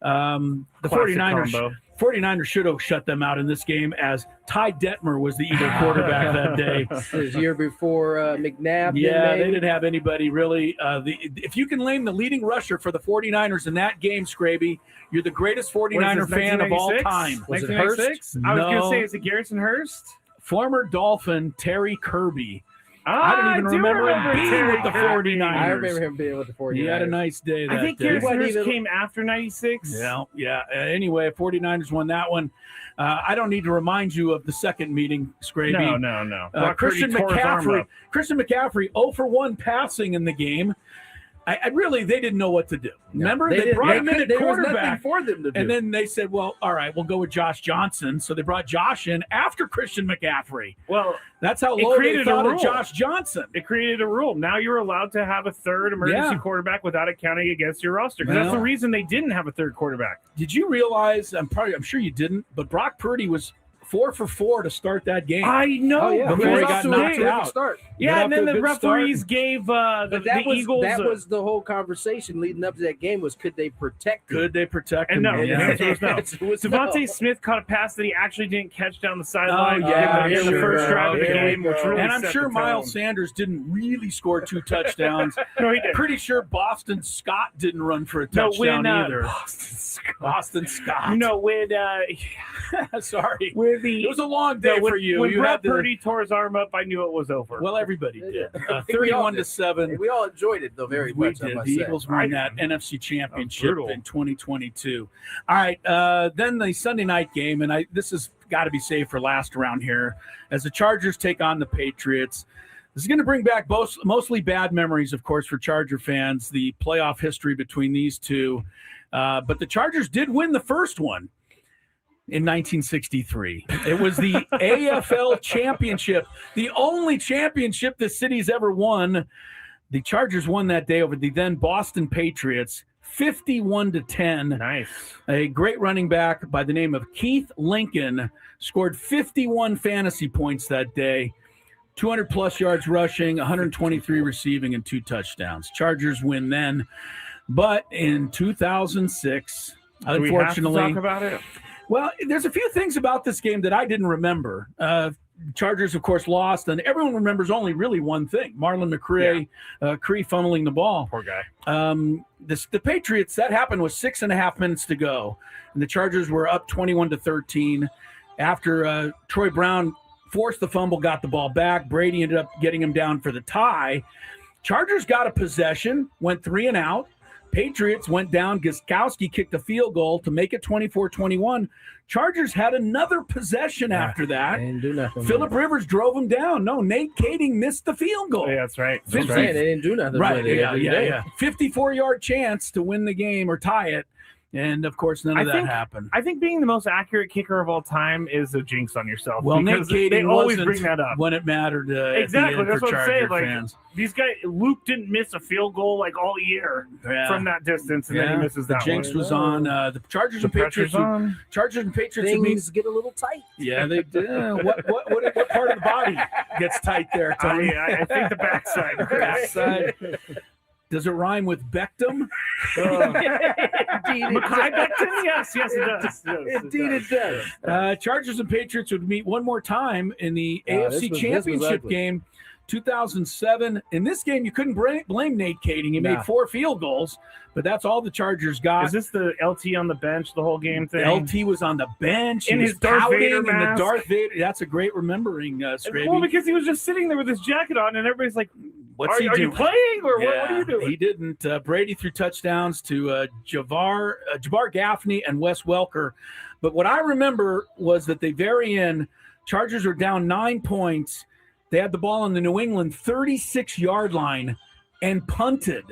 B: The
I: Classic
B: 49ers
I: combo.
B: 49ers should have shut them out in this game, as Ty Detmer was the Eagle quarterback that day.
D: This year before McNabb.
B: Yeah, they didn't have anybody really. If you can name the leading rusher for the 49ers in that game, Scraby, you're the greatest 49er fan of all time.
I: Was it Hurst? I was going to say, is it Garrison Hurst?
B: Former Dolphin Terry Kirby I don't even remember him being with the 49ers.
D: I remember him being with the 49ers.
B: He had a nice day that
I: I think
B: day.
I: Gary came after 96.
B: Yeah. Anyway, 49ers won that one. I don't need to remind you of the second meeting, Scraby.
I: No.
B: Christian McCaffrey 0 for 1 passing in the game. They didn't know what to do. Remember, they brought him in at
D: There was
B: quarterback
D: nothing for them to do.
B: and then they said, well, all right, we'll go with Josh Johnson. So they brought Josh in after Christian McCaffrey.
I: Well,
B: that's how
I: it
B: low they
I: created
B: thought
I: a
B: of
I: rule.
B: Josh Johnson.
I: It created a rule. Now you're allowed to have a third emergency quarterback without it counting against your roster. Because that's the reason they didn't have a third quarterback.
B: Did you realize? I'm sure you didn't, but Brock Purdy was 4 for 4 to start that game.
I: I know.
B: Before he got knocked out.
D: Start.
I: Yeah, and then the referees gave the Eagles.
D: That was the whole conversation leading up to that game was could they protect him?
B: Could they protect
I: and
B: him?
I: No, the answer was no. Devontae Smith caught a pass that he actually didn't catch down the sideline in the first drive of the game, which really
B: and I'm
I: set
B: sure
I: the
B: Miles
I: tone.
B: Sanders didn't really score 2 touchdowns.
I: No, he didn't.
B: Pretty sure Boston Scott didn't run for a touchdown either. Boston Scott.
I: You know, when
B: sorry,
I: it
B: was a long day for you.
I: When
B: you
I: Brett
B: had to,
I: Purdy tore his arm up, I knew it was over.
B: well, everybody did.
D: We all
B: 31-7.
D: We all enjoyed it though very
B: We
D: much. I
B: did.
D: must
B: The
D: say.
B: Eagles won that NFC Championship
I: brutal.
B: in 2022. All right, then the Sunday night game, and this has got to be saved for last around here, as the Chargers take on the Patriots. This is going to bring back mostly bad memories, of course, for Charger fans, the playoff history between these two. But the Chargers did win the first one in 1963. It was the AFL championship, the only championship the city's ever won. The Chargers won that day over the then Boston Patriots, 51-10.
I: Nice.
B: A great running back by the name of Keith Lincoln scored 51 fantasy points that day, 200-plus yards rushing, 123 receiving, and 2 touchdowns. Chargers win then. But in 2006, unfortunately,
I: we have to talk about it?
B: Well, there's a few things about this game that I didn't remember. Chargers, of course, lost, and everyone remembers only really one thing: Marlon McCree fumbling the ball.
I: Poor guy.
B: The Patriots, that happened with 6.5 minutes to go, and the Chargers were up 21-13 after Troy Brown forced the fumble, got the ball back. Brady ended up getting him down for the tie. Chargers got a possession, went 3 and out. Patriots went down. Gostkowski kicked a field goal to make it 24-21. Chargers had another possession after that.
D: They didn't do nothing.
B: Phillip Rivers drove him down. No, Nate Kading missed the field goal.
I: Yeah, that's right.
D: They didn't do nothing.
B: Right,
D: with it.
B: yeah. 54-yard chance to win the game or tie it. And, of course, none of that happened.
I: I think being the most accurate kicker of all time is a jinx on yourself.
B: Well, Nate
I: because
B: Kading
I: they always
B: wasn't
I: bring that up.
B: when it mattered.
I: Exactly. That's what I'm saying. Like,
B: fans.
I: these guys, Luke didn't miss a field goal like all year from that distance, and then he misses that
B: The jinx
I: one.
B: was on. The Chargers and Patriots. Chargers and Patriots.
D: Things get a little tight.
B: Yeah, they did. What part of the body gets tight there, Tony?
I: I think the backside.
B: Backside. Does it rhyme with Beckham?
I: Mekhi Becton? Yes, it does.
D: Indeed, it does.
B: Chargers and Patriots would meet one more time in the AFC Championship game, 2007. In this game, you couldn't blame Nate Kading. He made 4 field goals, but that's all the Chargers got.
I: Is this the LT on the bench the whole game thing?
B: LT was on the bench.
I: In
B: He
I: his
B: was
I: Darth
B: pouting
I: Vader
B: in the
I: mask.
B: Darth Vader. That's a great remembering, Scraby.
I: Well, because he was just sitting there with his jacket on, and everybody's like,
B: What's
I: are
B: he
I: you
B: doing?
I: playing, or what are you doing?
B: He didn't. Brady threw touchdowns to Jabbar Gaffney and Wes Welker. But what I remember was that the very end, Chargers were down 9 points. They had the ball on the New England 36-yard line and punted,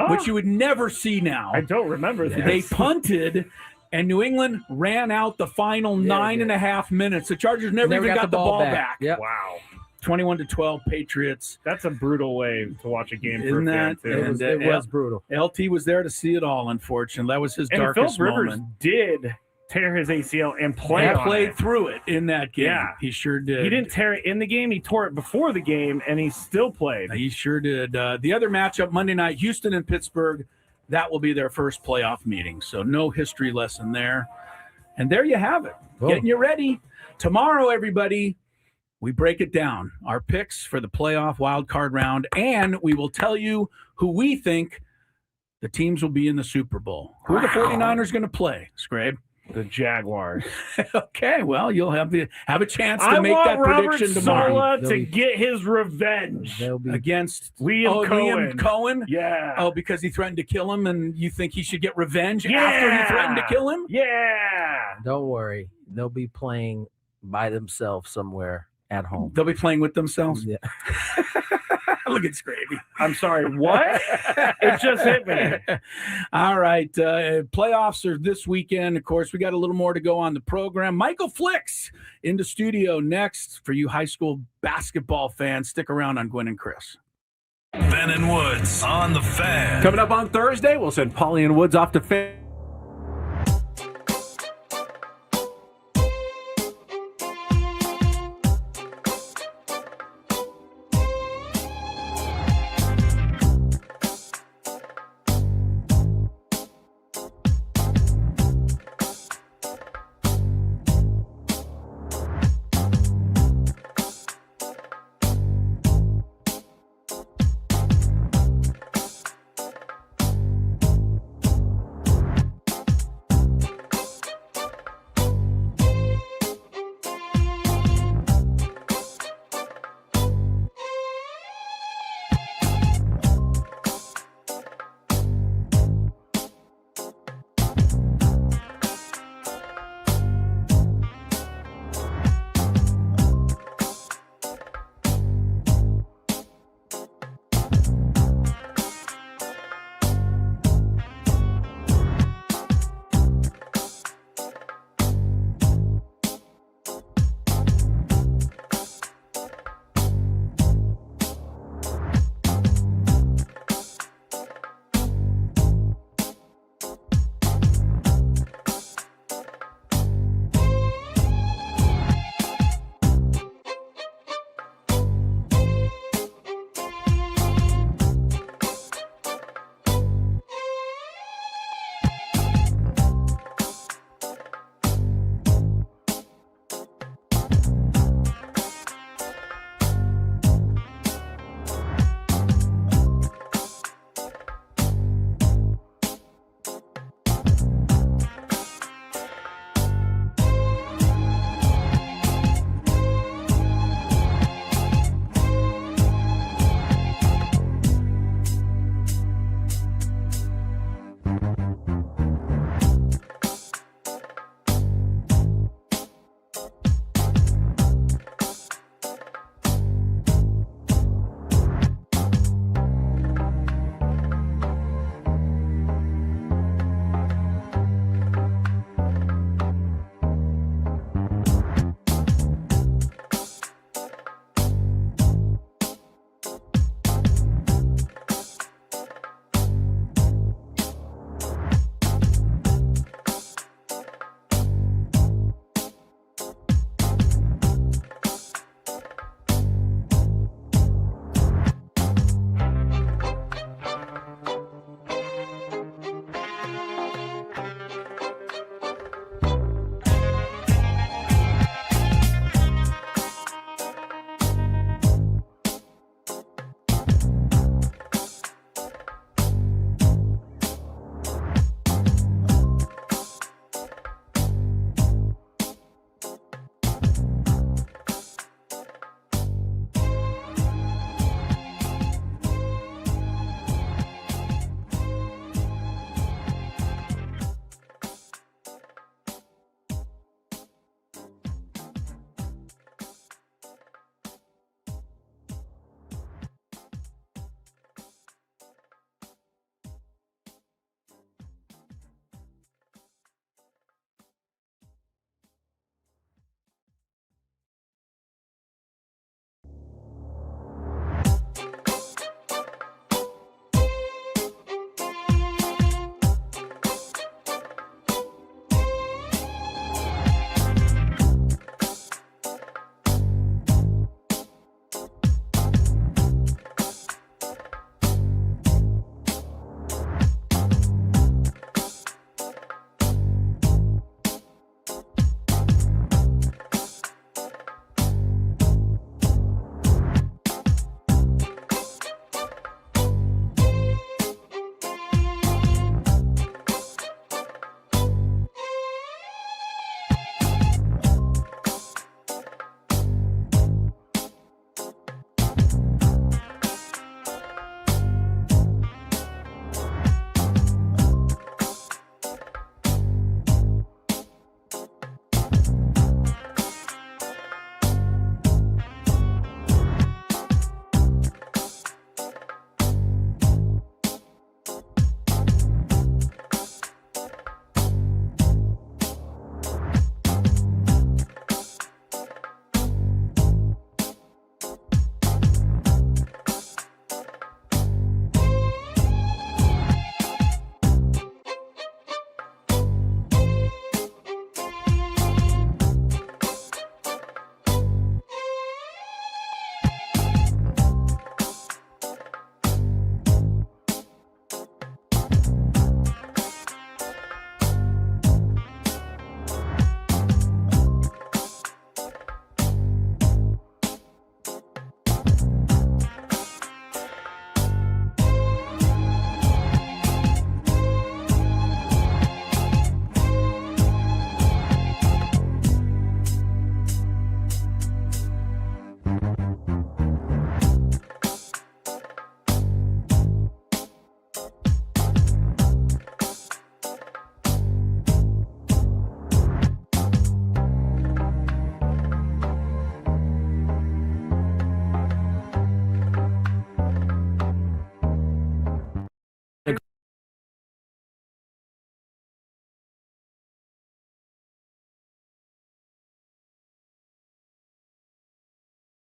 B: which you would never see now.
I: I don't remember that.
B: They punted, and New England ran out the final 9.5 minutes. The Chargers never even got the ball back.
D: Yep.
I: Wow.
B: 21-12 Patriots.
I: That's a brutal way to watch a game.
B: Isn't that?
D: It was brutal.
B: LT was there to see it all, unfortunately. That was his
I: And
B: darkest
I: Phillip Rivers
B: moment.
I: did tear his ACL and
B: Played through it in that game.
I: Yeah.
B: He sure did.
I: He didn't tear it in the game. He tore it before the game, and he still played.
B: He sure did. The other matchup Monday night, Houston and Pittsburgh, that will be their first playoff meeting. So no history lesson there. And there you have it.
D: Cool.
B: Getting you ready. Tomorrow, everybody, we break it down. Our picks for the playoff wild card round, and we will tell you who we think the teams will be in the Super Bowl. Who are the 49ers going to play, Scrape?
J: The Jaguars.
B: Okay, well, you'll have a chance to
J: I
B: make
J: want
B: that
J: Robert
B: prediction tomorrow.
J: Saleh to get his revenge
B: Against
J: Liam
B: Cohen.
J: Yeah.
B: Oh, because he threatened to kill him, and you think he should get revenge after he threatened to kill him?
J: Yeah.
D: Don't worry. They'll be playing by themselves somewhere at home.
B: They'll be playing with themselves?
D: Yeah.
B: Look at Scraby.
J: I'm sorry, what? It just hit me.
B: All right. Playoffs are this weekend. Of course, we got a little more to go on the program. Michael Flicks in the studio next for you high school basketball fans. Stick around on Gwynn and Chris.
M: Ben and Woods on the Fan.
N: Coming up on Thursday, we'll send Paulie and Woods off to Fan.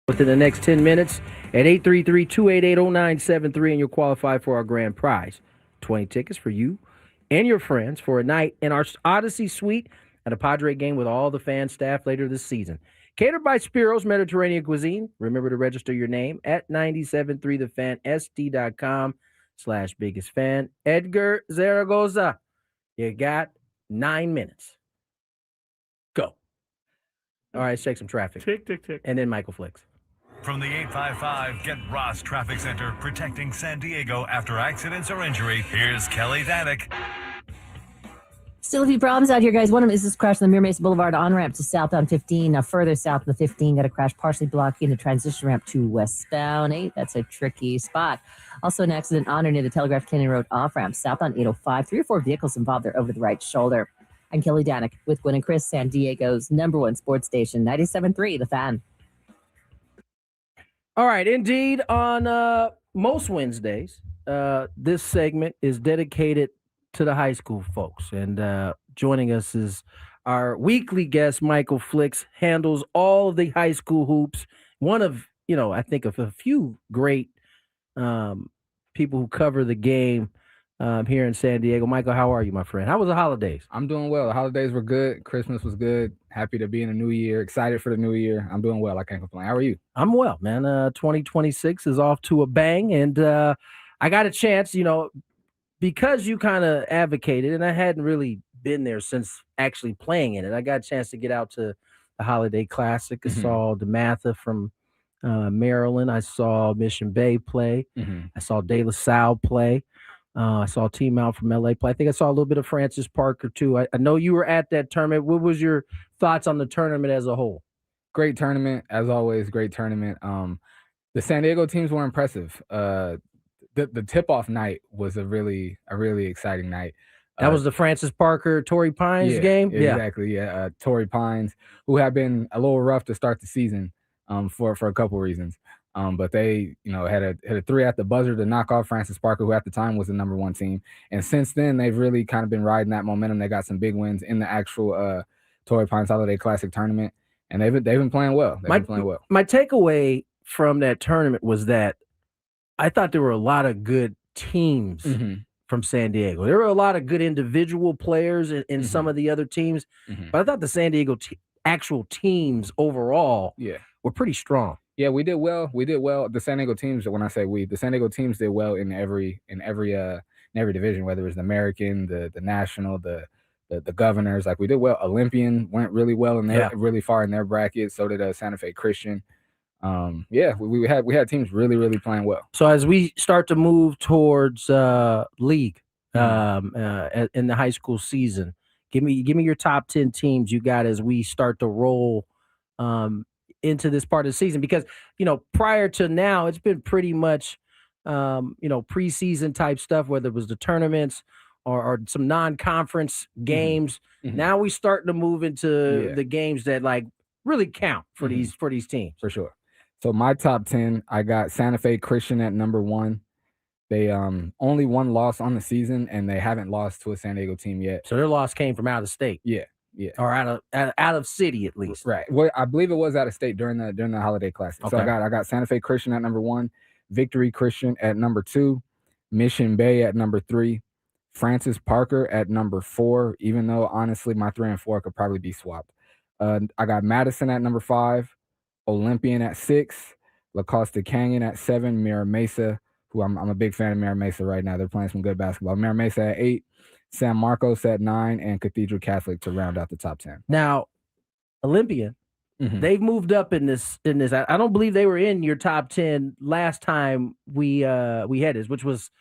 D: within the next 10 minutes at 833-288-0973, and you'll qualify for our grand prize. 20 tickets for you and your friends for a night in our Odyssey Suite at a Padre game with all the fan staff later this season. Catered by Spiro's Mediterranean Cuisine. Remember to register your name at 973thefan.sd.com/biggest fan. Edgar Zaragoza, you got 9 minutes. Go. All right, let's check some traffic.
C: Tick, tick, tick.
D: And then Michael Flicks.
M: From the 855 Get Ross Traffic Center, protecting San Diego after accidents or injury, here's Kelly Danek.
T: Still a few problems out here, guys. One of them is this crash on the Mira Mesa Boulevard on-ramp to southbound 15. Now further south of the 15, got a crash partially blocking the transition ramp to westbound 8. That's a tricky spot. Also an accident on or near the Telegraph Canyon Road off-ramp, southbound 805. 3 or 4 vehicles involved there over to the right shoulder. I'm Kelly Danek with Gwynn and Chris, San Diego's #1 sports station, 97.3 The Fan.
D: All right, indeed, on most Wednesdays, this segment is dedicated to the high school folks. And joining us is our weekly guest, Michael Flicks, handles all of the high school hoops. One of, I think of a few great people who cover the game here in San Diego. Michael, how are you, my friend? How was the holidays?
O: I'm doing well. The holidays were good. Christmas was good. Happy to be in a new year. Excited for the new year. I'm doing well. I can't complain. How are you?
D: I'm well, man. 2026 is off to a bang. And I got a chance, because you kind of advocated, and I hadn't really been there since actually playing in it. I got a chance to get out to the Holiday Classic. I saw DeMatha from Maryland. I saw Mission Bay play. I saw De La Salle play. I saw a team out from LA play. I think I saw a little bit of Francis Parker too. I know you were at that tournament. What was your thoughts on the tournament as a whole?
O: Great tournament, as always. Great tournament. The San Diego teams were impressive. The tip-off night was a really exciting night.
D: That was the Francis Parker, Torrey Pines game?
O: Exactly, yeah. Torrey Pines, who had been a little rough to start the season for a couple reasons. But they, had a 3 at the buzzer to knock off Francis Parker, who at the time was the #1 team. And since then, they've really kind of been riding that momentum. They got some big wins in the actual Torrey Pines Holiday Classic tournament, and they've been playing well. They've been playing well.
D: My takeaway from that tournament was that I thought there were a lot of good teams from San Diego. There were a lot of good individual players in some of the other teams, but I thought the San Diego actual teams overall were pretty strong.
O: Yeah, we did well. The San Diego teams, when I say we, the San Diego teams did well in every division, whether it was the American, the National, the Governors. Like, we did well. Olympian went really well and they're really far in their bracket. So did Santa Fe Christian. We had teams really playing well.
D: So as we start to move towards league in the high school season, give me your top 10 teams you got as we start to roll into this part of the season, because prior to now it's been pretty much preseason type stuff, whether it was the tournaments or some non-conference games. Now we starting to move into the games that like really count for these teams.
O: For sure. So my top 10, I got Santa Fe Christian at #1. They only one loss on the season, and they haven't lost to a San Diego team yet.
D: So their loss came from out of state.
O: Yeah.
D: Or out of city at least.
O: Right. Well, I believe it was out of state during the Holiday Classic.
D: Okay.
O: So I got Santa Fe Christian at #1, Victory Christian at #2, Mission Bay at #3, Francis Parker at #4. Even though honestly my 3 and 4 could probably be swapped. I got Madison at #5, Olympian at 6, La Costa Canyon at 7, Mira Mesa, who I'm a big fan of Mira Mesa right now. They're playing some good basketball. Mira Mesa at 8, San Marcos at 9, and Cathedral Catholic to round out the top 10.
D: Now, Olympian, they've moved up in this. I don't believe they were in your top 10 last time we had this, which was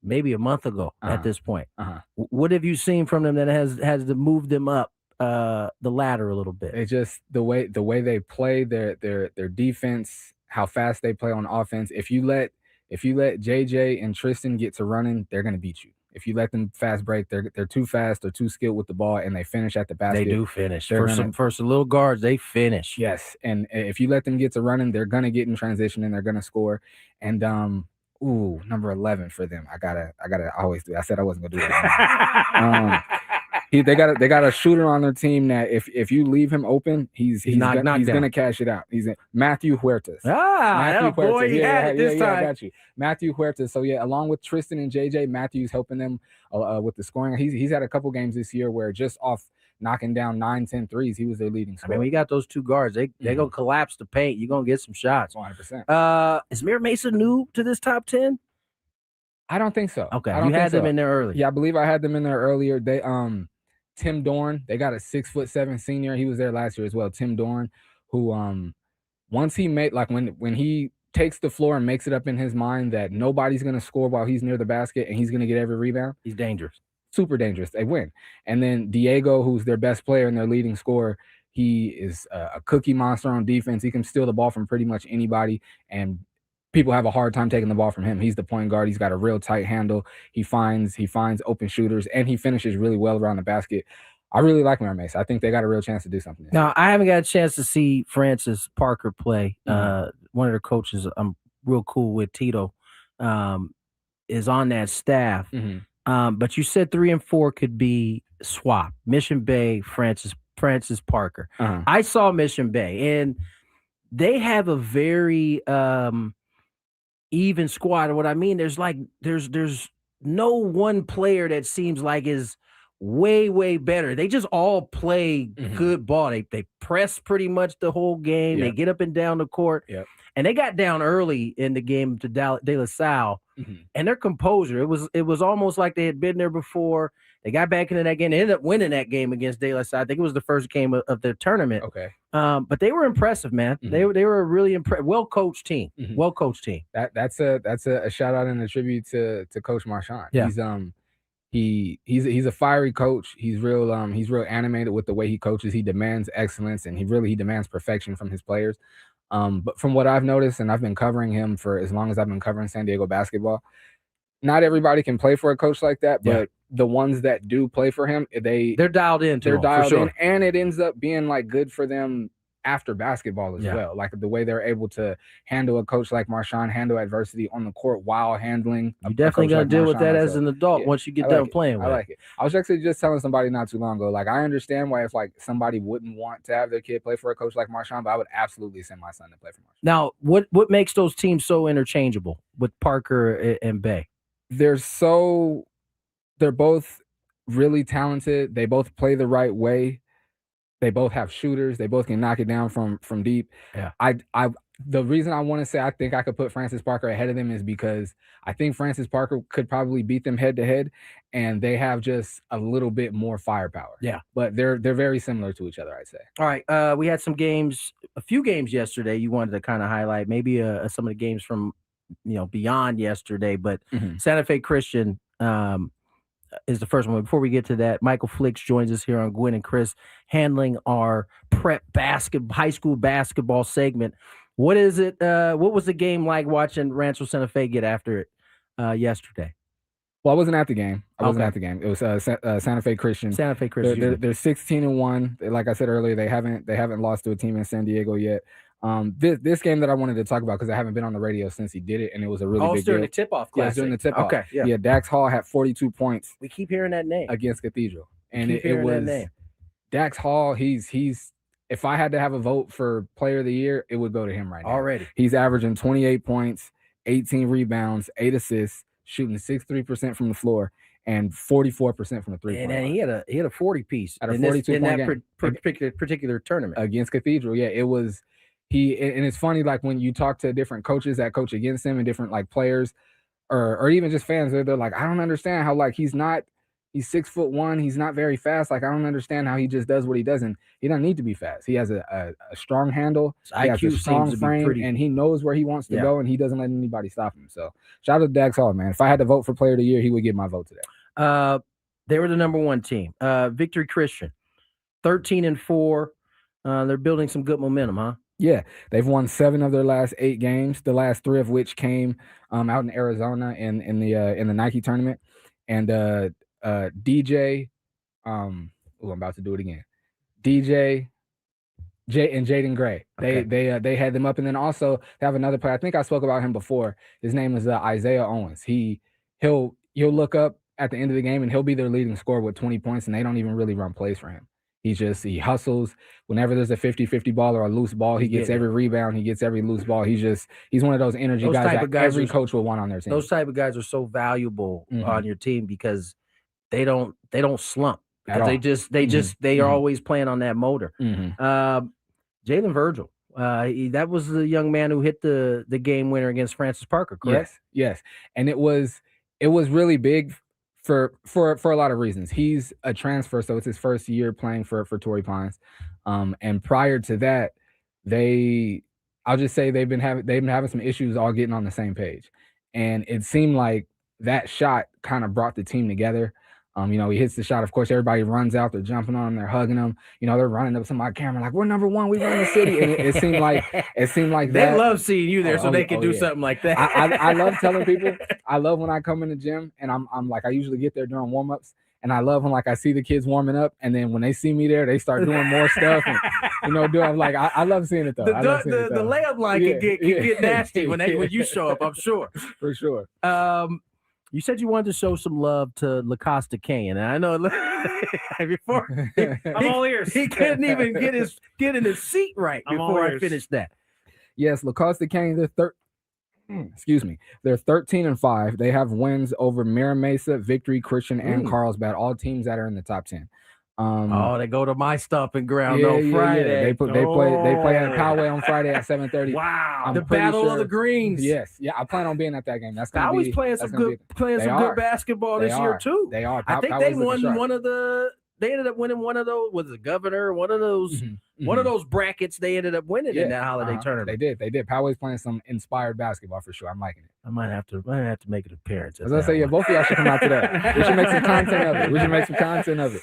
D: maybe a month ago at this point. What have you seen from them that has moved them up the ladder a little bit?
O: It's just the way they play, their defense, how fast they play on offense. If you let JJ and Tristan get to running, they're gonna beat you. If you let them fast break, they're too fast, they're too skilled with the ball, and they finish at the basket.
D: They do finish. For some little guards, they finish.
O: Yes, and if you let them get to running, they're gonna get in transition and they're gonna score. And number 11 for them. I gotta always do. I said I wasn't gonna do that. They got a shooter on their team that if you leave him open, he's gonna cash it out. He's Matthew Huertas.
D: Matthew boy, he had it this time.
O: I got you, Matthew Huertas. So yeah, along with Tristan and JJ, Matthew's helping them with the scoring. He's had a couple games this year where just off knocking down 9-10 threes, he was their leading scorer.
D: I mean, we got those two guards. They gonna collapse the paint. You're gonna get some shots.
O: 100%.
D: Is Mir Mesa new to this top 10?
O: I don't think so.
D: Okay,
O: I don't
D: you had
O: think
D: them in there early.
O: Yeah, I believe I had them in there earlier. They Tim Dorn, they got a 6'7" senior. He was there last year as well. Tim Dorn, who once he made when he takes the floor and makes it up in his mind that nobody's gonna score while he's near the basket and he's gonna get every rebound,
D: he's dangerous.
O: Super dangerous. They win. And then Diego, who's their best player and their leading scorer, he is a cookie monster on defense. He can steal the ball from pretty much anybody, and people have a hard time taking the ball from him. He's the point guard. He's got a real tight handle. He finds open shooters, and he finishes really well around the basket. I really like Mir Mesa. I think they got a real chance to do something.
D: Now, I haven't got a chance to see Francis Parker play. One of their coaches I'm real cool with, Tito, is on that staff. But you said 3 and 4 could be swapped. Mission Bay, Francis Parker. I saw Mission Bay, and they have a very even squad. And what I mean, there's no one player that seems like is way better. They just all play good ball. They press pretty much the whole game. They get up and down the court. And they got down early in the game to De La Salle, and their composure. It was almost like they had been there before. They got back into that game. They ended up winning that game against De La Salle. I think it was the first game of the tournament. But they were impressive, man. They were a really well coached team. Well coached team.
O: That's a shout out and a tribute to Coach Marchand.
D: Yeah.
O: He's a fiery coach. He's real animated with the way he coaches. He demands excellence, and he demands perfection from his players. But from what I've noticed, and I've been covering him for as long as I've been covering San Diego basketball, not everybody can play for a coach like that, but the ones that do play for him, they're
D: dialed in.
O: They're dialed in, and it ends up being like good for them after basketball as well. Like the way they're able to handle a coach like Marchand, handle adversity on the court while handling.
D: You're definitely gonna deal with that as an adult once you get done playing with it.
O: I like it. I was actually just telling somebody not too long ago, like I understand why if like somebody wouldn't want to have their kid play for a coach like Marchand, but I would absolutely send my son to play for Marchand.
D: Now, what makes those teams so interchangeable with Parker and Bay?
O: They're both really talented. They both play the right way. They both have shooters. They both can knock it down from deep.
D: Yeah.
O: The reason I want to say I think I could put Francis Parker ahead of them is because I think Francis Parker could probably beat them head to head, and they have just a little bit more firepower.
D: Yeah.
O: But they're very similar to each other, I'd say.
D: All right. We had a few games yesterday you wanted to kind of highlight, maybe some of the games from beyond yesterday, but Santa Fe Christian is the first one. Before we get to that, Michael Flicks joins us here on Gwynn and Chris, handling our prep high school basketball segment. What is it? What was the game like watching Rancho Santa Fe get after it yesterday?
O: Well, I wasn't at the game. I wasn't at the game. It was Santa Fe Christian.
D: Santa Fe Christian.
O: They're 16-1. Like I said earlier, they haven't lost to a team in San Diego yet. This game that I wanted to talk about because I haven't been on the radio since he did it, and it was a really big deal.
D: During the tip-off class.
O: During the tip-off.
D: Okay,
O: yeah. Dax Hall had 42 points.
D: We keep hearing that name
O: against Cathedral, and it was Dax Hall. He's if I had to have a vote for Player of the Year, it would go to him right now.
D: Already,
O: he's averaging 28 points, 18 rebounds, 8 assists, shooting 63% from the floor and 44% from the three-point line.
D: And he had a 40 piece
O: at a 42
D: in that particular tournament
O: against Cathedral. Yeah, it was. And it's funny, like when you talk to different coaches that coach against him and different like players or even just fans, they're like, I don't understand how like he's 6'1", he's not very fast. Like I don't understand how he just does what he does, and he doesn't need to be fast. He has a strong handle, he has a strong frame, and he knows where he wants to go, and he doesn't let anybody stop him. So shout out to Dax Hall, man. If I had to vote for Player of the Year, he would get my vote today.
D: They were the number one team. Victory Christian, 13-4. They're building some good momentum, huh?
O: Yeah, they've won 7 of their last 8 games, the last 3 of which came out in Arizona in the Nike tournament. And DJ, I'm about to do it again. DJ, and Jaden Gray, they had them up, and then also they have another player. I think I spoke about him before. His name is Isaiah Owens. You'll look up at the end of the game, and he'll be their leading scorer with 20 points, and they don't even really run plays for him. He hustles. Whenever there's a 50-50 ball or a loose ball, he gets every rebound. He gets every loose ball. He's one of those energy guys that every coach will want on their team.
D: Those type of guys are so valuable on your team because they don't slump. Because they are always playing on that motor. Jalen Virgil, that was the young man who hit the game winner against Francis Parker, correct?
O: Yes. And it was really big for a lot of reasons. He's a transfer, so it's his first year playing for Torrey Pines. And prior to that, I'll just say they've been having some issues all getting on the same page. And it seemed like that shot kind of brought the team together. He hits the shot. Of course, everybody runs out. They're jumping on him. They're hugging him. They're running up to my camera like, "We're number one. We run the city." And it seemed like
D: they love seeing you there, so they can do something like that.
O: I love telling people. I love when I come in the gym and I'm like, I usually get there during warm-ups, and I love when I see the kids warming up, and then when they see me there, they start doing more stuff and I'm like, I love seeing it though.
D: The layup line can get nasty when you show up. I'm sure.
O: For sure.
D: You said you wanted to show some love to LaCosta Kane, and I know before
I: I'm all ears.
D: He couldn't even get in his seat right before I finished that.
O: Yes, LaCosta Kane, they're 13-5. They have wins over Mira Mesa, Victory, Christian, and Carlsbad, all teams that are in the top 10.
D: They go to my stomping ground on Friday.
O: They play at Poway on Friday at 7:30.
D: Wow, the Battle of the Greens.
O: Yes, I plan on being at that game. That's
D: Poway's playing some good basketball this year too.
O: They are.
D: I think they won one of the. They ended up winning one of those. Was the governor? One of those. One of those brackets. They ended up winning in that holiday tournament.
O: They did. Poway's playing some inspired basketball for sure. I'm liking it.
D: I might have to make an appearance.
O: I was gonna say, both of y'all should come out to that. We should make some content of it.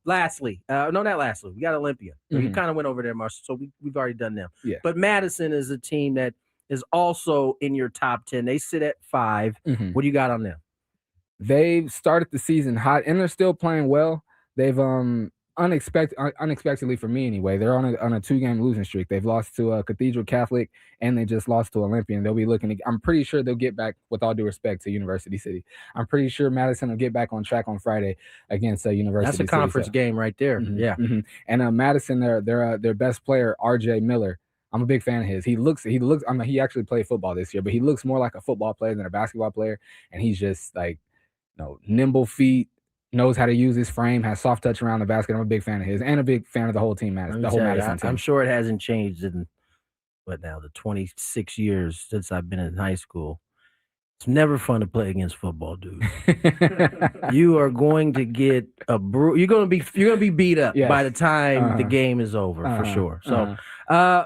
D: Lastly, not lastly. We got Olympia. You kind of went over there, Marshall. So we've already done them.
O: Yeah.
D: But Madison is a team that is also in your top 10. They sit at 5. What do you got on them?
O: They've started the season hot, and they're still playing well. They've unexpectedly for me anyway, they're on a 2-game losing streak. They've lost to Cathedral Catholic, and they just lost to Olympian. They'll be looking. I'm pretty sure they'll get back, with all due respect to University City. I'm pretty sure Madison will get back on track on Friday against University City.
D: That's a conference game right there. Yeah.
O: And Madison, their best player, RJ Miller. I'm a big fan of his. He looks. He actually played football this year, but he looks more like a football player than a basketball player. And he's just like, nimble feet. Knows how to use his frame, has soft touch around the basket. I'm a big fan of his, and a big fan of the whole team, Madison team.
D: I'm sure it hasn't changed in the 26 years since I've been in high school. It's never fun to play against football dudes. You are going to get you're going to be beat up by the time the game is over for sure. So,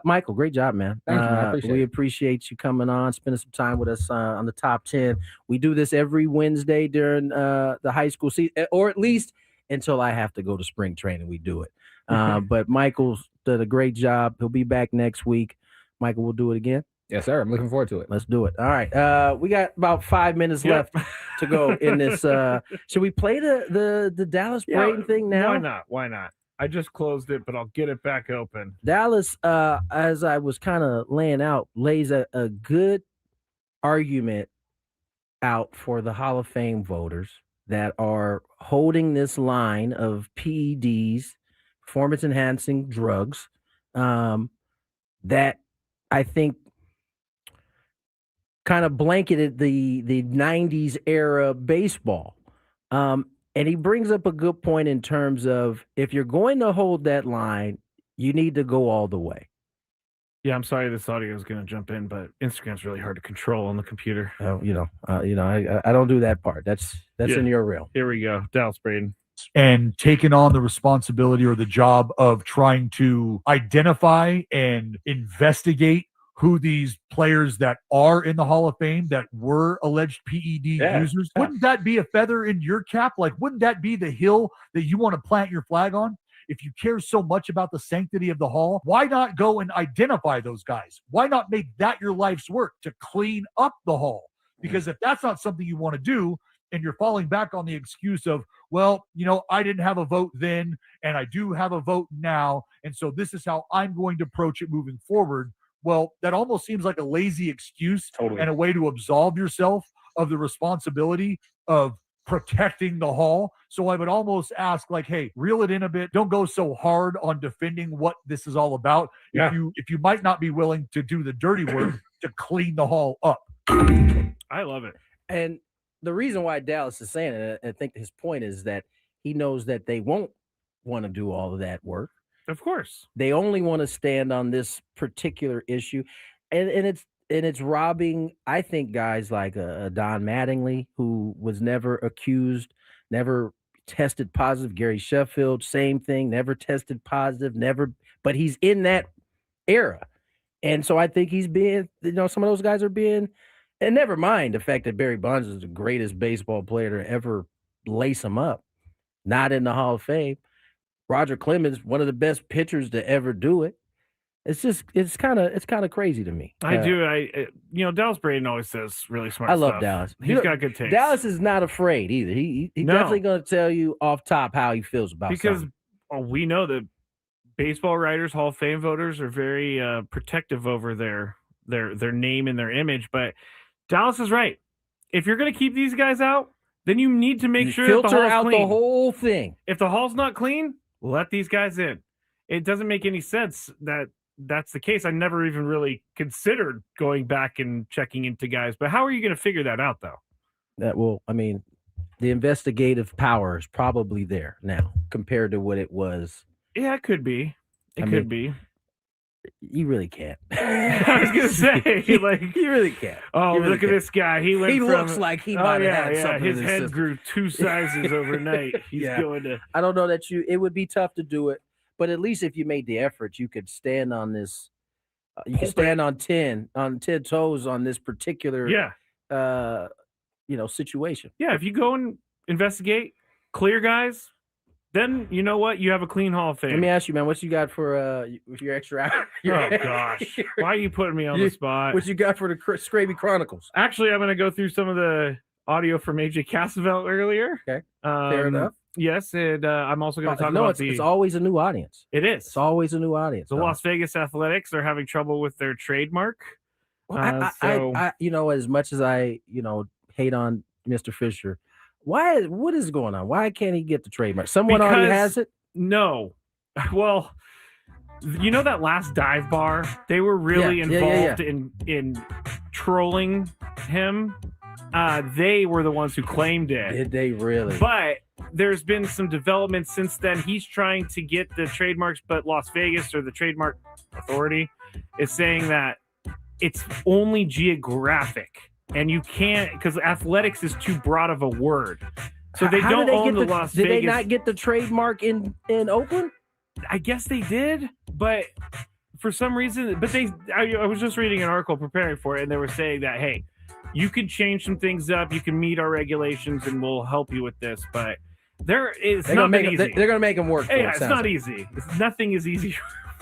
D: Michael, great job, man.
O: Thank you, man.
D: We appreciate you coming on, spending some time with us on the top 10. We do this every Wednesday during the high school season, or at least until I have to go to spring training. We do it. But Michael's did a great job. He'll be back next week. Michael, we'll do it again.
O: Yes, sir. I'm looking forward to it.
D: Let's do it. All right. We got about 5 minutes left to go in this. Should we play the Dallas Braden thing now?
I: Why not? I just closed it, but I'll get it back open.
D: Dallas, as I was kind of laying out, lays a good argument out for the Hall of Fame voters that are holding this line of PEDs, performance-enhancing drugs, that I think kind of blanketed the 90s era baseball. And he brings up a good point in terms of if you're going to hold that line, you need to go all the way.
I: Yeah, I'm sorry this audio is going to jump in, but Instagram's really hard to control on the computer.
D: Oh, I don't do that part. That's in your realm.
I: Here we go. Dallas Braden.
A: And taking on the responsibility or the job of trying to identify and investigate who these players that are in the Hall of Fame that were alleged PED users. Wouldn't that be a feather in your cap? Like, wouldn't that be the hill that you want to plant your flag on? If you care so much about the sanctity of the Hall, why not go and identify those guys? Why not make that your life's work to clean up the Hall? Because if that's not something you want to do, and you're falling back on the excuse of, well, I didn't have a vote then, and I do have a vote now, and so this is how I'm going to approach it moving forward. Well, that almost seems like a lazy excuse and a way to absolve yourself of the responsibility of protecting the Hall. So I would almost ask, like, hey, reel it in a bit. Don't go so hard on defending what this is all about.
B: Yeah.
A: If you might not be willing to do the dirty work to clean the Hall up.
C: I love it.
D: And the reason why Dallas is saying it, I think his point is that he knows that they won't want to do all of that work.
C: Of course.
D: They only want to stand on this particular issue. And it's robbing, I think, guys like Don Mattingly, who was never accused, never tested positive. Gary Sheffield, same thing, never tested positive, but he's in that era. And so I think he's being, some of those guys are being, and never mind the fact that Barry Bonds is the greatest baseball player to ever lace him up, not in the Hall of Fame. Roger Clemens, one of the best pitchers to ever do it. It's kind of crazy to me.
C: Dallas Braden always says really smart
D: I love
C: stuff.
D: Dallas.
C: He's got good taste.
D: Dallas is not afraid either. He's definitely going to tell you off top how he feels about
C: because
D: something.
C: we know that baseball writers, Hall of Fame voters are very protective over their name and their image. But Dallas is right. If you're going to keep these guys out, then you need to make sure that the
D: filter
C: Hall's
D: out
C: clean.
D: the whole thing.
C: If the Hall's not clean, let these guys in. It doesn't make any sense that that's the case. I never even really considered going back and checking into guys. But how are you going to figure that out, though?
D: The investigative power is probably there now compared to what it was.
C: Yeah, it could be. It could be.
D: You really can't.
C: I was gonna say, like,
D: you really can't.
C: Oh,
D: You really
C: look at
D: can't.
C: this guy. He
D: looks like he might have had something.
C: His
D: in his
C: head
D: system.
C: grew 2 sizes overnight. He's going to.
D: I don't know that it would be tough to do it, but at least if you made the effort, you could stand on this. You can stand on 10 toes on this particular situation.
C: Yeah, if you go and investigate, clear guys, then you know what? You have a clean Hall of Fame.
D: Let me ask you, man, what you got for your extra hour?
C: Oh gosh, why are you putting me on the spot?
D: What you got for the Scraby Chronicles?
C: Actually, I'm going to go through some of the audio from AJ Cassavell earlier.
D: Okay, fair enough.
C: Yes, and I'm also going to talk about
D: it's always a new audience.
C: It is.
D: It's always a new audience.
C: The Las Vegas Athletics are having trouble with their trademark.
D: Well, I as much as I hate on Mr. Fisher, what is going on? Why can't he get the trademark? Someone already has it?
C: No. Well, that last dive bar, they were really involved in trolling him. They were the ones who claimed it.
D: Did they really?
C: But there's been some development since then. He's trying to get the trademarks, but Las Vegas, or the trademark authority, is saying that it's only geographic. And you can't, because athletics is too broad of a word. So they don't own the Las Vegas.
D: Did they not get the trademark in Oakland?
C: I guess they did, but for some reason, I was just reading an article preparing for it, and they were saying that, hey, you can change some things up, you can meet our regulations, and we'll help you with this. But it's not easy.
D: They're going to make them work.
C: Yeah, it's not easy. Nothing is easy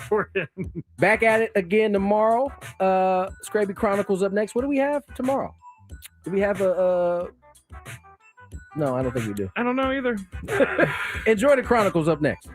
C: for him.
D: Back at it again tomorrow. Scraby Chronicles up next. What do we have tomorrow? Do we have a No, I don't think we do.
C: I don't know either.
D: Enjoy the Chronicles up next.